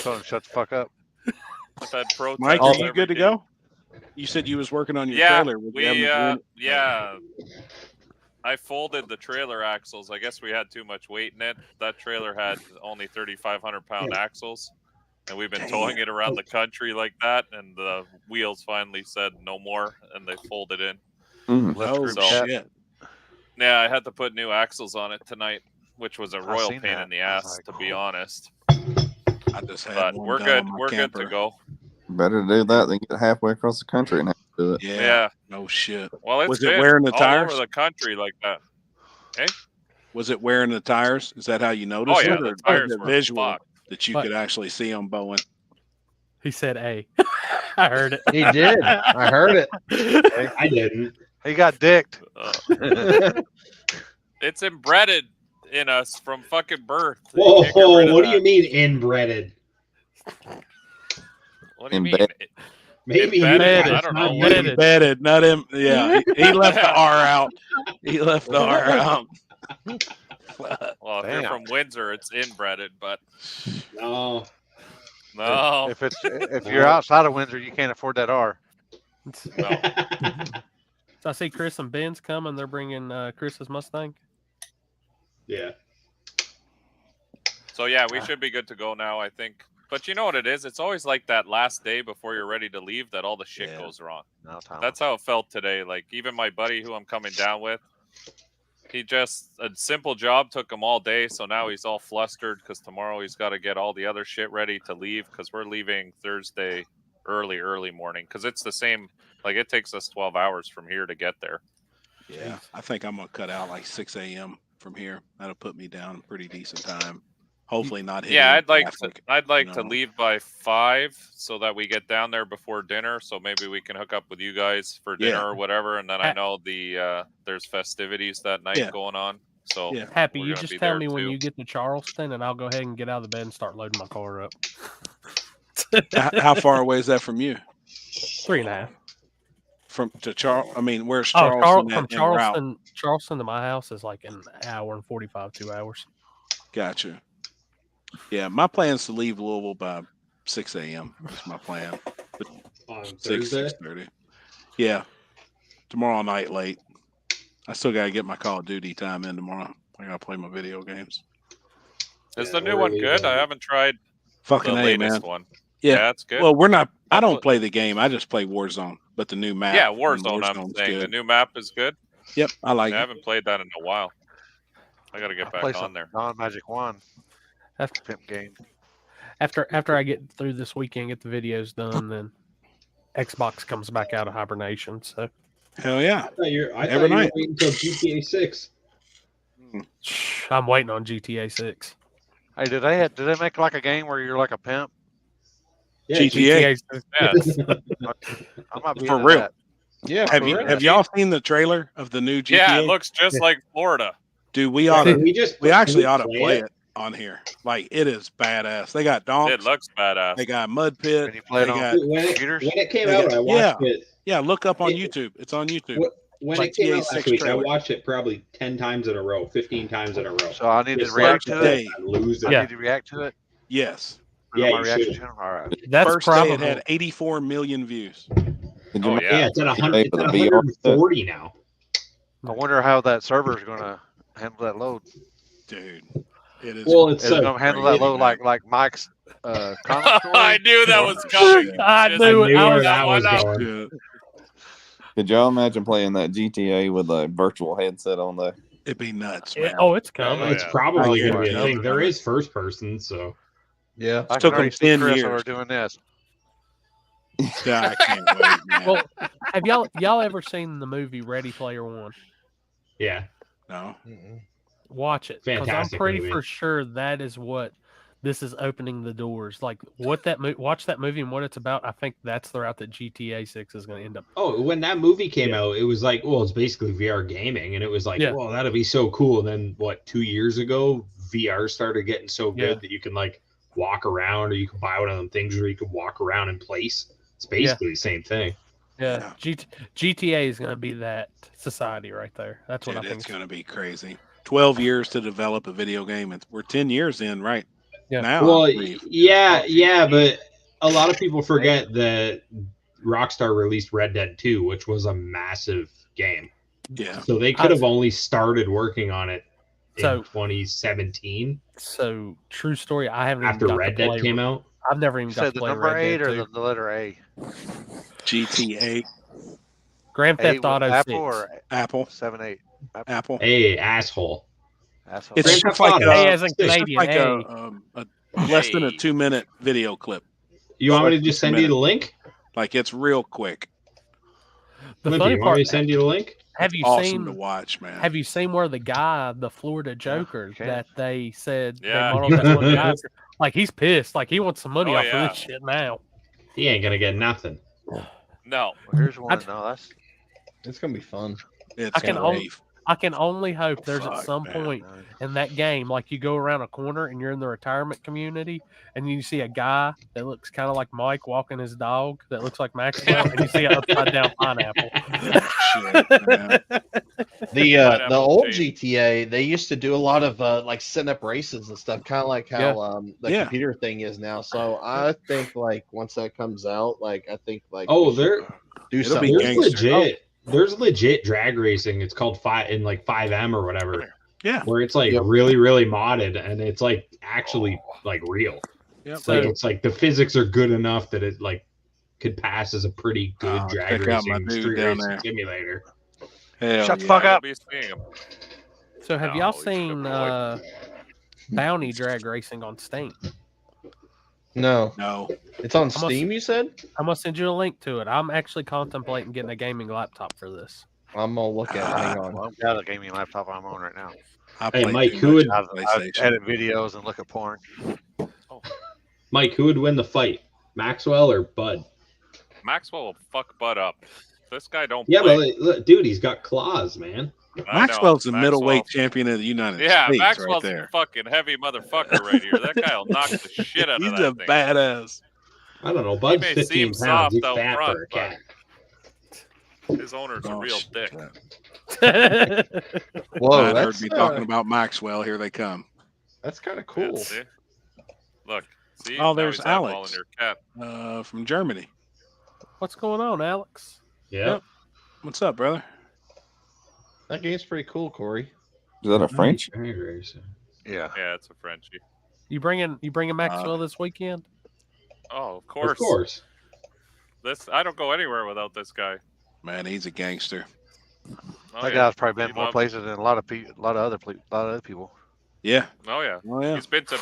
told him shut the fuck up. I've had protests Mike, are you every good to day. go? You said you was working on your Yeah, trailer. Was you we having- I folded the trailer axles. I guess we had too much weight in it. That trailer had only 3,500 pound axles, and we've been towing it around the country like that. And the wheels finally said no more, and they folded in. Oh, So, shit. yeah, I had to put new axles on it tonight, which was a royal seen pain that. in the ass, to be honest. I just had But one we're done good. on my We're good camper. to go. Better to do that than get halfway across the country and have to do it. Yeah. No shit. Well, it's Was it been wearing the all tires? over the country like that. Hey, Was it wearing the tires? Is that how you noticed oh yeah, it? the Or tires was it were visual fucked. that you But- could actually see them bowing? He said, "A." I heard it. He did. I heard it. I didn't. He got dicked. It's embedded in us from fucking birth. You Whoa, can't get rid of what do you that. mean inbreaded? What do you mean? Embedded. Maybe Embedded? you I don't know. not What you. Embedded, not him. Yeah, he left the R out. He left the R out. Well, if Damn. you're from Windsor, it's inbreaded, but No. no. If you're outside of Windsor, you can't afford that R. No. So I see Chris and Ben's coming. They're bringing Chris's Mustang. Yeah. So yeah, we should be good to go now, I think. But you know what it is? It's always like that last day before you're ready to leave that all the shit goes wrong. No time. That's how it felt today. Like even my buddy who I'm coming down with, He just a simple job took him all day, so now he's all flustered because tomorrow he's got to get all the other shit ready to leave because we're leaving Thursday early morning because it's the same. Like it takes us 12 hours from here to get there. Yeah, I think I'm gonna cut out like 6 a.m. from here. That'll put me down a pretty decent time. Hopefully not. Yeah, I'd like traffic, to leave by 5 so that we get down there before dinner. So maybe we can hook up with you guys for dinner or whatever. And then I know there's festivities that night going on. So Happy, we're you gonna just be tell there me when too. you get to Charleston, and I'll go ahead and get out of the bed and start loading my car up. How far away is that from you? 3.5. From to Charles? I mean, where's Oh, Charleston? from en route? Charleston to my house is like an hour and 45, 2 hours. Gotcha. Yeah, my plan is to leave Louisville by 6 a.m. That's my plan. On 6, Thursday? 6:30. Yeah, tomorrow night late. I still got to get my Call of Duty time in tomorrow. I got to play my video games. Is the new one good? I haven't tried Fucking the A, latest man. one. Yeah, it's good. Well, we're not. I don't play the game. I just play Warzone. But the new map. Yeah, and Warzone. I'm Warzone's saying the good. new map is good. Yep, I like I it. haven't played that in a while. I got to get Play back some on there. non-magic wand. After pimp game. After I get through this weekend, get the videos done, then Xbox comes back out of hibernation. So hell yeah, I thought you every were night. waiting until GTA 6. I'm waiting on GTA 6. Hey, did they make like a game where you're like a pimp? Yeah, GTA. Yes. I might be For into real. that. Yeah, Have y'all seen the trailer of the new GTA? Yeah, it looks just like Florida. Dude, we ought to. we actually ought to play play it? it on here. Like it is badass. They got donks. It looks badass. They got mud pit. play it They on got, When it came they out, got- I watched it. Yeah, look up on YouTube. It's on YouTube. When Like it came out GTA last 6 week, trailer. I watched it probably 10 times in a row, 15 times in a row. So I need to Just react like to it. I lose it. I need to react to it. Yes. Put it on Yeah, my you reaction should. channel. All right. That's First day probably it had 84 million views. Oh Yeah, yeah. it's at Pay 100, it's for at the VR. 140 now. I wonder how that server is going to handle that load. Dude, it is. Well, it's Is it going to handle that crazy, load man. like Mike's comment story? I knew that was coming. I Just knew it. I where was that was one up. going. Yeah, Could y'all imagine playing that GTA with a virtual headset on there? it'd be nuts, Yeah, man. oh, it's coming. Oh, It's yeah. probably Oh, going to yeah. be a thing. There is first person, so. Yeah. I Took can already them see 10 Chris years. over doing this. Yeah, I can't wait, man. Well, have y'all ever seen the movie Ready Player One? Yeah. No. Watch it. 'Cause I'm Fantastic pretty movie. for sure that is what this is opening the doors. Like what that watch that movie and what it's about. I think that's the route that GTA 6 is going to end up. Oh, when that movie came out, it was like, well, it's basically VR gaming. And it was like, Yeah. well, that'll be so cool. And then, what, 2 years ago, VR started getting so good Yeah. that you can, like, walk around or you can buy one of them things where you can walk around in place. It's basically the same thing. Yeah, GTA is going to be that society right there. That's what Dude, I think. it's going to be crazy. 12 years to develop a video game. We're 10 years in right Yeah. now. I Well, believe. yeah, but a lot of people forget that Rockstar released Red Dead 2, which was a massive game. Yeah. So they could have only started working on it in So- 2017 So true story. I haven't after even got Red to Dead play. came out. I've never even You got said to the play number Red 8 Dead or 2. the letter A? GTA, Grand A Theft with Auto Apple 6. or Apple, 7-8? Apple. Hey, asshole. Asshole. It's Grand just Theft like Auto. A as in it's just Canadian. like A. a less than a 2-minute video clip. You want me to Less just than a send you the minute. link? Like it's real quick. The Limpy, funny you want me part. to send you the link? Have you Awesome seen? to watch, man. Have you seen where the guy, the Florida Joker, can. that they said Yeah. they modeled that one guy? Like he's pissed. Like he wants some money Oh, off yeah. of this shit now. He ain't gonna get nothing. No. Well, here's one. No, that's It's gonna be fun. It's I can gonna only- be I can only hope there's Fuck, at some man. point in that game, like you go around a corner and you're in the retirement community, and you see a guy that looks kind of like Mike walking his dog that looks like Maxwell, and you see an upside down pineapple. shit, man. The Pineapple old Jane. GTA, they used to do a lot of like setting up races and stuff, kind of like how the Yeah. computer thing is now. So I think like once that comes out, like I think like Oh, we should there, do It'll be something. there's gangster. legit. There's legit drag racing. It's called 5M or whatever, Yeah. where it's like Yep. really, really modded, and it's like actually like real. Yep. So- Like it's like the physics are good enough that it like could pass as a pretty good Oh, drag check out my racing dude street down racing there. simulator. Hell Shut the yeah. fuck I'll up. be seeing him. So have No, y'all he's seen good Bounty Drag Racing on Steam? No. No. It's on I'm gonna Steam, you said? I'm gonna send you a link to it. I'm actually contemplating getting a gaming laptop for this. I'm gonna look at it. Hang on. Well, I've got a gaming laptop I'm on right now. I Hey, played Mike, too who much would- on I've PlayStation. edit videos and look at porn. Mike, who would win the fight, Maxwell or Bud? Maxwell will fuck Bud up. This guy don't Yeah, play. but look, dude, he's got claws, man. I know. Maxwell's the Maxwell- middleweight champion of the United Yeah, States Maxwell's right a there. fucking heavy motherfucker right here. That guy will knock the shit out He's of that a thing. badass. I don't know. He Bud's may 15 seem pounds. soft He's out fat front, for a cat. but his owner's a Oh, real shit. dick. Whoa, Matt heard that's me talking about Maxwell. Here they come. that's kind of Yeah, cool. see? Look, see? Oh, Now there's he's eyeballing Alex. your cat. From Germany. What's going on, Alex? Yeah. What's up, brother? That game's pretty cool, Corey. Is that a French? Yeah. Yeah, it's a Frenchie. You bringing Maxwell this weekend? Oh, of course. Of course. I don't go anywhere without this guy. Man, he's a gangster. Oh, That yeah. guy's probably been He more loves- places than a lot of other people. Yeah. Oh yeah. Oh yeah. He's been to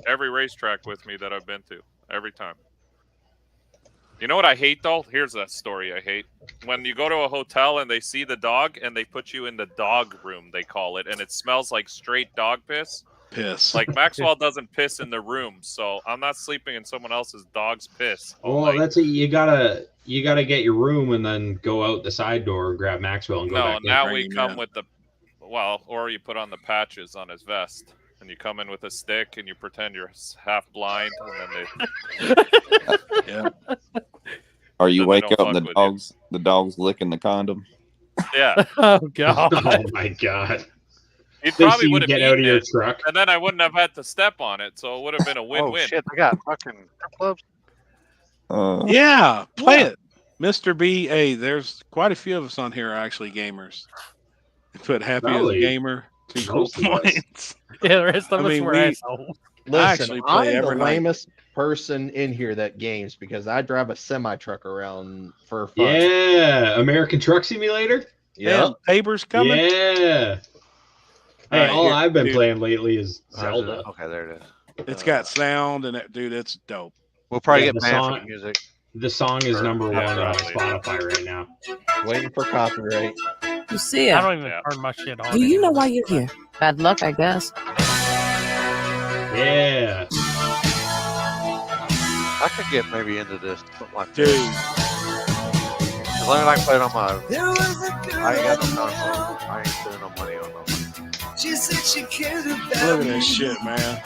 every racetrack with me that I've been to. Every time. You know what I hate though? Here's a story I hate. When you go to a hotel and they see the dog and they put you in the dog room, they call it, and it smells like straight dog piss. Piss. Like Maxwell doesn't piss in the room, so I'm not sleeping in someone else's dog's piss. all Well, night. that's it. You gotta get your room and then go out the side door and grab Maxwell and go No, back in. now bring we him come in. with the or you put on the patches on his vest, and you come in with a stick and you pretend you're half blind, and then Yeah. Or you Then they wake don't up and fuck with you. the dog's licking the condom. yeah, Oh God! Oh my god! he They probably see you would have get out of eaten your it, truck. and then I wouldn't have had to step on it, so it would have been a Oh win-win. shit! I got fucking strip clubs. Yeah. Play it. Mr. B. Hey, there's quite a few of us on here are actually gamers. Put happy as a Probably gamer. 2 cool most of us. points. Yeah, the rest of I us mean, were we- assholes. I actually Listen, play I'm the every night. lamest person in here that games because I drive a semi truck around for fun. Yeah, American Truck Simulator. Yeah. Damn, Tabor's coming. Yeah. Hey, Alright, all here, I've been dude. playing lately is Oh, Zelda. okay, there it is. It's got sound and dude, it's dope. We'll probably Yeah, get the banned song- for the music. The song is Or- number one on Absolutely. Spotify right now. Waiting for copyright. I Lucia, don't even Yeah. turn my shit on. do you know anymore. why you're here? Bad luck, I guess. Yeah. I could get maybe into this, something like Dude. this. As long as I can play it on my. I ain't got no console. I ain't spending no money on no. She said she cared about Look at this shit, man.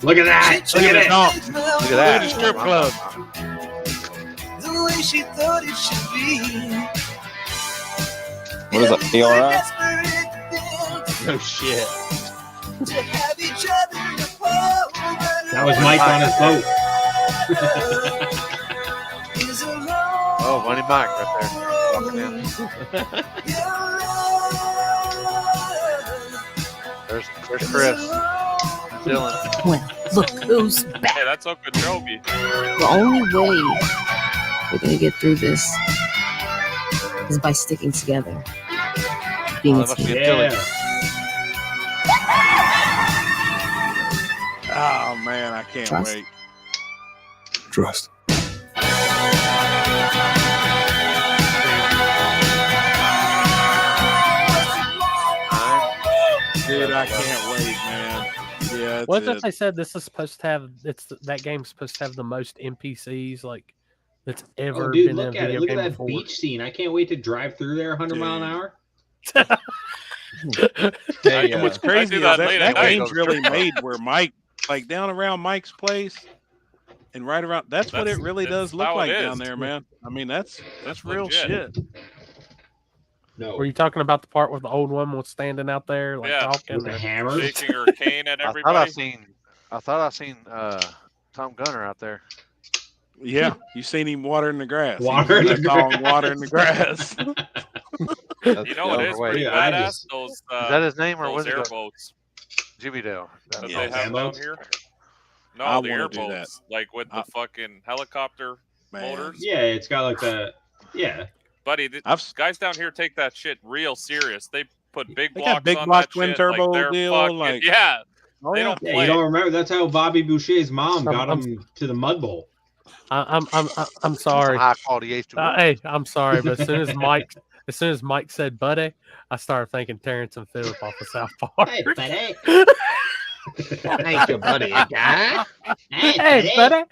Look at that. Look at it. the dog. Look at Look that. at the strip club. the way she thought it should be. What is that? PRI? No shit. To have each other apart, That was Mike on his boat. is a long Oh, Money Mike right there. Walking in. There's Chris. Dylan. Well, look who's back. Hey, that's Okeechobee. The only way we're gonna get through this is by sticking together. Being Oh, a that must be team. a Philly. Yeah. Oh man, I can't Trust. wait. Trust. Dude, I can't wait, man. Yeah, What it's if they said this is supposed to have that game's supposed to have the most NPCs like that's ever Oh, dude, been in a look at it. video Look at game that before? beach scene. I can't wait to drive through there 100 mile an hour. Hey, And what's I crazy do is that that, late that at night. game's really made where Mike, like down around Mike's place, and right around. That's what it really does look how it like is. down there, man. I mean, that's real legit. shit. No. Were you talking about the part where the old woman was standing out there like Yeah. talking? With the or- hammer. Shaking her cane at I everybody. thought I seen Tom Gunner out there. Yeah, you seen him watering the grass. He Water was in in the that song, grass. watering the grass. You know what is pretty Yeah, I badass? just- Those Is that his name or those was it? airboats Jimmy Dale. that Yeah, they have down airboats? here. No, I the wanna do that. airboats, like with the fucking helicopter Man. motors. Yeah, it's got like the. Yeah. Buddy, I've guys down here take that shit real serious. They put big They blocks got big on block that twin shit. turbo like they're deal, fucking, like- yeah. Oh, They yeah. don't Yeah, play. you don't remember? That's how Bobby Boucher's mom got I'm- him to the Mud Bowl. I'm sorry. High quality H2O. Hey, I'm sorry, but as soon as Mike said buddy, I started thinking Terrence and Phillip off of South Park. Hey, buddy. Ain't your buddy a guy? Hey, buddy.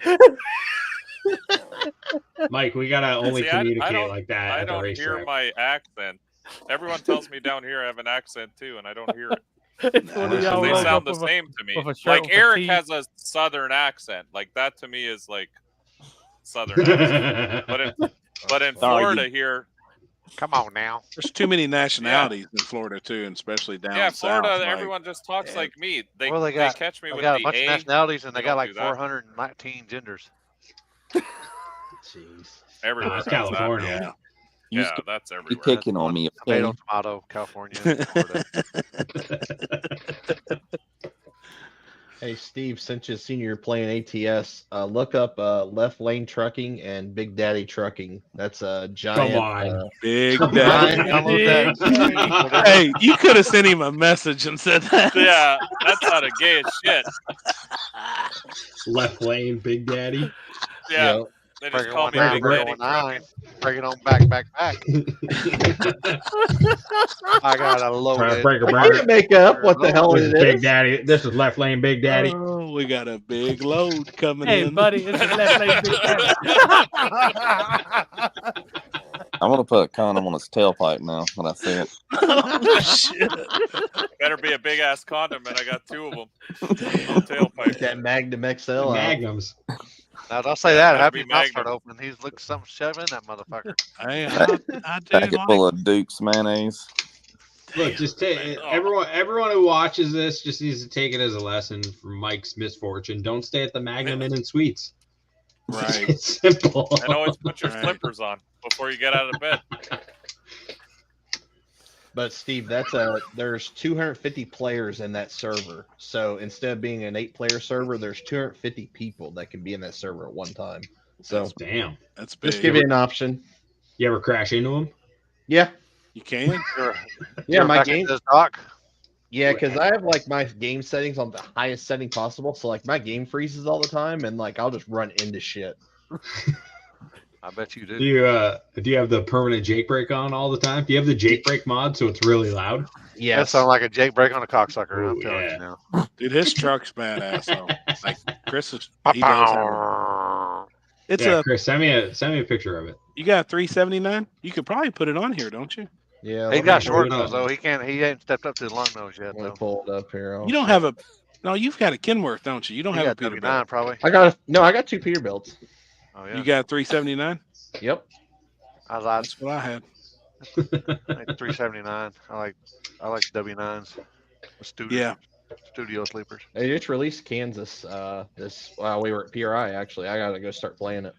Mike, we gotta only See, communicate don't- like that I at the don't hear racetrack. my accent. Everyone tells me down here I have an accent too, and I don't hear it. It's one of y'all They rolled sound up the with a- same to me. with a shirt Like with a Eric T. has a southern accent. Like that to me is like southern accent. But in Sorry, Florida here, Come on now. There's too many nationalities in Florida too, and especially down yeah, south. Florida, like- everyone just talks like me. They Well, they catch me they with got the a bunch A. of nationalities, and they got don't like do that. 419 genders. Jeez. Everywhere. That's has that. California. Yeah, that's You everywhere. picking on me, Tomato, okay? tomato, California. Florida. Hey Steve, since you've seen you're playing ATS, look up Left Lane Trucking and Big Daddy Trucking. That's a giant. Come on. Big Come Daddy. on. Hey, you could have sent him a message and said that. Yeah, that's not a gay as shit. Left lane, Big Daddy. Yeah, Yep. they just Bring call it me on Big down, Daddy. bring it on nine. Bring it on back. I got a loaded. I can't make up what the hell This it is Big is. Daddy. This is Left Lane, Big Daddy. Oh, we got a big load coming Hey, in. buddy, it's a left lane Big Daddy. I'm gonna put a condom on his tailpipe now when I see it. Oh, shit. Better be a big ass condom, and I got two of them. On tailpipe. That Magnum XL. Magnums. Now don't say that. That'd Have be your mouth start Magnum. opening. He's looking something shoving in that motherfucker. Hey, I do Packet like full of Duke's mayonnaise. Look, just take everyone who watches this just needs to take it as a lesson from Mike's misfortune. Don't stay at the Magnum Inn and Suites. right. It's simple. And always put your Right. flippers on before you get out of bed. But Steve, there's 250 players in that server. So instead of being an 8-player server, there's 250 people that can be in that server at one time. So Damn. That's big. just give you an option. You ever crash into him? Yeah, You can. yeah, my back game. into this dock. Yeah, because I have like my game settings on the highest setting possible. So like my game freezes all the time, and like I'll just run into shit. I bet you do. Do you have the permanent Jake brake on all the time? Do you have the Jake brake mod so it's really loud? That Yes. sounds like a Jake break on a cocksucker. I'm Ooh, telling yeah. you now. Dude, his truck's badass. Though. Like Chris is. He does have- It's Yeah, a. Chris, send me a picture of it. You got 379. You could probably put it on here, don't you? Yeah. He let got me- short pull it nose up. though. He ain't stepped up to the long nose yet Let me though. pull it up here. You don't have a. No, you've got a Kenworth, don't you? You don't He have a got W9 Peterbilt. probably. I got 2 Peterbilts. Oh yeah. You got 379. Yep. I lied. That's what I had. 379. I like W9s. Studio sleepers. They just released Kansas. While we were at PRI. Actually, I gotta go start playing it.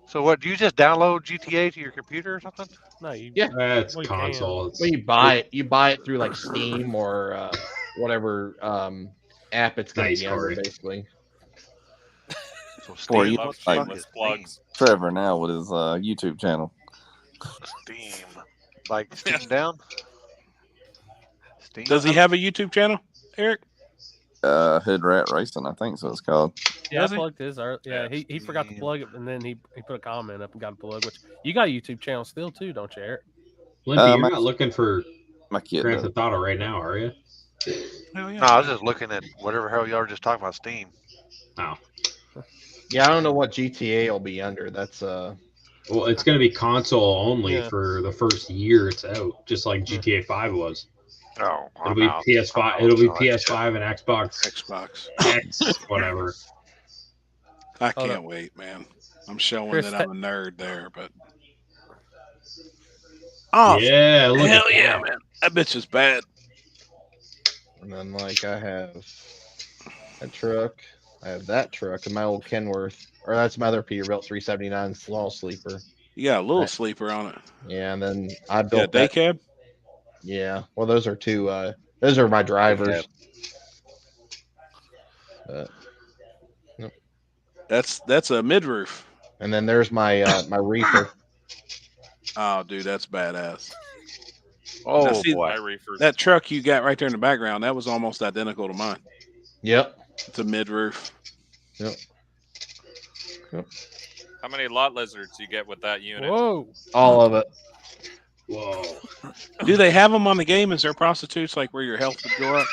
So what? Do you just download GTA to your computer or something? No, you. Yeah. That's Well, you console. It's, Well, you buy it through like Steam or whatever app it's gonna Nice be under, story. basically. So Or Steam you Love like shameless plugs. Trevor now with his YouTube channel. Steam. Like Steam down? Steam. Does he have a YouTube channel, Eric? Hood Rat Racing, I think so it's called. Yeah, I Does he? plugged his. Yeah, he forgot to plug it, and then he put a comment up and got a plug. Which you got a YouTube channel still too, don't you, Eric? Limpy, you're my- not looking for My kid Grand does. Theft Auto right now, are you? Hell yeah. No, I was just looking at whatever hell y'all were just talking about Steam. Oh. Yeah, I don't know what GTA will be under. That's Well, it's going to be console only Yeah. for the first year it's out, just like GTA 5 was. Oh, It'll be PS5. It'll be PS5 and Xbox Xbox. X, whatever. I Hold can't wait, man. I'm showing Chris, that I'm a nerd there, but. Oh, Yeah, look hell at yeah, that. man. That bitch is bad. and then like I have a truck. I have that truck and my old Kenworth, or that's my other Peterbilt 379 small sleeper. You got a little Right. sleeper on it. Yeah, and then I Yeah, built day that. cab. Yeah, well, those are two. Those are my drivers. That's a mid roof. And then there's my my reefer. Oh, dude, that's badass. Oh, Now, see, boy. that truck you got right there in the background, that was almost identical to mine. Yep. It's a mid roof. Yep. How many lot lizards do you get with that unit? Whoa. All of it. Whoa. Do they have them on the game? Is there prostitutes like where your health would go up?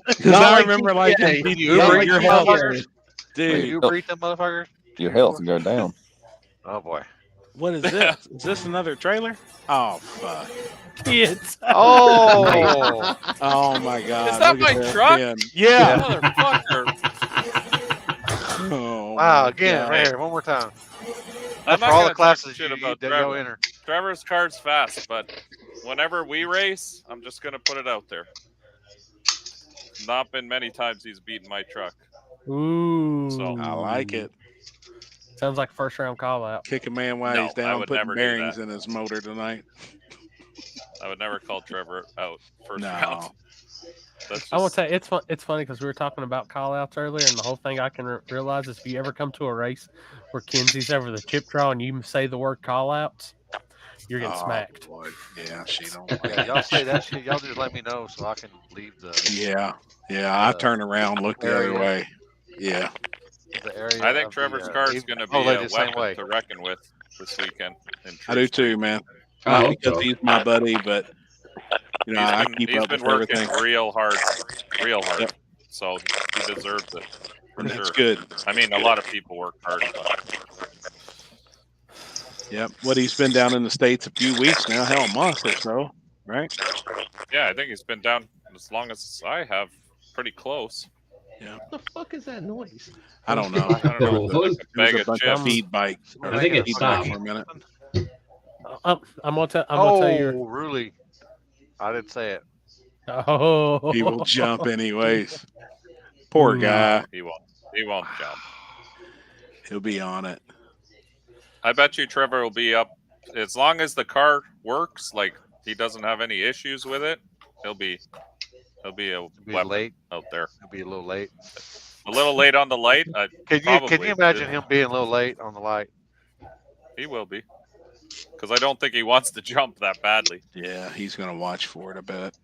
Because Not I like remember GTA. like Not your like health, GTA. dude. You breed them motherfuckers? Your health will go down. Oh boy. What is this? Is this another trailer? Oh fuck! Kids. Oh. Oh my god! Is that look at my truck? pin. Yeah. Motherfucker. Oh, Wow, my again, God. right here, one more time. I'm That's not for all gonna the classes talk shit you about that Trevor. go enter. Trevor's car's fast, but whenever we race, I'm just gonna put it out there. Not been many times he's beaten my truck. Ooh. So I like it. Sounds like first round call out. Kick a man while No, he's I down, would putting never do bearings that. in his motor tonight. I would never call Trevor out first No. round. That's I will just, tell you, it's funny because we were talking about call outs earlier, and the whole thing I can realize is if you ever come to a race where Kenzie's over the chip draw and you say the word call outs, you're getting smacked. Lord. Yeah, she don't. Yeah, y'all say that shit. Y'all just let me know so I can leave the Yeah. I turn around, look the other area. way. Yeah. the area. I think of Trevor's the, car is going to be they a the same weapon way. to reckon with this weekend. In I do too, man. I Not hope because so. he's my buddy, but you know, I keep He's up been with working everything. real hard. Yep. So he deserves it. For And sure. that's good. I mean, a lot of people work hard, but Yep. What he's been down in the States a few weeks now, hell, a month or so, right? yeah, I think he's been down as long as I have, pretty close. Yeah. What the fuck is that noise? I don't know. I don't know. There was Bag a of bunch of chips. feed bike. I think it feed bike stopped. for a minute. I'm gonna tell you. Really? I didn't say it. Oh, He will jump anyways. Poor guy. He won't. He won't jump. He'll be on it. I bet you Trevor will be up as long as the car works. Like he doesn't have any issues with it. He'll be a weapon late out there. He'll be a little late. A little late on the light. Can you imagine him being a little late on the light? He will be, because I don't think he wants to jump that badly. Yeah, he's gonna watch for it. I bet.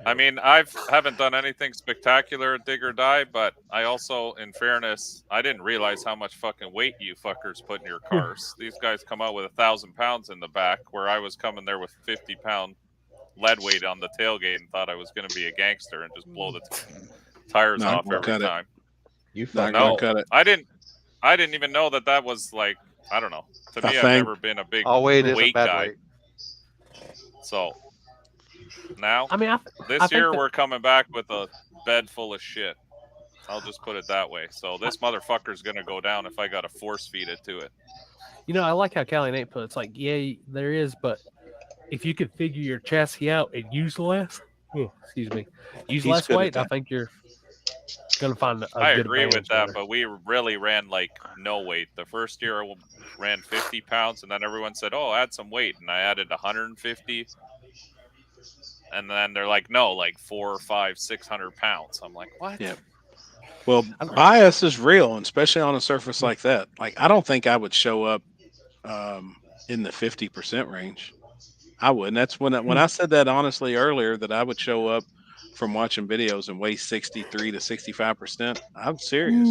I mean, I haven't done anything spectacular at Dig or Die, but I also, in fairness, I didn't realize how much fucking weight you fuckers put in your cars. These guys come out with 1,000 pounds in the back, where I was coming there with 50-pound lead weight on the tailgate and thought I was going to be a gangster and just blow the tires Not off gonna every cut it. time. You Not fucking gonna cut it. I didn't even know that was like, I don't know. To A me, I've thing. never been a big Oh, weight isn't weight bad guy. weight. So now, I mean, I this think year that- we're coming back with a bed full of shit. I'll just put it that way. So this motherfucker's gonna go down if I gotta force feed it to it. You know, I like how Callie Nate put it. It's like, yeah, there is, but if you could figure your chassis out and use less, use He's less good at weight, I that. think you're gonna find a I good agree with advantage that, there. but we really ran like no weight. The first year I ran 50 pounds, and then everyone said, "Oh, add some weight," and I added 150. And then they're like, "No, like 400, 500, 600 pounds." I'm like, "What?" Yeah. Well, bias is real, and especially on a surface like that. Like, I don't think I would show up in the 50% range. I wouldn't. That's when I said that honestly earlier, that I would show up from watching videos and weigh 63 to 65%. I'm serious.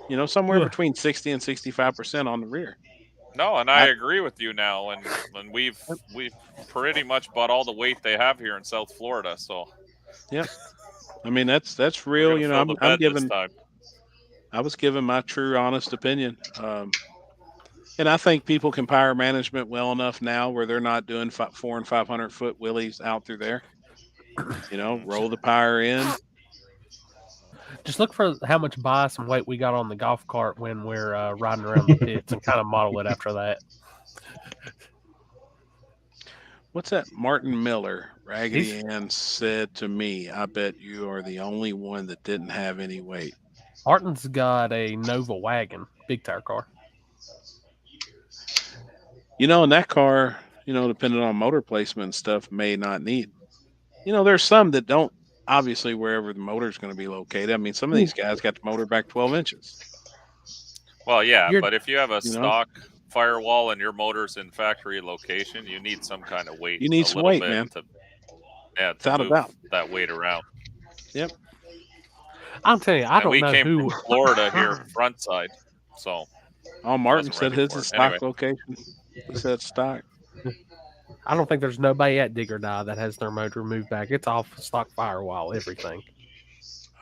You know, somewhere between 60 and 65% on the rear. No, and I agree with you now. And we've pretty much bought all the weight they have here in South Florida. So Yep. I mean, that's we're real. gonna You know, fill the I'm bed this giving. time. I was giving my true, honest opinion. And I think people can power management well enough now where they're not doing 400 and 500 foot wheelies out through there. You know, roll the power in. Just look for how much bias and weight we got on the golf cart when we're riding around the pits and kind of model it after that. What's that? Martin Miller, Raggedy Ann said to me, "I bet you are the only one that didn't have any weight." Martin's got a Nova wagon, big tire car. You know, and that car, you know, depending on motor placement and stuff, may not need. You know, there's some that don't. Obviously, wherever the motor's going to be located. I mean, some of these guys got the motor back 12 inches. Well, yeah, You're- but if you have a you know? stock firewall and your motor's in factory location, you need some kind of weight. You need a some little weight, bit man. To, yeah, to Without a move doubt. that weight around. Yep. I'm telling you, I And don't we know came who. from Florida here, front side. So Oh, Martin wasn't said ready his for is it. stock Anyway. location. He said stock. I don't think there's nobody at Dig or Die that has their motor moved back. It's off stock firewall, everything.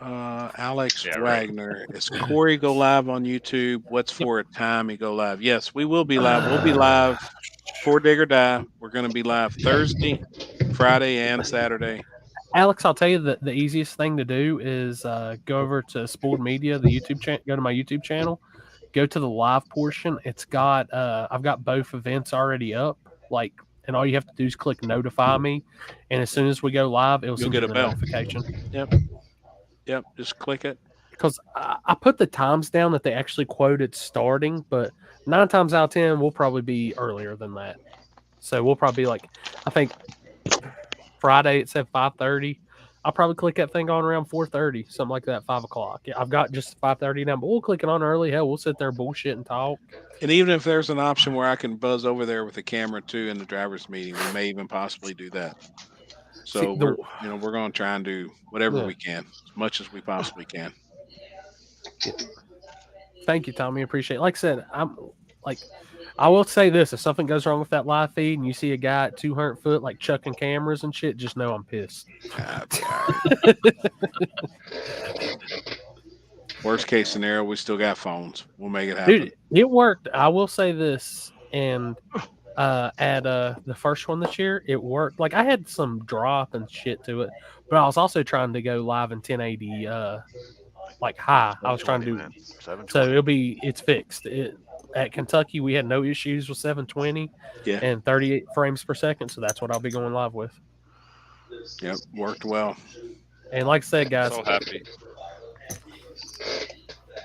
Alex Yeah, right. Wagner. Is Corey go live on YouTube? What's for a time he go live? Yes, we will be live. We'll be live for Dig or Die. We're going to be live Thursday, Friday, and Saturday. Alex, I'll tell you that the easiest thing to do is go over to Spooled Media, the YouTube channel. Go to my YouTube channel. Go to the live portion. It's got I've got both events already up. And all you have to do is click notify me, and as soon as we go live, it'll You'll send get you a the bell. notification. Yep. Just click it. Because I put the times down that they actually quoted starting, but 9 times out of 10 we'll probably be earlier than that. So we'll probably be I think Friday it said 5:30. I'll probably click that thing on around 4:30, something like that, 5 o'clock. Yeah, I've got just 5:30 now, but we'll click it on early. Hell, we'll sit there bullshit and talk. And even if there's an option where I can buzz over there with the camera too in the driver's meeting, we may even possibly do that. So See, we're going to try and do whatever Yeah. we can, as much as we possibly can. Thank you, Tommy. Appreciate it. Like I said, I will say this: if something goes wrong with that live feed and you see a guy at 200 foot chucking cameras and shit, just know I'm pissed. Worst case scenario, we still got phones. We'll make it happen. Dude, it worked. I will say this, and at the first one this year, it worked. I had some drop and shit to it, but I was also trying to go live in 1080 high. I was trying to do so it's fixed. At Kentucky, we had no issues with 720 and 38 frames per second, so that's what I'll be going live with. Yep, worked well. And like I said, guys, So happy.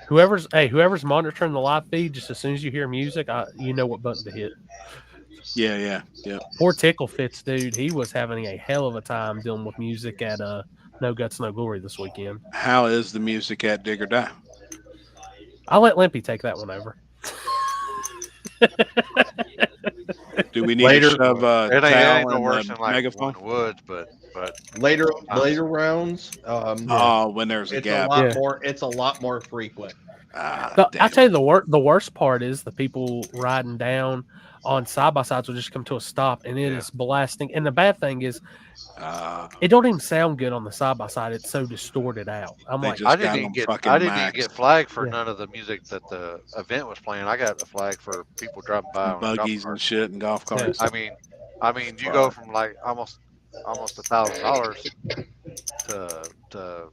whoever's monitoring the live feed, just as soon as you hear music, you know what button to hit. Yeah. Poor Tickle Fits, dude. He was having a hell of a time dealing with music at No Guts, No Glory this weekend. How is the music at Dig or Die? I'll let Limpy take that one over. Do we need to shove it Tal ain't no in worse the than megaphone? Woods, but later rounds. When there's a it's gap. a lot more. It's a lot more frequent. I tell you, the worst part is the people riding down on side by sides will just come to a stop, and it is blasting. And the bad thing is, it don't even sound good on the side by side. It's so distorted out. I'm They like, just I got didn't them even fucking get maxed. flagged for Yeah. none of the music that the event was playing. I got a flag for people driving by on a golf Buggies cart. and shit and golf carts. I mean, you go from almost $1,000 to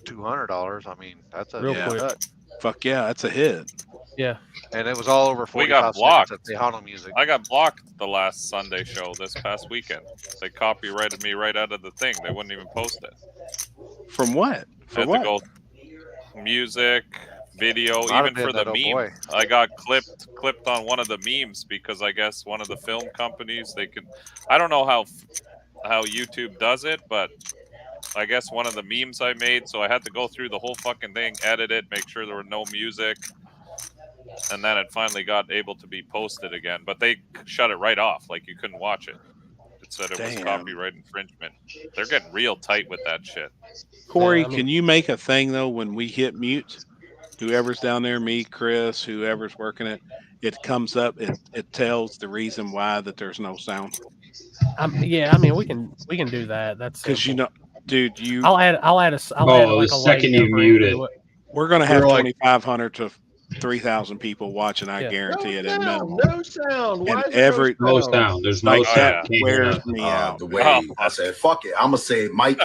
$200. I mean, that's a Real big quick. cut. Fuck yeah, that's a hit. yeah. And it was all over We got 45 blocked. seconds at Tejano music. I got blocked the last Sunday show this past weekend. They copyrighted me right out of the thing. They wouldn't even post it. From what? For Had what? to go music, video, Might have even been for the that old meme. boy. I got clipped on one of the memes because I guess one of the film companies I don't know how YouTube does it, but I guess one of the memes I made, so I had to go through the whole fucking thing, edit it, make sure there were no music, and then it finally got able to be posted again. But they shut it right off, you couldn't watch it. It said it was Damn. copyright infringement. They're getting real tight with that shit. Corey, I mean- can you make a thing though when we hit mute? Whoever's down there, me, Chris, whoever's working it comes up. It tells the reason why that there's no sound. Yeah, I mean, we can do that. That's Because dude, I'll add a the second you mute it. we're gonna have We're like- 2,500 to 3,000 people watching. I Yeah. guarantee it. No At sound. minimum. No sound. Why And is there every- No sound. There's no Like sound. that Can't hear wears nothing. me out. The way I said, fuck it. I'm gonna say Mike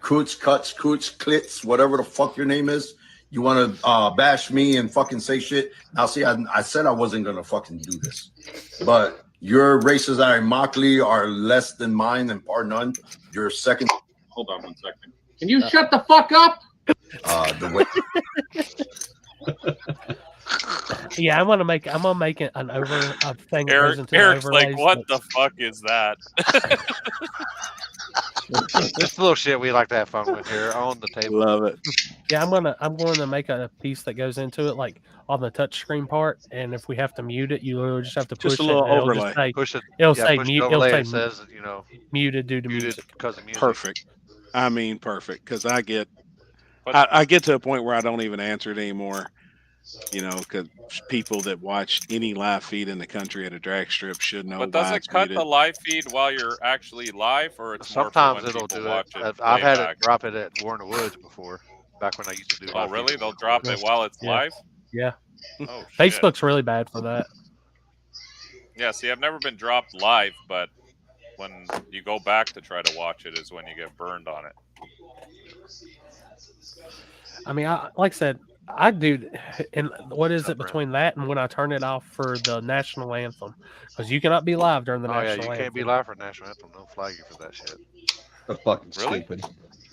Coots, Klitz, whatever the fuck your name is. You want to bash me and fucking say shit? Now, see, I said I wasn't gonna fucking do this, but your races that are in Mockley are less than mine, and par none. Your second. Hold on 1 second. Can you shut the fuck up? The way. Yeah, I'm gonna make it an a thing that goes into the Eric's like, overlays, what but- the fuck is that? Just the little shit we like to have fun with here on the table. Love it. Yeah, I'm going to make a piece that goes into it, like on the touchscreen part. And if we have to mute it, you literally just have to push Just a it. little and it'll overlay. just say, Push it. It'll Yeah, say push the mute. It'll overlay say that says, you know, muted due to muted music. because of music. Perfect. I mean, perfect. Because I get to a point where I don't even answer it anymore. You know, because people that watch any live feed in the country at a drag strip should know. But does why it it's cut muted. the live feed while you're actually live, or it's more for Sometimes when it'll people do watch it. it? I've had it playback? drop it at War in the Woods before, back when I used to do. Oh, live really? feeds. They'll drop it while it's Yeah. live? Yeah. Oh, shit. Facebook's really bad for that. Yeah, see, I've never been dropped live, but when you go back to try to watch it is when you get burned on it. I mean, like I said, I do. And what is it between that and when I turn it off for the national anthem? Because you cannot be live during the Oh yeah, national you anthem. can't be live for national anthem. They'll flag you for that shit. That's fucking Really? stupid.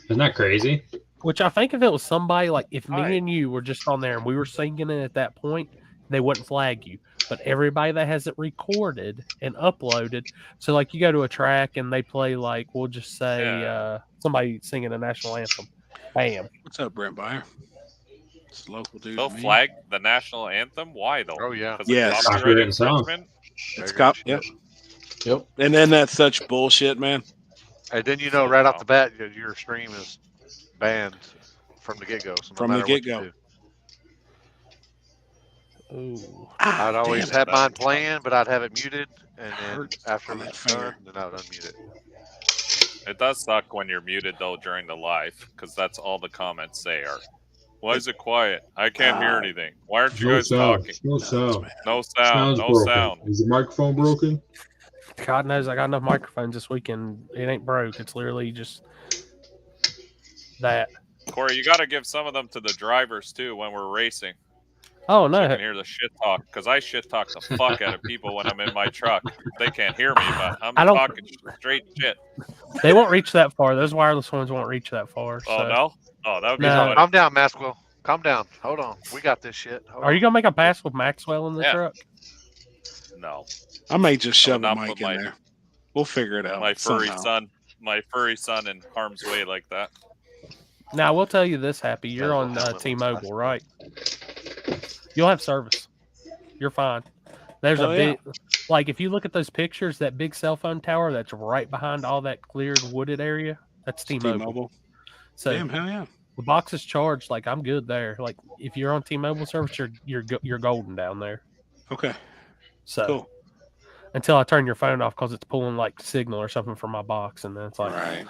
Isn't that crazy? Which I think if it was somebody like if me Right. and you were just on there and we were singing it at that point, they wouldn't flag you. But everybody that has it recorded and uploaded, so like you go to a track and they play like we'll just say somebody singing a national anthem, bam. What's up, Brent Byer? It's a local dude. They'll to me. flag the national anthem? Why, though? Oh yeah. 'Cause Yes. it's Copyright copyright song. infringement? It's cop. Yep. Yep. And then that's such bullshit, man. And then you know right off the bat your stream is banned from the get go. So no From the matter what you get-go. do. Ooh. I'd always damn it. have mine playing, but I'd have it muted, and then Hurt after on that it's done, finger. then I would unmute it. It does suck when you're muted, though, during the live, because that's all the comments say are, why is it quiet? I can't hear anything. Why aren't you No guys sound. talking? No sound. No sound. Sound's No broken. sound. Is the microphone broken? God knows I got enough microphones this weekend. It ain't broke. It's literally just that. Corey, you got to give some of them to the drivers, too, when we're racing. Oh So I no. can hear the shit talk, because I shit talk the fuck out of people when I'm in my truck. They can't hear me, but I'm I don't- talking straight shit. They won't reach that far. Those wireless ones won't reach that far. Oh, so. no? Oh, that would be No. funny. Calm down, Maxwell. Calm down. Hold on. We got this shit. Hold Are you on. gonna make a pass with Maxwell in the Yeah. truck? No. I may just shove a not mic put in my- there. We'll figure it out. My furry somehow. son in harm's way like that. Now I will tell you this, Happy. You're That's on what happened T-Mobile, right? You'll have service. You're fine. There's Hell a yeah. big, like if you look at those pictures, that big cell phone tower that's right behind all that cleared wooded area, that's T-Mobile. T-Mobile. So Damn, hell yeah. the box is charged. Like I'm good there. Like if you're on T-Mobile service, you're golden down there. Okay. So Cool. until I turn your phone off because it's pulling like signal or something from my box, and then it's like Right.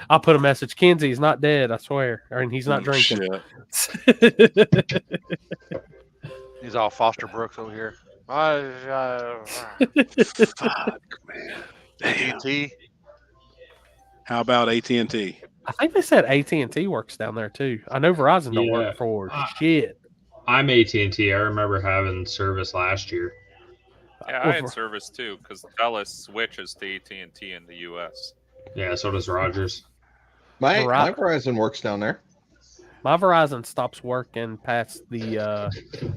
I'll put a message. Kenzie's not dead, I swear, and he's not Oh, drinking. shit. He's all Foster Brooks over here. Fuck, man. Damn. AT&T. How about AT&T? I think they said AT&T works down there too. I know Verizon don't Yeah. work for shit. I'm AT&T. I remember having service last year. Yeah, I had service too, because Telus switches to AT&T in the U.S. Yeah, so does Rogers. My Right. Verizon works down there. My Verizon stops working past the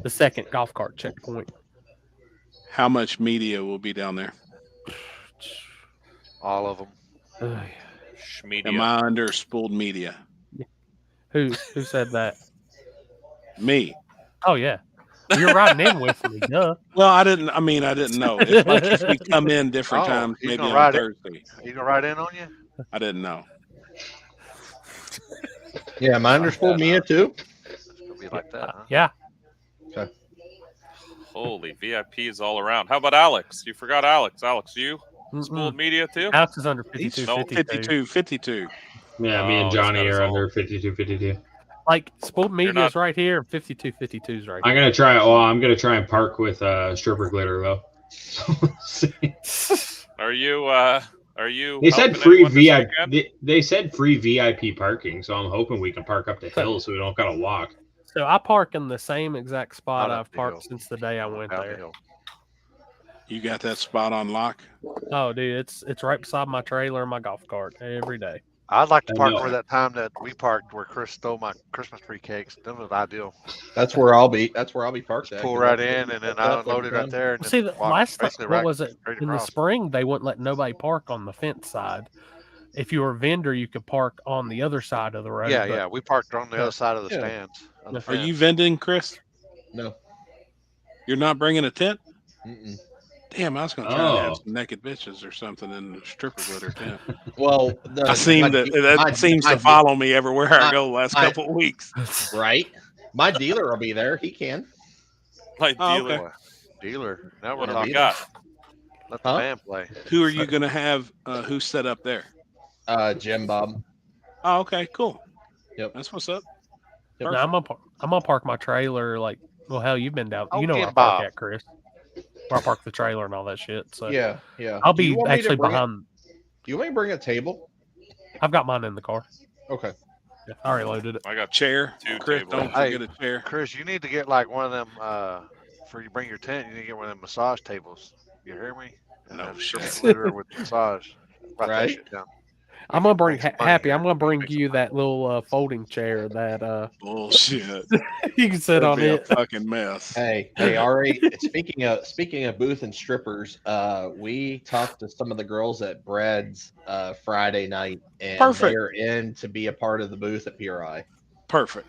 second golf cart checkpoint. How much media will be down there? All of them. Am Schmedia. I under spooled media? Who said that? Me. Oh yeah, you're riding in with me, duh. Well, I didn't know. If, like, if we come in different Oh, times, he's maybe gonna on ride it. Thursday. You gonna ride in on you? I didn't know. Yeah, am I under spooled media too? It'll be like that, huh? Yeah. Okay. Holy VIPs all around. How about Alex? You forgot Alex. Alex, you? Spooled media too? Alex is under He's 52. 52. Yeah, me and Oh, he's Johnny got his are own. under 52. Like spooled media not- is right here, 52's right I'm here. gonna try. Well, I'm gonna try and park with stripper glitter though. Are you They said helping free anyone this VIP. weekend? They said free VIP parking, so I'm hoping we can park up the hill so we don't gotta walk. So I park in the same exact spot Not up I've the parked hill. since the day I went Down the there. hill. You got that spot on lock? Oh, dude, it's right beside my trailer and my golf cart every day. I'd like to I park know. where that time that we parked where Chris stole my Christmas tree cakes. That was ideal. That's where I'll be. That's where I'll be parked. At, Pull 'cause right that's- in and then that's I up unloaded every right time. there. And Well, see, then the walked last time, basically what right was it? straight In the across. spring, they wouldn't let nobody park on the fence side. if you were a vendor, you could park on the other side of the road. Yeah, but- yeah. We parked on the Yeah. other side of the Yeah. stands. of the Are you fence. vending, Chris? No. You're not bringing a tent? Mm-mm. Damn, I was gonna try to have Oh. some naked bitches or something in the stripper glitter tent. Well, I seem that seems to follow me everywhere I go the last couple of weeks. Right. My dealer will be there. He can. My Oh, dealer. okay. Dealer. Now What we're have we talking. got? Let the band play. Who are you gonna have? Who's set up there? Jim Bob. Oh, okay, cool. Yep. That's what's up. No, I'm gonna park my trailer like. Well, hell, you've been down. Oh, You know where I Jim park Bob. at, Chris. Where I park the trailer and all that shit. So Yeah, yeah. I'll Do you be want me to actually bring it- behind. Do you want me to bring a table? I've got mine in the car. Okay. Yeah, I already loaded it. I got chair. Chris, don't Hey, forget a chair. Chris, you need to get like one of them for you bring your tent. You need to get one of them massage tables. You hear me? No then shit. some glitter with massage. Write that Right? shit down. I'm gonna bring Happy. I'm gonna bring you that little folding chair that Bullshit. you can sit That'd on be a it. fucking mess. Hey, Ari. Speaking of booth and strippers, we talked to some of the girls at Bread's Friday night, and Perfect. they're in to be a part of the booth at PRI. Perfect.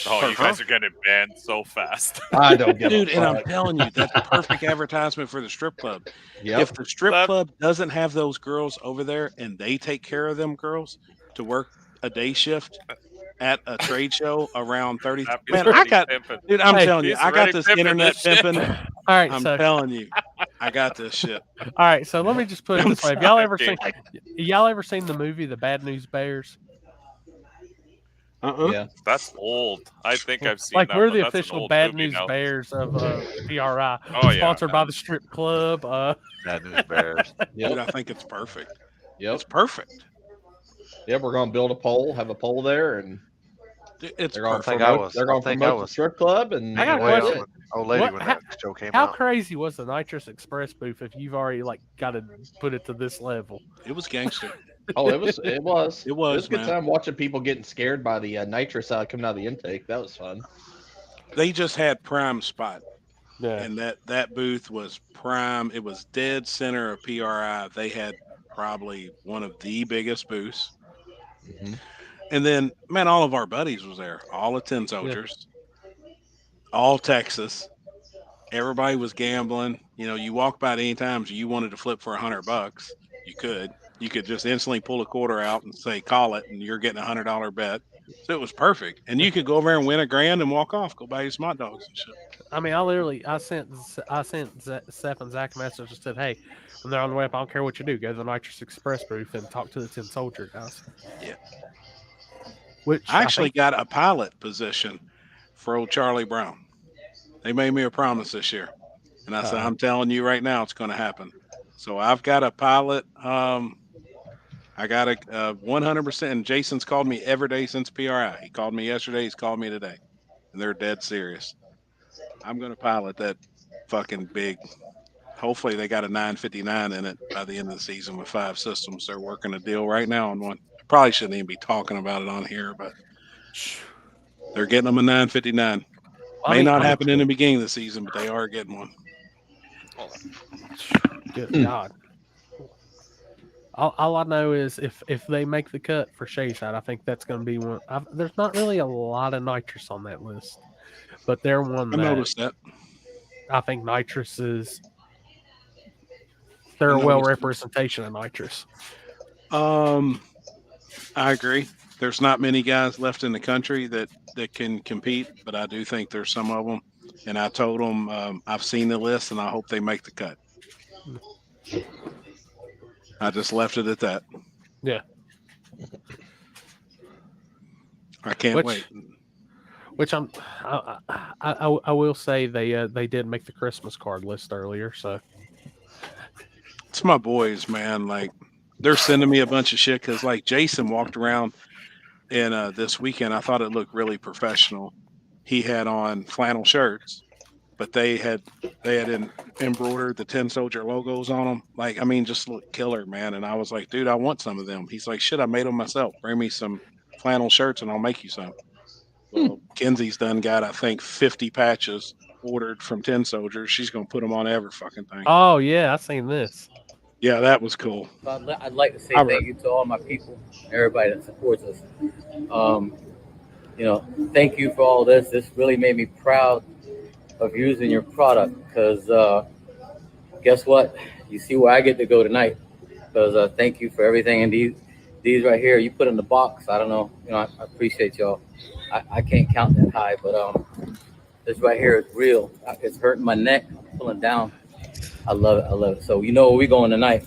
Oh, you guys are getting banned so fast. I don't give Dude, a and I'm fuck. telling you, that's perfect advertisement for the strip club. Yep. If the strip club doesn't have those girls over there and they take care of them girls to work a day shift at a trade show around 30, Happy's man, I already got, pimping. dude, I'm Hey, telling you, he's I got already this pimping internet this shit. pimping. All right, I'm so telling you, I got this shit. all right, so let me just put it I'm this way: Have y'all ever sorry. seen the movie The Bad News Bears? Yeah. That's old. I think I've seen Like that. we're but the that's an official old Bad movie News now. Bears of PRI. Oh, yeah. Sponsored by the strip club. Bad News Bears. Dude, I think it's perfect. Yep. It's perfect. Yep. We're gonna build a pole, have a pole there, and Dude, it's they're gonna perfect. promote. They're gonna promote the strip club, and I got a Way question. on the old lady What- when how- that show came How out. crazy was the Nitrous Express booth if you've already like got to put it to this level? It was gangster. Oh, it was. It was. It was, a good man. time watching people getting scared by the nitrous coming out of the intake. That was fun. They just had prime spot. Yeah. And that booth was prime. It was dead center of PRI. They had probably one of the biggest booths. Mm-hmm. And then, man, all of our buddies was there. All the 10 soldiers, all Texas. Everybody was gambling. You know, you walk by it any times you wanted to flip for $100, you could. You could just instantly pull a quarter out and say, call it, and you're getting $100 bet. So it was perfect. And you could go over there and win $1,000 and walk off, go buy you some hot dogs and shit. I mean, I sent Seth and Zach a message and said, hey, when they're on the way up, I don't care what you do, go to the Nitrous Express booth and talk to the 10 soldier guys. Yeah. Which I actually think- got a pilot position for old Charlie Brown. They made me a promise this year. And I said, I'm telling you right now, it's going to happen. So I've got a pilot. I got a 100%. And Jason's called me every day since PRI. He called me yesterday. He's called me today. And they're dead serious. I'm going to pilot that fucking big. Hopefully they got a 959 in it by the end of the season with 5 systems. They're working a deal right now on one. Probably shouldn't even be talking about it on here, but they're getting them a 959. May not happen in the beginning of the season, but they are getting one. Good God. All I know is if they make the cut for Shayside, I think that's going to be one. There's not really a lot of nitrous on that list, but they're one I that noticed that. I think nitrous is. They're a well representation of nitrous. I agree. There's not many guys left in the country that can compete, but I do think there's some of them. And I told them I've seen the list, and I hope they make the cut. I just left it at that. Yeah. I can't wait. Which I will say they did make the Christmas card list earlier, so It's my boys, man. Like they're sending me a bunch of shit because like Jason walked around and this weekend I thought it looked really professional. He had on flannel shirts, but they had embroidered the 10 soldier logos on them. Like, I mean, just look killer, man. And I was like, dude, I want some of them. He's like, shit, I made them myself. Bring me some flannel shirts and I'll make you some. Well, Kenzie's done got, I think, 50 patches ordered from 10 soldiers. She's going to put them on every fucking thing. Oh yeah, I seen this. Yeah, that was cool. I'd like to say All thank you to all my people, everybody that supports us. Thank you for all this. This really made me proud of using your product because guess what? You see where I get to go tonight. Because thank you for everything. And these right here, you put in the box. I don't know. I appreciate y'all. I can't count that high, but this right here is real. It's hurting my neck. I'm pulling down. I love it. I love it. So you know where we going tonight.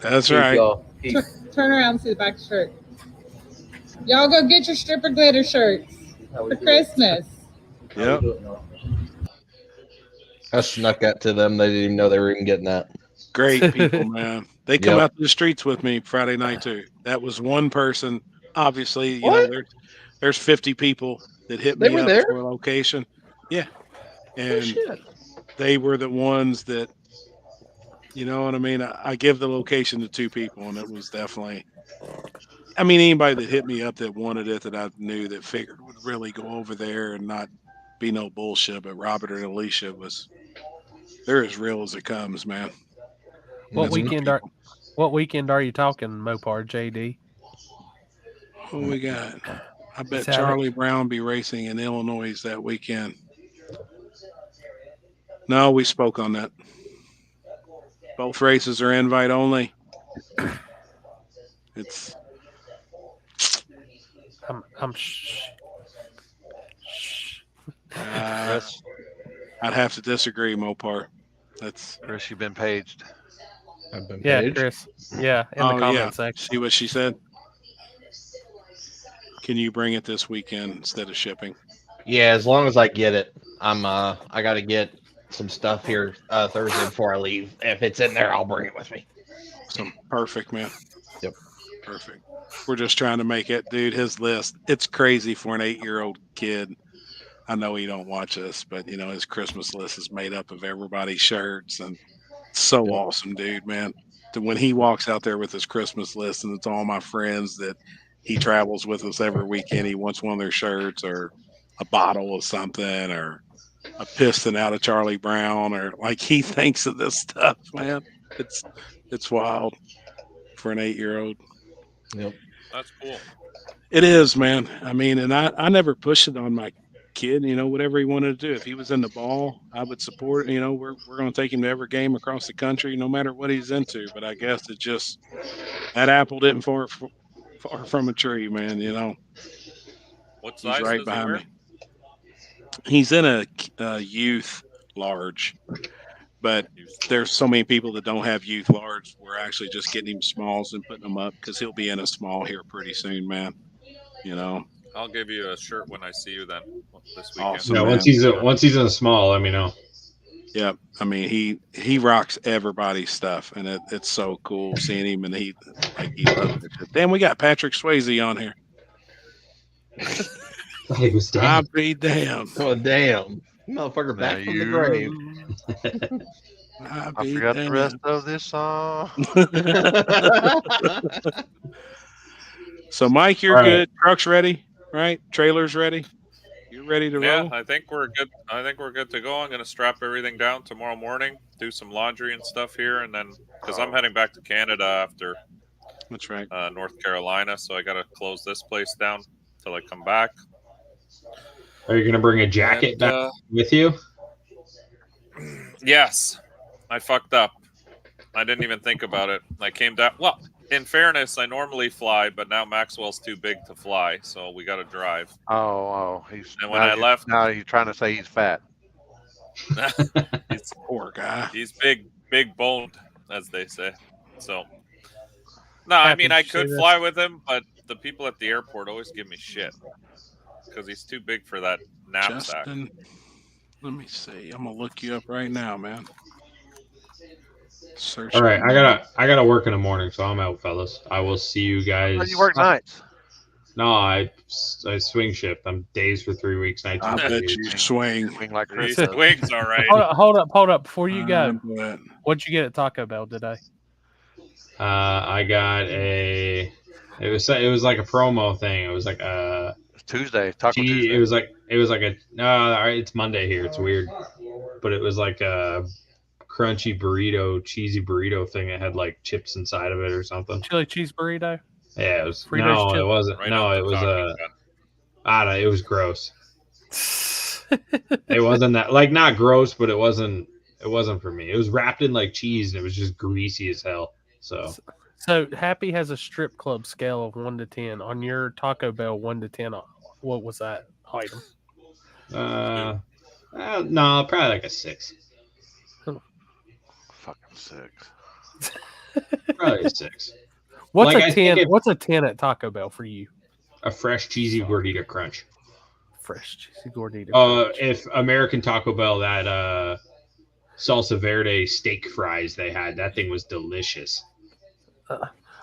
That's Peace, right. y'all. Peace. Turn around and see the back of the shirt. Y'all go get your stripper glitter shirts for Christmas. Yep. I snuck that to them. They didn't even know they were even getting that. Great people, man. They come Yep. out to the streets with me Friday night too. That was one person. Obviously, you What? know, there's 50 people that hit They me were up there? for a location. Yeah, Oh, and shit. they were the ones that, you know what I mean. I give the location to 2 people, and it was definitely. I mean, anybody that hit me up that wanted it, that I knew that figured would really go over there and not be no bullshit. But Robert and Alicia they're as real as it comes, man. What That's good weekend people. what weekend are you talking, Mopar JD? What we got? I bet Saturday. Charlie Brown be racing in Illinois that weekend. No, we spoke on that. Both races are invite only. It's I'm Chris, I'd have to disagree, Mopar. That's Chris, you've been paged. I've been yeah, paged. Chris. Yeah, in the comment section. See what she said? Can you bring it this weekend instead of shipping? Yeah, as long as I get it. I gotta get some stuff here Thursday before I leave. If it's in there, I'll bring it with me. So perfect, man. Yep. Perfect. We're just trying to make it, dude. His list, it's crazy for an 8-year-old kid. I know he don't watch us, but you know his Christmas list is made up of everybody's shirts, and it's so awesome, dude, man. When he walks out there with his Christmas list, and it's all my friends that he travels with us every weekend. He wants one of their shirts or a bottle of something or a piston out of Charlie Brown, or like he thinks of this stuff, man. It's wild for an 8-year-old. Yep. That's cool. It is, man. I mean, and I never pushed it on my kid, you know, whatever he wanted to do. If he was in the ball, I would support it. You know, we're going to take him to every game across the country, no matter what he's into. But I guess it just, that apple didn't fall far from a tree, man. You know, What he's size right does he behind wear? me. He's in a youth large, but there's so many people that don't have youth large. We're actually just getting him smalls and putting them up because he'll be in a small here pretty soon, man. You know, I'll give you a shirt when I see you then this weekend. Awesome, Yeah, man. once he's in a small, let me know. Yeah, I mean he rocks everybody's stuff, and it's so cool seeing him, and he loves it. Damn, we got Patrick Swayze on here. He was I'll dead. be damn. Oh damn, motherfucker, back from the grave. I forgot the rest of this song. So, Mike, you're All right. good. Truck's ready, right? Trailer's ready. You're ready to Yeah, roll. I think we're good. I think we're good to go. I'm gonna strap everything down tomorrow morning, do some laundry and stuff here, and then because I'm heading back to Canada after. That's right. North Carolina, so I gotta close this place down till I come back. Are you gonna bring a jacket And, back with you? Yes, I fucked up. I didn't even think about it. I came down. Well, in fairness, I normally fly, but now Maxwell's too big to fly, so we got to drive. He's. And when I left, now you're trying to say he's fat. he's poor guy. He's big boned, as they say. So, no, I mean I Happy to could see fly with him, but the people at the airport always give me shit because he's too big for that knapsack. Justin, let me see. I'm gonna look you up right now, man. Search. All right, I gotta work in the morning, so I'm out, fellas. I will see you guys. Oh, you work nights. No, I swing shift. I'm days for 3 weeks, nights I for 3 bet weeks. you swing. Swing like He Chris. does. swings all right. Hold up. Before you go, But what'd you get at Taco Bell today? I got a. It was like a promo thing. It was like a It's Tuesday. Taco Tuesday. It was like a. No, it's Monday here. It's weird, but it was like a crunchy burrito, cheesy burrito thing that had like chips inside of it or something. Chili cheese burrito. Yeah, it was. Fritos No, chili. it wasn't. Right No, off the it was talking gun. I don't know, it was gross. It wasn't that like not gross, but it wasn't for me. It was wrapped in like cheese and it was just greasy as hell. So Happy has a strip club scale of 1 to 10. On your Taco Bell 1 to 10, what was that item? no, probably like a 6. Fucking 6. Probably a 6. What's Like, a I think 10? What's a 10 at Taco Bell for you? A fresh cheesy gordita crunch. Fresh cheesy gordita. If American Taco Bell, that salsa verde steak fries they had, that thing was delicious.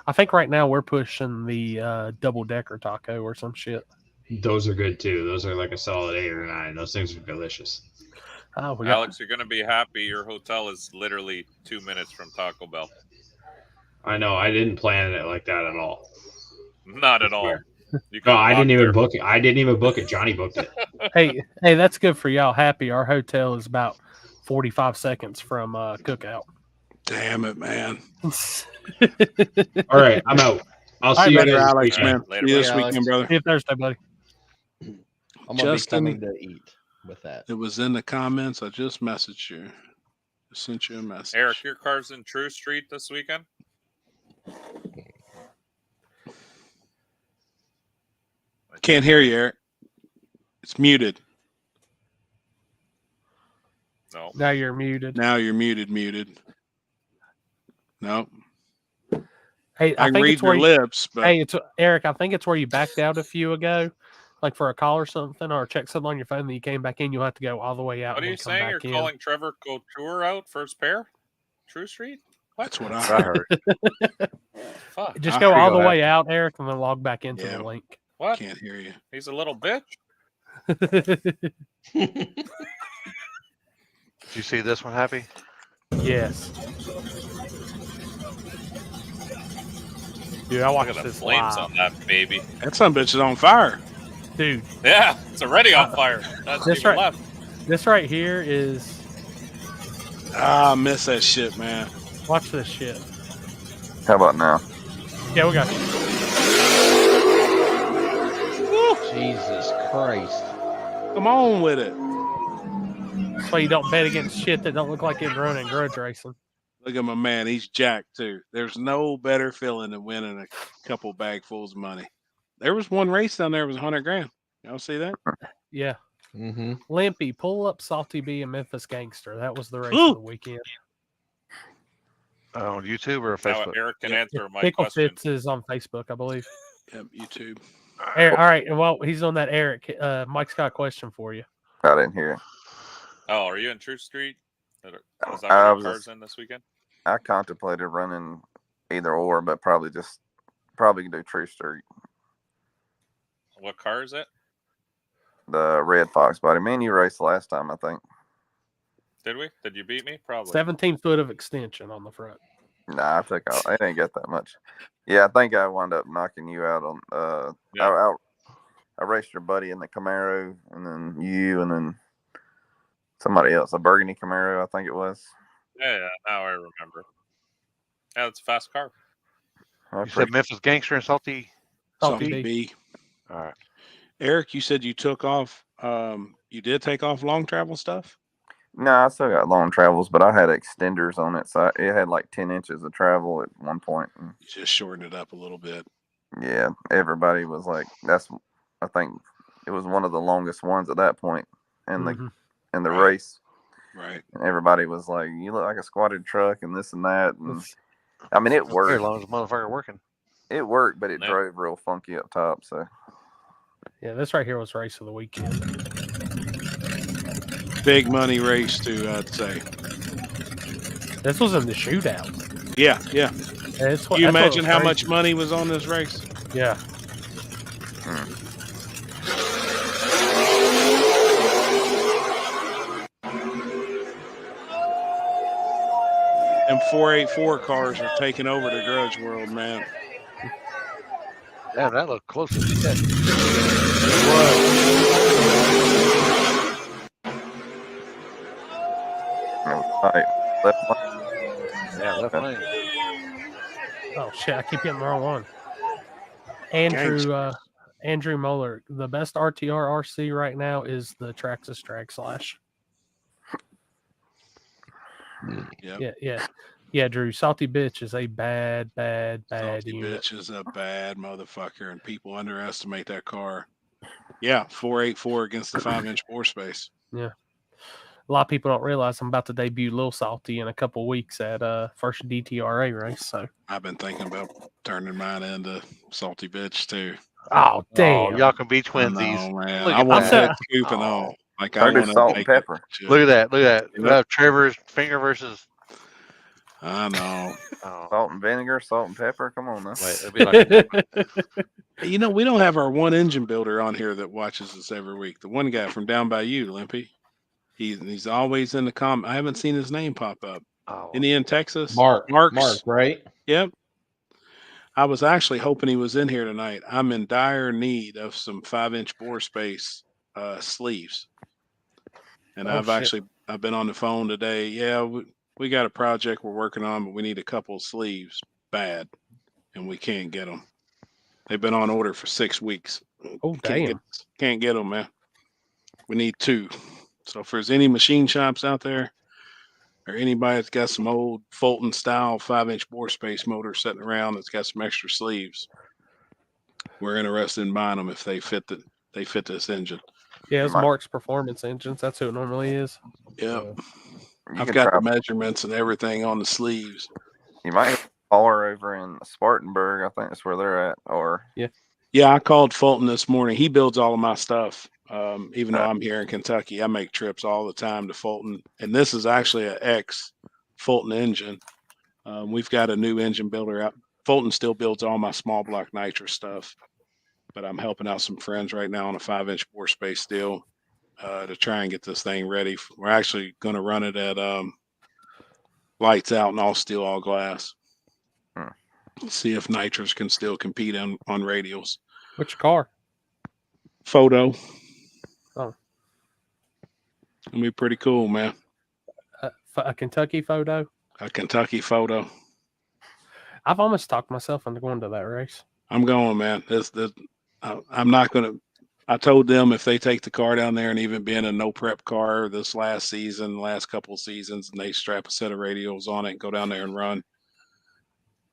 I think right now we're pushing the double decker taco or some shit. Those are good too. Those are like a solid 8 or 9. Those things are delicious. Oh, Alex, you're going to be happy. Your hotel is literally 2 minutes from Taco Bell. I know. I didn't plan it like that at all. Not at all. You No, could I walk didn't even there. book it. I didn't even book it. Johnny booked it. hey, that's good for y'all. Happy. Our hotel is about 45 seconds from Cookout. Damn it, man. All right, I'm out. I'll see you later, guys Alex, weekend. man. See you this weekend, brother. See you Thursday, buddy. I'm gonna Justin, be coming to eat with that. It was in the comments. I just messaged you. I sent you a message. Eric, your car's in True Street this weekend? Can't hear you, Eric. It's muted. No. Now you're muted. Now you're muted. No. Hey, I can think read it's where your you- lips, but Hey, it's Eric. I think it's where you backed out a few ago, like for a call or something, or check something on your phone. Then you came back in. You'll have to go all the way out. What are and you then come saying? You're back in. calling Trevor Couture out first pair? True Street? that's what I I heard. Fuck. Just I go all feel the that. way out, Eric, and then log back into Yeah. the link. What? can't hear you. He's a little bitch. Did you see this one, Happy? Yes. Dude, I Look watched at the this flames live. on that baby. That son of a bitch is on fire. Dude, Yeah, it's already on fire. That's That's even right. left. this right here is. I miss that shit, man. Watch this shit. How about now? Yeah, we got you. Jesus Christ. Come on with it. That's why you don't bet against shit that don't look like it running grudge racing. Look at my man. He's jacked too. There's no better feeling than winning a couple bagfuls of money. There was one race down there. It was 100 grand. Y'all see that? Yeah. Mm-hmm. Limpy, pull up Salty B and Memphis Gangster. That was the race Ooh. of the weekend. On YouTube or Now Facebook? Eric can answer my Pickle question. Fits is on Facebook, I believe. Yep, YouTube. Eric, all right. Well, he's on that. Eric, Mike's got a question for you. I didn't hear it. Oh, are you in True Street? Was that I where was your just- car's in this weekend? I contemplated running either or, but probably do True Street. What car is it? The Red Fox body. Me and you raced last time, I think. Did we? Did you beat me? Probably. 17 foot of extension on the front. Nah, I took out. I didn't get that much. Yeah, I think I wound up knocking you out on. Yeah. I raced your buddy in the Camaro, and then you, and then somebody else, a burgundy Camaro, I think it was. Yeah, now I remember. Yeah, it's a fast car. You said Memphis Gangster and Salty. Salty B. All right. Eric, you said you took off. You did take off long travel stuff. No, I still got long travels, but I had extenders on it, so it had like 10 inches of travel at one point. And You just shortened it up a little bit. yeah, everybody was like, I think it was one of the longest ones at that point in the race. Right. And everybody was like, you look like a squatted truck and this and that. And I mean, it Very worked. long as a motherfucker working. It worked, but it Yeah. drove real funky up top. So Yeah, this right here was race of the weekend. Big money race too, I'd say. This was in the shootout. Yeah, yeah. That's Can you that's imagine was how crazy. much money was on this race? Yeah. Them 484 cars are taking over the grudge world, man. Damn, that looked close as shit. it was tight. Yeah, left lane. Oh shit! I keep hitting the wrong one. Andrew Moeller. The best RTR RC right now is the Traxxas Drag Slash. Yep. Yeah. Drew, Salty Bitch is a bad Salty unit. Bitch is a bad motherfucker, and people underestimate that car. Yeah, 484 against the 5-inch bore space. Yeah. A lot of people don't realize I'm about to debut Lil Salty in a couple weeks at first DTRA race. So I've been thinking about turning mine into Salty Bitch too. Oh damn! Y'all can be I twinsies. know, man. Look I at want that. that scoop and all. Like I I do want to salt and make pepper. it. Look at that. Look at that. Yep. We have Trevor's finger versus. I know. Salt and vinegar, salt and pepper. Come on now. Wait, it'd be like You know, we don't have our one engine builder on here that watches us every week. The one guy from down by you, Limpy. He's always in the comment. I haven't seen his name pop up. Isn't he in Texas? Mark, Marks. right? Yep. I was actually hoping he was in here tonight. I'm in dire need of some 5-inch bore space sleeves. And Oh, I've been on the phone today. Yeah, we got a project we're working on, but we need a couple of sleeves bad, and we can't get them. They've been on order for 6 weeks. Oh Can't damn! can't get them, man. We need 2. So if there's any machine shops out there, or anybody that's got some old Fulton style 5-inch bore space motor sitting around that's got some extra sleeves, we're interested in buying them if they fit this engine. Yeah, it's Mark's Performance Engines. That's who it normally is. Yep. You I've can got try- the measurements and everything on the sleeves. You might have a caller over in Spartanburg. I think that's where they're at. Or Yeah, I called Fulton this morning. He builds all of my stuff. Even though I'm here in Kentucky, I make trips all the time to Fulton. And this is actually an ex Fulton engine. We've got a new engine builder out. Fulton still builds all my small block nitrous stuff, but I'm helping out some friends right now on a 5-inch bore space deal to try and get this thing ready. We're actually going to run it at lights out and all steel, all glass. See if nitrous can still compete on radials. What's your car? Photo. Oh. It'll be pretty cool, man. A Kentucky Photo. A Kentucky Photo. I've almost talked myself into going to that race. I'm going, man. I'm not going to. I told them if they take the car down there and even being a no prep car this last season, last couple of seasons, and they strap a set of radials on it and go down there and run,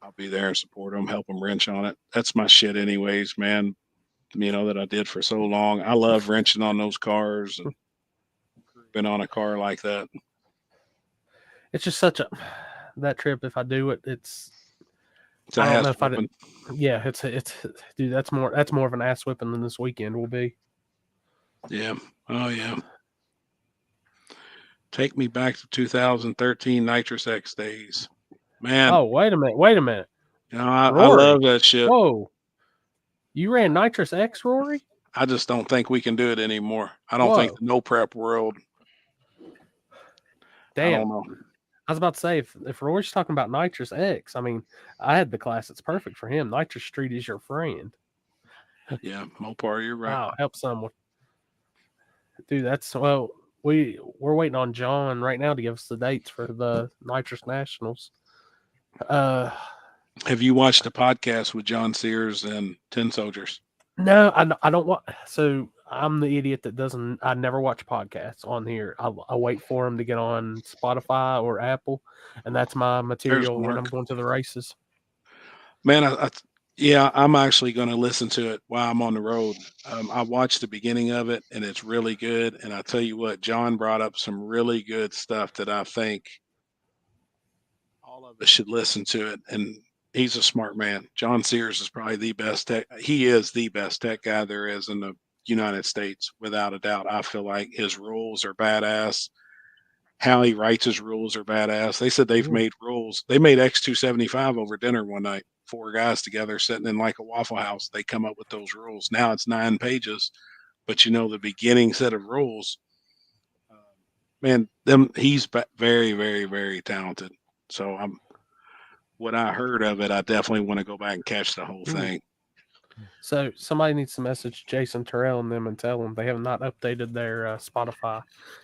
I'll be there and support them, help them wrench on it. That's my shit anyways, man. You know, that I did for so long. I love wrenching on those cars and been on a car like that. It's just that trip. If I do it, it's a I don't ass know if I whipping. yeah, it's dude, that's more of an ass whipping than this weekend will be. Yeah. Oh yeah. Take me back to 2013 Nitrous X days. Man. Oh, wait a minute. You know, I Rory. love that shit. Whoa. You ran Nitrous X, Rory? I just don't think we can do it anymore. I don't think the no prep world. Damn. I don't know. I was about to say, if Rory's talking about Nitrous X, I mean, I had the class that's perfect for him. Nitrous Street is your friend. Yeah, Mopar, you're right. Wow, help someone. Dude, we're waiting on John right now to give us the dates for the Nitrous Nationals. Have you watched the podcast with John Sears and 10 Soldiers? No, I don't want. So I'm the idiot that doesn't. I never watch podcasts on here. I wait for them to get on Spotify or Apple, and that's my material when I'm going to the races. Man, I'm actually going to listen to it while I'm on the road. I watched the beginning of it, and it's really good. And I tell you what, John brought up some really good stuff that I think all of us should listen to it. And he's a smart man. John Sears is probably the best tech. He is the best tech guy there is in the United States, without a doubt. I feel like his rules are badass. How he writes his rules are badass. They said they've made rules. They made X275 over dinner one night. 4 guys together sitting in like a Waffle House. They come up with those rules. Now it's 9 pages, but you know, the beginning set of rules, man, he's very, very, very talented. So what I heard of it, I definitely want to go back and catch the whole thing. So somebody needs to message Jason Terrell and them and tell them they have not updated their Spotify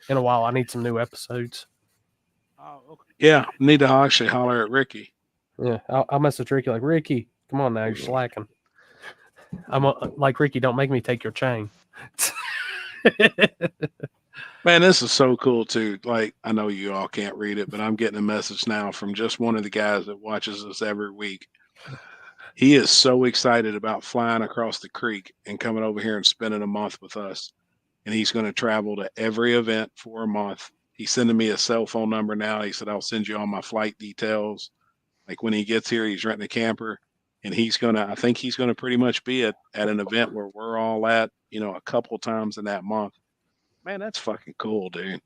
in a while. I need some new episodes. Yeah, need to actually holler at Ricky. Yeah, I'll message Ricky like, Ricky, come on now, you're slacking. I'm like, Ricky, don't make me take your chain. Man, this is so cool too. Like, I know you all can't read it, but I'm getting a message now from just one of the guys that watches us every week. He is so excited about flying across the creek and coming over here and spending a month with us. And he's going to travel to every event for a month. He's sending me a cell phone number now. He said, I'll send you all my flight details. Like when he gets here, he's renting a camper and I think he's going to pretty much be at an event where we're all at, a couple times in that month. Man, that's fucking cool, dude.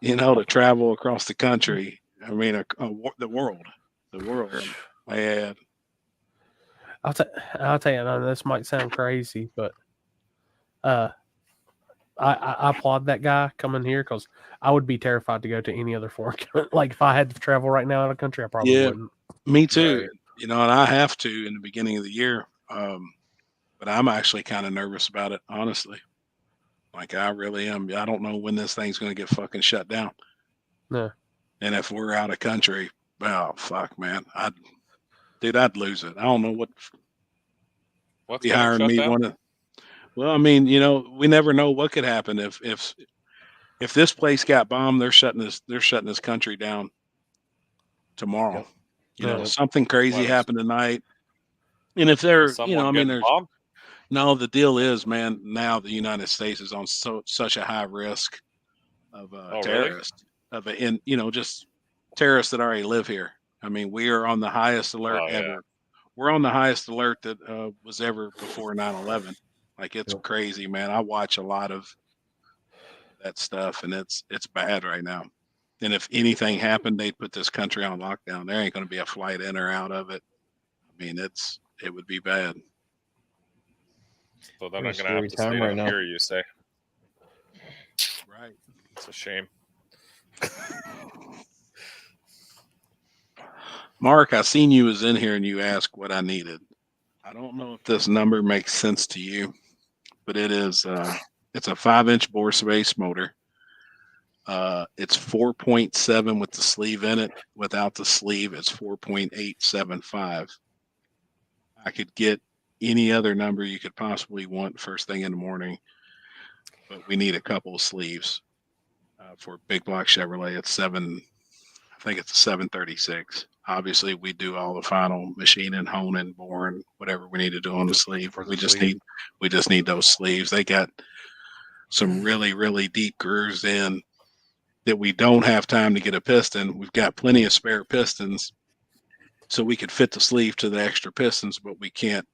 To travel across the country. I mean, the world. Man. I'll tell you, this might sound crazy, but I applaud that guy coming here because I would be terrified to go to any other foreign country. Like if I had to travel right now out of the country, I probably wouldn't. Me too. Right. And I have to in the beginning of the year. But I'm actually kind of nervous about it, honestly. Like I really am. I don't know when this thing's going to get fucking shut down. No. And if we're out of country, well, fuck, man. I'd lose it. I don't know what's be hiring me one of. Well, I mean, we never know what could happen if this place got bombed. They're shutting this country down tomorrow. Something crazy happened tonight. And if they're, there's bombed? No, the deal is, man, now the United States is on such a high risk of terrorists, just terrorists that already live here. I mean, we are on the highest alert ever. Yeah. We're on the highest alert that was ever before 9/11. Like it's crazy, man. I watch a lot of that stuff, and it's bad right now. And if anything happened, they'd put this country on lockdown. There ain't going to be a flight in or out of it. I mean, it would be bad. So they're not going to have to stay down here, you say? Right. It's a shame. Mark, I seen you was in here and you asked what I needed. I don't know if this number makes sense to you, but it is it's a 5-inch bore space motor. It's 4.7 with the sleeve in it. Without the sleeve, it's 4.875. I could get any other number you could possibly want first thing in the morning, but we need a couple of sleeves for Big Block Chevrolet. I think it's a 736. Obviously, we do all the final machining, honing, boring, whatever we need to do on the sleeve. We just need those sleeves. They got some really, really deep grooves in that we don't have time to get a piston. We've got plenty of spare pistons, so we could fit the sleeve to the extra pistons, but we can't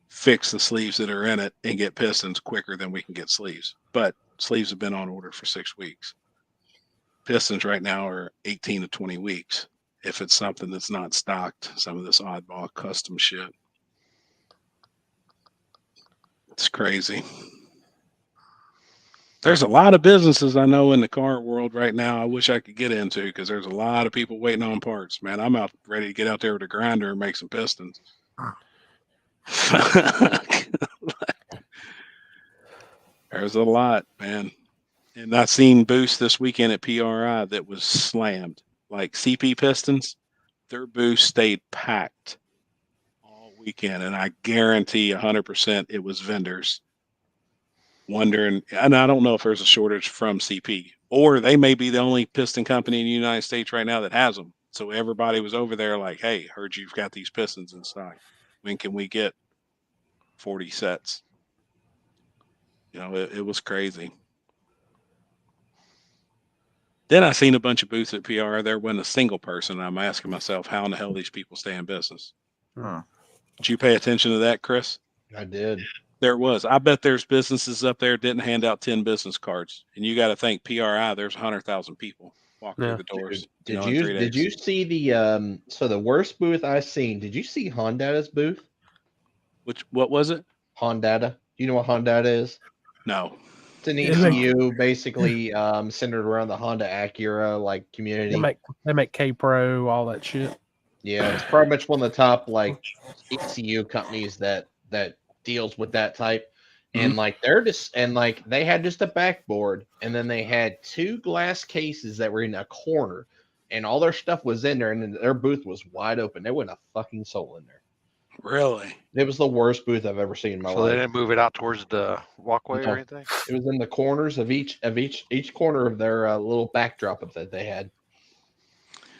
fix the sleeves that are in it and get pistons quicker than we can get sleeves. But sleeves have been on order for 6 weeks. Pistons right now are 18 to 20 weeks. If it's something that's not stocked, some of this oddball custom shit. It's crazy. There's a lot of businesses I know in the car world right now I wish I could get into because there's a lot of people waiting on parts. Man, I'm out ready to get out there with a grinder and make some pistons. There's a lot, man. And I seen booths this weekend at PRI that was slammed. Like CP Pistons, their booth stayed packed all weekend. And I guarantee 100% it was vendors wondering. And I don't know if there's a shortage from CP, or they may be the only piston company in the United States right now that has them. So everybody was over there like, hey, heard you've got these pistons in stock. When can we get 40 sets? It was crazy. Then I seen a bunch of booths at PR. There wasn't a single person. I'm asking myself, how in the hell these people stay in business? Huh. Did you pay attention to that, Chris? I did. There was. I bet there's businesses up there didn't hand out 10 business cards. And you got to think PRI, there's 100,000 people walking through the doors. Did you see the worst booth I seen? Did you see Hondata's booth? What was it? Hondata. Do you know what Hondata is? No. It's an ECU, basically centered around the Honda Acura community. They make K-Pro, all that shit. Yeah, it's pretty much one of the top ECU companies that deals with that type. And like they had just a backboard, and then they had 2 glass cases that were in a corner, and all their stuff was in there, and then their booth was wide open. There wasn't a fucking soul in there. Really? It was the worst booth I've ever seen in my So life. they didn't move it out towards the walkway No. or anything? It was in the corners of each corner of their little backdrop that they had.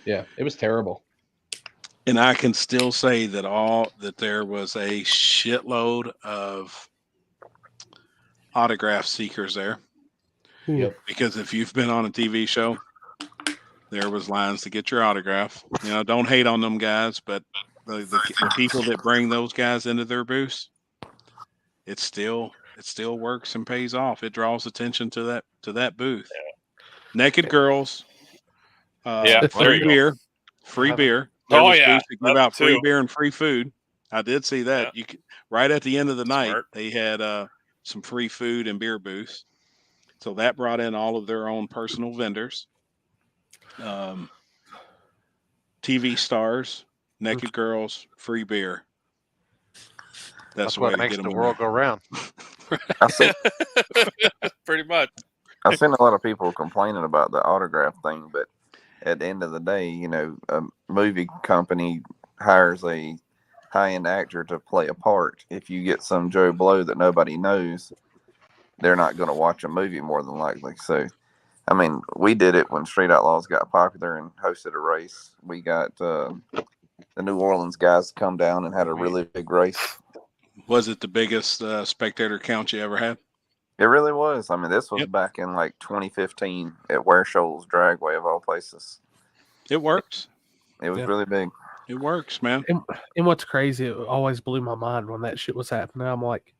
Yeah, it was terrible. And I can still say that there was a shitload of autograph seekers there. Yep. Because if you've been on a TV show, there was lines to get your autograph. You know, don't hate on them guys, but the people that bring those guys into their booths, it still works and pays off. It draws attention to that booth. Naked girls, free beer, free beer. There was booths that give out free beer and free food. I did see that. You could, right at the end of the night, they had some free food and beer booths. So that brought in all of their own personal vendors. TV stars, naked girls, free beer. That's what makes the world go round. Pretty much. I've seen a lot of people complaining about the autograph thing, but at the end of the day, you know, a movie company hires a high-end actor to play a part. If you get some Joe Blow that nobody knows, they're not going to watch a movie more than likely. So, I mean, we did it when Street Outlaws got popular and hosted a race. We got the New Orleans guys to come down and had a really big race. Was it the biggest spectator count you ever had? It really was. I mean, this was back in like 2015 at Ware Shoals Dragway of all places. It works. It was really big. It works, man. And what's crazy, it always blew my mind when that shit was happening. I'm like,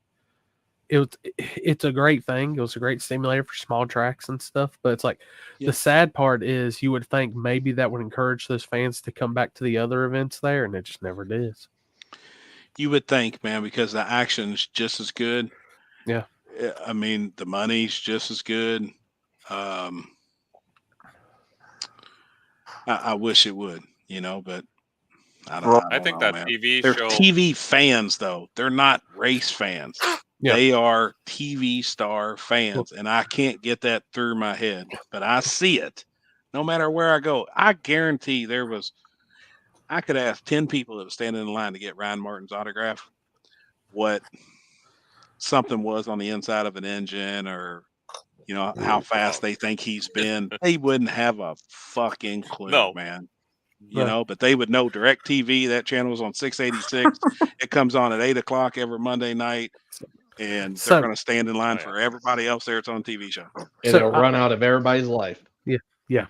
it's a great thing. It was a great stimulator for small tracks and stuff. But it's like the sad part is you would think maybe that would encourage those fans to come back to the other events there, and it just never does. You would think, man, because the action's just as good. Yeah. I mean, the money's just as good. I wish it would, you know, but I don't know. I think that man. TV They're show. TV fans, though. They're not race fans. Yeah. They are TV star fans, and I can't get that through my head, but I see it no matter where I go. I guarantee I could ask 10 people that were standing in line to get Ryan Martin's autograph what something was on the inside of an engine, or you know how fast they think he's been. They wouldn't have a fucking clue, man. You know, but they would know. DirecTV, that channel was on 686. It comes on at 8:00 every Monday night, and they're going to stand in line for everybody else there. It's on a TV show. It'll run out of everybody's life. Yeah.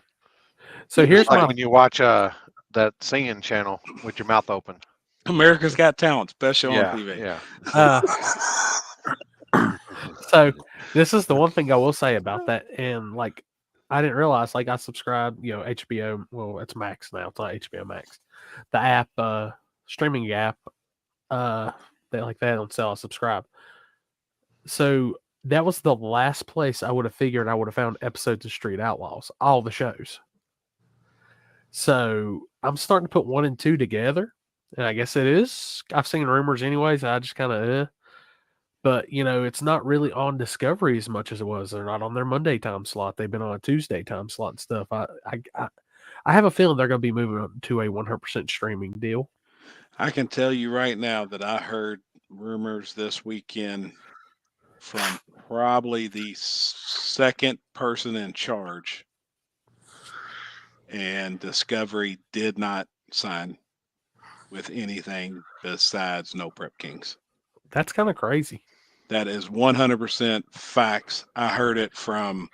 So here's like when you watch that singing channel with your mouth open. America's Got Talent, best show on TV. Yeah. So this is the one thing I will say about that, and like I didn't realize, like I subscribed, you know, HBO. Well, it's Max now. It's not HBO Max. The app, streaming app, that like that on sale. I subscribe. So that was the last place I would have figured I would have found episodes of Street Outlaws, all the shows. So I'm starting to put 1 and 2 together, and I guess it is. I've seen rumors anyways. I just kind of, but you know, it's not really on Discovery as much as it was. They're not on their Monday time slot. They've been on a Tuesday time slot and stuff. I have a feeling they're going to be moving up to a 100% streaming deal. I can tell you right now that I heard rumors this weekend from probably the second person in charge, and Discovery did not sign with anything besides No Prep Kings. That's kind of crazy. That is 100% facts. I heard it from,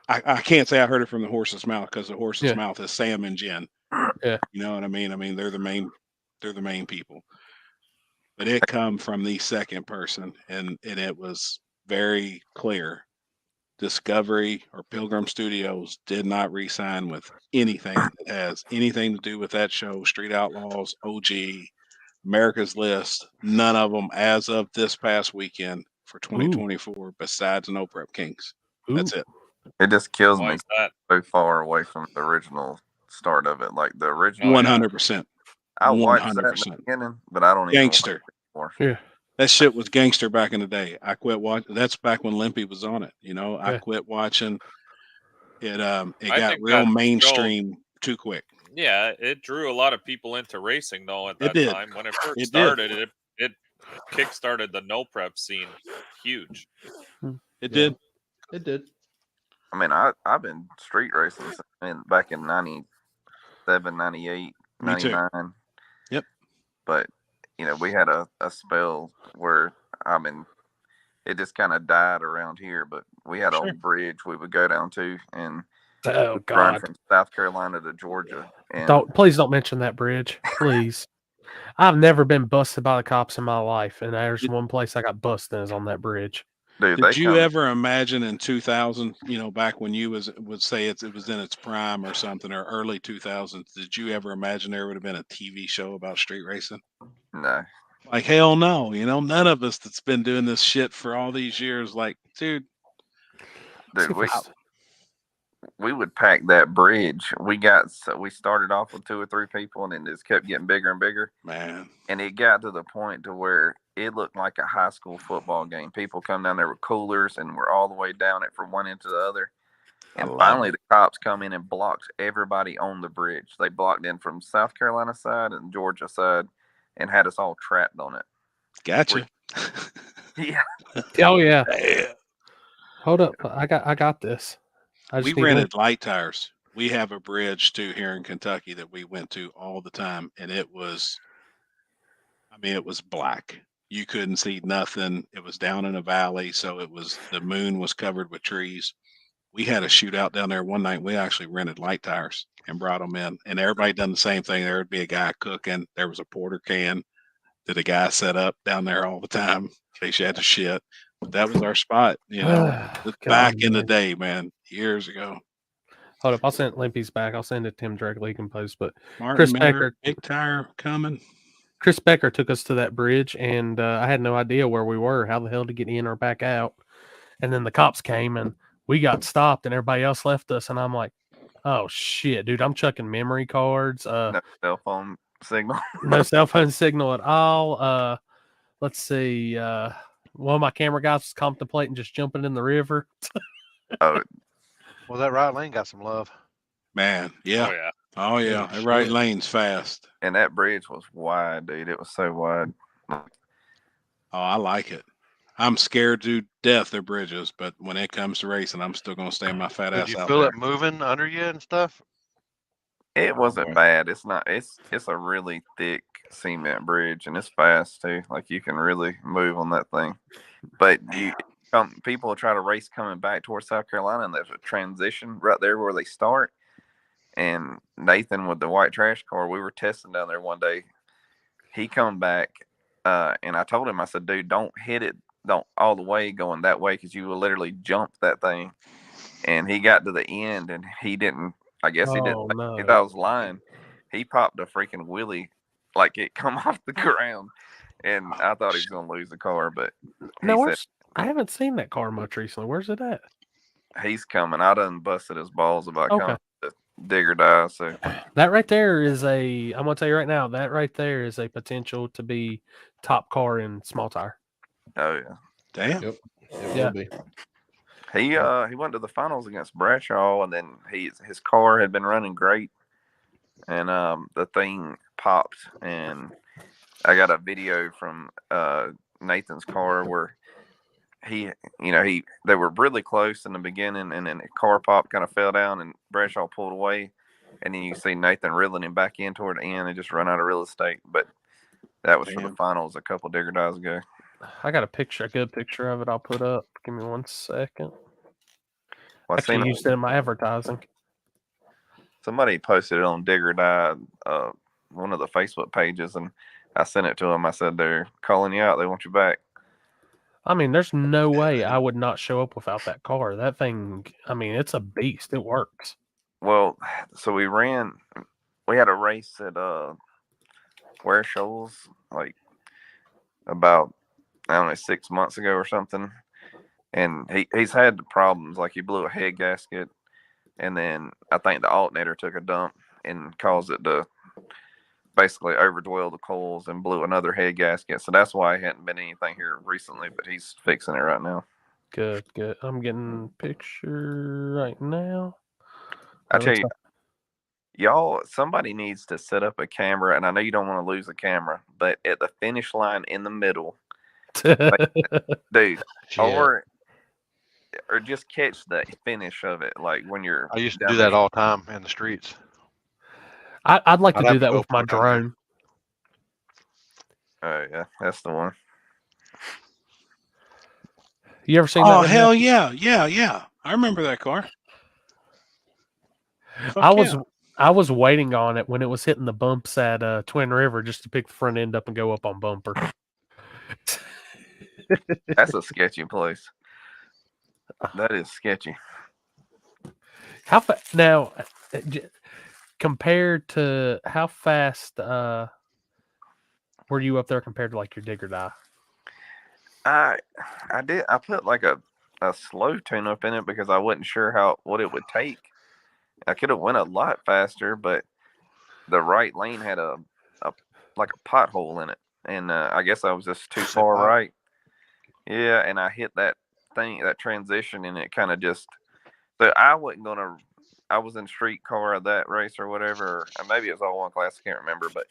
I can't say I heard it from the horse's mouth, because the horse's mouth is Sam and Jen. Yeah. You know what I mean? I mean, they're the main people. But it come from the second person, and it was very clear. Discovery or Pilgrim Studios did not re-sign with anything that has anything to do with that show. Street Outlaws, OG, America's List, none of them as of this past weekend for 2024, besides No Prep Kings. That's it. It just kills Why me is that? so far away from the original start of it. Like the original. 100%. I watched that in 100%. the beginning, but I don't even Gangster. watch it anymore. That shit was gangster back in the day. I quit watching. That's back when Limpy was on it. I Yeah. quit watching it. It I got think real that mainstream too quick. Yeah, it drew a lot of people into racing though at It that did. time. When it first It did. started, it kick-started the no prep scene huge. It did. It did. I mean, I've been street racing back in 97, 98, Me too. 99. Yep. But we had a spell where it just kind of died around here. But we had an old bridge we would go down to, and Oh we'd run God! from South Carolina to Georgia. And Please don't mention that bridge, please. I've never been busted by the cops in my life, and there's one place I got busted is on that bridge. dude, Did you ever imagine in 2000, back when you would say it was in its prime or something, or early 2000s, did you ever imagine there would have been a TV show about street racing? No. Like, hell no. None of us that's been doing this shit for all these years, like, dude. Dude, we would pack that bridge. We started off with 2 or 3 people, and it just kept getting bigger and bigger. Man. And it got to the point to where it looked like a high school football game. People come down there with coolers, and we're all the way down it from one end to the other. And finally, the cops come in and blocked everybody on the bridge. They blocked in from South Carolina side and Georgia side, and had us all trapped on it. Gotcha. Yeah. Oh yeah. Hold up, I got this. We rented light tires. We have a bridge too here in Kentucky that we went to all the time, and it was black. You couldn't see nothing. It was down in a valley, so the moon was covered with trees. We had a shootout down there one night. We actually rented light tires and brought them in, and everybody done the same thing. There would be a guy cooking. There was a porter can that a guy set up down there all the time in case you had to shit. But that was our spot, back in the day, man, years ago. Hold up, I'll send Limpy's back. I'll send it to him directly. He can post. But Martin Chris Miller, Becker, big tire coming. Chris Becker took us to that bridge, and I had no idea where we were, how the hell to get in or back out. And then the cops came, and we got stopped, and everybody else left us. And I'm like, oh shit, dude, I'm chucking memory cards. No cell phone signal. No cell phone signal at all. Let's see. One of my camera guys was contemplating just jumping in the river. Oh, well, that right lane got some love. Man, yeah. Oh yeah. That right lane's fast. And that bridge was wide, dude. It was so wide. Oh, I like it. I'm scared to death of bridges, but when it comes to racing, I'm still gonna stay my fat ass Did you out feel there. it moving under you and stuff? It wasn't bad. It's not. It's a really thick cement bridge, and it's fast too. Like you can really move on that thing. But people try to race coming back towards South Carolina, and there's a transition right there where they start. And Nathan with the white trash car, we were testing down there one day. He come back, and I told him, I said, dude, don't hit it, don't all the way going that way, because you will literally jump that thing. And he got to the end, and he didn't. I guess he didn't. no. He thought I was lying. He popped a freaking wheelie, like it come off the ground, and I thought he was gonna lose the car. But No, I haven't seen that car much recently. Where's it at? he's coming. I done busted his balls about Okay. coming to dig or die. So That right there is I'm gonna tell you right now, that right there is a potential to be top car in small tire. oh yeah, damn. Yep. It Yeah. will be. he went to the finals against Bradshaw, and then his car had been running great, and the thing popped, and I got a video from Nathan's car where they were really close in the beginning, and then the car popped, kind of fell down, and Bradshaw pulled away, and then you see Nathan reeling him back in toward the end and just run out of real estate. But that was for the finals a couple digger dives ago. I got a good picture of it. I'll put up. Give me 1 second. Well, I Actually, seen used it in my advertising. somebody posted it on Digger Die, one of the Facebook pages, and I sent it to them. I said, they're calling you out. They want you back. I mean, there's no way I would not show up without that car. That thing, I mean, it's a beast. It works. Well, so we had a race at Ware Shoals, like about, I don't know, 6 months ago or something. And he's had problems, like he blew a head gasket, and then I think the alternator took a dump and caused it to basically overdwelled the coils and blew another head gasket. So that's why it hadn't been anything here recently, but he's fixing it right now. Good, good. I'm getting a picture right now. I tell you, y'all, somebody needs to set up a camera, and I know you don't want to lose the camera, but at the finish line in the middle, dude, or just catch the finish of it, like when you're. I used to down do there. that all the time in the streets. I'd like to have do that go with my for it down there. drone. Oh yeah, that's the one. You ever seen that? Oh one, hell Jeff? yeah! I remember that car. Fuck I was waiting on it when it was hitting the bumps at Twin River just to pick the front end up and go up on bumper. That's a sketchy place. That is sketchy. How now? Compared to how fast were you up there compared to like your dig or die? I put like a slow tune up in it because I wasn't sure what it would take. I could have went a lot faster, but the right lane had a like a pothole in it, and I guess I was just too far right. Yeah, and I hit that transition, and it kind of just. So I wasn't gonna. I was in street car of that race or whatever, and maybe it was all one class. I can't remember, but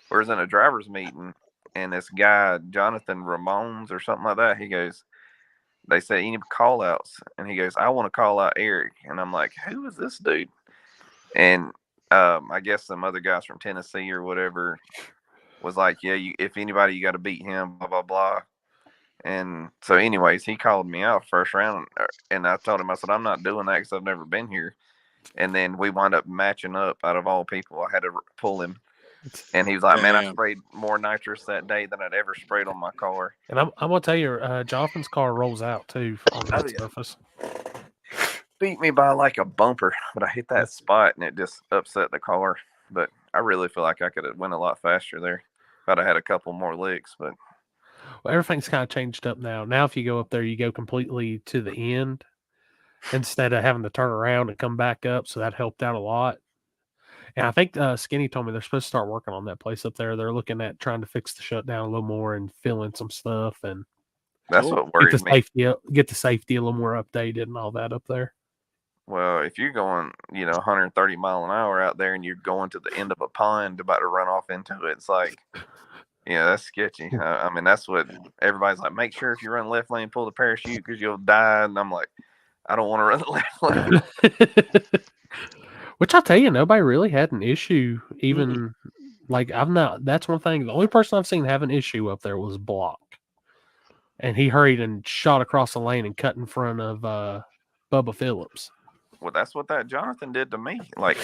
we was in a drivers meeting, and this guy Jonathan Ramones or something like that. He goes, they say any call outs, and he goes, I want to call out Eric, and I'm like, who is this dude? And I guess some other guys from Tennessee or whatever was like, yeah, if anybody, you got to beat him, blah blah blah. And so, anyways, he called me out first round, and I told him, I said, I'm not doing that because I've never been here. And then we wound up matching up. Out of all people, I had to pull him, and he was like, "Man, I sprayed more nitrous that day than I'd ever sprayed on my car." And I'm gonna tell you, Jonathan's car rolls out too on that surface. Beat me by like a bumper, but I hit that spot and it just upset the car. But I really feel like I could have went a lot faster there if I'd have had a couple more licks. But well, everything's kind of changed up now. Now, if you go up there, you go completely to the end instead of having to turn around and come back up. So that helped out a lot. And I think Skinny told me they're supposed to start working on that place up there. They're looking at trying to fix the shutdown a little more and fill in some stuff. And that's what worries me. Get the safety a little more updated and all that up there. Well, if you're going, 130 mile an hour out there and you're going to the end of a pond about to run off into it, it's like, that's sketchy. I mean, that's what everybody's like. Make sure if you run left lane, pull the parachute because you'll die. And I'm like, I don't want to run the left lane. Which I'll tell you, nobody really had an issue. Even like that's one thing. The only person I've seen have an issue up there was Block. And he hurried and shot across the lane and cut in front of Bubba Phillips. Well, that's what that Jonathan did to me. Like,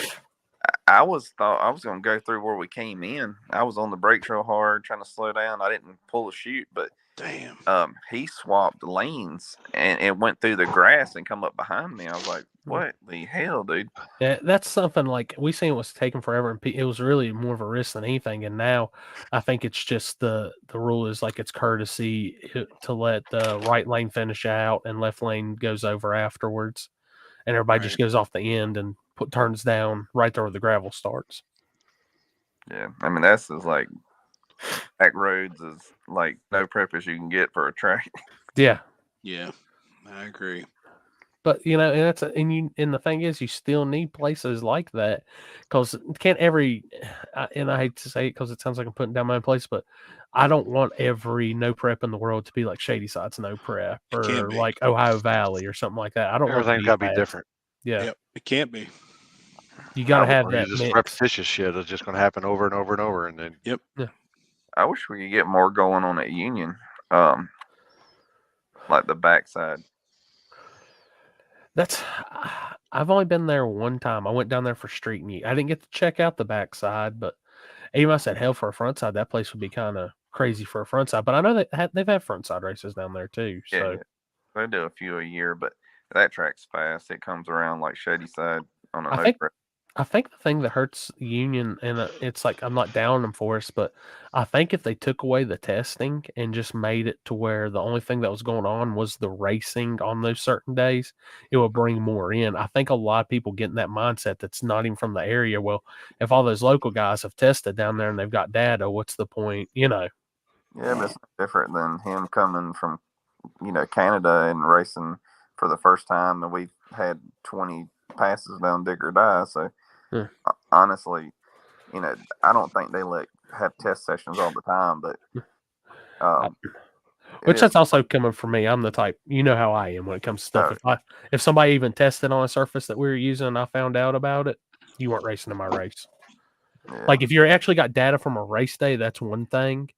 I thought I was going to go through where we came in. I was on the brakes real hard, trying to slow down. I didn't pull a chute, but damn, he swapped lanes and went through the grass and come up behind me. I was like, what the hell, dude? Yeah, that's something like we seen it was taking forever, and it was really more of a risk than anything. And now I think it's just the rule is like it's courtesy to let the right lane finish out and left lane goes over afterwards, and everybody just goes off the end and turns down right there where the gravel starts. Yeah, I mean that's just like back roads is like no prep as you can get for a track. Yeah, I agree. But and the thing is, you still need places like that because can't every. And I hate to say it because it sounds like I'm putting down my own place, but I don't want every no prep in the world to be like Shady Side's no prep or like Ohio Valley or something like that. I don't. Everything's got to be different. Yeah, yep, it can't be. You got to have that. Just repetitious shit is just going to happen over and over and over, and then. Yep. Yeah. I wish we could get more going on at Union, like the backside. I've only been there one time. I went down there for street meet. I didn't get to check out the backside, but even I said, hell, for a front side, that place would be kind of crazy for a front side. But I know they've had front side races down there too. So they do a few a year, but that track's fast. It comes around like Shady Side on a I I think the thing that hurts the union, and it's like I'm not down them for us, but I think if they took away the testing and just made it to where the only thing that was going on was the racing on those certain days, it would bring more in. I think a lot of people get in that mindset that's not even from the area. Well, if all those local guys have tested down there and they've got data, what's the point? You know? Yeah, but it's no different than him coming from, Canada and racing for the first time, and we've had 20 passes down Dig or Die. So honestly, I don't think they have test sessions all the time, but which that's also coming from me. I'm the type, you know how I am when it comes to stuff. If somebody even tested on a surface that we were using and I found out about it, you weren't racing in my race. Yeah. Like if you actually got data from a race day, that's one thing.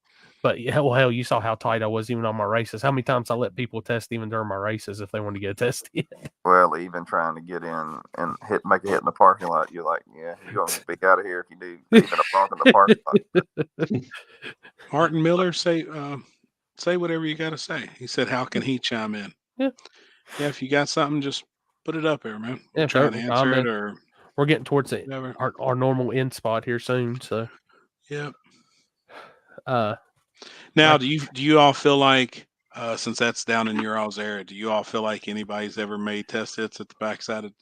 But well, hell, you saw how tight I was even on my races. How many times I let people test even during my races if they want to get tested? Well, even trying to get in and make a hit in the parking lot, you're like, yeah, you're going to be out of here if you do even a bronc in the parking lot. Martin Miller, say whatever you got to say. He said, how can he chime in? Yeah, if you got something, just put it up there, man. Yeah, Try and answer it, or we're getting towards our normal end spot here soon. So, yeah. Now, do you all feel like, since that's down in your all's area, do you all feel like anybody's ever made test hits at the backside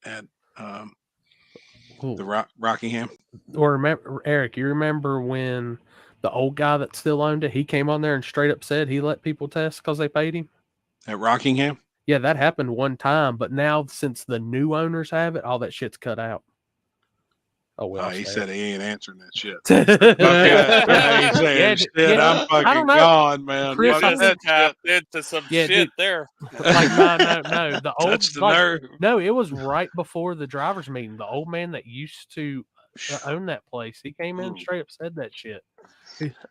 at the Rockingham? Or remember, Eric, you remember when the old guy that still owned it, he came on there and straight up said he let people test because they paid him? At Rockingham? Yeah, that happened one time, but now since the new owners have it, all that shit's cut out. Oh well, he said he ain't answering that shit. Okay. He's saying shit. I'm fucking gone, man. Chris, I just tapped into some shit dude, there. Like no, the old Touched the nerve. No, it was right before the drivers' meeting. The old man that used to own that place, he came in and straight up said that shit,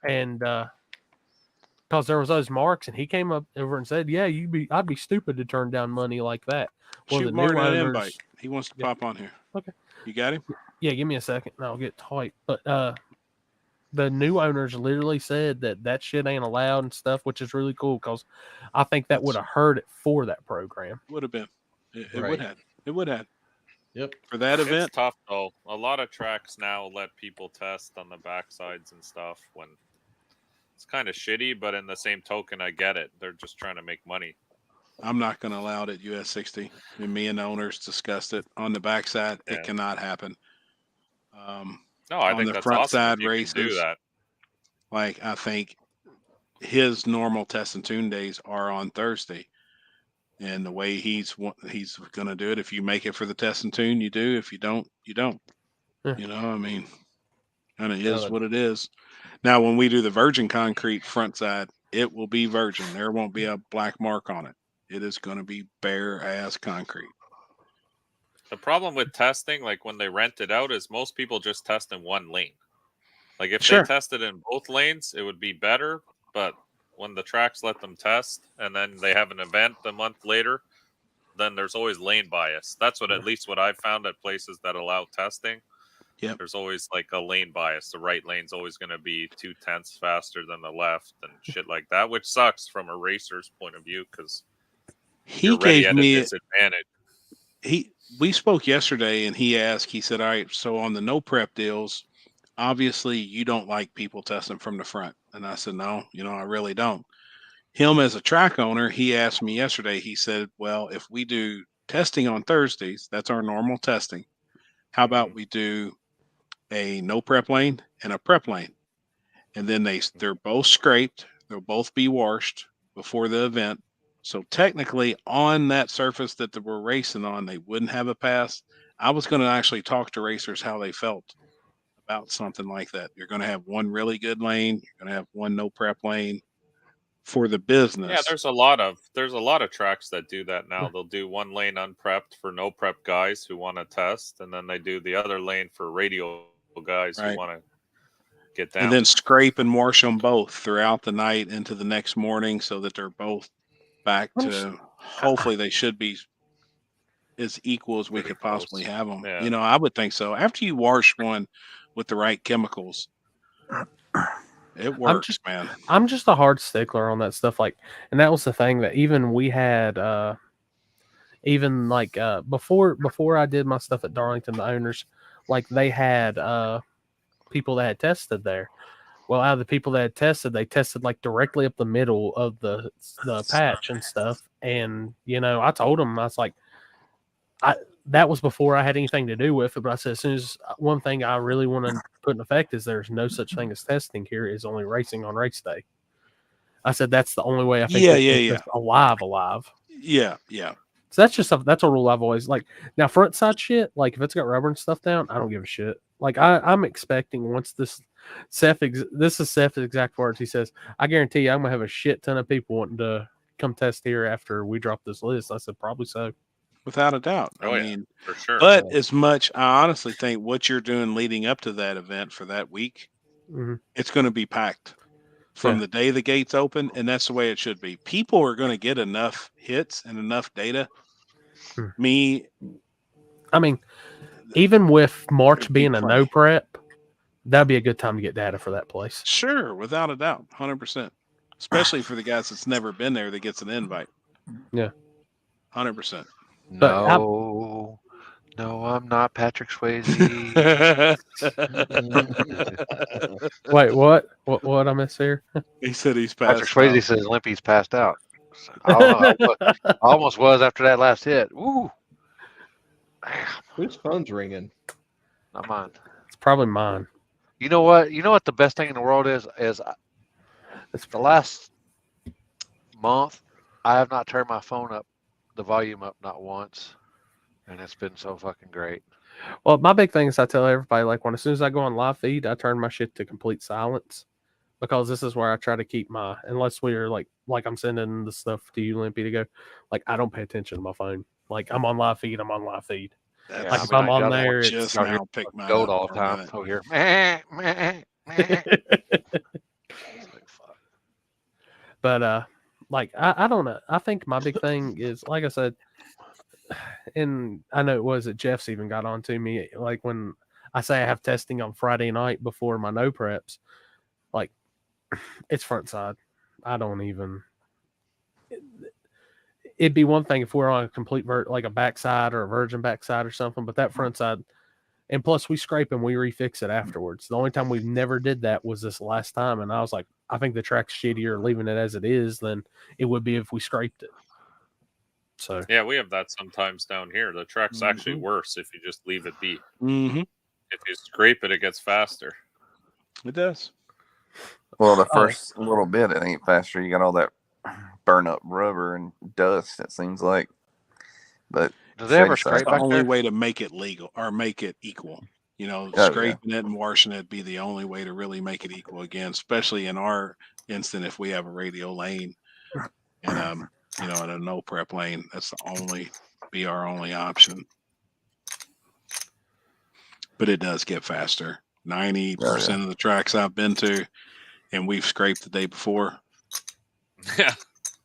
and because there was those marks, and he came up over and said, "Yeah, I'd be stupid to turn down money like that." Well, Shoot the Martin new an owners, invite. He wants to pop on here. Okay. You got him? Yeah, give me a second and I'll get tight. But the new owners literally said that shit ain't allowed and stuff, which is really cool because I think that would have hurt it for that program. Would have been. It Right. would have. It would have. Yep. For that event. It's tough though. A lot of tracks now let people test on the backsides and stuff when it's kind of shitty, but in the same token, I get it. They're just trying to make money. I'm not going to allow it at US 60. And me and the owners discussed it on the backside. Yeah. It cannot happen. No, I on think the that's front awesome side if you can races, do that. like I think his normal test and tune days are on Thursday, and the way he's going to do it, if you make it for the test and tune, you do. If you don't, you don't. Yeah. I mean, and it is what it is. Now, when we do the virgin concrete front side, it will be virgin. There won't be a black mark on it. It is going to be bare ass concrete. The problem with testing, like when they rent it out, is most people just test in one lane. Like if Sure. they tested in both lanes, it would be better. But when the tracks let them test and then they have an event a month later, then there's always lane bias. That's what at least what I've found at places that allow testing. Yep. There's always like a lane bias. The right lane's always going to be 0.2 faster than the left and shit like that, which sucks from a racer's point of view because He gave me disadvantage. We spoke yesterday, and he said, all right, so on the no prep deals, obviously you don't like people testing from the front. And I said, no, I really don't. Him as a track owner, he asked me yesterday, he said, well, if we do testing on Thursdays, that's our normal testing. How about we do a no prep lane and a prep lane? And then they're both scraped. They'll both be washed before the event. So technically on that surface that they were racing on, they wouldn't have a pass. I was going to actually talk to racers how they felt about something like that. You're going to have one really good lane. You're going to have one no prep lane for the business. Yeah, there's a lot of tracks that do that now. They'll do one lane unprepped for no prep guys who want to test, and then they do the other lane for radio guys Right. who want to get down. And then scrape and wash them both throughout the night into the next morning so that they're both back to, hopefully they should be as equal as we could possibly have them. Yeah. I would think so. After you wash one with the right chemicals, it works, man. I'm just a hard stickler on that stuff. Like, and that was the thing that even we had, before I did my stuff at Darlington, the owners, like they had people that had tested there. Well, out of the people that had tested, they tested like directly up the middle of the patch and stuff. And you know, I told them, I was like, that was before I had anything to do with it. But I said, as soon as one thing I really want to put in effect is there's no such thing as testing here. Is only racing on race day. I said that's the only way I think Yeah. alive. Yeah. So that's a rule I've always like. Now front side shit, like if it's got rubber and stuff down, I don't give a shit. Like I'm expecting once this is Seth's exact words. He says, I guarantee you I'm gonna have a shit ton of people wanting to come test here after we drop this list. I said probably so. Without a doubt. Oh, I yeah, mean, for sure. but as much, I honestly think what you're doing leading up to that event for that week, it's going to be packed from the day the gates open, and that's the way it should be. People are going to get enough hits and enough data. I mean, even with March being a no prep, that'd be a good time to get data for that place. Sure, without a doubt, 100%. Especially for the guys that's never been there that gets an invite. Yeah, 100%. No, I'm not Patrick Swayze. Wait, what? What I miss here? He said he's passed Patrick Swayze out. says Limpy's passed out. I don't know. I almost was after that last hit. Woo! Whose phone's ringing? Not mine. It's probably mine. You know what? You know what the best thing in the world is it's the last month I have not turned my phone up, the volume up, not once, and it's been so fucking great. Well, my big thing is I tell everybody, like, as soon as I go on live feed, I turn my shit to complete silence, because this is where I try to keep my, unless we're like I'm sending the stuff to you, Limpy, to go, like, I don't pay attention to my phone. Like, I'm on live feed. Yeah, like, if I'm on there, it's just now pick mine goat up all the for a time. minute. Oh, here. But like I don't know. I think my big thing is, like I said, and I know it was that Jeff's even got on to me, like when I say I have testing on Friday night before my no preps, like it's front side. I don't even. It'd be one thing if we're on a complete like a backside or a virgin backside or something, but that front side, and plus we scrape and we refix it afterwards. The only time we've never did that was this last time, and I was like, I think the track's shittier leaving it as it is than it would be if we scraped it. So yeah, we have that sometimes down here. The track's actually worse if you just leave it be. Mm-hmm. If you scrape it, it gets faster. It does. Well, the first little bit, it ain't faster. You got all that burn up rubber and dust, it seems like. But do they ever scrape the back only there? way to make it legal or make it equal. You know, Oh, scraping it and washing it be the only way to really make it equal again, especially in our instant if we have a radial lane and you know, in a no prep lane, that's be our only option. But it does get faster. 90% of the tracks I've been to and we've scraped the day before. Yeah.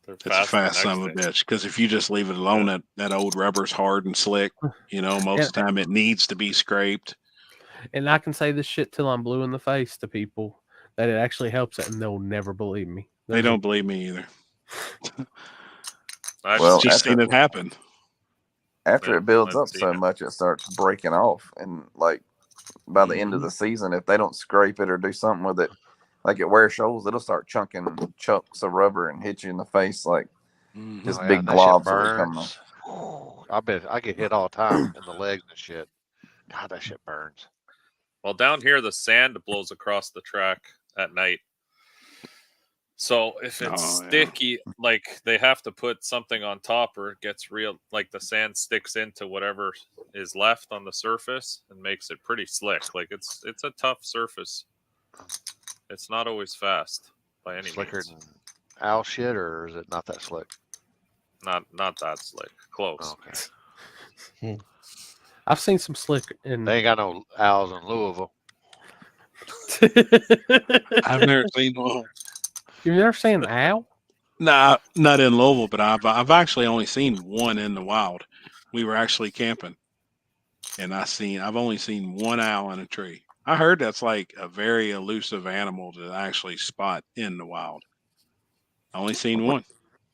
It's a fast son of a bitch. Because if you just leave it alone, that old rubber's hard and slick. You know, most of the time it needs to be scraped. And I can say this shit till I'm blue in the face to people that it actually helps it, and they'll never believe me. They don't believe me either. Well, just seen it happen. After it builds up so much, it starts breaking off, and like by the end of the season, if they don't scrape it or do something with it, like at Ware Shoals, it'll start chunking chunks of rubber and hit you in the face like just big globs will be coming off. I bet I get hit all the time in the legs and shit. God, that shit burns. Well, down here, the sand blows across the track at night. So if it's sticky, like they have to put something on top or it gets real, like the sand sticks into whatever is left on the surface and makes it pretty slick. Like it's a tough surface. It's not always fast by any Slicker means. than owl shit, or is it not that slick? Not that slick. Close. Okay. I've seen some slick in. They ain't got no owls in Louisville. I've never seen one. You've never seen an owl? Nah, not in Louisville, but I've actually only seen one in the wild. We were actually camping, and I've only seen one owl in a tree. I heard that's like a very elusive animal to actually spot in the wild. I only seen one,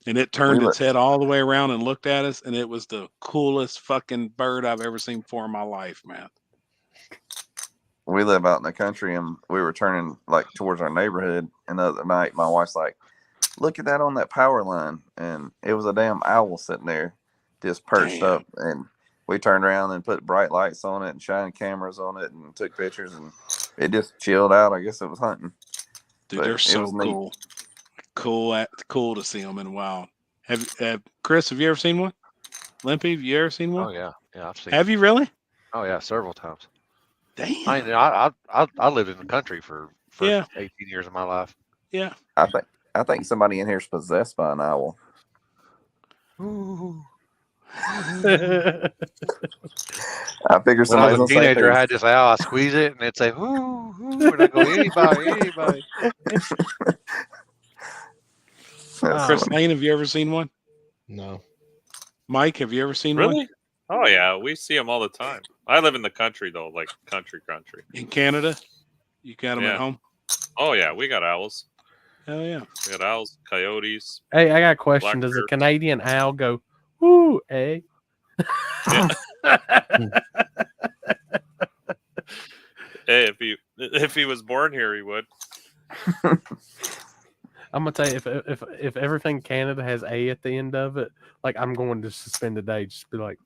and it turned its head all the way around and looked at us, and it was the coolest fucking bird I've ever seen before in my life, man. we live out in the country, and we were turning like towards our neighborhood, and the other night my wife's like, look at that on that power line, and it was a damn owl sitting there just perched Damn. up, and we turned around and put bright lights on it and shined cameras on it and took pictures, and it just chilled out. I guess it was hunting. Dude, But they're it so was neat. cool to see them in the wild. Have Chris? Have you ever seen one? Limpy, have you ever seen one? Oh yeah, yeah, I've seen. Have you really? Oh yeah, several times. Damn. I lived in the country for Yeah. 18 years of my life. Yeah. I think somebody in here is possessed by an owl. I figure When I was somebody's a gonna say teenager, I who. had this owl. I squeeze it, and it'd say, "Whoo, whoo," and I go, "Anybody." Chris Lane, have you ever seen one? No. Mike, have you ever seen Really? one? Oh yeah, we see them all the time. I live in the country though, like country. In Canada? You got them Yeah. at home? Oh yeah, we got owls. Hell yeah. We got owls, coyotes. Hey, I got a question. Black Does a bear. Canadian owl go, woo, eh? Hey, if he was born here, he would. I'm gonna tell you, if everything Canada has A at the end of it, like I'm going to suspend the day. Just be like,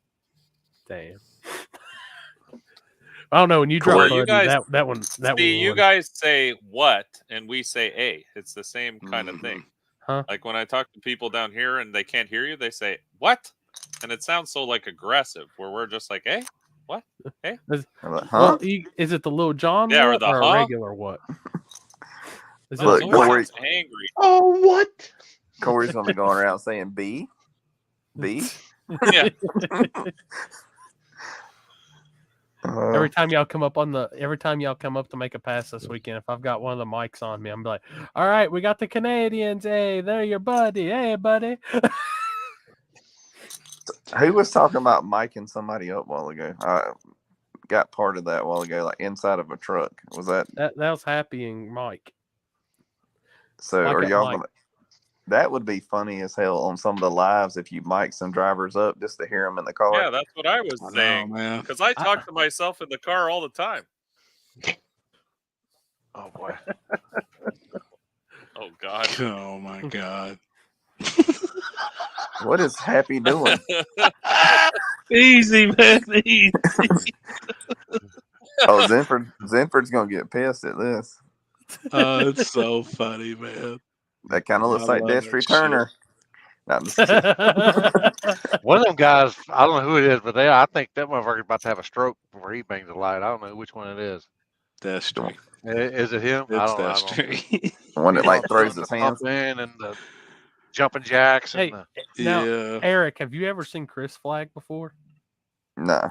damn. I don't know. When you drop Well, you Buddy, guys- that one. See, you won. guys say what, and we say a. It's the same kind of thing. Huh? Like when I talk to people down here and they can't hear you, they say what, and it sounds so like aggressive. Where we're just like, hey, what, hey, Well, is it the Little John Yeah, or what the or huh? a regular what? Is it Look, the- Corey, angry? Oh, what? Corey's gonna be going around saying B. Yeah. Every time y'all come up to make a pass this weekend, if I've got one of the mics on me, I'm like, all right, we got the Canadians. Hey, they're your buddy. Hey, buddy. Who was talking about miking somebody up a while ago? I got part of that a while ago, like inside of a truck. Was that? That was Happy and Mike. So Mike are up y'all Mike. gonna? That would be funny as hell on some of the lives if you mic some drivers up just to hear them in the car. Yeah, that's what I was saying. man. Because I talk to myself in the car all the time. Oh boy. Oh God. Oh my God. What is Happy doing? Easy, man. Easy. Oh, Zenford's gonna get pissed at this. Oh, it's so funny, man. That kind of looks I like love Destry that Turner. No, I'm just kidding. One of them guys, I don't know who it is, but I think that motherfucker's about to have a stroke before he bangs the light. I don't know which one it is. Destry. Is it him? It's I don't know. Destry. The one that like The throws his pump hands. in and the jumping jacks. Hey, And now, Yeah. Eric, have you ever seen Chris Flag before? No.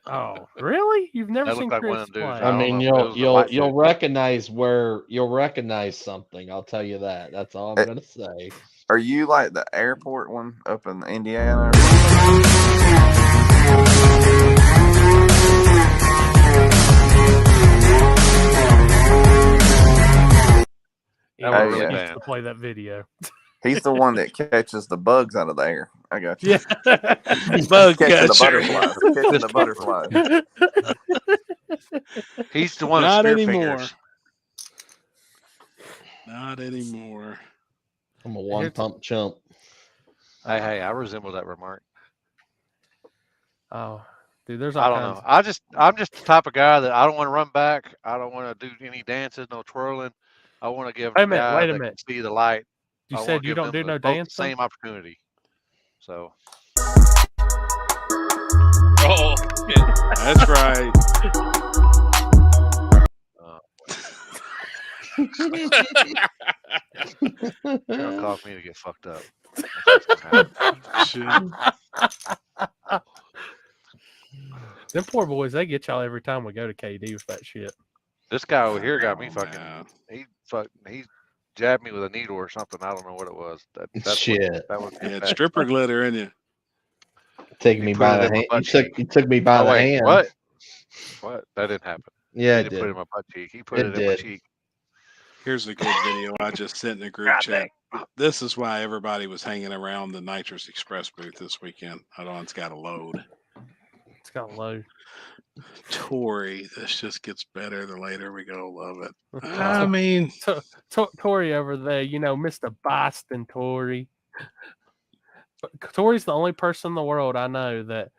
Oh, really? You've never That seen looked like one Chris of them dudes. Flag? I don't mean, know if it was the white you'll dude. recognize you'll recognize something. I'll tell you that. That's all I'm gonna say. Are you like the airport one up in Indiana? Yeah, Oh, really yeah. needs to play that video. He's the one that catches the bugs out of the air. I got you. Yeah. Bug catching the catcher. butterflies. Catching the butterflies. He's the one with Not spear anymore. fingers. Not anymore. I'm a one pump chump. Hey, I resemble that remark. Oh, dude, there's all I don't kinds. know. I'm just the type of guy that I don't want to run back. I don't want to do any dances, no twirling. I want to give Wait a the minute, guy wait a that minute. can see the light. You I wanna said you give don't them do the- no both the dancing? same opportunity. So. Oh, That's right. It'll cause me to get fucked up. That's what's gonna happen. Them poor boys, they get y'all every time we go to KD with that shit. This guy over here got me Oh, fucking. man. He jabbed me with a needle or something. I don't know what it was. That's Shit. That was Yeah, stripper glitter in you. Taking me He by put it the in my hand. butt You took me by Oh, the wait, hand. what? What? That didn't happen. Yeah, He it didn't put it did. in my butt cheek. He put It it in my did. cheek. Here's a good video I just sent in the group chat. This is why everybody was hanging around the Nitrous Express booth this weekend. Hold on, it's got a load. It's got low. Tori, this just gets better the later we go. Love it. I mean, Tori over there, Mr. Boston Tori. Tori's the only person in the world I know that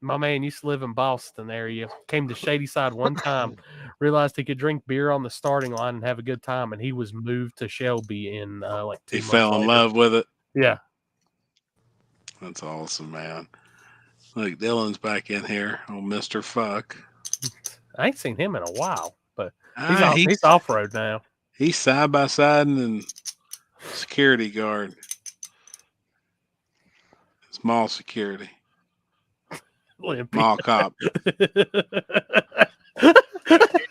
my man used to live in Boston area, came to Shady Side one time, realized he could drink beer on the starting line and have a good time, and he was moved to Shelby in like 2 he months fell in later. love with it. Yeah. That's awesome, man. Look, Dylan's back in here on Mr. Fuck. I ain't seen him in a while, but Ah, he's off road now. He's side by side and security guard. Small security. Limpy. Mall cop.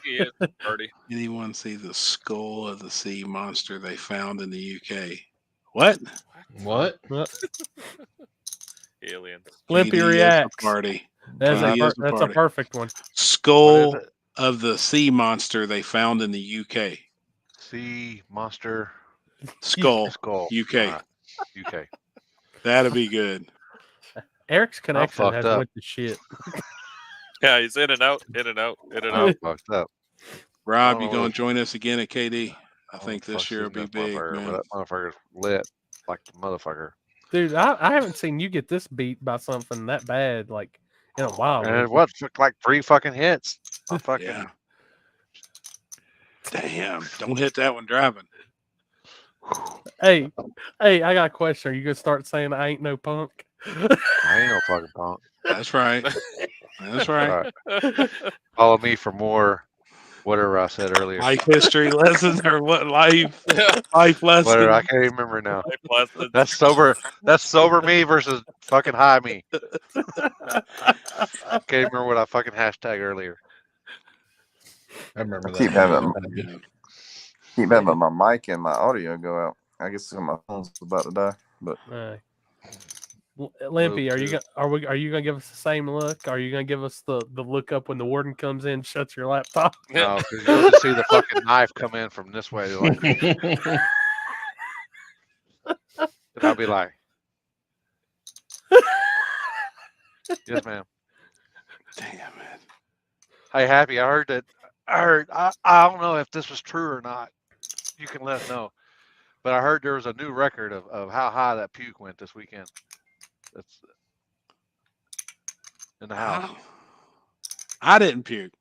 He is dirty. Anyone see the skull of the sea monster they found in the UK? What? What? Aliens. Limpy KD is a reacts. party. That's KD is a party. perfect one. Skull of the sea monster they found in the UK. Sea monster. Skull. UK. UK. That'd be good. Eric's connection fucked has up. went to shit. Yeah, he's in and out, in and out, in and I'm out. fucked up. Rob, Oh, you gonna join us again at KD? I think fuck this year will be this big, motherfucker, man. but that motherfucker's lit like the motherfucker. Dude, I haven't seen you get this beat by something that bad like in a while. And Limpy. it was like 3 fucking hits. I fucking Yeah. Damn! Don't hit that one driving. Hey, I got a question. Are you gonna start saying I ain't no punk? I ain't no fucking punk. That's right. That's right. Right. Follow me for more whatever I said earlier. Life history lessons or what? Life lessons. Whatever, I can't even remember now. Life lessons. That's sober me versus fucking high me. Can't remember what I fucking hashtag earlier. I remember I that. keep having my mic and my audio go out. I guess my phone's about to die. But Limpy, are you gonna give us the same look? Are you gonna give us the look up when the warden comes in, shuts your laptop? No, because you'll just see the fucking knife come in from this way. Like, and I'll be like, yes, ma'am. Damn it. Hey, Happy, I don't know if this was true or not. You can let us know. But I heard there was a new record of how high that puke went this weekend. That's in the house. I didn't puke.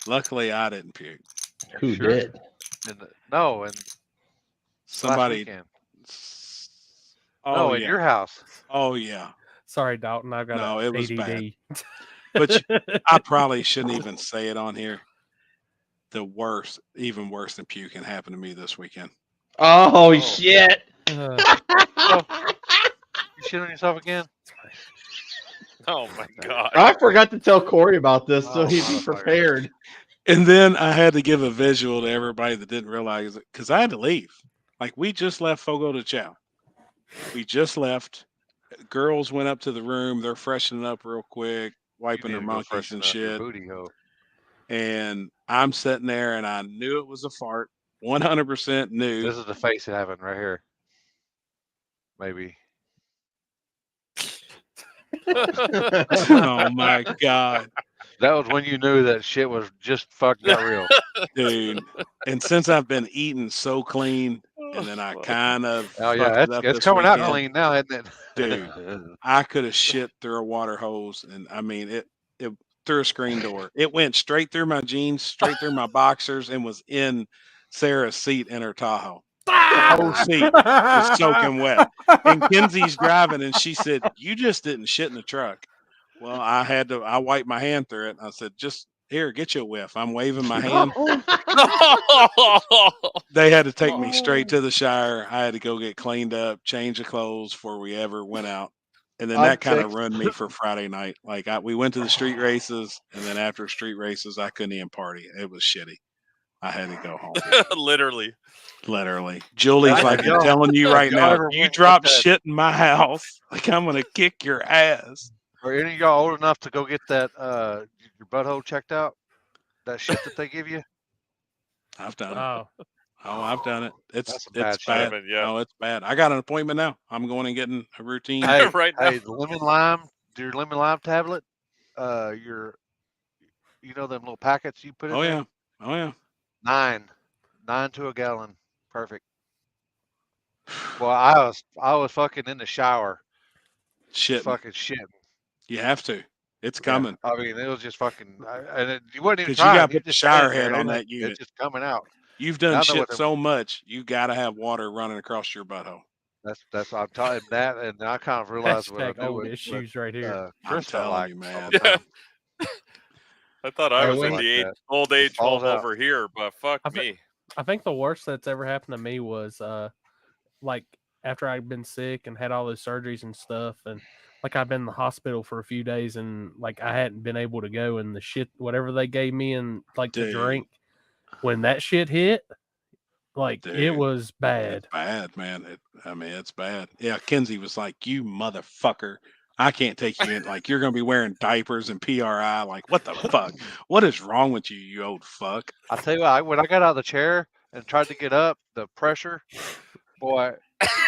Luckily, I didn't puke. Who Sure. did? And Somebody. weekend. Oh, No, in yeah. your house. Oh yeah. Sorry, Dalton. I've got No, it was ADD. bad. But I probably shouldn't even say it on here. The worst, even worse than puking, happened to me this weekend. Oh, shit! You shit on yourself again? Oh my god. I forgot to tell Corey about this, so Oh, he'd be motherfucker. prepared. And then I had to give a visual to everybody that didn't realize it because I had to leave. Like we just left Fogo de Chao. We just left. Girls went up to the room. They're freshening up real quick, wiping their need to go monkeys freshen and up your shit. booty hole. And I'm sitting there, and I knew it was a fart. 100% knew. This is the face it happened right here. Maybe. Oh my god, That was when you knew that shit was just fucking got real. dude! And since I've been eating so clean, and then I kind of Oh yeah, fucked it up it's this coming out weekend, clean now, isn't it? dude. I could have shit through a water hose, and I mean it through a screen door. It went straight through my jeans, straight through my boxers, and was in Sarah's seat in her Tahoe. The whole seat was soaking wet. And Kenzie's driving, and she said, "You just didn't shit in the truck." Well, I wiped my hand through it, and I said, "Just here, get you a whiff." I'm waving my hand. They had to take me straight to the shower. I had to go get cleaned up, change of clothes before we ever went out. And then I'm that kind of ticked. ruined me for Friday night. Like we went to the street races, and then after street races, I couldn't even party. It was shitty. I had to go home. Literally. Julie's Hey, like, I'm y'all- telling you right y'all now, ever you went drop with that- shit in my house, like I'm gonna kick your ass. Are any of y'all old enough to go get that your butthole checked out? That shit that they give you? I've done it. Oh, Oh, I've done it. That's It's some bad it's shit. bad. Haven't yet. No, it's bad. I got an appointment now. I'm going and getting a routine. Hey, Right now. hey, the lemon lime, your lemon lime tablet, your, them little packets you put in Oh there? yeah. Oh yeah. 9 to a gallon, perfect. Well, I was fucking in the shower, Shit. fucking shitting. You have to. It's Yeah, coming. I mean, it was just fucking, and you wasn't even Because you got trying. to You put the just shower standing there, head and on it, that unit. it's just coming out. You've Now done I know what shit them. so much, you got to have water running across your butthole. That's I'm telling that, and I kind of realized what I Hashtag knew old what issues right here. I'm Chris felt telling like you, all man. the time. I thought I Hey, was in when- the that. old age Balls home out. over here, but fuck me. I think the worst that's ever happened to me was like after I'd been sick and had all those surgeries and stuff, and like I've been in the hospital for a few days, and like I hadn't been able to go, and the shit whatever they gave me and like to Dude. drink, when that shit hit, like it Dude, was bad. It's bad, man. It's bad. Yeah, Kenzie was like, "You motherfucker, I can't take you in. Like, you're gonna be wearing diapers and PRI. Like, what the fuck? What is wrong with you, you old fuck?" I tell you what, when I got out of the chair and tried to get up, the pressure, boy,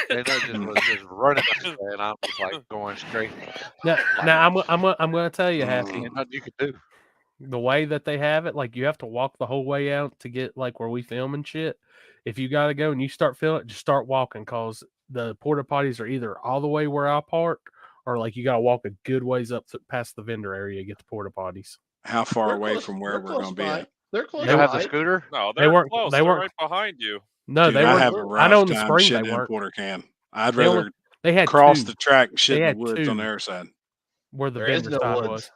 and it just was just running up there, and I'm just like going straight. Now I'm gonna tell you, Happy. Ain't nothing you could do. The way that they have it, like you have to walk the whole way out to get like where we film and shit. If you gotta go and you start feeling it, just start walking, cause the porta potties are either all the way where I park, or like you gotta walk a good ways up past the vendor area to get the porta potties. How far They're away close- from where they're we're close gonna be by. at? They're close. You have the by. scooter? No, They they're weren't- close. they They're weren't- right behind you. No, Dude, they I weren't. have a I rough know in the time spring shitting they in a weren't. porter can. I'd They rather they had cross two. the track and shit They in had the woods on two. the other side. Where the There is vendor no side woods. was.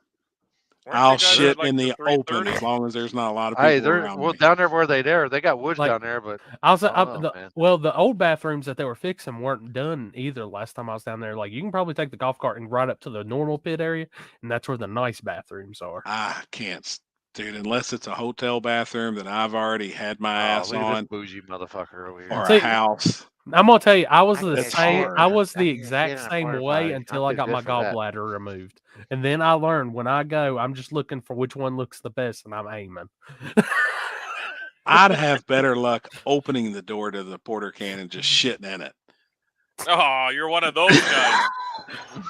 Weren't I'll you guys shit at like in the the open 330? as long as there's not a lot of people Hey, they're around well me. down there where they got woods Like, down there, but I was I don't know, man. well, the old bathrooms that they were fixing weren't done either. Last time I was down there, like you can probably take the golf cart and ride up to the normal pit area, and that's where the nice bathrooms are. I can't, dude, unless it's a hotel bathroom that I've already had my Oh, ass look at this on, bougie motherfucker over here. or a See, house. I'm gonna tell you, I was I the can't same. shit. I was I the can't exact shit in a same porta way potty. until I'm I too got my good for that. gallbladder removed, and then I learned when I go, I'm just looking for which one looks the best, and I'm aiming. I'd have better luck opening the door to the porter can and just shitting in it. Oh, you're one of those guys.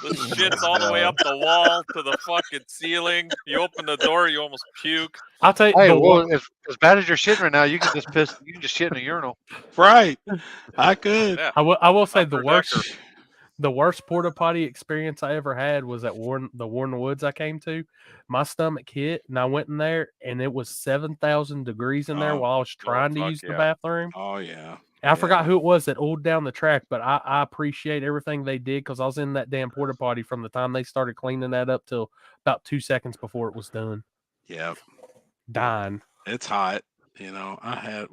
The shit's all the way up the wall to the fucking ceiling. You open the door, you almost puke. I'll tell you, Hey, the well, one, as bad as you're shitting right now, you can just piss. You can just shit in a urinal. Right. I could. Yeah. I will say Upper Decker. the worst porta potty experience I ever had was at the Warren Woods I came to. My stomach hit, and I went in there, and it was 7,000 degrees in there Oh, while I was trying to fuck use the yeah. bathroom. Oh yeah. I forgot who it was that oiled down the track, but I appreciate everything they did because I was in that damn porta potty from the time they started cleaning that up till about 2 seconds before it was done. Yeah. Dying. It's hot. You know, I had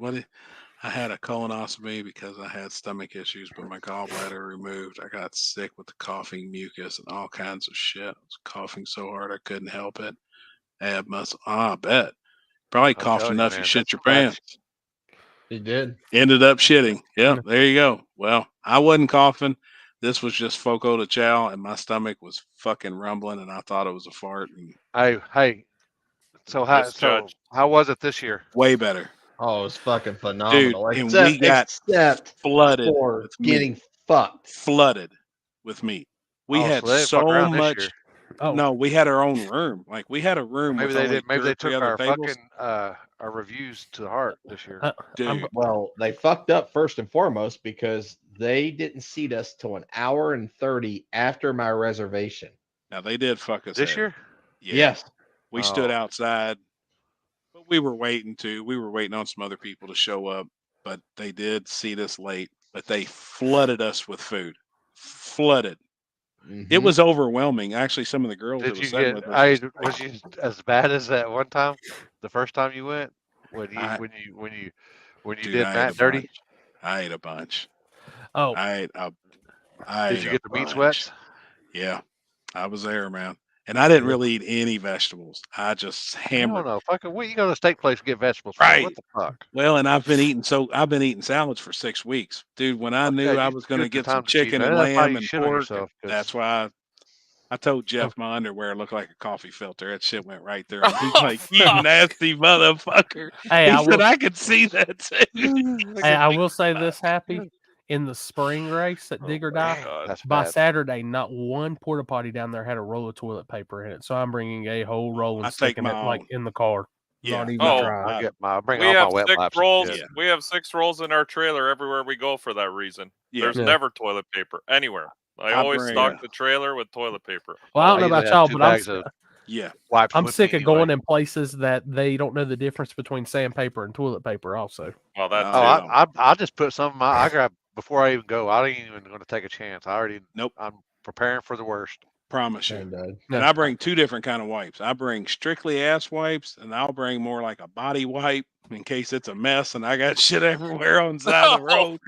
a colonoscopy because I had stomach issues, but my gallbladder removed. I got sick with the coughing mucus and all kinds of shit. I was coughing so hard I couldn't help it. Ab muscle. I bet. Probably I'm coughed telling you, enough you man, shit that's your bad pants. He did. Ended up shitting. Yep, there you go. Well, I wasn't coughing. This was just foco de chao, and my stomach was fucking rumbling, and I thought it was a fart. And Hey. So how was it this year? way better. Oh, it was fucking Dude, phenomenal. and Except, we got except flooded for with meat. getting fucked. Flooded with meat. We Oh, had so they didn't fuck so around this much. year. Oh. No, we had our own room. Like we had a room Maybe with they only did. Maybe two or they three took other our tables. fucking our reviews to heart this year. Dude, Well, they fucked up first and foremost because they didn't seat us till an hour and 30 after my reservation. now they did fuck us This head. year? Yeah. Yes. We stood Oh. outside, but we were waiting on some other people to show up, but they did seat us late, but they flooded us with food. Flooded. It Mhm. was overwhelming. Actually, some of the girls that Did was you sitting get? with us Was you as bad as that one time? The first time you went when you I- when you dude, did I ate Matt a dirty? bunch. I ate a bunch. Oh, I ate Did you a get the meat bunch. sweats? Yeah, I was there, man. And I didn't Yeah. really eat any vegetables. I just I hammered. don't know. Fucking, what you go to a steak place and get vegetables for? Right. What the fuck? Well, and I've been eating salads for 6 weeks, dude. When I knew I you was going to took the get some time to cheat, chicken man. and That's why lamb you and shit on pork, yourself. 'cause- that's why I told Jeff my underwear looked like a coffee filter. That shit went right there. And he's like, "You nasty motherfucker." Hey, He I said, will- "I could see that too." Hey, I will say this, Happy. in the spring race at Dig or my Die. God. That's By bad. Saturday, not one porta potty down there had a roll of toilet paper in it. So I'm bringing a whole roll and I take sticking it my like own. in the car. Yeah. Not even No, trying. I bring We all my have wet 6 wipes and rolls. shit. We have 6 rolls in our trailer everywhere we go for that reason. Yeah. There's Yeah. never toilet paper anywhere. I I always bring, stock the trailer with toilet paper. Well, I don't know usually about have y'all, 2 but bags of yeah. wipes I'm with sick me of going anyway. in places that they don't know the difference between sandpaper and toilet paper. Also, Well, that Oh, too. I just put some of my. I grab before I even go. I ain't even going to take a chance. I already. Nope. I'm preparing for the worst. Promise you. And And I bring 2 different kind of wipes. I bring strictly ass wipes, and I'll bring more like a body wipe in case it's a mess and I got shit everywhere on the side of the road.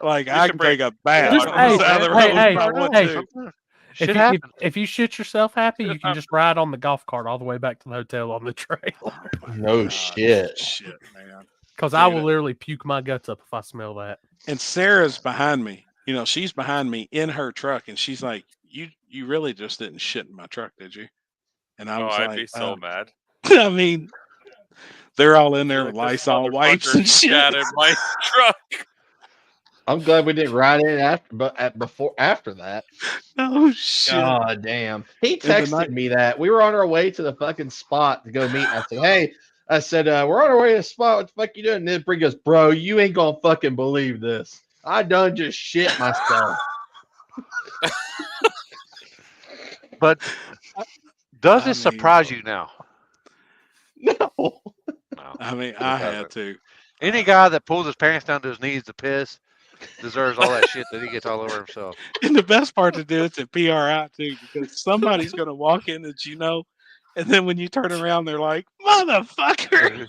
Like I can take a bath just, on the side of the road if I want to. If you shit yourself happy, you can just ride on the golf cart all the way back to the hotel on the trailer. no shit. Shit, man. Because I Dude, will literally puke my guts up if I smell that. And Sarah's behind me. You know, she's behind me in her truck, and she's like, "You really just didn't shit in my truck, did you?" And I Oh, was I'd like, be so mad. I mean, they're all in there with Like, this Lysol wipes motherfucker and shit. shat in my truck. I'm glad we didn't ride in after that. Oh shit! God damn. He And the texted night- me that we were on our way to the fucking spot to go meet. And I said, "Hey," I said, "We're on our way to the spot. What the fuck you doing?" And then Bree goes, "Bro, you ain't gonna fucking believe this. I done just shit myself." But does I it surprise mean, you now? No. I mean, It I had doesn't. to. Any guy that pulls his pants down to his knees to piss deserves all that shit that he gets all over himself. And the best part to do it's at PRI too, because somebody's gonna walk in that you know, and then when you turn around, they're like, "Motherfucker!"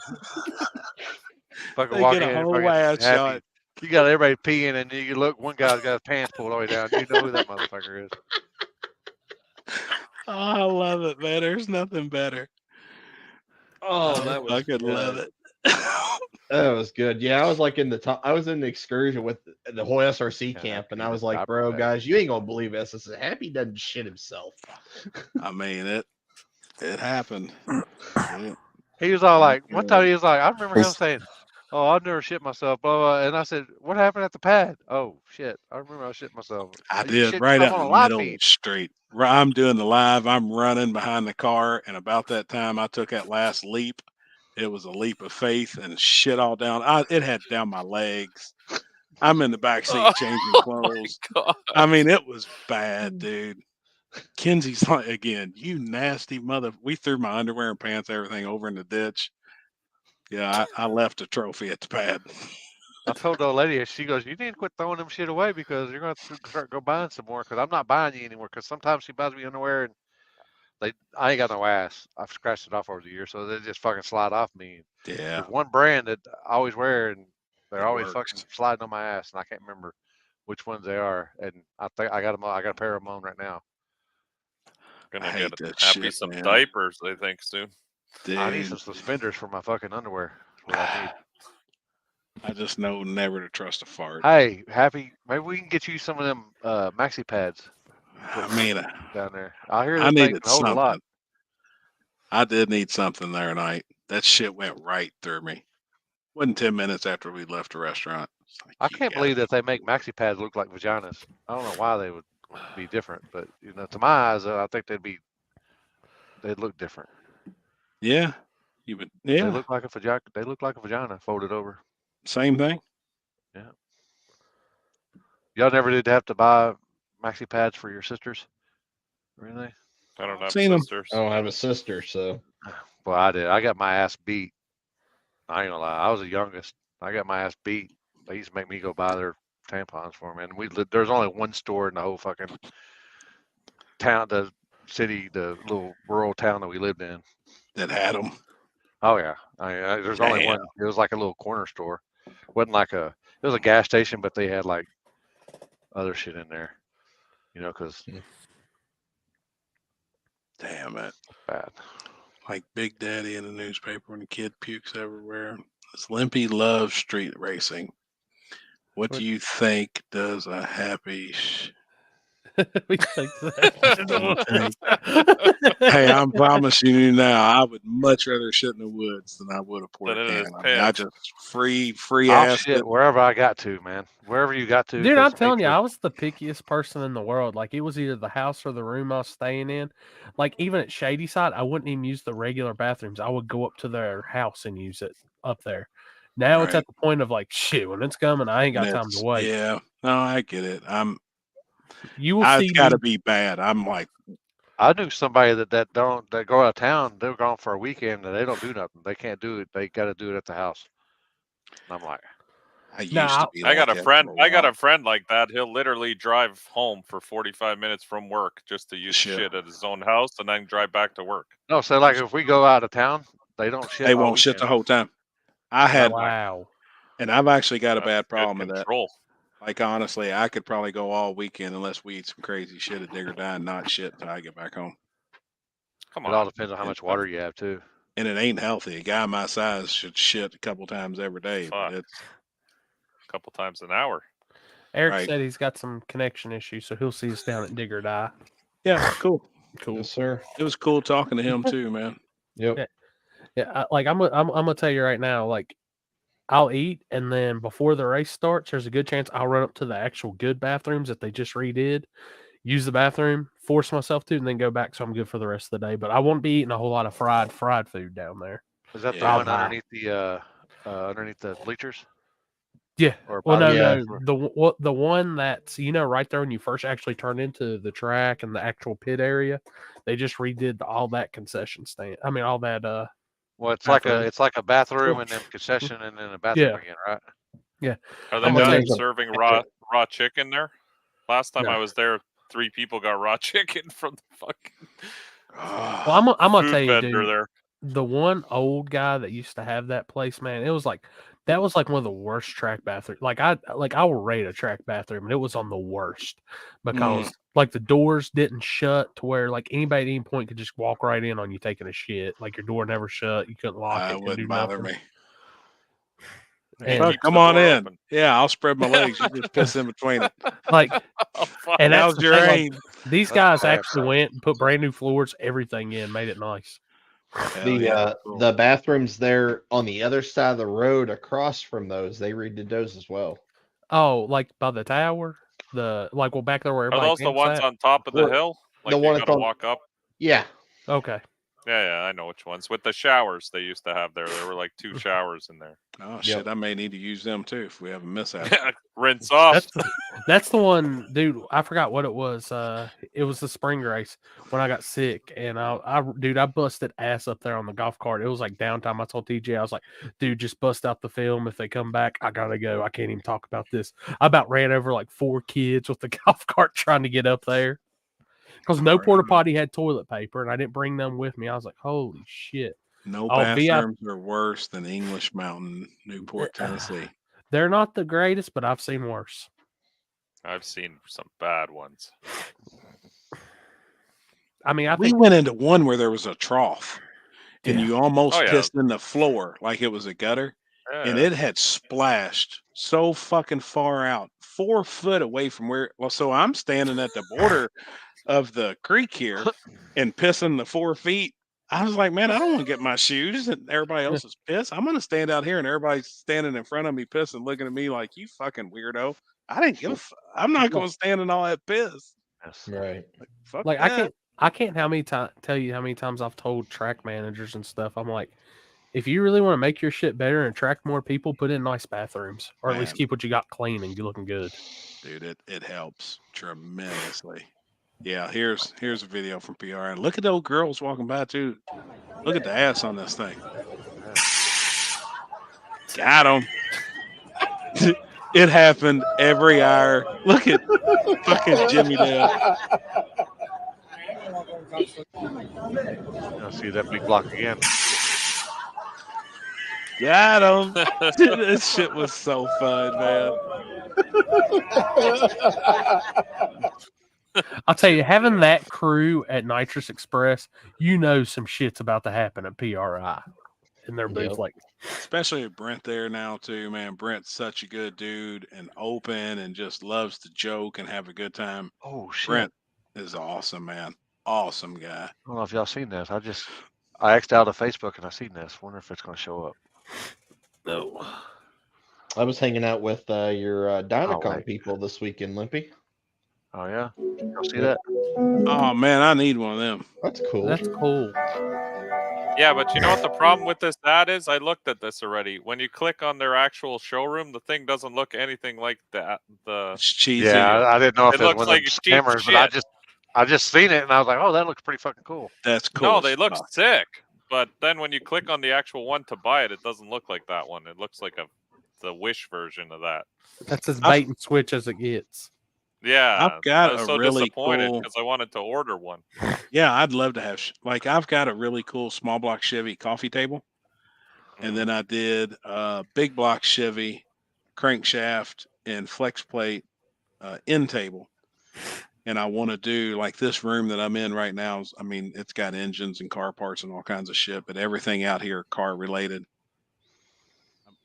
Fucking They walk get a in, whole fucking ass happy. shot. You got everybody peeing, and you look. One guy's got his pants pulled all the way down. You know who that motherfucker is. Oh, I love it, man. There's nothing better. Oh, that was I could love good. it. That was good. Yeah, I was like in the top. I was in the excursion with the whole SRC camp, and I was like, "Bro, guys, you ain't gonna believe this." I said, "Happy doesn't shit himself." I mean, it happened. He was all like, one time he was like, I remember him He's- saying, "Oh, I've never shit myself." Blah, blah. And I said, "What happened at the pad?" "Oh shit, I remember I shit myself." I "You did shit right yourself out on in a the live middle of feed." the street. I'm doing the live. I'm running behind the car, and about that time, I took that last leap. It was a leap of faith, and shit all down. It had down my legs. I'm in the back seat changing clothes. I mean, it was bad, dude. Kenzie's like, again, you nasty mother. We threw my underwear and pants, everything over in the ditch. Yeah, I left a trophy at the pad. I told the old lady, she goes, "You need to quit throwing them shit away because you're going to start go buying some more." Because I'm not buying you anymore. Because sometimes she buys me underwear and I ain't got no ass. I've scratched it off over the years, so they just fucking slide off me. Yeah. There's one brand that I always wear, and they're It always works. fucking sliding on my ass, and I can't remember which ones they are. And I think I got them. I got a pair of them on right now. Gonna I hate get that happy shit, some man. diapers, I think, soon. I need Dude, some suspenders for my fucking underwear. That's what I need. I just know never to trust a fart. Hey, Happy, maybe we can get you some of them maxi pads. I mean, Down there, I hear I them things needed can hold a lot. something. I did need something there tonight. That shit went right through me. Wasn't 10 minutes after we left the restaurant. It's like, I can't believe that they make maxi pads look like vaginas. I don't know why they would be different, but to my eyes, I think they'd look different. yeah, you would. They Yeah, look like a vagina. They look like a vagina folded over. same thing. Yeah. Y'all never did have to buy maxi pads for your sisters, or anything? I don't have Seen 'em. sisters. I don't have a sister, so Well, I did. I got my ass beat. I ain't gonna lie. I was the youngest. I got my ass beat. They used to make me go buy their tampons for me, and we lived. There's only one store in the whole fucking town, the city, the little rural town that we lived in. That had them. Oh yeah. There's only Damn. one. It was like a little corner store. Wasn't like it was a gas station, but they had like other shit in there. Because Damn it. bad. Like Big Daddy in the newspaper when the kid pukes everywhere. This Limpy loves street racing. What do you think does a happy We take that in Hey, the woods. I'm promising you now, I would much rather shit in the woods than I would a porta Than in his can. I mean, I pants. just free I'll ass shit it. wherever I got to, man. Wherever you got to. Dude, 'cause I'm telling you, nature- I was the pickiest person in the world. Like, it was either the house or the room I was staying in. Like, even at Shady Side, I wouldn't even use the regular bathrooms. I would go up to their house and use it up there. Now it's Right. at the point of like, shit, when it's coming, I ain't got time to wait. Yeah, no, I get it. You will It's see got to me. be bad. I'm like, I knew somebody that go out of town. They're gone for a weekend and they don't do nothing. They can't do it. They got to do it at the house. And I'm like, I used Nah, to be. I like got a that friend. for a I got while. a friend like that. He'll literally drive home for 45 minutes from work just to use Shit. shit at his own house, and then drive back to work. no. So like, if we go out of town, they don't shit. They all won't shit the weekend. whole time. I had, Wow. and I've actually got a That's bad good problem with that. control. Like honestly, I could probably go all weekend unless we eat some crazy shit at Digger Die and not shit until I get back home. Come It all on. depends on how much water you have too. And it ain't healthy. A guy my size should shit a couple times every day. Fuck. But it's A couple times an hour. Eric Right. said he's got some connection issues, so he'll see us down at Digger Die. yeah, cool. Cool. Yes, sir. It was cool talking to him too, man. Yep. Yeah. Yeah, I'm gonna tell you right now, like, I'll eat, and then before the race starts, there's a good chance I'll run up to the actual good bathrooms that they just redid, use the bathroom, force myself to, and then go back so I'm good for the rest of the day. But I won't be eating a whole lot of fried food down there. Is that the Yeah. one underneath the bleachers? Yeah. Or Well, by no, the- no. The one that's right there when you first actually turn into the track and the actual pit area, they just redid all that concession stand. I mean, all that. Well, it's bathroom. like a bathroom and then concession and then a bathroom Yeah. again, right? Yeah. Are they I'm gonna done tell you- serving raw chicken there? Last time No. I was there, 3 people got raw chicken from the fucking Well, I'm gonna food tell you, vendor dude. there. The one old guy that used to have that place, man, it was like that was like one of the worst track bathrooms. I will rate a track bathroom, and it was on the worst because like the doors didn't shut to where like anybody at any point could just walk right in on you taking a shit. Like your door never shut, you couldn't lock it, It couldn't wouldn't do bother nothing. me. He And keeps Come the on door in. open. Yeah, I'll spread my legs. You just piss in between it. like, Oh, fuck. and that's How's the your thing, like, aim? these That's guys crap, actually bro. went and put brand new floors, everything in, made it nice. Hell The yeah, cool. the bathrooms there on the other side of the road across from those, they redid those as well. Oh, like by the tower, back there where Are everybody those the camps ones at? on top of the Well, hill? Like the you one gotta that's on- walk up? Yeah. Okay. Yeah, I know which ones. With the showers they used to have there. There were like 2 showers in there. Oh shit, I may need to use them too if we have a mishap. Rinse off. That's the one, dude. I forgot what it was. It was the spring race when I got sick, and I busted ass up there on the golf cart. It was like downtime. I told TJ, I was like, dude, just bust out the film. If they come back, I gotta go. I can't even talk about this. I about ran over like 4 kids with the golf cart trying to get up there because no porta potty had toilet paper, and I didn't bring them with me. I was like, holy shit. No Oh, VIP bathrooms are worse than English Mountain, Newport, Tennessee. They're not the greatest, but I've seen worse. I've seen some bad ones. I mean, I We think went into one where there was a trough and Yeah. you almost Oh, yeah. pissed in the floor like it was a gutter. And Yeah. it had splashed so fucking far out, 4 foot away from where. Well, so I'm standing at the border of the creek here and pissing the 4 feet. I was like, man, I don't want to get my shoes and everybody else is pissed. I'm going to stand out here and everybody's standing in front of me pissing, looking at me like, you fucking weirdo. I didn't give a I'm not going to stand in all that piss. Right. Fuck like that. I can't tell you how many times I've told track managers and stuff. I'm like, if you really want to make your shit better and attract more people, put in nice bathrooms, or at least Man. keep what you got clean and looking good. Dude, it helps tremendously. Yeah, here's a video from PR. And look at those girls walking by too. Look at the ass on this thing. Got him. It happened every hour. Look at fucking Jimmy Dale. I'll see that big block again. Got him. This shit was so fun, man. I'll tell you, having that crew at Nitrous Express, you know some shit's about to happen at PRI. And they're both Yep. like, especially with Brent there now too, man. Brent's such a good dude and open and just loves to joke and have a good time. Oh shit! Brent is awesome, man. Awesome guy. I don't know if y'all seen this. I X'd out of Facebook and I seen this. Wonder if it's going to show up. No. I was hanging out with your Dynacon wait. people this weekend, Limpy. Oh yeah, y'all see that? Oh man, I need one of them. That's cool. That's cool. Yeah, but you know what the problem with this ad is? I looked at this already. When you click on their actual showroom, the thing doesn't look anything like that. It's cheesy. Yeah, I didn't know if It it was looks one like of it's them cheap scammers, but I shit. just seen it and I was like, oh, that looks pretty fucking cool. That's cool. No, as they look fuck. sick. But then when you click on the actual one to buy it, it doesn't look like that one. It looks like the Wish version of that. That's as bait and switch as it gets. Yeah, I've got I was a so really disappointed cool. because I wanted to order one. Yeah, I'd love to have. Like, I've got a really cool small block Chevy coffee table, and then I did big block Chevy crankshaft and flex plate end table. And I want to do like this room that I'm in right now. I mean, it's got engines and car parts and all kinds of shit, but everything out here car related.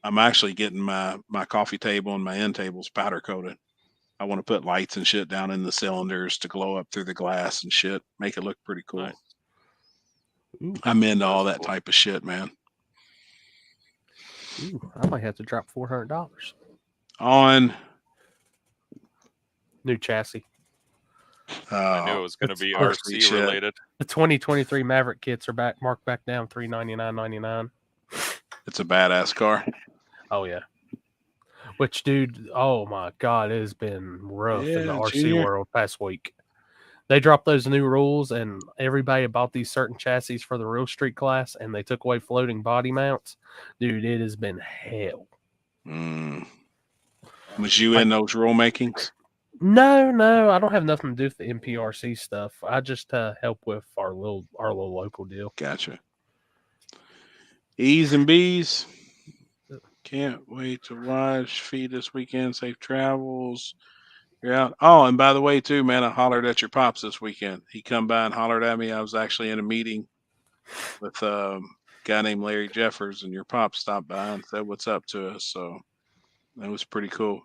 I'm actually getting my coffee table and my end tables powder coated. I want to put lights and shit down in the cylinders to glow up through the glass and shit, make it look pretty cool. Nice. Ooh, I'm into all that type of shit, man. ooh, I might have to drop $400. On New chassis. I knew it was going to it's be pussy RC shit. related. The 2023 Maverick kits are marked back down $399.99. It's a badass car. Oh yeah. Which, dude? Oh my God, it has been rough in the Yeah, RC Junior. world past week. They dropped those new rules, and everybody bought these certain chassis for the real street class, and they took away floating body mounts. Dude, it has been hell. Was you in those rule makings? No, I don't have nothing to do with the MPRC stuff. I just help with our little local deal. Gotcha. E's and B's. Can't wait to watch. Feed this weekend. Safe travels. You're out. Oh, and by the way, too, man, I hollered at your pops this weekend. He come by and hollered at me. I was actually in a meeting with a guy named Larry Jeffers, and your pop stopped by and said what's up to us. So that was pretty cool.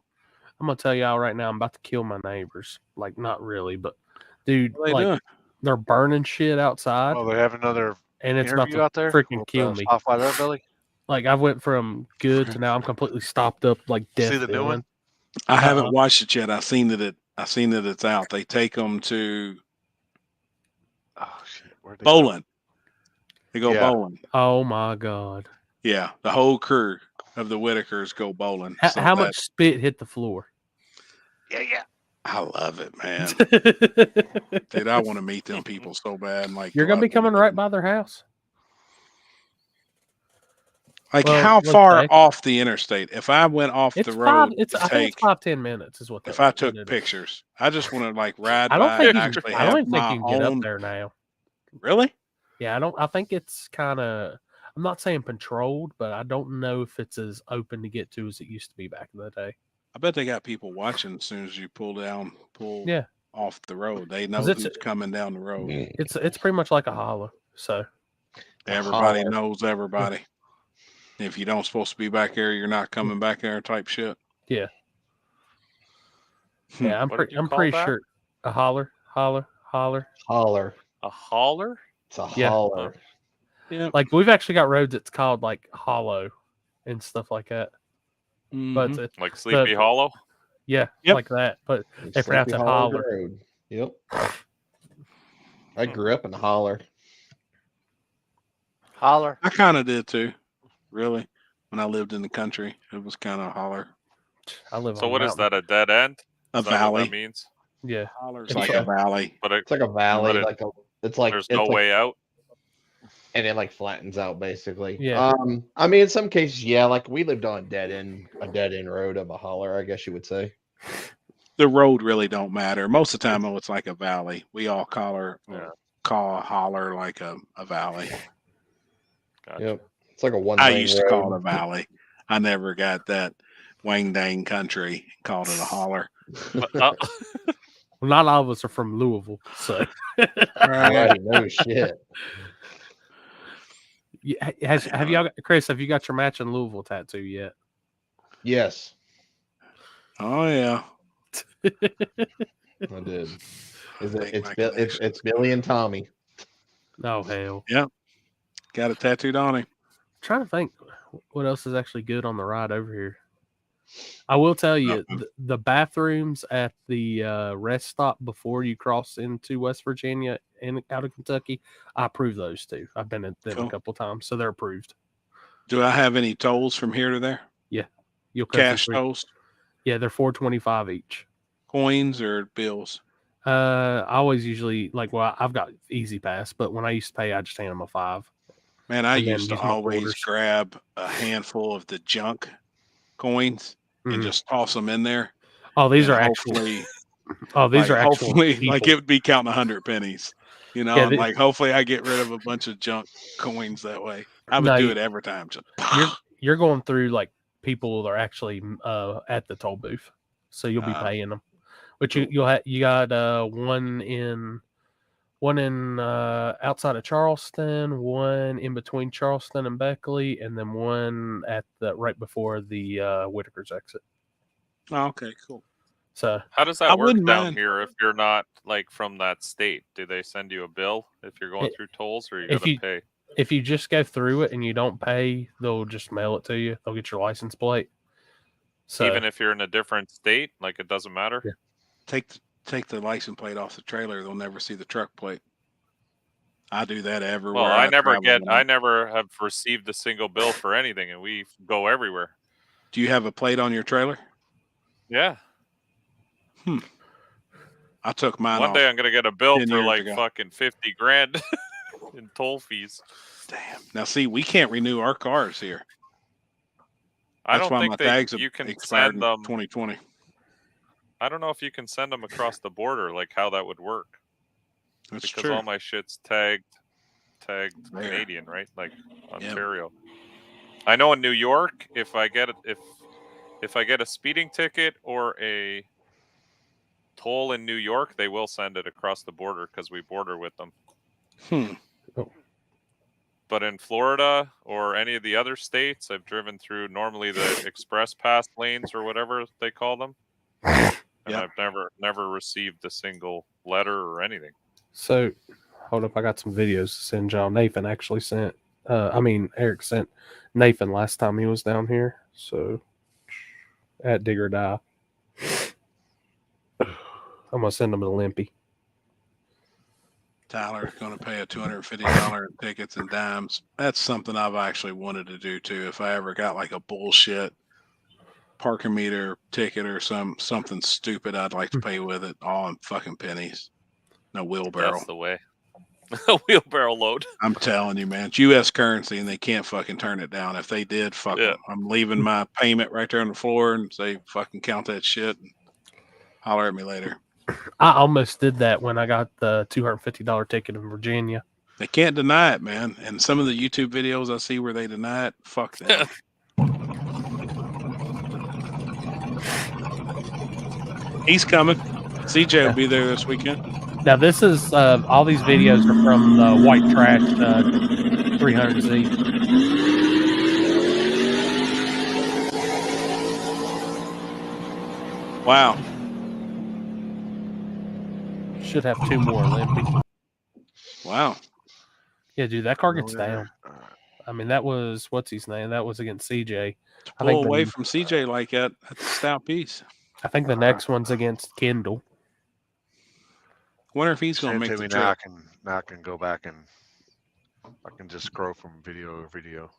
I'm gonna tell y'all right now, I'm about to kill my neighbors. Like, not really, but dude, What are they like doing? they're burning shit outside, Oh, they have another and it's about interview to out there freaking with, kill me. Spotify there, Billy. Like, I went from good to now I'm completely stopped up, like death. See the new one? I haven't watched it yet. I seen that it's out. They take them to Oh shit, where'd they bowling. They go Yeah. bowling. Oh my God! Yeah, the whole crew of the Whitakers go bowling. So How that- much spit hit the floor? Yeah. I love it, man. Dude, I want to meet them people so bad. And like, You're go gonna be out there. coming right by their house. Like, Well, how let's far say- off the interstate? If I went off It's the five. road, It's to I think it's take, 5-10 minutes is what. if that- I what took it is. pictures, I just want to like ride I don't by think and you actually can, I have don't even think my you can get own. up there now. Really? Yeah, I don't. I think it's kind of. I'm not saying controlled, but I don't know if it's as open to get to as it used to be back in the day. I bet they got people watching as soon as you pull Yeah. off the road. They know 'Cause it's- who's coming down the road. It's pretty much like a hollow. So Everybody holler. knows everybody. If you don't supposed to be back there, you're not coming back there type shit. yeah, Hmm. yeah. I'm What pretty. did you I'm call pretty that? sure a holler. Holler. A hauler? It's a Yeah. holler. Yeah. Like, we've actually got roads that's called like hollow and stuff like that. But Mhm. it's, Like Sleepy but- Hollow? yeah, Yep. like that. But they pronounce Sleepy it Hollow holler. Road. Yep. I grew up in Holler. Holler. I kind of did too. Really, when I lived in the country, it was kind of holler. I live So on what a is mountain. that? A dead end? A Is that what valley. that means? Yeah, Holler's It's like a- a valley. But it, It's like a valley, But it- like a. It's like there's it's no like, way out. and it like flattens out basically. Yeah. I mean, in some cases, yeah, like we lived on a dead end road of a holler, I guess you would say. The road really don't matter. Most of the time, though, it's like a valley. We all call a holler like a valley. Gotcha. Yep. It's like a one. I lane used to road. call it a valley. I never got that Wang Dang country, called it a holler. But, well, not all of us are from Louisville, so Alrighty, no shit. Have y'all, Chris? Have you got your matching Louisville tattoo yet? Yes, Oh yeah. I did. It's Billy and Tommy. Oh hell. Yep. Got it tattooed on him. Trying to think what else is actually good on the ride over here. I will tell you the bathrooms at the rest stop before you cross into West Virginia and out of Kentucky, I approve those too. I've been at them Cool. a couple times, so they're approved. Do I have any tolls from here to there? Yeah, you'll cut Cash for free. tolls, Yeah, they're $4.25 each. coins, or bills? I always usually I've got Easy Pass, but when I used to pay, I just hand them a $5. Man, I And then used to use my always quarters. grab a handful of the junk coins and Mhm. just toss them in there. Oh, these and are actual. hopefully, Oh, these are actual. hopefully, like people. it would be counting 100 pennies, you know, Yeah, and like hopefully I get rid of a bunch of junk coins that way. I would No, do you- it every time. Just You're going through like people that are actually at the toll booth, so you'll be paying them. But you got one in outside of Charleston, one in between Charleston and Beckley, and then one at the right before the Whitaker's exit. Oh, okay, cool. So How does that I work wouldn't down mind. here if you're not like from that state? Do they send you a bill if you're going through tolls, or you if gotta you pay? if you just go through it and you don't pay, they'll just mail it to you. They'll get your license plate. So Even if you're in a different state, like it doesn't matter. take the license plate off the trailer. They'll never see the truck plate. I do that everywhere. Well, I never travel. I never have received a single bill for anything, and we go everywhere. Do you have a plate on your trailer? Yeah. I took mine One off. day I'm gonna get a bill 10 for years like ago. fucking 50 grand in toll fees. Damn. Now, see, we can't renew our cars here. I That's don't why think my that tags you can expired send in them. 2020. I don't know if you can send them across the border, like how that would work. That's because true. all my shit's tagged There. Canadian, right? Like Ontario. I know in New York, if I get a speeding ticket or a toll in New York, they will send it across the border because we border with them. But in Florida or any of the other states, I've driven through normally the express pass lanes or whatever they call them, and I've never received a single letter or anything. So, hold up, I got some videos to send y'all. Nathan actually sent, Eric sent Nathan last time he was down here. So, at Dig or Die. I'm going to send him to Limpy. Tyler's going to pay a $250 in tickets and dimes. That's something I've actually wanted to do too. If I ever got like a bullshit parking meter ticket or something stupid, I'd like to pay with it all in fucking pennies. No wheelbarrow. That's the way. A wheelbarrow load. I'm telling you, man, it's U.S. currency and they can't fucking turn it down. If they did, fuck 'em. I'm leaving my payment right there on the floor and say, fucking count that shit and holler at me later. I almost did that when I got the $250 ticket in Virginia. They can't deny it, man. And some of the YouTube videos I see where they deny it, fuck them. He's coming. CJ will be there this weekend. Now, this is all these videos are from the White Trash 300Z. Wow. Should have two more, Limpy. Wow. Yeah, dude, that car gets down. I mean, that was, what's his name? That was against CJ. Pull away from CJ like that. That's a stout piece. I think the next one's against Kendall. Wonder if he's going Send to it make to the me now. trip. I can go back and I can just scroll from video to video.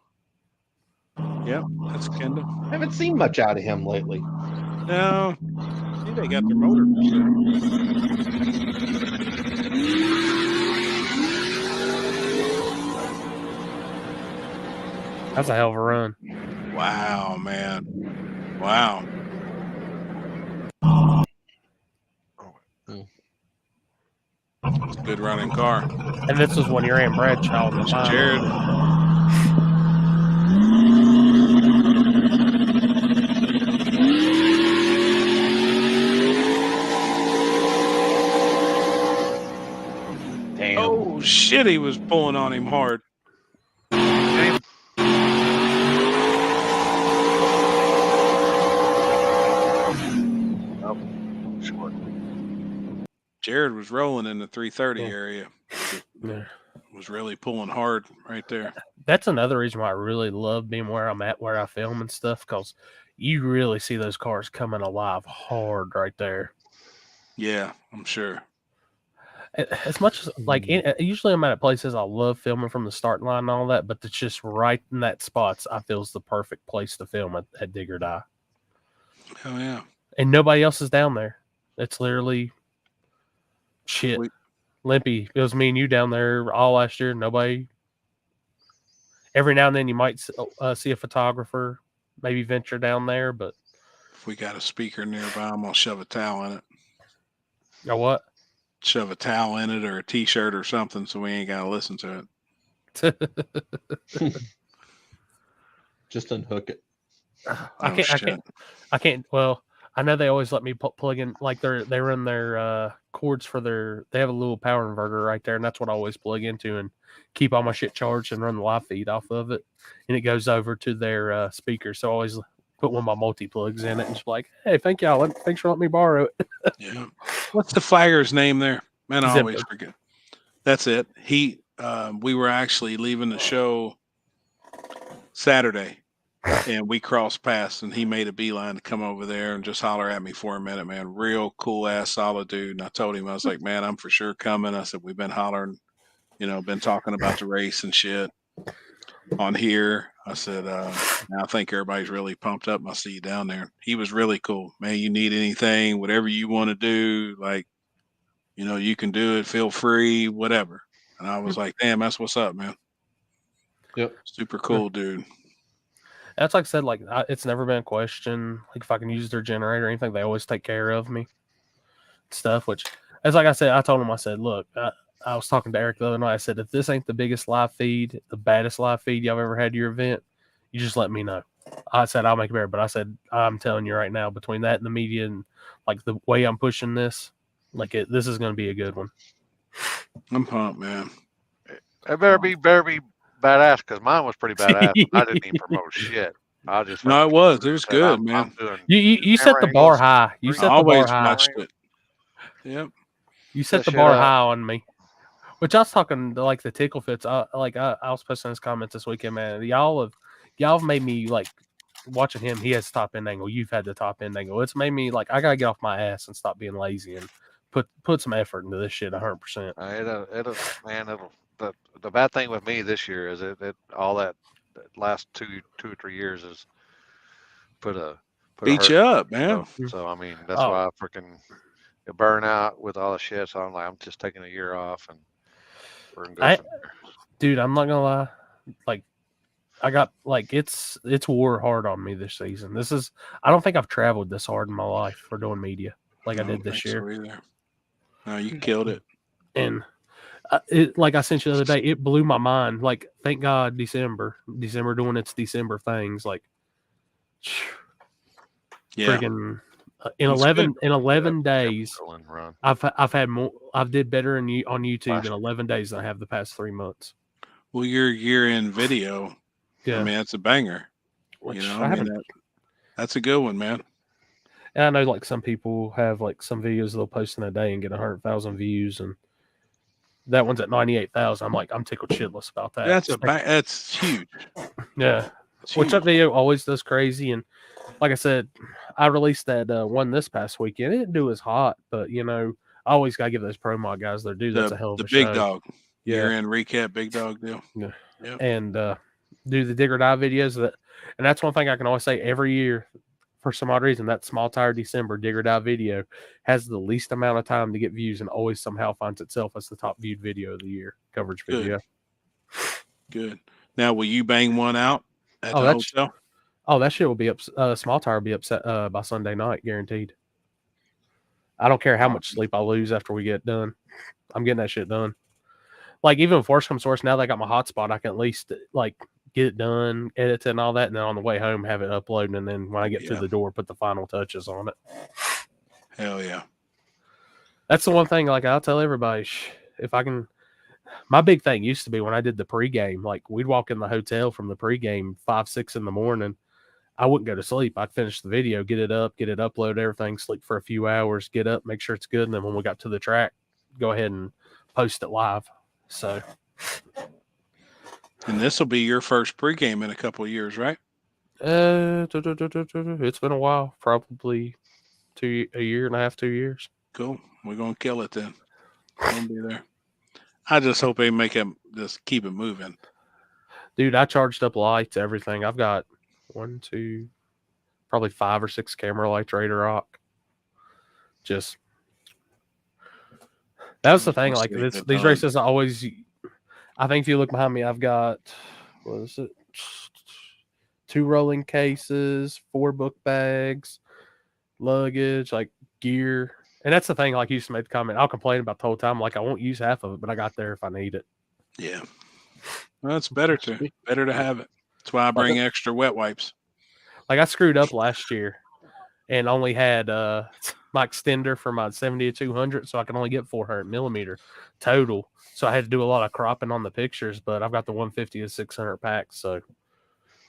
Yep, that's Kendall. I haven't seen much out of him lately. No, I think they got their motor for sale. That's a hell of a run. Wow, man. Wow. It's a good running car. And this was when you're in Bradshaw. It's Jared. Damn. Oh, shit, he was pulling on him hard. Dang Jared was rolling in the 330 Yeah. area. Yeah. Was really pulling hard right there. That's another reason why I really love being where I'm at, where I film and stuff, because you really see those cars coming alive hard right there. Yeah, I'm sure. As much as like usually I'm at places I love filming from the start line and all that, but it's just right in that spots I feel is the perfect place to film at Dig or Die. Oh yeah. And nobody else is down there. It's literally shit. Limpy. It was me and you down there all last year. Nobody. Every now and then you might see a photographer, maybe venture down there, but If we got a speaker nearby, I'm gonna shove a towel in it. or what? Shove a towel in it or a t-shirt or something so we ain't gotta listen to it. Just unhook it. I can't. Well, I know they always let me plug in, like they run their cords for they have a little power inverter right there, and that's what I always plug into and keep all my shit charged and run the live feed off of it, and it goes over to their speaker. So I always put one of my multi plugs in it and just like, hey, thanks for letting me borrow it. Yeah. What's the flagger's name there? Man, I always Zipper. forget. That's it. We were actually leaving the show Saturday, and we crossed paths, and he made a beeline to come over there and just holler at me for a minute, man. Real cool ass, solid dude. And I told him, I was like, man, I'm for sure coming. I said, we've been hollering, been talking about the race and shit on here. I said, I think everybody's really pumped up. I see you down there. He was really cool, man. You need anything, whatever you want to do, like, you can do it. Feel free, whatever. And I was like, damn, that's what's up, man. Yep. Super cool, dude. That's like I said, like it's never been a question. Like if I can use their generator or anything, they always take care of me. Stuff, which, as like I said, I told him, I said, look, I was talking to Eric the other night. I said, if this ain't the biggest live feed, the baddest live feed y'all ever had to your event, you just let me know. I said, I'll make it better. But I said, I'm telling you right now, between that and the media and like the way I'm pushing this, this is going to be a good one. I'm pumped, man. It better be badass, because mine was pretty badass. I didn't even promote shit. I just No, it was. It was good, man. You set the bar high. You set the bar high. Watched it. Yep. You set the shit bar up. high on me. Which I was talking to, like the tickle fits. I was posting his comments this weekend, man. Y'all have made me like watching him. He has top end angle. You've had the top end angle. It's made me like I gotta get off my ass and stop being lazy and put some effort into this shit 100%. The bad thing with me this year is it all that last two or 3 years is put a Beat hurt you on up, me, man. So I mean that's why I freaking burn out with all the shit. So I'm like, I'm just taking a year off and we're gonna go from there. Dude, I'm not gonna lie. Like I got like it's wore hard on me this season. I don't think I've traveled this hard in my life for doing media like I did this year. No, you killed it. And like I sent you the other day, it blew my mind. Like, thank God December doing its December things. Like, friggin' in 11 days, I've had more. I've did better on YouTube in 11 days than I have the past 3 months. Well, your year-end video, Yeah. I mean, that's a banger. Which That's a good one, man. And I know like some people have like some videos they'll post in a day and get 100,000 views, and that one's at 98,000. I'm like, I'm tickled shitless about that. That's huge. Yeah. It's Which that huge. video always does crazy. And like I said, I released that one this past weekend. It didn't do as hot, but I always gotta give those pro mod guys their due. That's a hell of a The big show. dog. Yeah. Year-end recap, big dog deal. Yeah. Yep. And do the dig or die videos and that's one thing I can always say every year. For some odd reason, that small tire December dig or die video has the least amount of time to get views and always somehow finds itself as the top viewed video of the year, coverage Good. video. Good. Now, will you bang one out at the hotel? That shit will be up. Small tire will be upset by Sunday night, guaranteed. I don't care how much sleep I lose after we get done. I'm getting that shit done. Like even if worse comes to worse, now that I got my hotspot, I can at least like get it done, edit it and all that, and then on the way home have it uploaded, and then when I get to the door, put the final touches on it. Hell yeah. That's the one thing, like I'll tell everybody, if I can, my big thing used to be when I did the pregame, like we'd walk in the hotel from the pregame 5, 6 in the morning. I wouldn't go to sleep. I'd finish the video, get it up, get it uploaded, everything, sleep for a few hours, get up, make sure it's good, and then when we got to the track, go ahead and post it live. So, And this will be your first pregame in a couple of years, right? it's been a while, probably a year and a half, 2 years. Cool. We're gonna kill it then. Gonna be there. I just hope they make it, just keep it moving. Dude, I charged up lights, everything. I've got 1, 2, probably 5 or 6 camera lights ready to rock. Just that was the thing. Like these races, I think if you look behind me, I've got, what is it? 2 rolling cases, 4 book bags, luggage, like gear. And that's the thing. Like you used to make the comment, I'll complain about the whole time. Like I won't use half of it, but I got there if I need it. Yeah. Well, it's better to have it. That's why I bring extra wet wipes. Like I screwed up last year and only had my extender for my 70-200, so I can only get 400 millimeter total. So I had to do a lot of cropping on the pictures, but I've got the 150-600 pack, so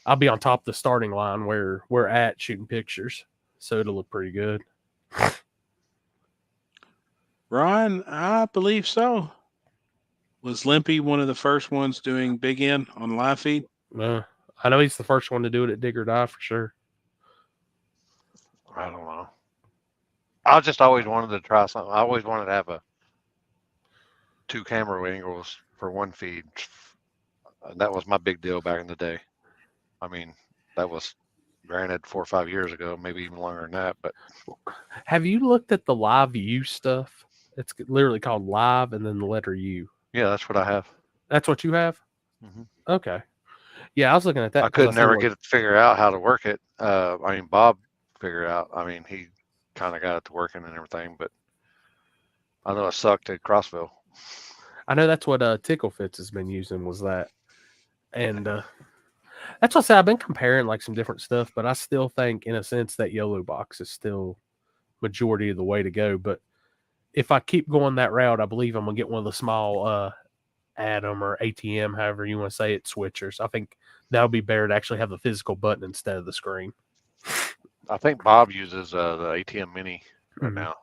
I'll be on top of the starting line where we're at shooting pictures, so it'll look pretty good. Ron, I believe so. Was Limpy one of the first ones doing Big N on live feed? I know he's the first one to do it at Dig or Die for sure. I don't know. I just always wanted to try something. I always wanted to have 2 camera angles for one feed. That was my big deal back in the day. I mean, that was granted 4 or 5 years ago, maybe even longer than that. But have you looked at the Live U stuff? It's literally called Live and then the letter U. Yeah, that's what I have. That's what you have? Mm-hmm. Okay. Yeah, I was looking at that. I could never figure out how to work it. I mean, Bob figured out. I mean, he kind of got it to working and everything, but I know it sucked at Crossville. I know that's what Tickle Fits has been using, was that. And that's what I said. I've been comparing like some different stuff, but I still think in a sense that YOLO box is still majority of the way to go. But if I keep going that route, I believe I'm gonna get one of the small Atom or ATM, however you want to say it, switchers. I think that would be better to actually have the physical button instead of the screen. I think Bob uses the ATM Mini right now.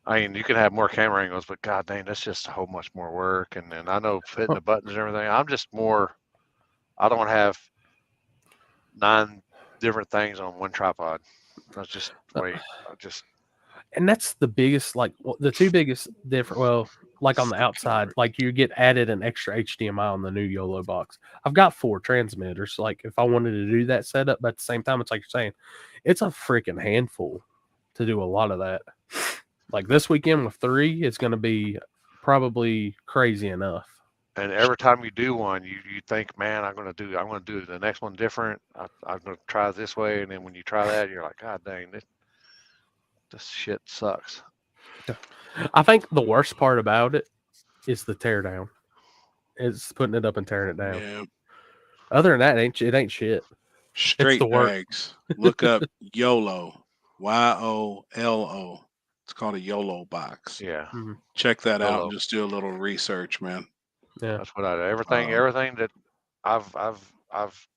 I mean, you can have more camera angles, but god dang, that's just a whole much more work. And then I know fitting the buttons and everything. I'm just more, I don't want to have 9 different things on one tripod. That's just and that's the biggest, like the 2 biggest different. Well, like on the outside, like you get added an extra HDMI on the new YOLO box. I've got 4 transmitters. Like if I wanted to do that setup, but at the same time, it's like you're saying, it's a freaking handful to do a lot of that. Like this weekend with 3, it's going to be probably crazy enough. And every time you do one, you think, man, I'm going to do the next one different. I'm going to try it this way. And then when you try that, you're like, god dang, this shit sucks. I think the worst part about it is the teardown. It's putting it up and tearing it down. Yeah. Other than that, it ain't shit. Straight bags. Look up YOLO. YOLO. It's called a YOLO box. Yeah. Check that out YOLO. and just do a little research, man. Yeah. That's what I do. Everything that I've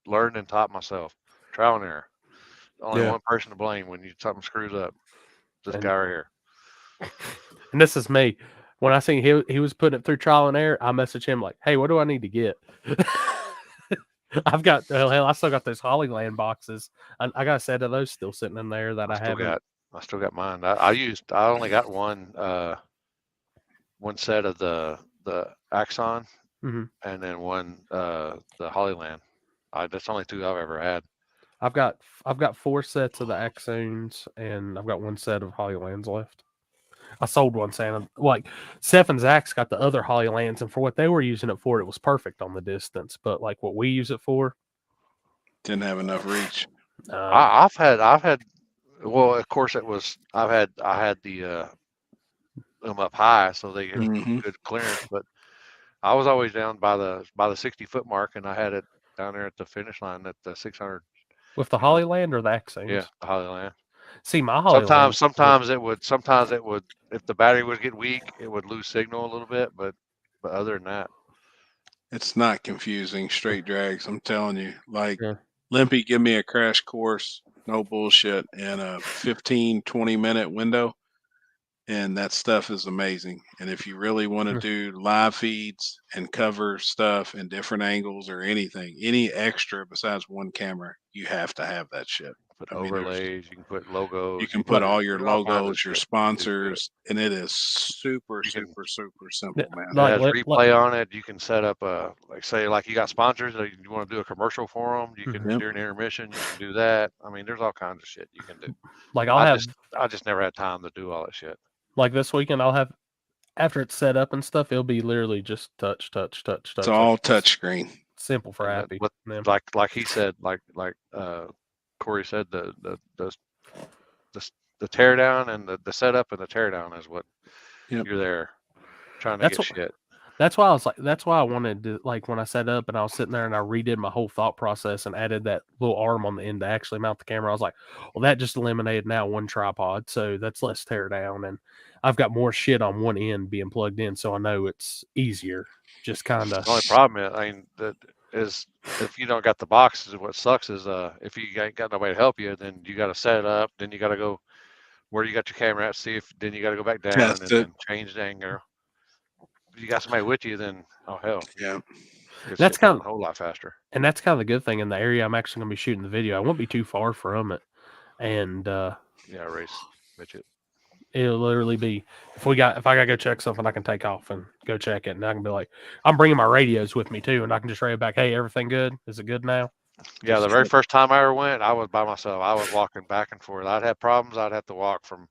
learned and taught myself. Trial and error. Only one person to blame when something screws up. This guy right here. And this is me. When I seen he was putting it through trial and error, I messaged him like, "Hey, what do I need to get?" I've got hell, I still got those Hollyland boxes. I got a set of those still sitting in there that I haven't. I still got mine. I only got one set of the Axon, Mhm. and then one the Hollyland. That's the only 2 I've ever had. I've got 4 sets of the Axons, and I've got 1 set of Hollylands left. I sold one Santa. Like Seth and Zach's got the other Hollylands, and for what they were using it for, it was perfect on the distance. But like what we use it for, didn't have enough reach. I've had. Well, of course it was. I had the them up high, so they get good clearance. But I was always down by the 60-foot mark, and I had it down there at the finish line at the 600. With the Hollyland or the Axons? Yeah, the Hollyland. See, my Hollyland. Sometimes it would. If the battery would get weak, it would lose signal a little bit. But other than that, It's not confusing. Straight drags. I'm telling you. Like Yeah. Limpy, give me a crash course. No bullshit. In a 15, 20-minute window. And that stuff is amazing. And if you really want to Hmm. do live feeds and cover stuff in different angles or anything, any extra besides one camera, you have to have that shit. Put I mean, there's overlays. You can put logos. you can You put can all do your all kinds of logos, your shit you can do to it. sponsors, and it is super, You can super, super simple, man. It Like has let, replay on it. You can set up like say like you got sponsors or you want to do a commercial for them. You can Mhm. during intermission. You can do that. I mean, there's all kinds of shit you can do. like I'll have I just never had time to do all that shit. like this weekend. I'll have after it's set up and stuff. It'll be literally just touch. It's all touch screen. Simple for And Happy. But Yeah. like he said, like Corey said, the tear down and the setup and the tear down is what you're there trying to That's get what- shit. That's why I was like, that's why I wanted to, like, when I set up and I was sitting there and I redid my whole thought process and added that little arm on the end to actually mount the camera. I was like, well, that just eliminated now one tripod. So that's less tear down. And I've got more shit on one end being plugged in. So I know it's easier. Just kind of. The only problem is, I mean, that is if you don't got the boxes, what sucks is if you ain't got nobody to help you, then you got to set it up. Then you got to go where you got your camera at, see if then you got to go back down Test and it. then change the angle. If you got somebody with you, then oh hell, yeah, That's kind a whole lot faster. And that's kind of the good thing in the area I'm actually going to be shooting the video. I won't be too far from it. And yeah, race, bitch it. It'll literally be if I gotta go check something, I can take off and go check it, and I can be like, I'm bringing my radios with me too, and I can just radio back, hey, everything good? Is it good now? Yeah, the very first time I ever went, I was by myself. I was walking back and forth. I'd have problems. I'd have to walk from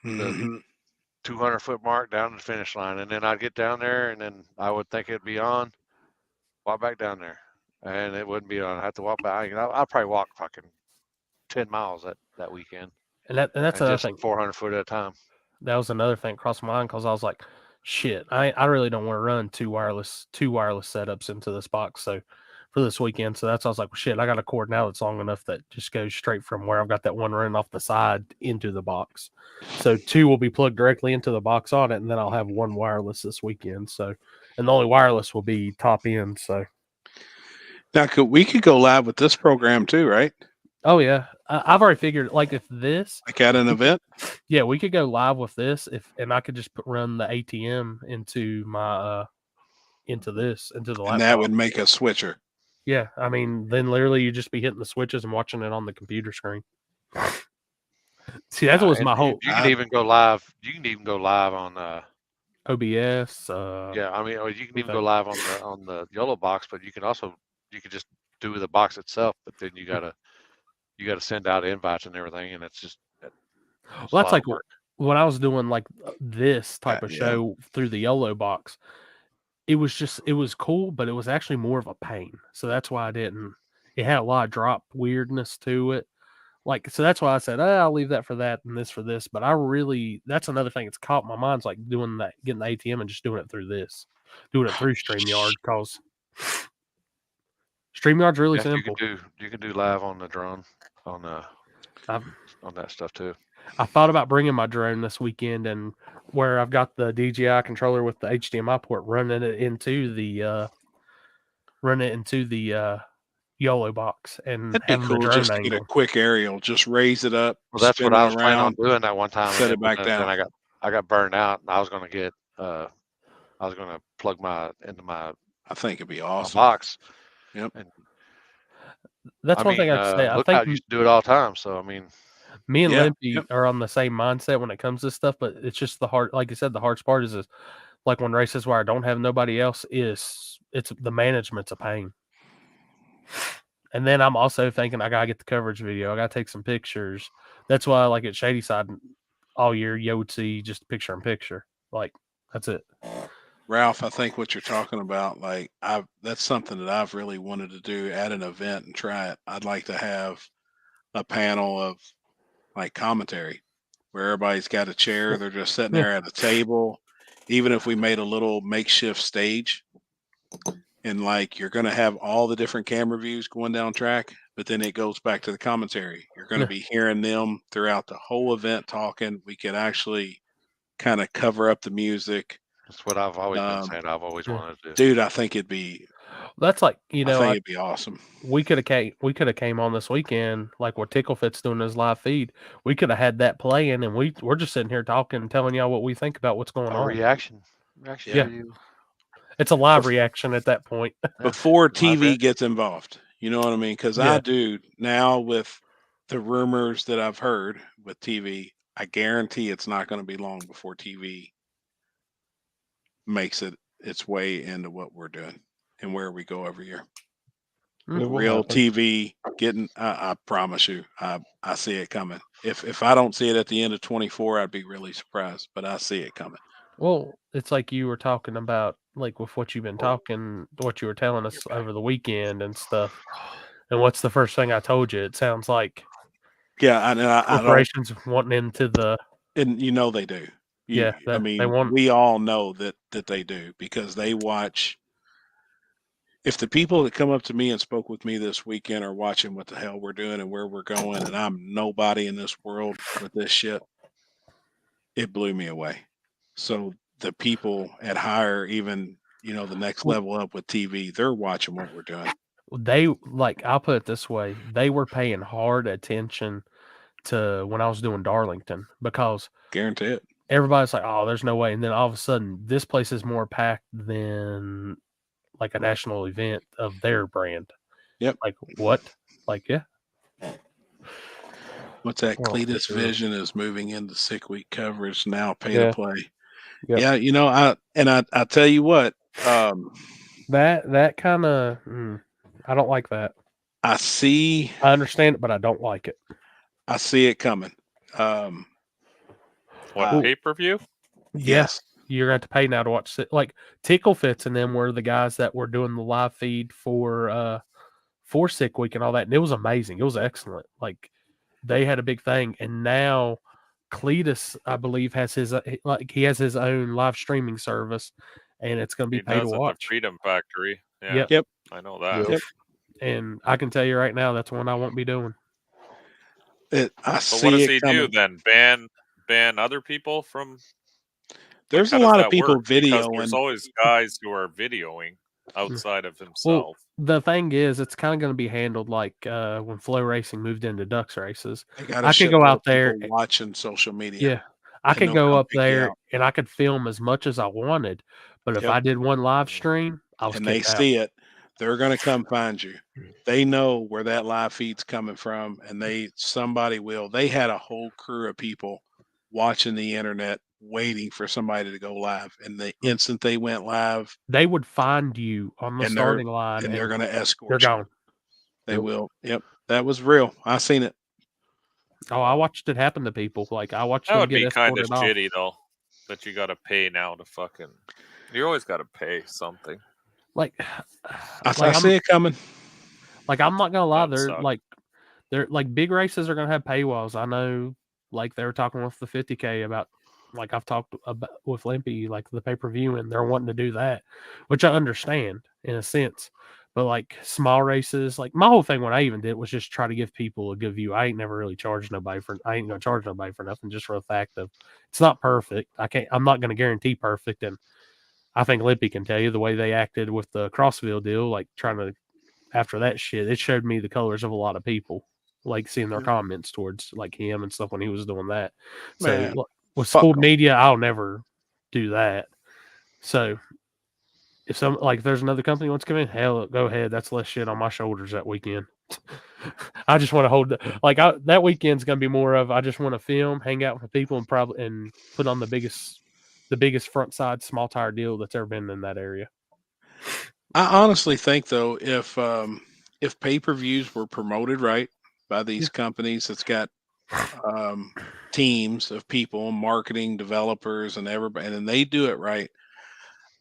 the 200-foot mark down to the finish line, and then I'd get down there, and then I would think it'd be on, walk back down there, and it wouldn't be on. I have to walk back. I'd probably walk fucking 10 miles that weekend. And that's another just thing. 400 foot at a time. That was another thing across my mind because I was like, shit, I really don't want to run two wireless setups into this box. So for this weekend, so that's why I was like, well, shit, I got a cord now that's long enough that just goes straight from where I've got that one running off the side into the box. So two will be plugged directly into the box on it, and then I'll have one wireless this weekend. So, and the only wireless will be top end. So now we could go live with this program too, right? Oh yeah, I've already figured. Like if this, like at an event, yeah, we could go live with this. And I could just run the ATM into my into the laptop. And that would make a switcher. Yeah, I mean, then literally you just be hitting the switches and watching it on the computer screen. See, that was my whole. You can even go live. You can even go live on OBS. Yeah, I mean, or you can even go live on the YOLO box, but you could just do the box itself. But then you gotta send out invites and everything, and it's just. Well, that's like when I was doing like this type of show through the YOLO box. It was cool, but it was actually more of a pain. So that's why I didn't. It had a lot of drop weirdness to it. Like, so that's why I said, I'll leave that for that and this for this. But that's another thing. It's caught my mind's like doing that, getting the ATM and just doing it through this, doing it through StreamYard because StreamYard's really simple. You can do live on the drone on that stuff too. I thought about bringing my drone this weekend and where I've got the DJI controller with the HDMI port running it into the YOLO box and that'd be having cool. the drone Just to get a angle. quick aerial, just raise it up. Well, that's what spin I it was planning on around, doing that one time. Set it back Then down. I got burned out, and I was gonna get I was gonna plug into my. I think it'd be awesome. Box. Yep. And That's one thing I'd say. I Lookout think used to do it all the time. So I mean, me and Yeah, Limpy are on the same mindset when it comes to stuff, but it's just the hard, like you said, the hardest part is like when races where I don't have nobody else it's the management's a pain. And then I'm also thinking I gotta get the coverage video. I gotta take some pictures. That's why like at Shady Side all year you would see just picture in picture. Like that's it. Ralph, I think what you're talking about, like that's something that I've really wanted to do at an event and try it. I'd like to have a panel of like commentary where everybody's got a chair, they're just sitting there at a table. Even if we made a little makeshift stage and like you're gonna have all the different camera views going down track, but then it goes back to the commentary. You're gonna be hearing them throughout the whole event talking. We could actually kind of cover up the music. That's what I've always been Um, saying. I've always Yeah. wanted to do. dude, I think it'd be. That's like, I think it'd be awesome. we could have came on this weekend, like what Ticklefit's doing his live feed. We could have had that playing, and we're just sitting here talking, telling y'all what we think about what's going A on. reaction Yeah. video. It's a live reaction at that point. Before Live TV reaction. gets involved. You know what I mean? Because Yeah. I do now with the rumors that I've heard with TV. I guarantee it's not going to be long before TV makes its way into what we're doing and where we go every year. It will Real happen. TV getting. I promise you, I see it coming. If I don't see it at the end of 24, I'd be really surprised. But I see it coming. Well, it's like you were talking about, like with what you've been talking, what you were telling us over the weekend and stuff. And what's the first thing I told you? It sounds like Yeah, I don't. corporations wanting into the. And you know they do. Yeah, I they mean, want. we all know that they do because they watch. If the people that come up to me and spoke with me this weekend are watching what the hell we're doing and where we're going, and I'm nobody in this world with this shit, it blew me away. So the people at higher, even the next level up with TV, they're watching what we're doing. They like, I'll put it this way: they were paying hard attention to when I was doing Darlington because Guarantee it. Everybody's like, "Oh, there's no way," and then all of a sudden, this place is more packed than like a national event of their brand. Yep. Like what? Like yeah. What's that? Well, Cletus sure. Vision is moving into 6 week coverage now. Pay Yeah. to play. Yep. Yeah, I tell you what. That kind of I don't like that. I see. I understand it, but I don't like it. I see it coming. What, pay-per-view? Yes. You're going to have to pay now to watch it. Like Ticklefits and them were the guys that were doing the live feed for Sick Week and all that, and it was amazing. It was excellent. Like they had a big thing, and now Cletus, I believe, has his he has his own live streaming service, and it's going to be He pay to does at the watch. Freedom Factory. Yeah. Yep. I know that. Yep. And I can tell you right now, that's one I won't be doing. I But see what does it he coming. do then? Ban other people from? There's how a does lot of that people work? Because videoing. there's always guys who are videoing outside of himself. Well, the thing is, it's kind of going to be handled like when Flow Racing moved into Ducks races. They got I could go out there. watching social media. Yeah, I and could they'll go come up pick you there out. and I could film as much as I wanted. But if Yep. I did one live stream, I was and they kicked out. see it, they're going to come find you. They know where that live feed's coming from, and somebody will. They had a whole crew of people watching the internet, waiting for somebody to go live. And the instant they went live, They would find you on the and starting line, they're going to escort They're you. gone. They Yep. will. Yep, that was real. I seen it. Oh, I watched it happen to people. Like I watched That them would get be kind of escorted off. shitty though, that you got to pay now to fucking. You always got to pay something. Like, I see it coming. Like I'm not gonna lie, That sucks. they're like big races are gonna have paywalls. I know, like they were talking with the 50K about, like I've talked about with Limpy, like the pay-per-view, and they're wanting to do that, which I understand in a sense. But like small races, like my whole thing when I even did was just try to give people a good view. I ain't never really charged nobody for. I ain't gonna charge nobody for nothing, just for the fact of it's not perfect. I'm not gonna guarantee perfect, and I think Limpy can tell you the way they acted with the Crossville deal, like trying to. After that shit, it showed me the colors of a lot of people, like seeing their comments towards like him and stuff when he was doing that. Man, So with fuck school 'em. media, I'll never do that. So if there's another company wants to come in, hell, go ahead. That's less shit on my shoulders that weekend. I just want to hold that weekend's gonna be more of I just want to film, hang out with people, and put on the biggest front side small tire deal that's ever been in that area. I honestly think though, if pay-per-views were promoted right by these companies that's got teams of people, marketing, developers, and everybody, and then they do it right,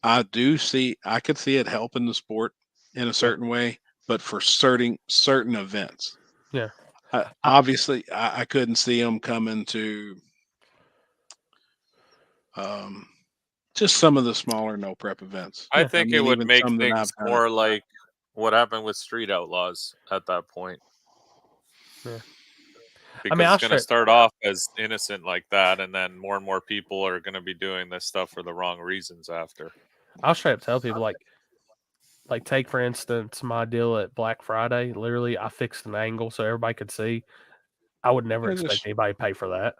I could see it helping the sport in a certain way, but for certain events. Yeah. Obviously, I couldn't see them coming to just some of the smaller no prep events. I think it would even make some that things I've done. more like what happened with Street Outlaws at that point. Yeah. Because I'll it's going to straight, start off as innocent like that, and then more people are going to be doing this stuff for the wrong reasons after. I'll straight up tell people like take for instance my deal at Black Friday. Literally, I fixed an angle so everybody could see. I would never Yeah, expect just anybody to pay for that.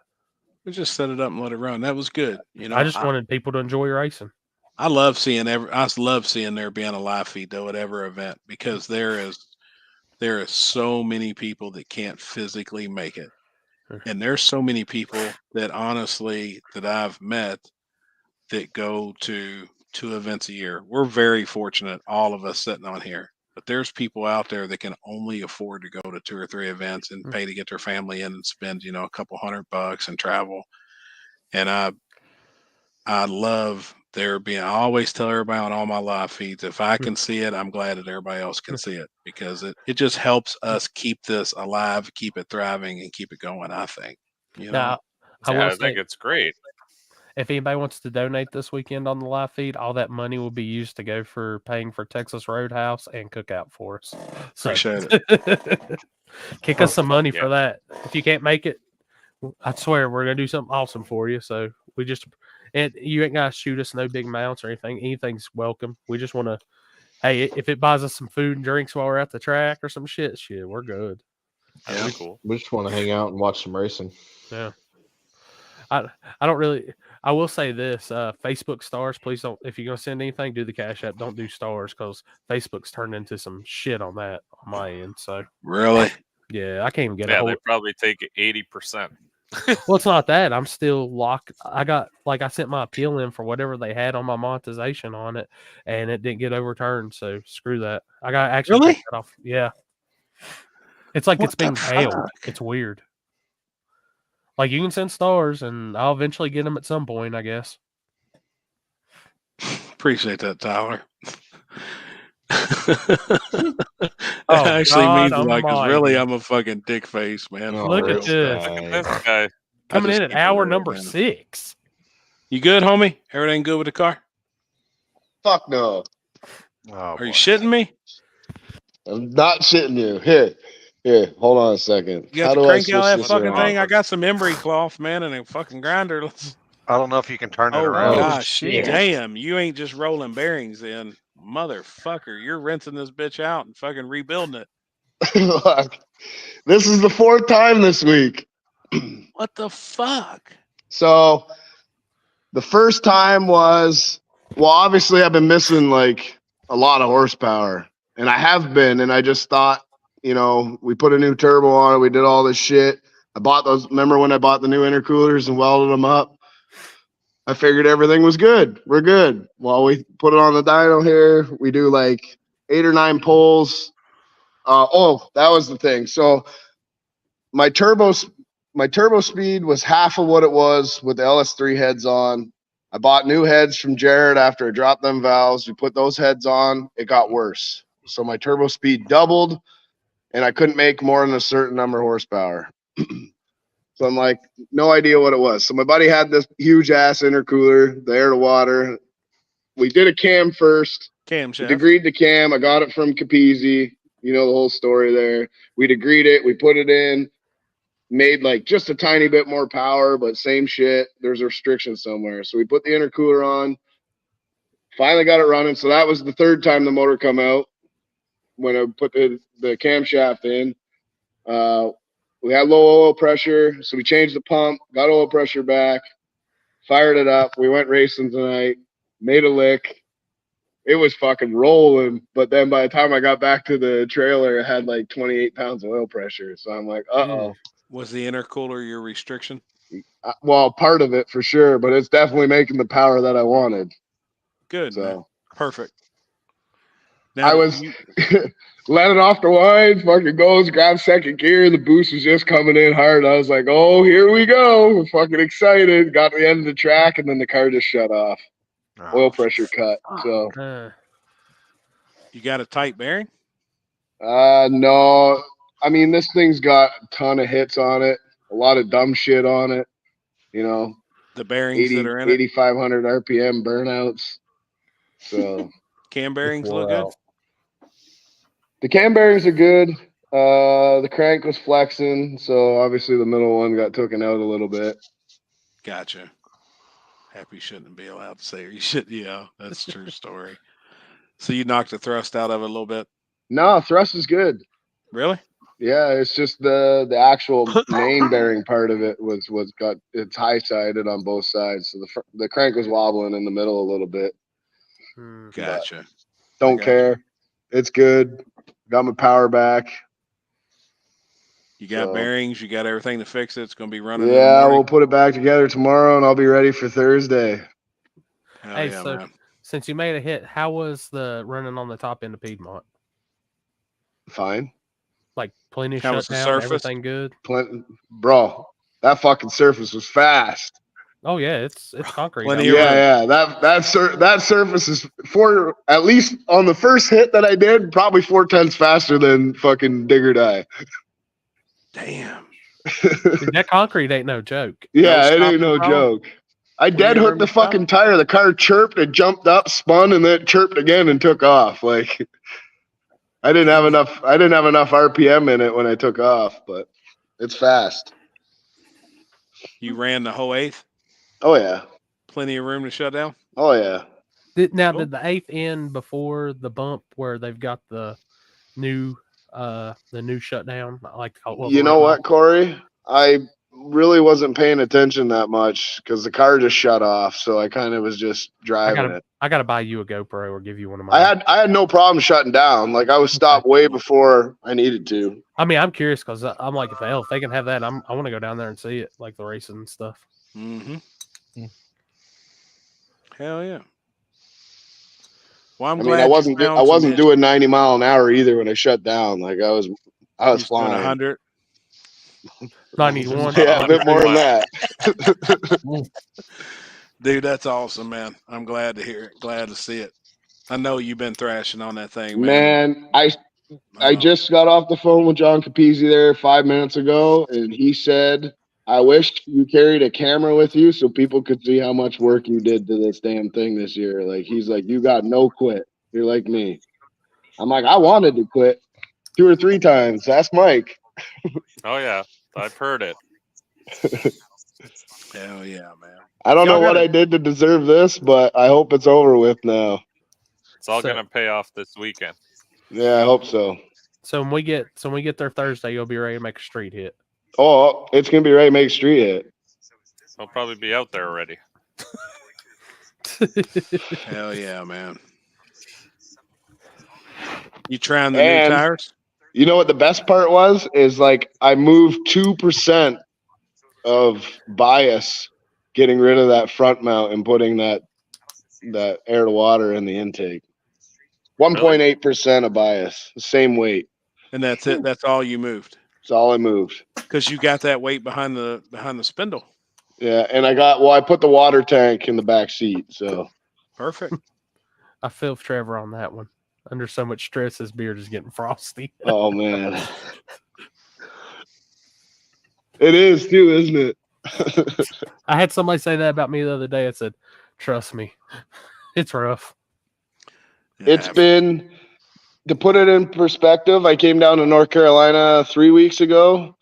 we just set it up and let it run. That was good. I just wanted people to enjoy racing. I love seeing there being a live feed though at every event because there is so many people that can't physically make it. And there's so many people that honestly that I've met that go to 2 events a year. We're very fortunate, all of us sitting on here. But there's people out there that can only afford to go to 2 or 3 events and pay to get their family in and spend, a couple $100 and travel. And I love I always tell everybody on all my live feeds, if I can see it, I'm glad that everybody else can see it because it just helps us keep this alive, keep it thriving, and keep it going, I think. Now, I think it's great. If anybody wants to donate this weekend on the live feed, all that money will be used to go for paying for Texas Roadhouse and Cookout for us. So, Appreciate it. Kick us some money for that. If you can't make it, I swear we're gonna do something awesome for you. So and you ain't gotta shoot us no big amounts or anything. Anything's welcome. We just want to. Hey, if it buys us some food and drinks while we're at the track or some shit, we're good. Yeah, cool. We just want to hang out and watch some racing. Yeah. I don't really. I will say this: Facebook stars, please don't. If you're gonna send anything, do the Cash App. Don't do stars because Facebook's turned into some shit on that on my end. So really, yeah, I can't even get a Yeah, hold. they probably take 80%. Well, it's not that. I'm still locked. I sent my appeal in for whatever they had on my monetization on it, and it didn't get overturned. So screw that. I got to actually Really? take that off. Yeah, it's like What it's being the held. fuck? It's weird. Like you can send stars, and I'll eventually get them at some point, I guess. Appreciate that, Tyler. Oh, actually God means a lot because almighty. really I'm a fucking dick face, man. for Look real. at this. This guy. Coming in just at keep it hour real, number man. 6. You good, homie? Everything good with the car? Fuck no. Oh, Are you shitting me? I'm not shitting you. Here, hold on a second. You How got do to I crank switch out that this fucking around? thing. I got some emery cloth, man, and a fucking grinder. I don't know if you can turn it Oh around. gosh, damn! You ain't just rolling bearings in, motherfucker. You're rinsing this bitch out and fucking rebuilding it. Look, this is the 4th time this week. What the fuck? So the first time was, well, obviously I've been missing like a lot of horsepower, and I have been, and I just thought, we put a new turbo on it, we did all this shit. I bought those. Remember when I bought the new intercoolers and welded them up? I figured everything was good. We're good. Well, we put it on the dyno here. We do like 8 or 9 pulls. That was the thing. So my turbo speed was half of what it was with the LS3 heads on. I bought new heads from Jared after I dropped them valves. We put those heads on. It got worse. So my turbo speed doubled, and I couldn't make more than a certain number of horsepower. So I'm like, no idea what it was. So my buddy had this huge ass intercooler, the air to water. We did a cam first. Cam We shaft. degreed the cam. I got it from Capizzi. You know the whole story there. We degreed it. We put it in. Made like just a tiny bit more power, but same shit. There's a restriction somewhere. So we put the intercooler on. Finally got it running. So that was the 3rd time the motor come out when I put the camshaft in. We had low oil pressure, so we changed the pump, got oil pressure back, fired it up. We went racing tonight, made a lick. It was fucking rolling, but then by the time I got back to the trailer, it had like 28 pounds of oil pressure. So I'm like, uh-oh. Was the intercooler your restriction? Well, part of it for sure, but it's definitely making the power that I wanted. Good, So man. Perfect. I was letting off the line, fucking goes, grab second gear, the boost was just coming in hard. I was like, oh, here we go. We're fucking excited. Got to the end of the track, and then the car just shut off. Oil pressure cut. So You got a tight bearing? no. I mean, this thing's got a ton of hits on it, a lot of dumb shit on it. The bearings that are in it? 8,500 RPM burnouts. So Cam bearings look good? the cam bearings are good. The crank was flexing, so obviously the middle one got taken out a little bit. Gotcha. Happy you shouldn't be allowed to say, or you should. Yeah, that's a true story. So you knocked the thrust out of it a little bit. No, thrust is good. Really? Yeah, it's just the actual main bearing part of it was got it's high sided on both sides, so the crank was wobbling in the middle a little bit. Gotcha. Don't care. It's good. Got my power back. You got So- bearings. You got everything to fix it. It's going to be running. in the Yeah, morning? we'll put it back together tomorrow, and I'll be ready for Thursday. Hell Hey, yeah, so man. since you made a hit, how was the running on the top end of Piedmont? Fine. Like plenty of How was the shutdown, surface? everything good. Bro, that fucking surface was fast. Oh yeah, it's concrete. Plenty out of there. Yeah. That surface is at least on the first hit that I did, probably 4 tenths faster than fucking Digger Die. Damn. Dude, that concrete ain't no joke. Yeah, it ain't stopping no problem. joke. I dead you hooked the room to stop? fucking tire. The car chirped, it jumped up, spun, and then it chirped again and took off. Like I didn't have enough RPM in it when I took off, but it's fast. You ran the whole eighth. Oh yeah. Plenty of room to shut down. Oh yeah. Did the eighth end before the bump where they've got the new shutdown? I like to call it. well, You the know red what, light. Corey? I really wasn't paying attention that much because the car just shut off, so I kind of was just driving it. I gotta buy you a GoPro or give you one of mine. I had no problem shutting down. Like I was stopped way before I needed to. I mean, I'm curious because I'm like, if they can have that, I want to go down there and see it, like the racing and stuff. Mm-hmm. Hell yeah. Well, I'm I glad mean, I wasn't doing doing 90 mile an hour either when I shut down. Like I was flying. 100. 91. Yeah, a bit more than that. Dude, that's awesome, man. I'm glad to hear it. Glad to see it. I know you've been thrashing on that thing, man. Man, I just got off the phone with John Capizzi there 5 minutes ago, and he said, I wish you carried a camera with you so people could see how much work you did to this damn thing this year. Like, he's like, you got no quit. You're like me. I'm like, I wanted to quit 2 or 3 times. Ask Mike. Oh yeah, I've heard it. Hell yeah, man. I don't know Y'all what gotta- I did to deserve this, but I hope it's over with now. It's all So- gonna pay off this weekend. Yeah, I hope so. So when we get there Thursday, you'll be ready to make a street hit. Oh, it's gonna be ready to make street hit. I'll probably be out there already. Hell yeah, man. You trying the And- new tires? You know what the best part was? Is like I moved 2% of bias, getting rid of that front mount and putting that air to water in the intake. 1.8% of bias, the same weight. And that's it. That's all you moved. That's all I moved. Because you got that weight behind the spindle. Yeah, and I put the water tank in the back seat. So Perfect. I feel for Trevor on that one. Under so much stress, his beard is getting frosty. oh man. It is too, isn't it? I had somebody say that about me the other day. I said, "Trust me, it's rough." It's been, to put it in perspective, I came down to North Carolina 3 weeks ago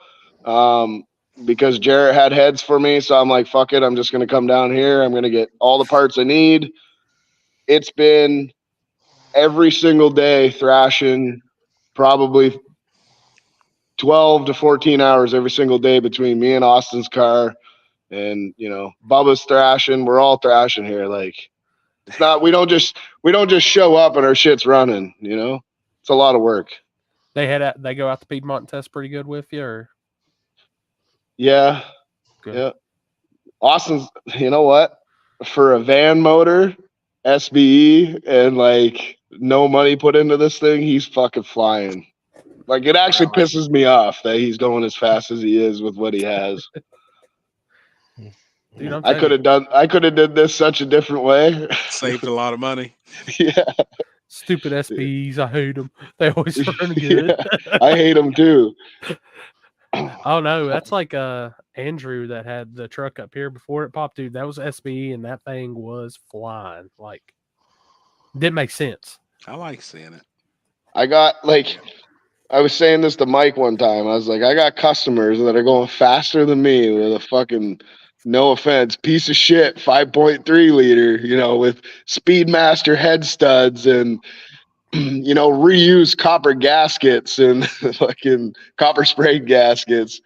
because Jarrett had heads for me. So I'm like, fuck it. I'm just going to come down here. I'm going to get all the parts I need. It's been every single day thrashing, probably 12 to 14 hours every single day between me and Austin's car. And, Bubba's thrashing. We're all thrashing here. Like, it's not, we don't just show up and our shit's running, It's a lot of work. They go out to Piedmont and test pretty good with you, or Yeah. Good. Yeah. Austin's, you know what? For a van motor, SBE, and like no money put into this thing, he's fucking flying. Like it actually pisses me off that he's going as fast as he is with what he has. dude, I'm I telling could have did this such a different way. Saved a lot of money. Yeah. Stupid SBs, I hate them. They always run good. Yeah, I hate him too. Oh no, that's like Andrew that had the truck up here before it popped, dude. That was SBE, and that thing was flying. Like, didn't make sense. I like seeing it. I got like I was saying this to Mike one time. I was like, I got customers that are going faster than me with a fucking, no offense, piece of shit 5.3 liter, with Speedmaster head studs and, reuse copper gaskets and fucking copper sprayed gaskets.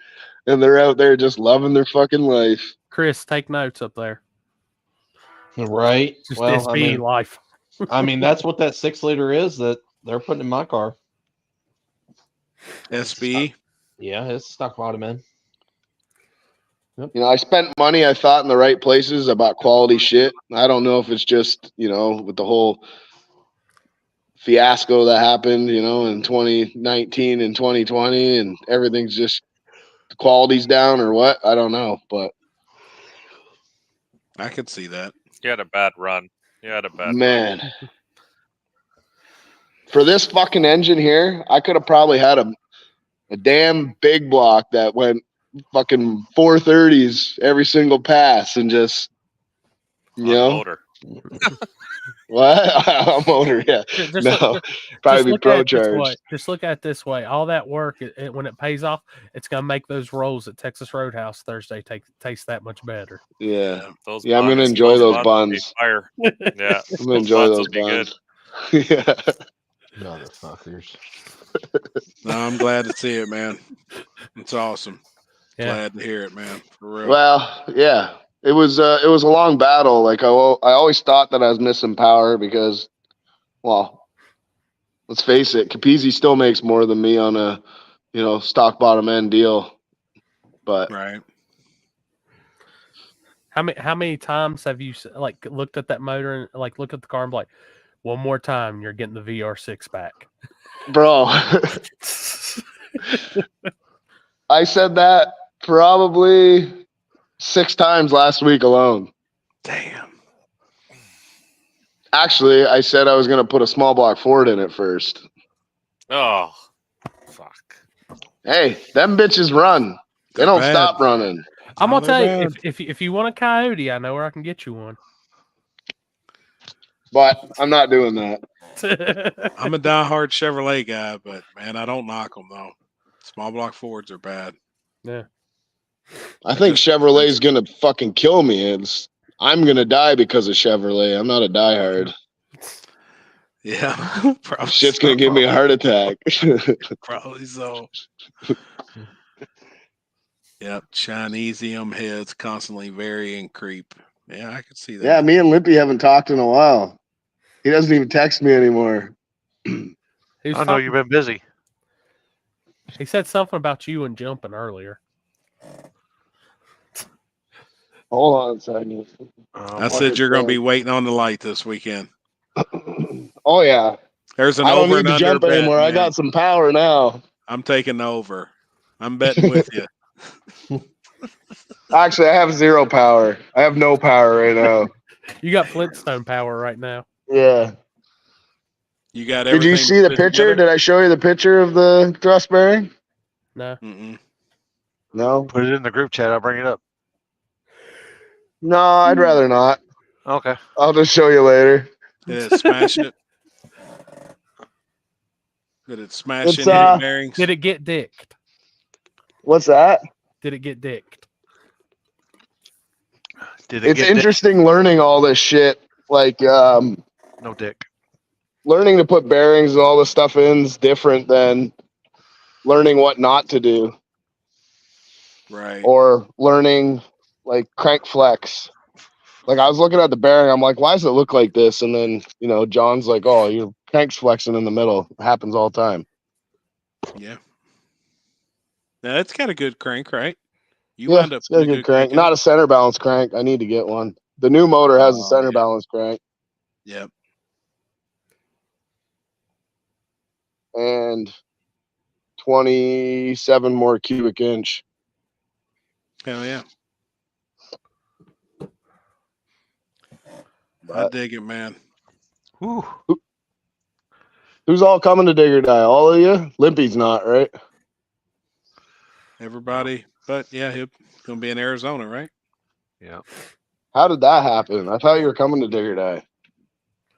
And they're out there just loving their fucking life. Chris, take notes up there. Right. Just Well, SB life. that's what that 6 liter is that they're putting in my car. SB. Yeah, it's stock bottom end. I spent money, I thought, in the right places about quality shit. I don't know if it's just, with the whole fiasco that happened, in 2019 and 2020, and everything's just, the quality's down or what. I don't know, but I could see that. You had a bad run. Man. For this fucking engine here, I could have probably had a damn big block that went fucking 430s every single pass and just, motor. What? A motor, yeah. Probably be pro charged. Just look at it this way. All that work, when it pays off, it's gonna make those rolls at Texas Roadhouse Thursday taste that much better. Yeah, I'm gonna enjoy those buns. Fire. Yeah, I'm gonna enjoy those will be buns. good. Yeah. Motherfuckers. No, I'm glad to see it, man. It's awesome. Yeah. Glad to hear it, man. For real. Well, yeah. It was a long battle. Like I always thought that I was missing power because, well, let's face it, Capizzi still makes more than me on a, stock bottom end deal. But right. How many times have you looked at that motor and look at the car and be like, one more time, you're getting the VR6 back, bro? I said that probably 6 times last week alone. Damn. Actually, I said I was going to put a small block Ford in it first. Oh, fuck. Hey, them bitches run. They don't bad. stop running. I'm gonna tell you, bad. if you want a Coyote, I know where I can get you one. But I'm not doing that. I'm a diehard Chevrolet guy, but man, I don't knock them though. Small block Fords are bad. Yeah. I think Chevrolet's gonna fucking kill me. I'm gonna die because of Chevrolet. I'm not a diehard. Yeah, probably Shit's gonna give me a heart attack. Probably so. Yep, Chinesium heads constantly vary and creep. Yeah, I could see that. Yeah, me and Lippy haven't talked in a while. He doesn't even text me anymore. I know you've been busy. He said something about you and jumping earlier. Hold on a second. I said you're going to be waiting on the light this weekend. Oh yeah. There's an I don't over need and to under jump bet, anymore. I man. got some power now. I'm taking over. I'm betting with you. Actually, I have 0 power. I have no power right now. You got Flintstone power right now. Yeah. You got Did you everything see the put picture? together? Did I show you the picture of the thrust bearing? No. Mm-mm. No. Put it in the group chat. I'll bring it up. No, I'd rather not. Okay. I'll just show you later. Did it smash it? Did it smash It's, any of the bearings? Did it get dicked? What's that? Did it get dicked? Did it It's get dick? interesting learning all this shit. Like, No dick. learning to put bearings and all this stuff in is different than learning what not to do. Right. Or learning like crank flex. Like I was looking at the bearing, I'm like, why does it look like this? And then, John's like, oh, your crank's flexing in the middle. It happens all the time. Yeah. Now that's got a good crank, right? You Yeah, wound up it's got a putting good crank. Not a center balance crank. I need to get one. The new motor has a center balance crank Yep. and 27 more cubic inch. Hell yeah. I dig it, man. Who's all coming to Dig or Die? All of you? Limpy's not, right? Everybody. But yeah, he's going to be in Arizona, right? Yeah. How did that happen? I thought you were coming to Dig or Die.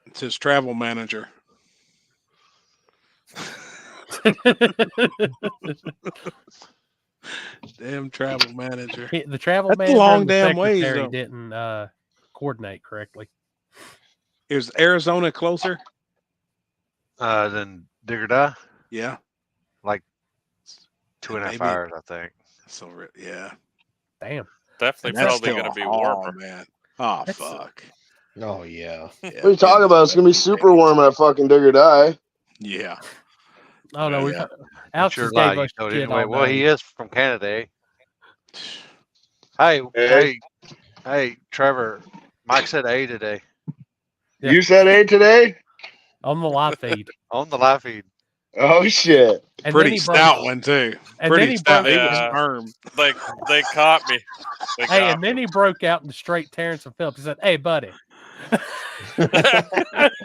It's his travel manager. Damn travel manager. The travel That's manager a long and the damn ways, secretary though. didn't coordinate correctly. Is Arizona closer? Then Digger Die, Yeah. like 2.5 Maybe- hours, I think. So yeah. Damn. Definitely And that's probably still going to be a warmer. haul, man. Oh That's- fuck. Oh yeah. What are you talking about? It's gonna be super warm at fucking Dig or Die. Yeah. Oh no, Yeah. Alex Sure just lie, gave you us told shit anyway. all Well, he day. is from Canada, eh? Hey, Hey. hey, Trevor. Mike said A today Yeah. You said A today? On the live feed. on the live feed. Oh shit. And then Pretty he stout broke, one too. and Pretty then he stout. broke, He was Yeah. firm. They caught me. They hey, got and then he broke out in straight Terrence and Phillips. He said, "Hey, buddy."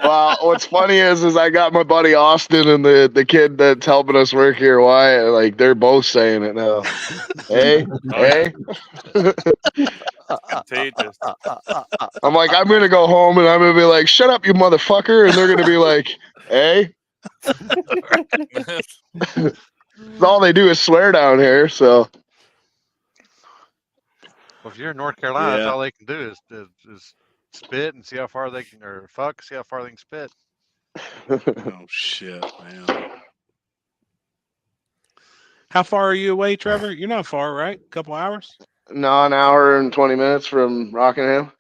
Well, what's funny is I got my buddy Austin and the kid that's helping us work here, Wyatt, like they're both saying it now. Hey, hey. contagious. I'm like, I'm gonna go home and I'm gonna be like, shut up, you motherfucker, and they're gonna be like, hey. All they do is swear down here, so Well, if you're in North Carolina, Yeah. that's all they can do is spit and see how far they can, or fuck, see how far they can spit. Oh shit, man. How far are you away, Trevor? You're not far, right? A couple hours? no, an hour and 20 minutes from Rockingham.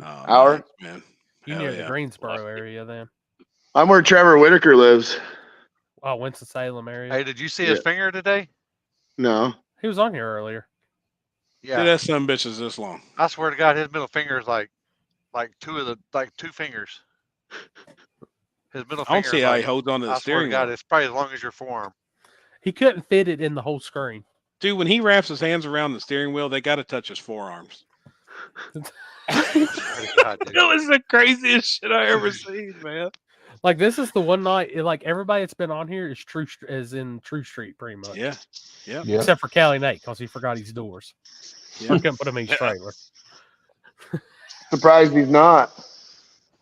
Oh, Hour. nice, man. You Hell near yeah. the Greensboro area then? I'm where Trevor Whitaker lives. Oh, Winston-Salem area. Hey, did you see his Yeah. finger today? No. He was on here earlier. Dude, Yeah, that son of a bitch is this long. I swear to God, his middle finger is like two fingers. His middle I don't finger. see is how like, he holds on to the I swear to steering God, wheel. it's probably as long as your forearm. He couldn't fit it in the whole screen. Dude, when he wraps his hands around the steering wheel, they got to touch his forearms. I swear to God, dude. That was the craziest shit I ever seen, man. Like this is the one night. Like everybody that's been on here is in True Street pretty much. Yeah. Yeah. Yeah. Except for Callie Nate because he forgot his doors. Yeah. I couldn't put him in his trailer. Surprised he's not.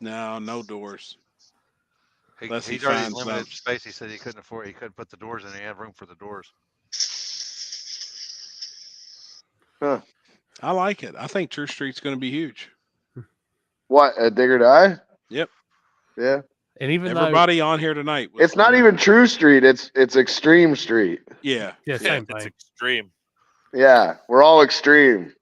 No, no doors. He, Unless he he's already finds limited some. space. He said he couldn't afford. He couldn't put the doors in. He had room for the doors. Huh. I like it. I think True Street's going to be huge. What, a Dig or Die? Yep. Yeah. And even Everybody on here tonight. was It's not even True Street, it's Extreme Street. Yeah. though, yeah, same It's thing. extreme. Yeah, we're all extreme.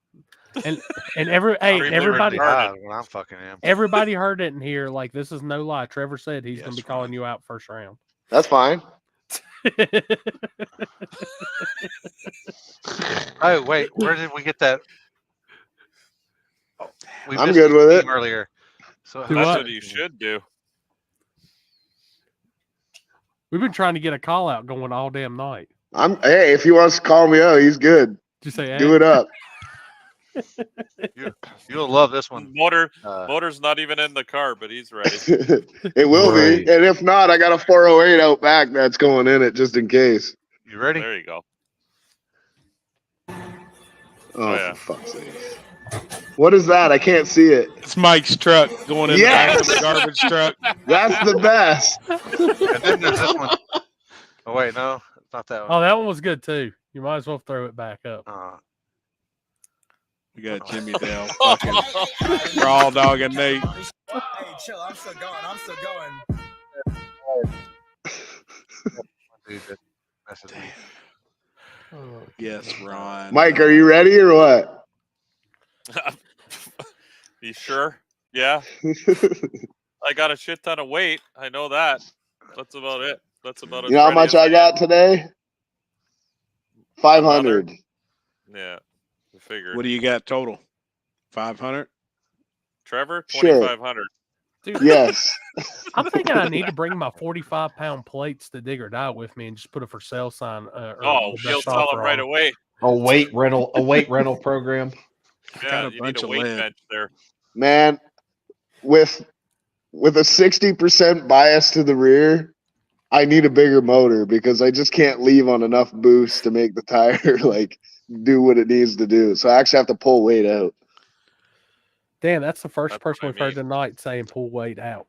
And everybody When I'm fucking him. everybody heard it in here. Like this is no lie. Trevor said he's gonna be calling you out first round. That's fine. Oh wait, where did we get that? Oh, we I'm missed good the with it. team earlier. So Do That's what? what you should do. We've been trying to get a call out going all damn night. Hey, if he wants to call me out, he's good. Did you say Do it up. You'll love this one. Motor's not even in the car, but he's ready. It will Right. be. And if not, I got a 408 out back that's going in it just in case. You ready? There you go. Oh, yeah. for fuck's sake. What is that? I can't see it. It's Mike's truck going in Yes! the back of the garbage truck. That's the best. And then there's this one. Oh wait, no, it's not that one. Oh, that one was good too. You might as well throw it back up. We got Jimmy Dale, fucking Raw Dog and Nate. Hey, chill. I'm still going. I'm still going. Dude, that messes me. Yes, Ron. Mike, are you ready or what? You sure? Yeah. I got a shit ton of weight. I know that. That's about it. That's about it. You know how much I got today? 500. Yeah. I figured. What do you got total? 500? Trevor? Sure. 2,500. Dude, Yes. I'm thinking I need to bring my 45-pound plates to Dig or Die with me and just put a for sale sign. Or Oh, the you'll best tell offer them right on it. away. A weight rental program. Yeah, got a you bunch need a of weight lead. bench there. Man, with a 60% bias to the rear, I need a bigger motor because I just can't leave on enough boost to make the tire like do what it needs to do. So I actually have to pull weight out. Damn, that's the first That's person what we've I heard tonight saying pull weight out.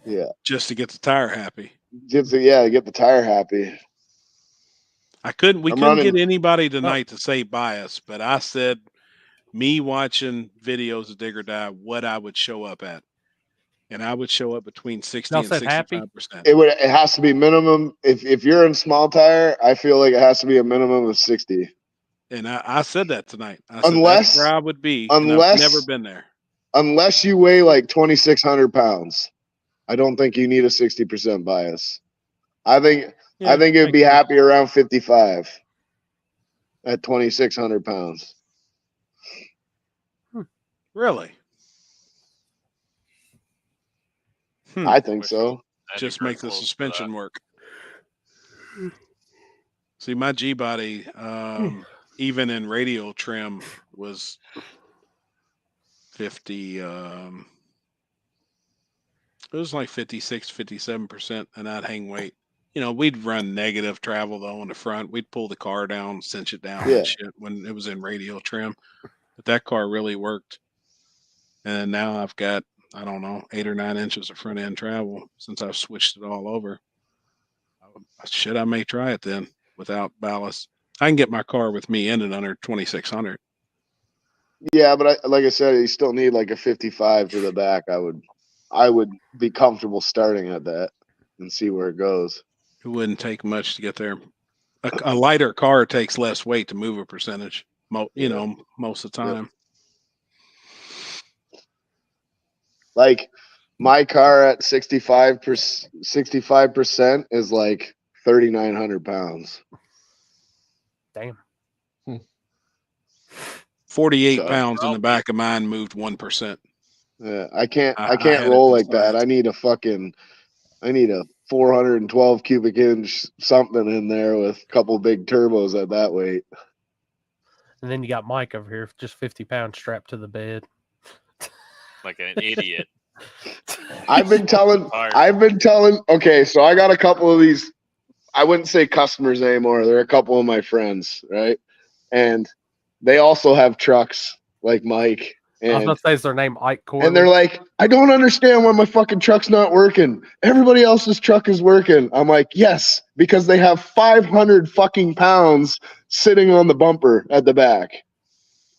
Yeah. Just to get the tire happy. get the tire happy. We I'm couldn't running- get anybody tonight to say bias, but I said me watching videos of Dig or Die, what I would show up at. And I would show up between 60 Y'all and said happy? 65%. It has to be minimum. If you're in small tire, I feel like it has to be a minimum of 60. And I said that tonight. I said Unless that's where I would be. And I've never been there. Unless you weigh like 2,600 pounds, I don't think you need a 60% bias. I think it would be happy around 55 at 2,600 pounds. Really? I think so. Just make the suspension work. See, my G body, even in radial trim, was 50. It was like 56, 57%, and I'd hang weight. You know, we'd run negative travel though on the front. We'd pull the car down, cinch it down Yeah. and shit when it was in radial trim. But that car really worked. And now I've got, I don't know, 8 or 9 inches of front end travel since I've switched it all over. Shit, I may try it then without ballast. I can get my car with me in it under 2,600. Yeah, but like I said, you still need like a 55 to the back. I would be comfortable starting at that and see where it goes. It wouldn't take much to get there. A lighter car takes less weight to move a percentage, you know, most of the time. Like my car at 65% is like 3,900 pounds. Damn. 48 pounds in the back of mine moved 1%. Yeah, I can't I had it roll this like that. I need a 412 cubic inch something in there with a couple big turbos at that weight. And then you got Mike over here, just 50 pounds strapped to the bed. Like an idiot. I've been telling, okay, so I got a couple of these, I wouldn't say customers anymore. They're a couple of my friends, right? And they also have trucks like Mike. I was And, going to say, is their name Ike Corley? and they're like, I don't understand why my fucking truck's not working. Everybody else's truck is working. I'm like, yes, because they have 500 fucking pounds sitting on the bumper at the back.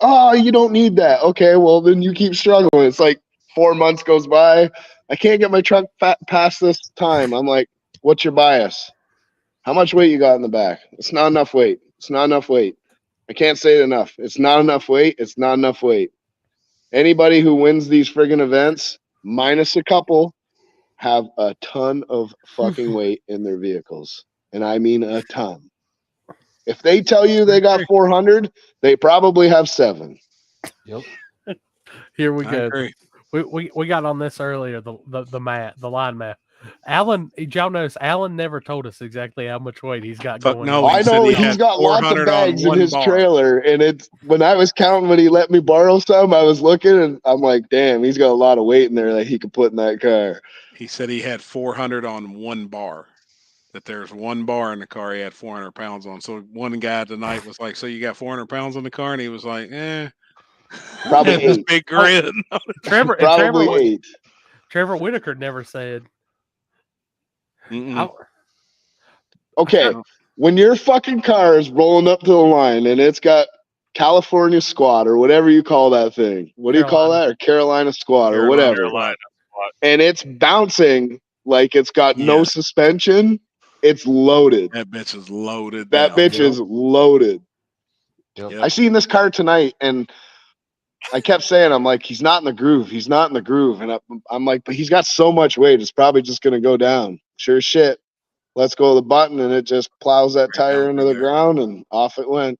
Oh, you don't need that. Okay, well, then you keep struggling. It's like 4 months goes by. I can't get my truck past this time. I'm like, what's your bias? How much weight you got in the back? It's not enough weight. It's not enough weight. I can't say it enough. It's not enough weight. It's not enough weight. Anybody who wins these friggin' events, minus a couple, have a ton of fucking weight in their vehicles. And I mean a ton. If they tell you they got 400, they probably have 7. Yep. Here we I go. agree. We got on this earlier, the line map. Alan, did y'all notice Alan never told us exactly how much weight he's got going on. I know he's got lots of bags in his trailer, and it's when I was counting when he let me borrow some, I was looking and I'm like, damn, he's got a lot of weight in there that he could put in that car. He said he had 400 on one bar. That there's one bar in the car he had 400 pounds on. So one guy tonight was like, "So you got 400 pounds on the car?" And he was like, "Eh." Probably Had this 8. big grin. Probably 8. Trevor Whitaker never said. Okay, when your fucking car is rolling up to the line and it's got California squat or whatever you call that thing, what do you call that? Or Carolina squat or whatever, and it's bouncing like it's got no suspension, it's loaded. That bitch is loaded. That bitch is loaded. Yep. I seen this car tonight and I kept saying, I'm like, he's not in the groove. He's not in the groove. And I'm like, but he's got so much weight. It's probably just going to go down. Sure as shit. Let's go to the button and it just plows that tire into the ground and off it went.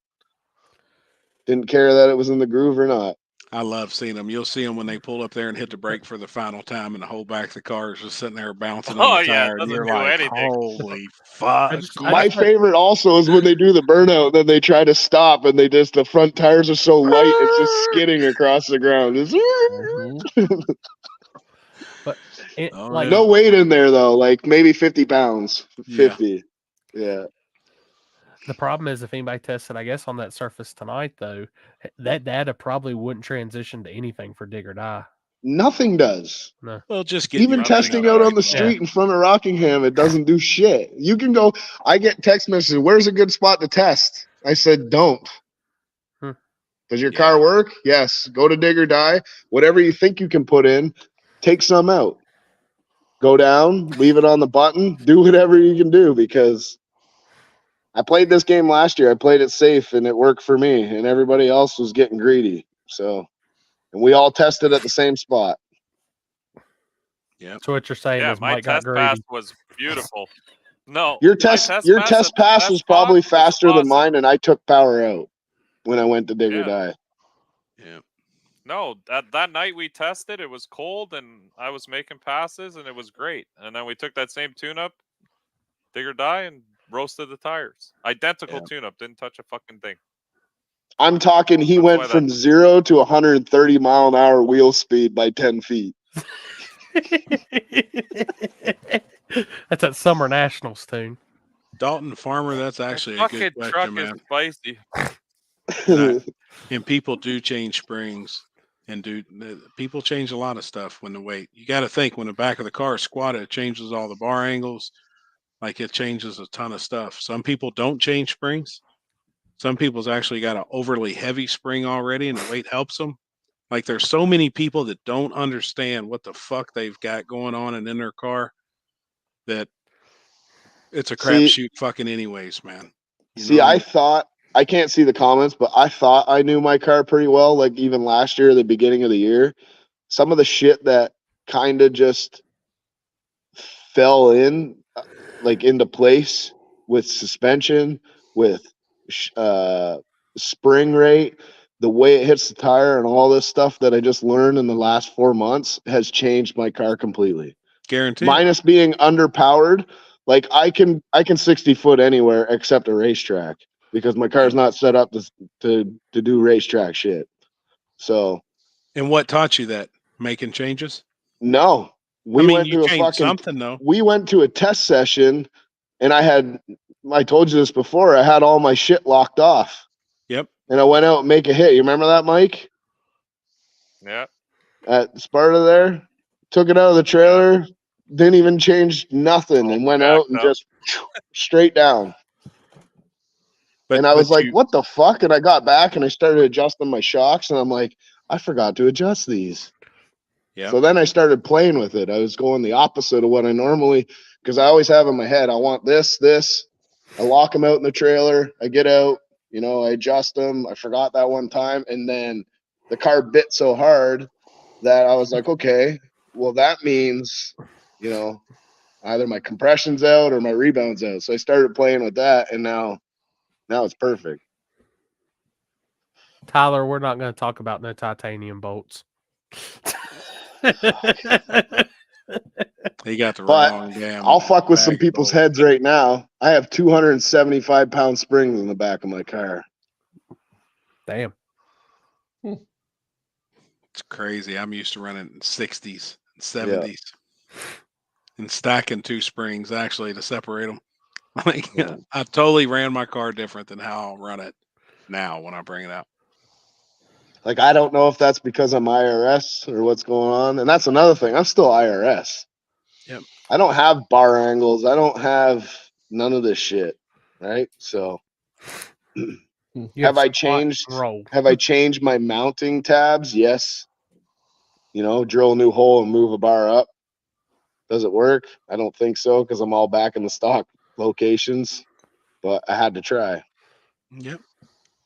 Didn't care that it was in the groove or not. I love seeing them. You'll see them when they pull up there and hit the brake for the final time, and the whole back of the car is just sitting there bouncing on the tire. And you're like, holy fuck. My favorite also is when they do the burnout, then they try to stop, and the front tires are so light, it's just skidding across the ground. But no weight in there though, like maybe 50 pounds, 50. Yeah. The problem is if anybody tested, I guess, on that surface tonight, though, that data probably wouldn't transition to anything for Dig or Die. Nothing does. No. Well, just get Even testing out on the Yeah. street in front of Rockingham, it doesn't do shit. You can go. I get text messages. Where's a good spot to test? I said, don't. Hmm. Does your car work? Yes. Go to Dig or Die. Whatever you think you can put in, take some out. Go down, leave it on the button, do whatever you can do, because I played this game last year. I played it safe and it worked for me, and everybody else was getting greedy. So, and we all tested at the same spot. Yeah. So what you're saying Yeah, is my Mike got test pass greedy. was beautiful. No, Your my test pass your at test the pass test was spot probably was faster than awesome. mine, and I took power out when I went to Dig or Yeah. Die. Yeah. No, that night we tested, it was cold and I was making passes and it was great. And then we took that same tune-up, Dig or Die, and roasted the tires. Identical tune-up, didn't touch a fucking thing. I'm talking. He went why from 0 to 130 mile an hour wheel speed by 10 feet. That's that Summer Nationals tune. Dalton Farmer, that's actually a Fucking good truck question, is man. spicy. And people do change springs, and people change a lot of stuff when the weight. You got to think when the back of the car is squatted, it changes all the bar angles. Like it changes a ton of stuff. Some people don't change springs. Some people's actually got an overly heavy spring already, and the weight helps them. Like there's so many people that don't understand what the fuck they've got going on and in their car that it's a crapshoot fucking anyways, man. See, I thought, I can't see the comments, but I thought I knew my car pretty well. Like even last year, the beginning of the year, some of the shit that kind of just fell in, like into place with suspension, with spring rate, the way it hits the tire, and all this stuff that I just learned in the last 4 months has changed my car completely. Guaranteed. Minus being underpowered, like I can 60 foot anywhere except a racetrack because my car's not set up to do racetrack shit. So, And what taught you that? Making changes? no, we I mean, went you to a changed fucking something though. we went to a test session, and I told you this before. I had all my shit locked off. Yep. And I went out and make a hit. You remember that, Mike? Yeah. At Sparta there, took it out of the trailer, didn't even change nothing, and went out and just straight down. And I was like, what the fuck? And I got back and I started adjusting my shocks, and I'm like, I forgot to adjust these. Yeah. So then I started playing with it. I was going the opposite of what I normally, because I always have in my head, I want this. I lock them out in the trailer. I get out, I adjust them. I forgot that one time. And then the car bit so hard that I was like, okay, well, that means, either my compression's out or my rebound's out. So I started playing with that, and now it's perfect. Tyler, we're not going to talk about no titanium bolts. He got the But wrong damn. I'll fuck with some bag people's bolt. heads right now. I have 275-pound springs in the back of my car. Damn. It's crazy. I'm used to running 60s and 70s and stacking 2 springs actually to separate them. Like I totally ran my car different than how I'll run it now when I bring it out. Like, I don't know if that's because I'm IRS or what's going on. And that's another thing. I'm still IRS. Yep. I don't have bar angles. I don't have none of this shit. Right. So have I changed my mounting tabs? Yes. Drill a new hole and move a bar up. Does it work? I don't think so, because I'm all back in the stock locations, but I had to try. Yep.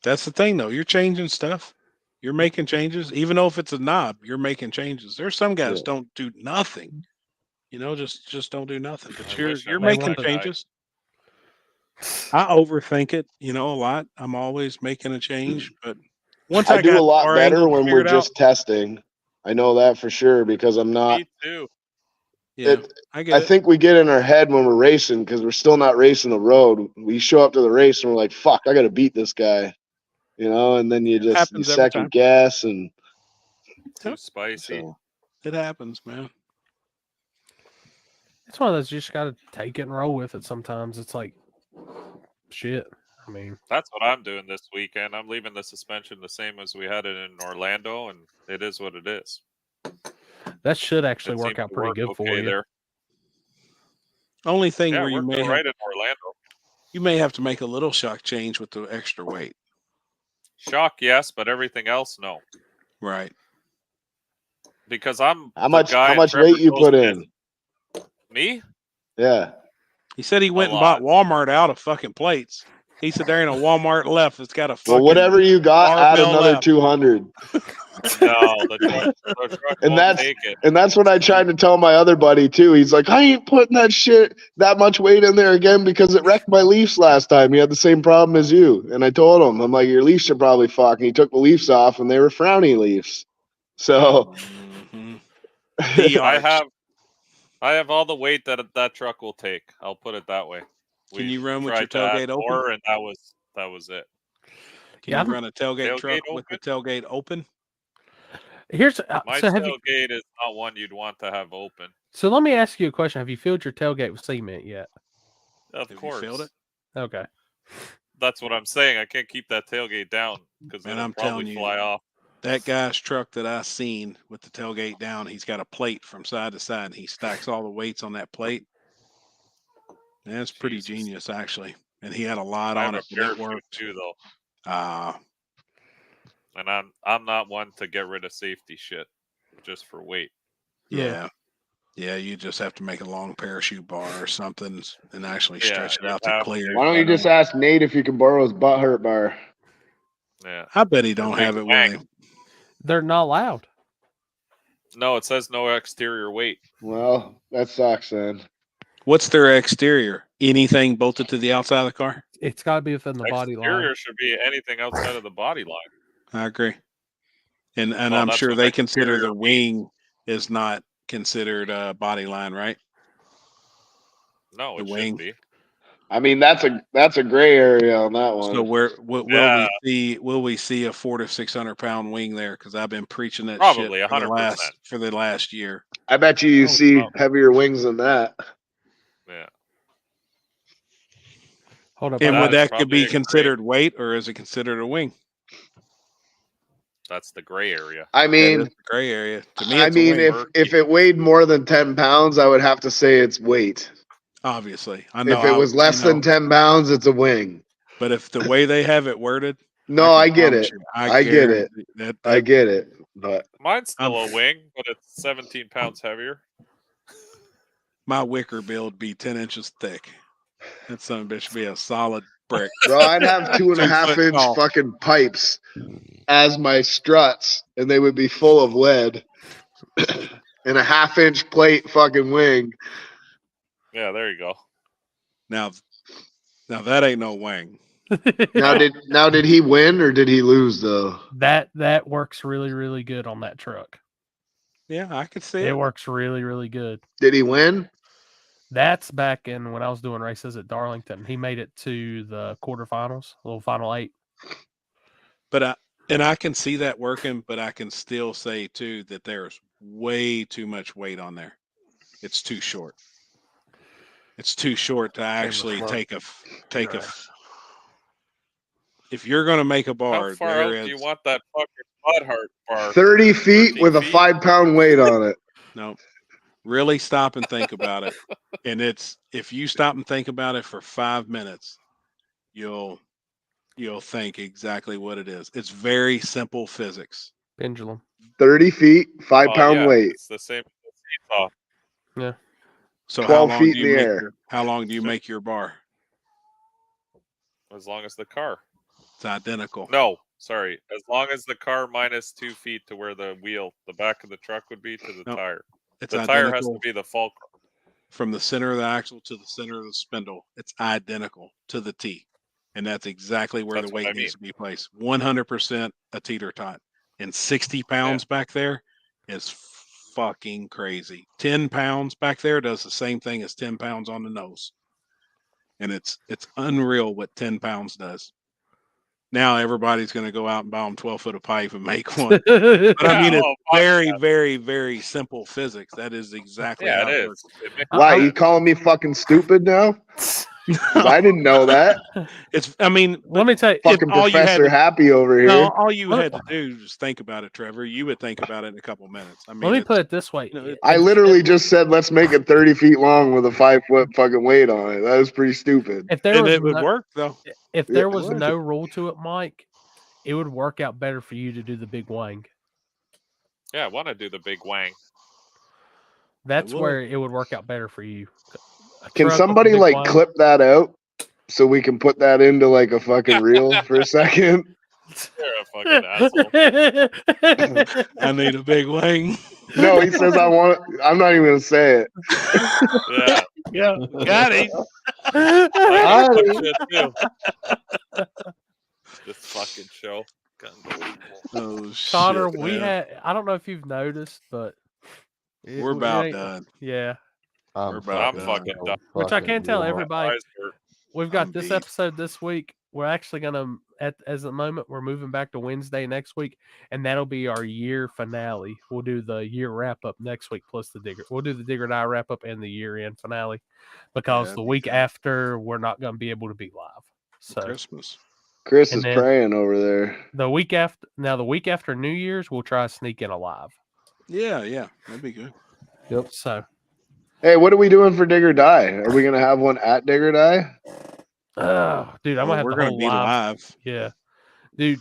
That's the thing though. You're changing stuff. You're making changes. Even though if it's a knob, you're making changes. There's some guys don't do nothing. Just don't do nothing. But you're making changes. I overthink it, a lot. I'm always making a change, but once I do got a lot bar better angles when we're figured out- just testing. I know that for sure, because I'm not. Me too. Yeah, I get I it. think we get in our head when we're racing, because we're still not racing the road. We show up to the race and we're like, fuck, I got to beat this guy, and then you happens every second time. guess. And Too spicy. It happens, man. It's one of those you just got to take it and roll with it sometimes. It's like, shit. I mean, That's what I'm doing this weekend. I'm leaving the suspension the same as we had it in Orlando, and it is what it is. That should actually It work seems out to pretty work good for okay you. there. Only thing Yeah, where it you worked may all have, right in Orlando. you may have to make a little shock change with the extra weight. Shock, yes, but everything else, no. Right. Because I'm How the much guy. how and much Trevor weight you goes put with in? me. Yeah. He said he went and lot. bought Walmart out of fucking plates. He said there ain't a Walmart left that's got a fucking Well, whatever you got, add barbell another left. 200. No, the truck And won't take it. that's what I tried to tell my other buddy too. He's like, I ain't putting that much weight in there again because it wrecked my Leafs last time. He had the same problem as you. And I told him, I'm like, your Leafs are probably fucked. And he took the Leafs off and they were frowny Leafs. So I have all the weight that truck will take. I'll put it that way. Can you run with tried your to add tailgate open? more, and that was it. Can you run a tailgate truck with the tailgate open? Here's My so have you, tailgate is not one you'd want to have open. so let me ask you a question. Have you filled your tailgate with cement yet? Of course. You filled it? Okay. That's what I'm saying. I can't keep that tailgate down because And it'll I'm telling probably you, fly off. that guy's truck that I seen with the tailgate down, he's got a plate from side to side, and he stacks all the weights on that plate. And that's pretty genius, actually. And he had a lot I on have it, a but it parachute worked. too, though, Ah, and I'm not one to get rid of safety shit just for weight. yeah. Yeah, you just have to make a long parachute bar or something and actually stretch it you'd out to have clear. why don't you just ask Nate if you can borrow his butt hurt bar? Yeah. I bet he don't have it with him. They're not allowed. No, it says no exterior weight. Well, that sucks then. What's their exterior? Anything bolted to the outside of the car? It's got to be within the body line. Exterior should be anything outside of the body line. I agree. And Well, I'm that's sure what they consider exterior the wing is not considered a body line, right? No, The it wing. should be. I mean, that's a gray area on that one. So will we see a 400 to 600 pound wing there? Because I've been preaching that Probably, shit 100%. for the last year. I bet you see heavier wings than that. Yeah. Hold up. And That would is that could probably be a considered weight, or is it considered a wing? That's the gray area. I mean, That is the gray area. To me, I it's a mean, wing. if it weighed more than 10 pounds, I would have to say it's weight. Obviously, I know. If it was less than 10 pounds, it's a wing. But if the way they have it worded, No, I get promise it. you, I get it. guarantee I get it. But Mine's still a wing, but it's 17 pounds heavier. my wicker build be 10 inches thick. That son of a bitch be a solid brick. bro, I'd have 2.5 2 foot inch tall. fucking pipes as my struts, and they would be full of lead. And a 1/2 inch plate fucking wing. Yeah, there you go. Now that ain't no wing. Now did he win or did he lose though? That works really, really good on that truck. Yeah, I could see It it. works really, really good. Did he win? That's back in when I was doing races at Darlington. He made it to the quarterfinals, little final 8. But I can see that working, but I can still say too that there's way too much weight on there. It's too short. It's too short to actually take a. If you're going to make a bar, How far out there do you is want that fucking mud heart bar? 30 feet with a 5-pound weight on it. no. Really stop and think about it. And if you stop and think about it for 5 minutes, you'll think exactly what it is. It's very simple physics. Pendulum. 30 feet, 5-pound weight. It's the same as seesaw. Yeah. So 12 feet in the air. How long do you make your bar? As long as the car. It's identical. No, sorry. As long as the car minus 2 feet to where the back of the truck would be to the No, tire. it's The tire has to identical. be the fulcrum. From the center of the axle to the center of the spindle, it's identical to the T. And that's exactly where That's the what weight I needs to be placed. 100% a teeter tot. And 60 pounds back there is fucking crazy. 10 pounds back there does the same thing as 10 pounds on the nose. And it's unreal what 10 pounds does. Now everybody's going to go out and buy them 12 foot of pipe and make one. But I mean, it's very, very, very simple physics. That is exactly how Yeah, it it is. works. Why, you calling me fucking stupid now? 'Cause I didn't know that. It's. I mean, Let me tell you, Fucking all you had Professor to- Happy over here. No, all you had to do was think about it, Trevor. You would think about it in a couple minutes. I mean, let me it's- put it this way. I literally just said, let's make it 30 feet long with a 5-foot fucking weight on it. That was pretty stupid. If there and was it would no, work though. if Yeah, there it was would. no rule to it, Mike, it would work out better for you to do the big wang. Yeah, I want to do the big wang. That's would. where it would work out better for you. A Can truck with a somebody big like wang. clip that out so we can put that into like a fucking reel for a second? You're a fucking asshole. I need a big wing. No, he says I want it. I'm not even gonna say it. Yeah. Yeah, got it. I need some shit too. This fucking show. Unbelievable. Oh Connor, shit, we man. had. I don't know if you've noticed, but We're about done. Yeah, We're about I'm done. fucking done. which I can't tell everybody. Eyes hurt. We've got I'm this beat. episode this week. We're actually gonna as the moment we're moving back to Wednesday next week, and that'll be our year finale. We'll do the year wrap up next week plus the digger. We'll do the digger die wrap up and the year end finale because that'd the be week good. after we're not gonna be able to be live. So Christmas. Chris And is then- praying over there. the week after New Year's, we'll try to sneak in a live. Yeah, yeah, that'd be good. So Hey, what are we doing for Dig or Die? Are we gonna have one at Dig or Die? oh, dude, I'm gonna have We're the gonna whole be live. Yeah, dude,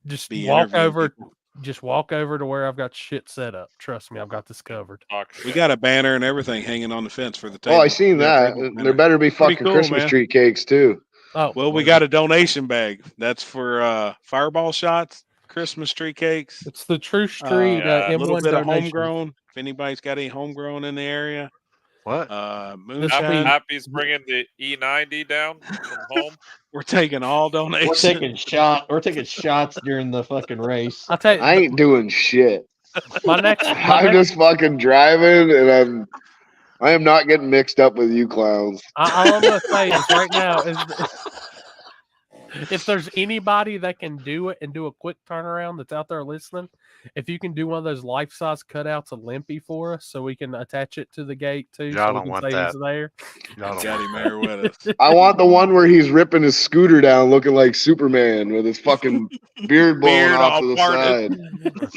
just Be walk interviewing over. people. Just walk over to where I've got shit set up. Trust me, I've got this covered. Talk We shit. got a banner and everything hanging on the fence for the table. Oh, I seen Yeah, that. table banner. There better be Pretty fucking cool, Christmas man. tree cakes too. Oh, Well, we got a donation bag. That's for fireball shots, Christmas tree cakes, It's the True Street yeah, a M1 little bit of donation. homegrown. If anybody's got any homegrown in the area, What? moonshine. Happy's bringing the E90 down from home. We're taking all We're donations. taking We're taking shots during the fucking race. I'll tell you, I ain't doing shit. my next, I'm just fucking driving, and I am not getting mixed up with you clowns. all I'm gonna say is right now is if there's anybody that can do it and do a quick turnaround that's out there listening, if you can do one of those life-size cutouts of Limpy for us so we can attach it to the gate too, Y'all so we don't can want say that. he's there. Y'all don't Got want him there with us. I want the one where he's ripping his scooter down, looking like Superman with his fucking beard blowing Beard off all to the parted.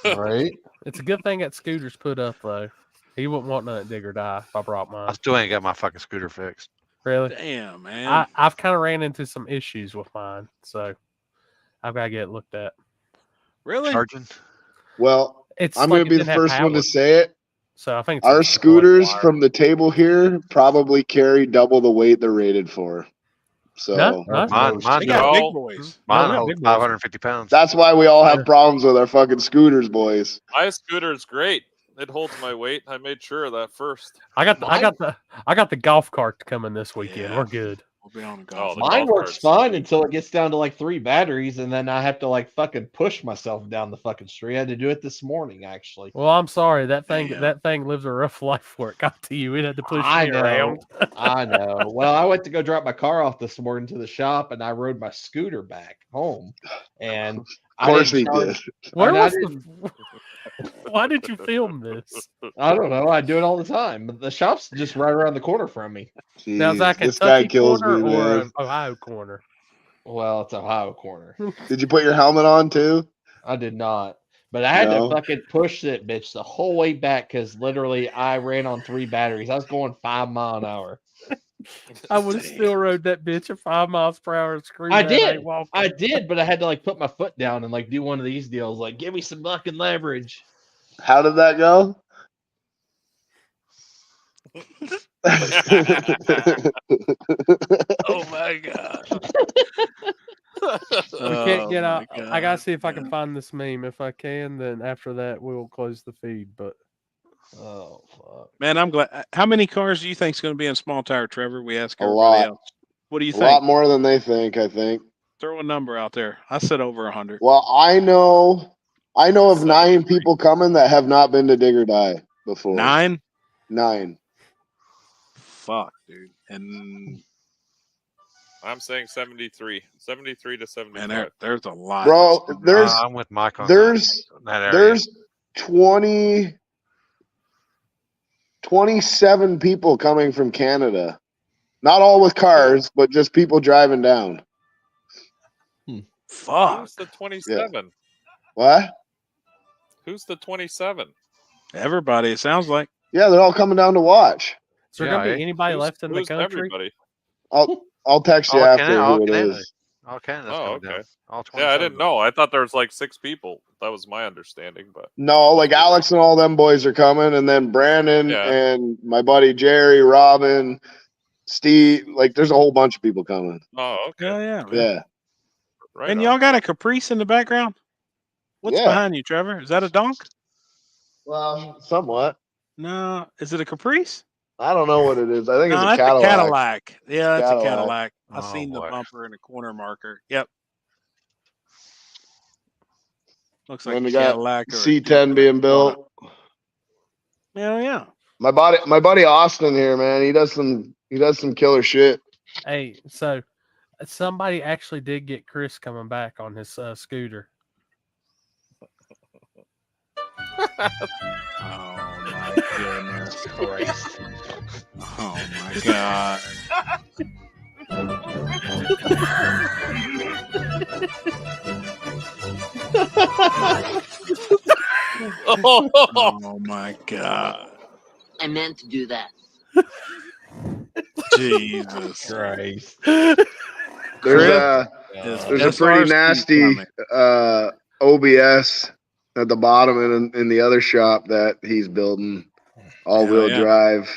side. Right? It's a good thing that Scooter's put up though. He wouldn't want none at Dig or Die if I brought I mine. still ain't got my fucking scooter fixed. Really? Damn, man. I've kind of ran into some issues with mine, so I've got to get it looked at. Really? Charging? Well, It's I'm like gonna it be the didn't have first one power, to say it. so I think it's Our just scooters wire. from the table here probably carry double the weight they're rated for. So No, Mine They got does. big boys. Mine no, holds big boys. 550 pounds. that's why we all have Yeah. problems with our fucking scooters, boys. My scooter is great. It holds my weight. I made sure of that first. I got the golf cart coming this weekend. Yeah. We're good. We'll be on the Oh, golf. the Mine golf works carts. fine until it gets down to like 3 batteries, and then I have to like fucking push myself down the fucking street. I had to do it this morning, actually. Well, I'm sorry that thing Damn. lives a rough life where it got to you. It had to push I me know. around. I know. Well, I went to go drop my car off this morning to the shop, and I rode my scooter back home. And Of course he did. Where And I was the? Why did you film this? I don't know. I do it all the time. But the shop's just right around the corner from me. Now is that Jeez, this guy Kentucky kills corner me, or man. an Ohio corner? Well, it's Ohio corner. Did you put your helmet on too? I did not. But I had No. to fucking push that bitch the whole way back because literally I ran on 3 batteries. I was going 5 miles an hour. I would have still rode that bitch at 5 miles per hour. And screamed I that did. ain't walking. I did, but I had to like put my foot down and like do one of these deals. Like, give me some fucking leverage. How did that go? Oh my god. We can't get Oh, out. my I gotta God. see if I can find this meme. If I can, then after that we'll close the feed. But Oh fuck. Man, I'm glad. How many cars do you think is going to be in small tire, Trevor? We ask A everybody lot. else. What do you A think? lot more than they think, I think. Throw a number out there. I said over 100. Well, I know of 9 people coming that have not been to Dig or Die before. 9? 9. Fuck, dude. And I'm saying 73. 73 to 75. man, there's a lot. Bro, there's I'm with Mike on there's that area. there's 27 people coming from Canada Not all with cars, but just people driving down. Fuck. Who's the 27? What? Who's the 27? Everybody, it sounds like. Yeah, they're all coming down to watch. Is there gonna be anybody left in the Who's country? everybody? I'll text you All after Canada, all who it Canada. is. All Canada's Oh, coming okay. down. All Yeah, I 27. didn't know. I thought there was like 6 people. That was my understanding, but No, like Alex and all them boys are coming, and then Brandon Yeah. and my buddy Jerry, Robin, Steve. Like, there's a whole bunch of people coming. oh, okay. Oh yeah. Yeah. Right And on. y'all got a Caprice in the background? What's Yeah. behind you, Trevor? Is that a donk? Well, somewhat. No. Is it a Caprice? I don't know what it is. I think No, it's a that's Cadillac. a Cadillac. Yeah, that's a Cadillac. Cadillac. I Oh, seen the boy. bumper and the corner marker. Yep. Looks like And a we got Cadillac or a C10 Duke being or a built. Yeah, yeah. My buddy Austin here, man. He does some killer shit. Hey, so somebody actually did get Chris coming back on his scooter. Oh my goodness Christ. Oh my god. Oh my god. I meant to do that. Jesus Christ. There's a pretty SRC nasty coming. OBS at the bottom in the other shop that he's building. All-wheel yeah. drive,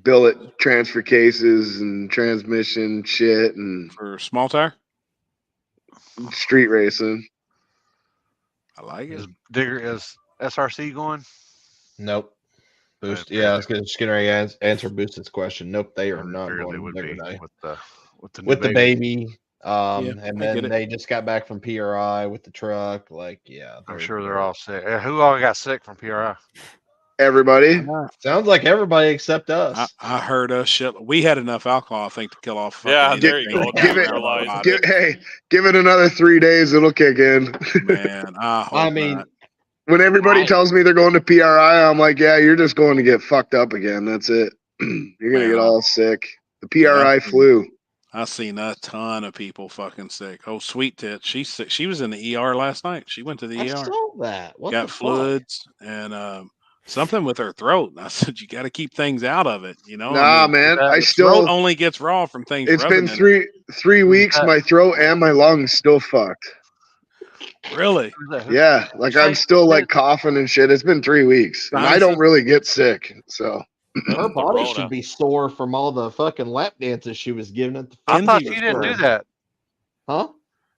billet transfer cases and transmission shit and For small tire? street racing. I like it. Is SRC going? Nope. Boost. Yeah, I was just getting ready to answer Boosted's question. Nope, they are not Figured they going would Labor be Day. with the baby. Yeah, And I then get it. they just got back from PRI with the truck. Like, yeah, I'm sure they're all sick. Who all got sick from PRI? Everybody. sounds like everybody except us. I heard us shit. We had enough alcohol, I think, to kill off. Yeah, fucking there you anything go. Give it- Neutralize around Give it another 3 days, it'll kick in. Man, I hope I mean, not. When everybody tells me they're going to PRI, I'm like, yeah, you're just going to get fucked up again. That's it. You're gonna Man, get all sick. The PRI Yeah. flu. I seen a ton of people fucking sick. Oh, Sweet Tit, she's sick. She was in the ER last night. She went to the I ER. saw that. What Got the fuck? fluids and something with her throat. And I said, you got to keep things out of it. You know, Nah, man. I the still. throat only gets raw from things. It's been rubbing in it. three weeks. My throat and my lungs still fucked. Really? Yeah, like I'm still like coughing and shit. It's been 3 weeks, and I don't really get sick. So Her body should be sore from all the fucking lap dances she was giving at the. I thought Kenzie you was didn't do bruised. that. Huh? I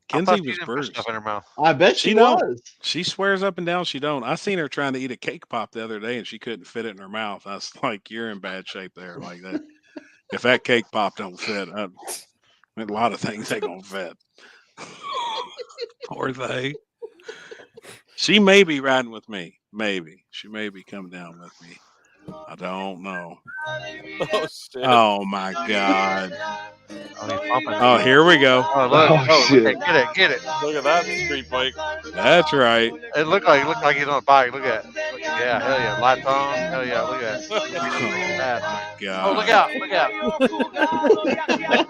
Kenzie thought you was didn't put bruised. stuff in her mouth. I bet she don't. was. She swears up and down she don't. I seen her trying to eat a cake pop the other day and she couldn't fit it in her mouth. I was like, you're in bad shape there. Like that. If that cake pop don't fit, a lot of things ain't gonna fit. Poor thing. She may be riding with me. Maybe. She may be coming down with me. I don't know. Oh shit. Oh my god. Oh, he's pumping. Oh, here we go. Oh, look. Oh, Oh, shit. look at, get it. Look at that street bike. That's right. It looked like he's on a bike. Look at it. Yeah, hell yeah. Lights on. Hell yeah, look at it. Look at that. God. Oh, look out. Look out. Oh, yeah.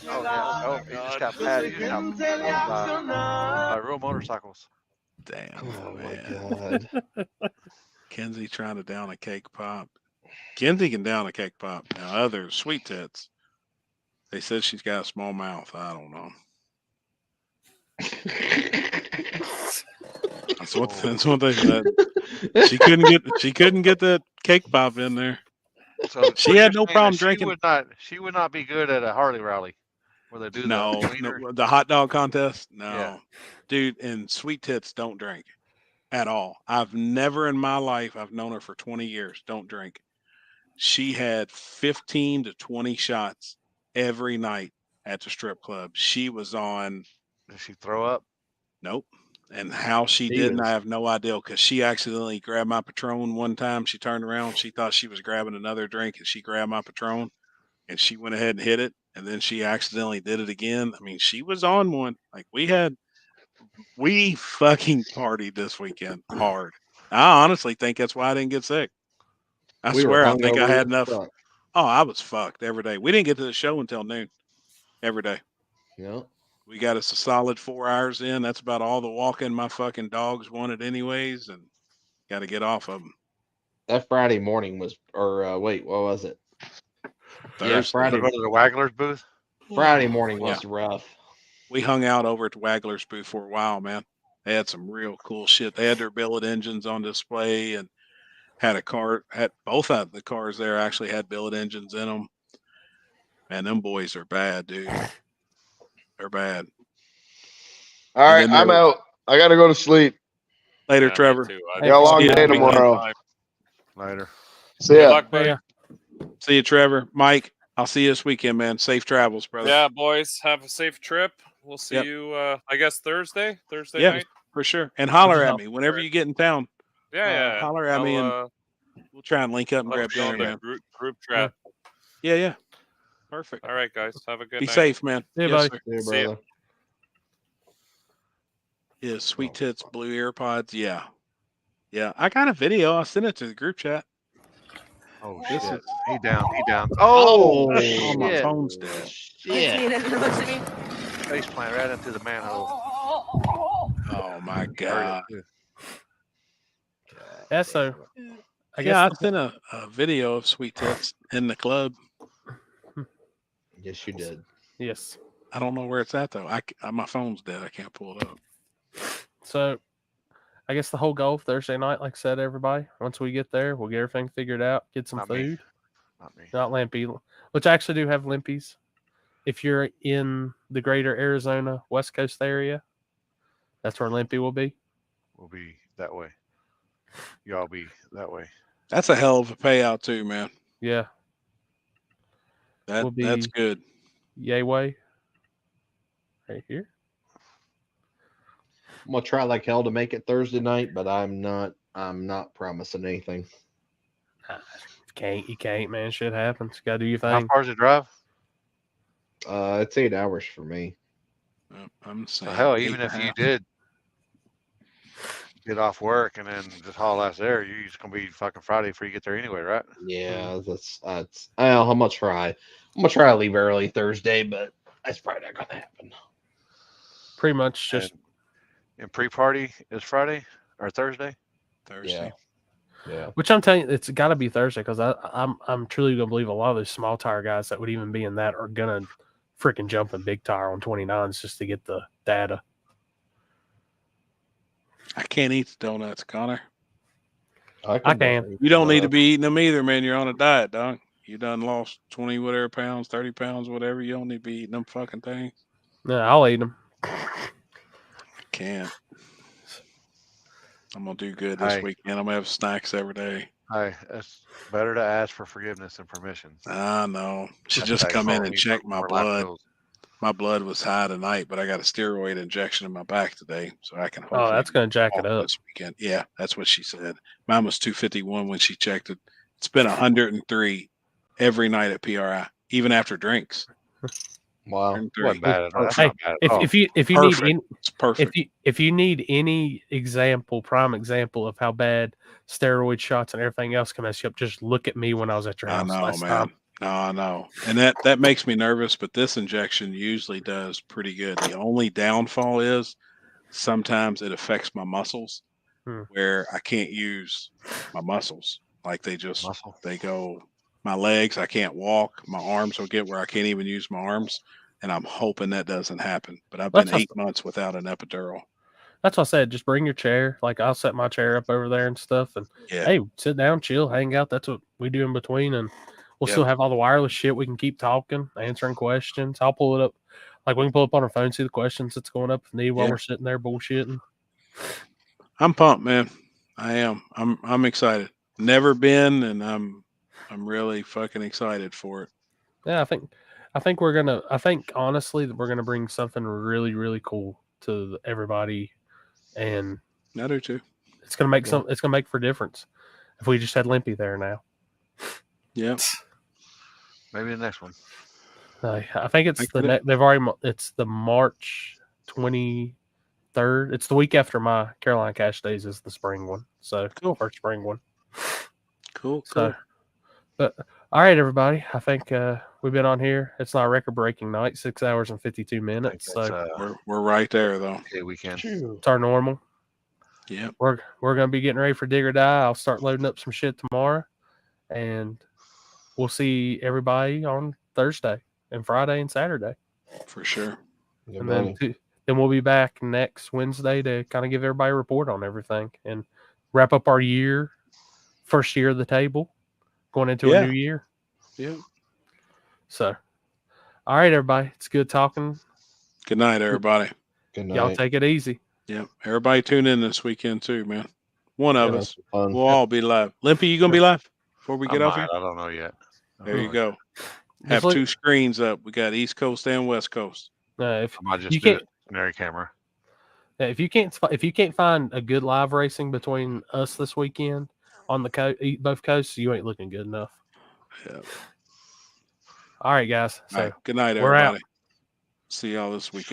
Oh, he just got patted out by real motorcycles. Damn. Oh my man. god. Kenzie trying to down a cake pop. Kenzie can down a cake pop. Now others, Sweet Tits. They said she's got a small mouth. I don't know. That's what they said. She couldn't get that cake pop in there. So She had no you're saying problem that drinking. She would not be good at a Harley rally where they do No, the cleaner. no, the hot dog contest. No, Yeah. dude, and Sweet Tits don't drink at all. I've never in my life. I've known her for 20 years. Don't drink. She had 15 to 20 shots every night at the strip club. She was on. Did she throw up? Nope. And how she didn't, I have no idea, because she accidentally grabbed my Patron one time. She turned around. She thought she was grabbing another drink, and she grabbed my Patron, and she went ahead and hit it. And then she accidentally did it again. I mean, she was on one. Like we fucking partied this weekend hard. I honestly think that's why I didn't get sick. I We were swear, I think I hungover had as enough. fuck. Oh, I was fucked every day. We didn't get to the show until noon every day. Yeah. We got us a solid 4 hours in. That's about all the walking my fucking dogs wanted, anyways, and got to get off of them. That Friday morning was, or wait, what was it? Yeah, Thursday. Friday. Go to the Waggler's booth. Friday morning Yeah. was rough. We hung out over at the Waggler's booth for a while, man. They had some real cool shit. They had their billet engines on display and had a car. Had both of the cars there actually had billet engines in them. Man, them boys are bad, dude. They're bad. All right, And then I'm there- out. I got to go to sleep. Later, Yeah, me Trevor. too. You got a long See ya. day Weekend. tomorrow. Later. See Good ya. luck, buddy. See you, Trevor. Mike, I'll see you this weekend, man. Safe travels, brother. Yeah, boys, have a safe trip. We'll see Yep. you. I guess Thursday Yeah, night. for sure. And holler at me whenever you get in town. Yeah, yeah. Holler at me, and we'll try and link up and I'll grab be on dinner, the man. group chat. Yeah. Perfect. All right, guys. Have a good Be night. safe, man. See you, Yes, buddy. sir. See ya. Yeah, Sweet Tits Blue AirPods. Yeah. I got a video. I'll send it to the group chat. Oh This shit. is- He down. Oh, Oh, my shit. phone's dead. Looks at me, then looks at me. Face plant right into the manhole. Oh my Hurt god. it, too. Yeah, so I guess Yeah, I sent a video of Sweet Tits in the club. Yes, you did. yes. I don't know where it's at though. My phone's dead. I can't pull it up. So I guess the whole goal Thursday night, like I said, everybody, once we get there, we'll get everything figured out, get some Not me. food. Not me. Not Limpy, which I actually do have Limpies. If you're in the greater Arizona West Coast area, that's where Limpy will be. We'll be that way. Y'all be that way. That's a hell of a payout too, man. Yeah. That's be- good. Yay way. Right here. I'm gonna try like hell to make it Thursday night, but I'm not promising anything. You can't, man. Shit happens. Gotta do your How thing. far is the drive? It's 8 hours for me. I'm saying. Hell, even if you did get off work and then just haul ass there, you're just gonna be fucking Friday before you get there anyway, right? Yeah, that's well, I'm gonna try. I'm gonna try to leave early Thursday, but that's probably not gonna happen. Pretty much just And pre-party is Friday or Thursday. Thursday. Yeah. which I'm telling you, it's got to be Thursday because I'm truly gonna believe a lot of those small tire guys that would even be in that are gonna freaking jump in big tire on 29s just to get the data. I can't eat the donuts, Connor. I can. You don't need to be eating them either, man. You're on a diet, dog. You done lost 20 whatever pounds, 30 pounds, whatever. You don't need to be eating them fucking things. No, I'll eat them. Can't. I'm gonna do good this Hey. weekend. I'm gonna have snacks every day. Hey, it's better to ask for forgiveness and permission. I know. Should That's just how you come in follow and me check for my more life blood. goals. My blood was high tonight, but I got a steroid injection in my back today, so I can. Oh, hopefully that's gonna jack it walk up. this weekend. Yeah, that's what she said. Mine was 251 when she checked it. It's been 103 every night at PRI, even after drinks. Wow, 103. Wasn't bad at all. That's Hey, not bad at all. if you need Perfect. any, It's perfect. if you need any prime example of how bad steroid shots and everything else can mess you up, just look at me when I was at your I house know, last man. time. No, I know, and that makes me nervous. But this injection usually does pretty good. The only downfall is sometimes it affects my muscles, where I can't use my muscles. Like they go. My legs, I can't walk. My arms will get where I can't even use my arms, and I'm hoping that doesn't happen. But I've been That's 8 months without an epidural. That's what I said. Just bring your chair. Like I'll set my chair up over there and stuff. And Yeah. hey, sit down, chill, hang out. That's what we do in between. And we'll Yep. still have all the wireless shit. We can keep talking, answering questions. I'll pull it up. Like we can pull up on our phone, see the questions that's going up if need while Yeah. we're sitting there bullshitting. I'm pumped, man. I am. I'm excited. Never been, and I'm really fucking excited for it. Yeah, I think honestly that we're gonna bring something really, really cool to everybody, and I do too. it's gonna make it's gonna make for a difference if we just had Limpy there now. Yeah. Maybe the next one. I think it's I get it. they've already it's the March 23rd. It's the week after my Carolina Cash Days is the spring one. So cool, first spring one. Cool. So But all right, everybody. I think we've been on here. It's not a record-breaking night, 6 hours and 52 minutes. So We're right there though. Okay, weekend. it's our normal. Yep. We're gonna be getting ready for Dig or Die. I'll start loading up some shit tomorrow, and we'll see everybody on Thursday and Friday and Saturday. For sure. And then we'll be back next Wednesday to kind of give everybody a report on everything and wrap up our year, first year of the table, going into a new year. Yeah. So, all right, everybody. It's good talking. Good night, everybody. Good Y'all take it easy. Yep. Everybody tune in this weekend too, man. One of Yeah, us. that's fun. We'll all be live. Limpy, you gonna be live before we I get off might. here? I don't know yet. There you go. Just Have look- 2 screens up. We got East Coast and West Coast. If I might just you do can't, it. Canary camera. if you can't find a good live racing between us this weekend on the both coasts, you ain't looking good enough. Yeah. All right, guys. So All right. Good night, we're out. everybody. See y'all this weekend.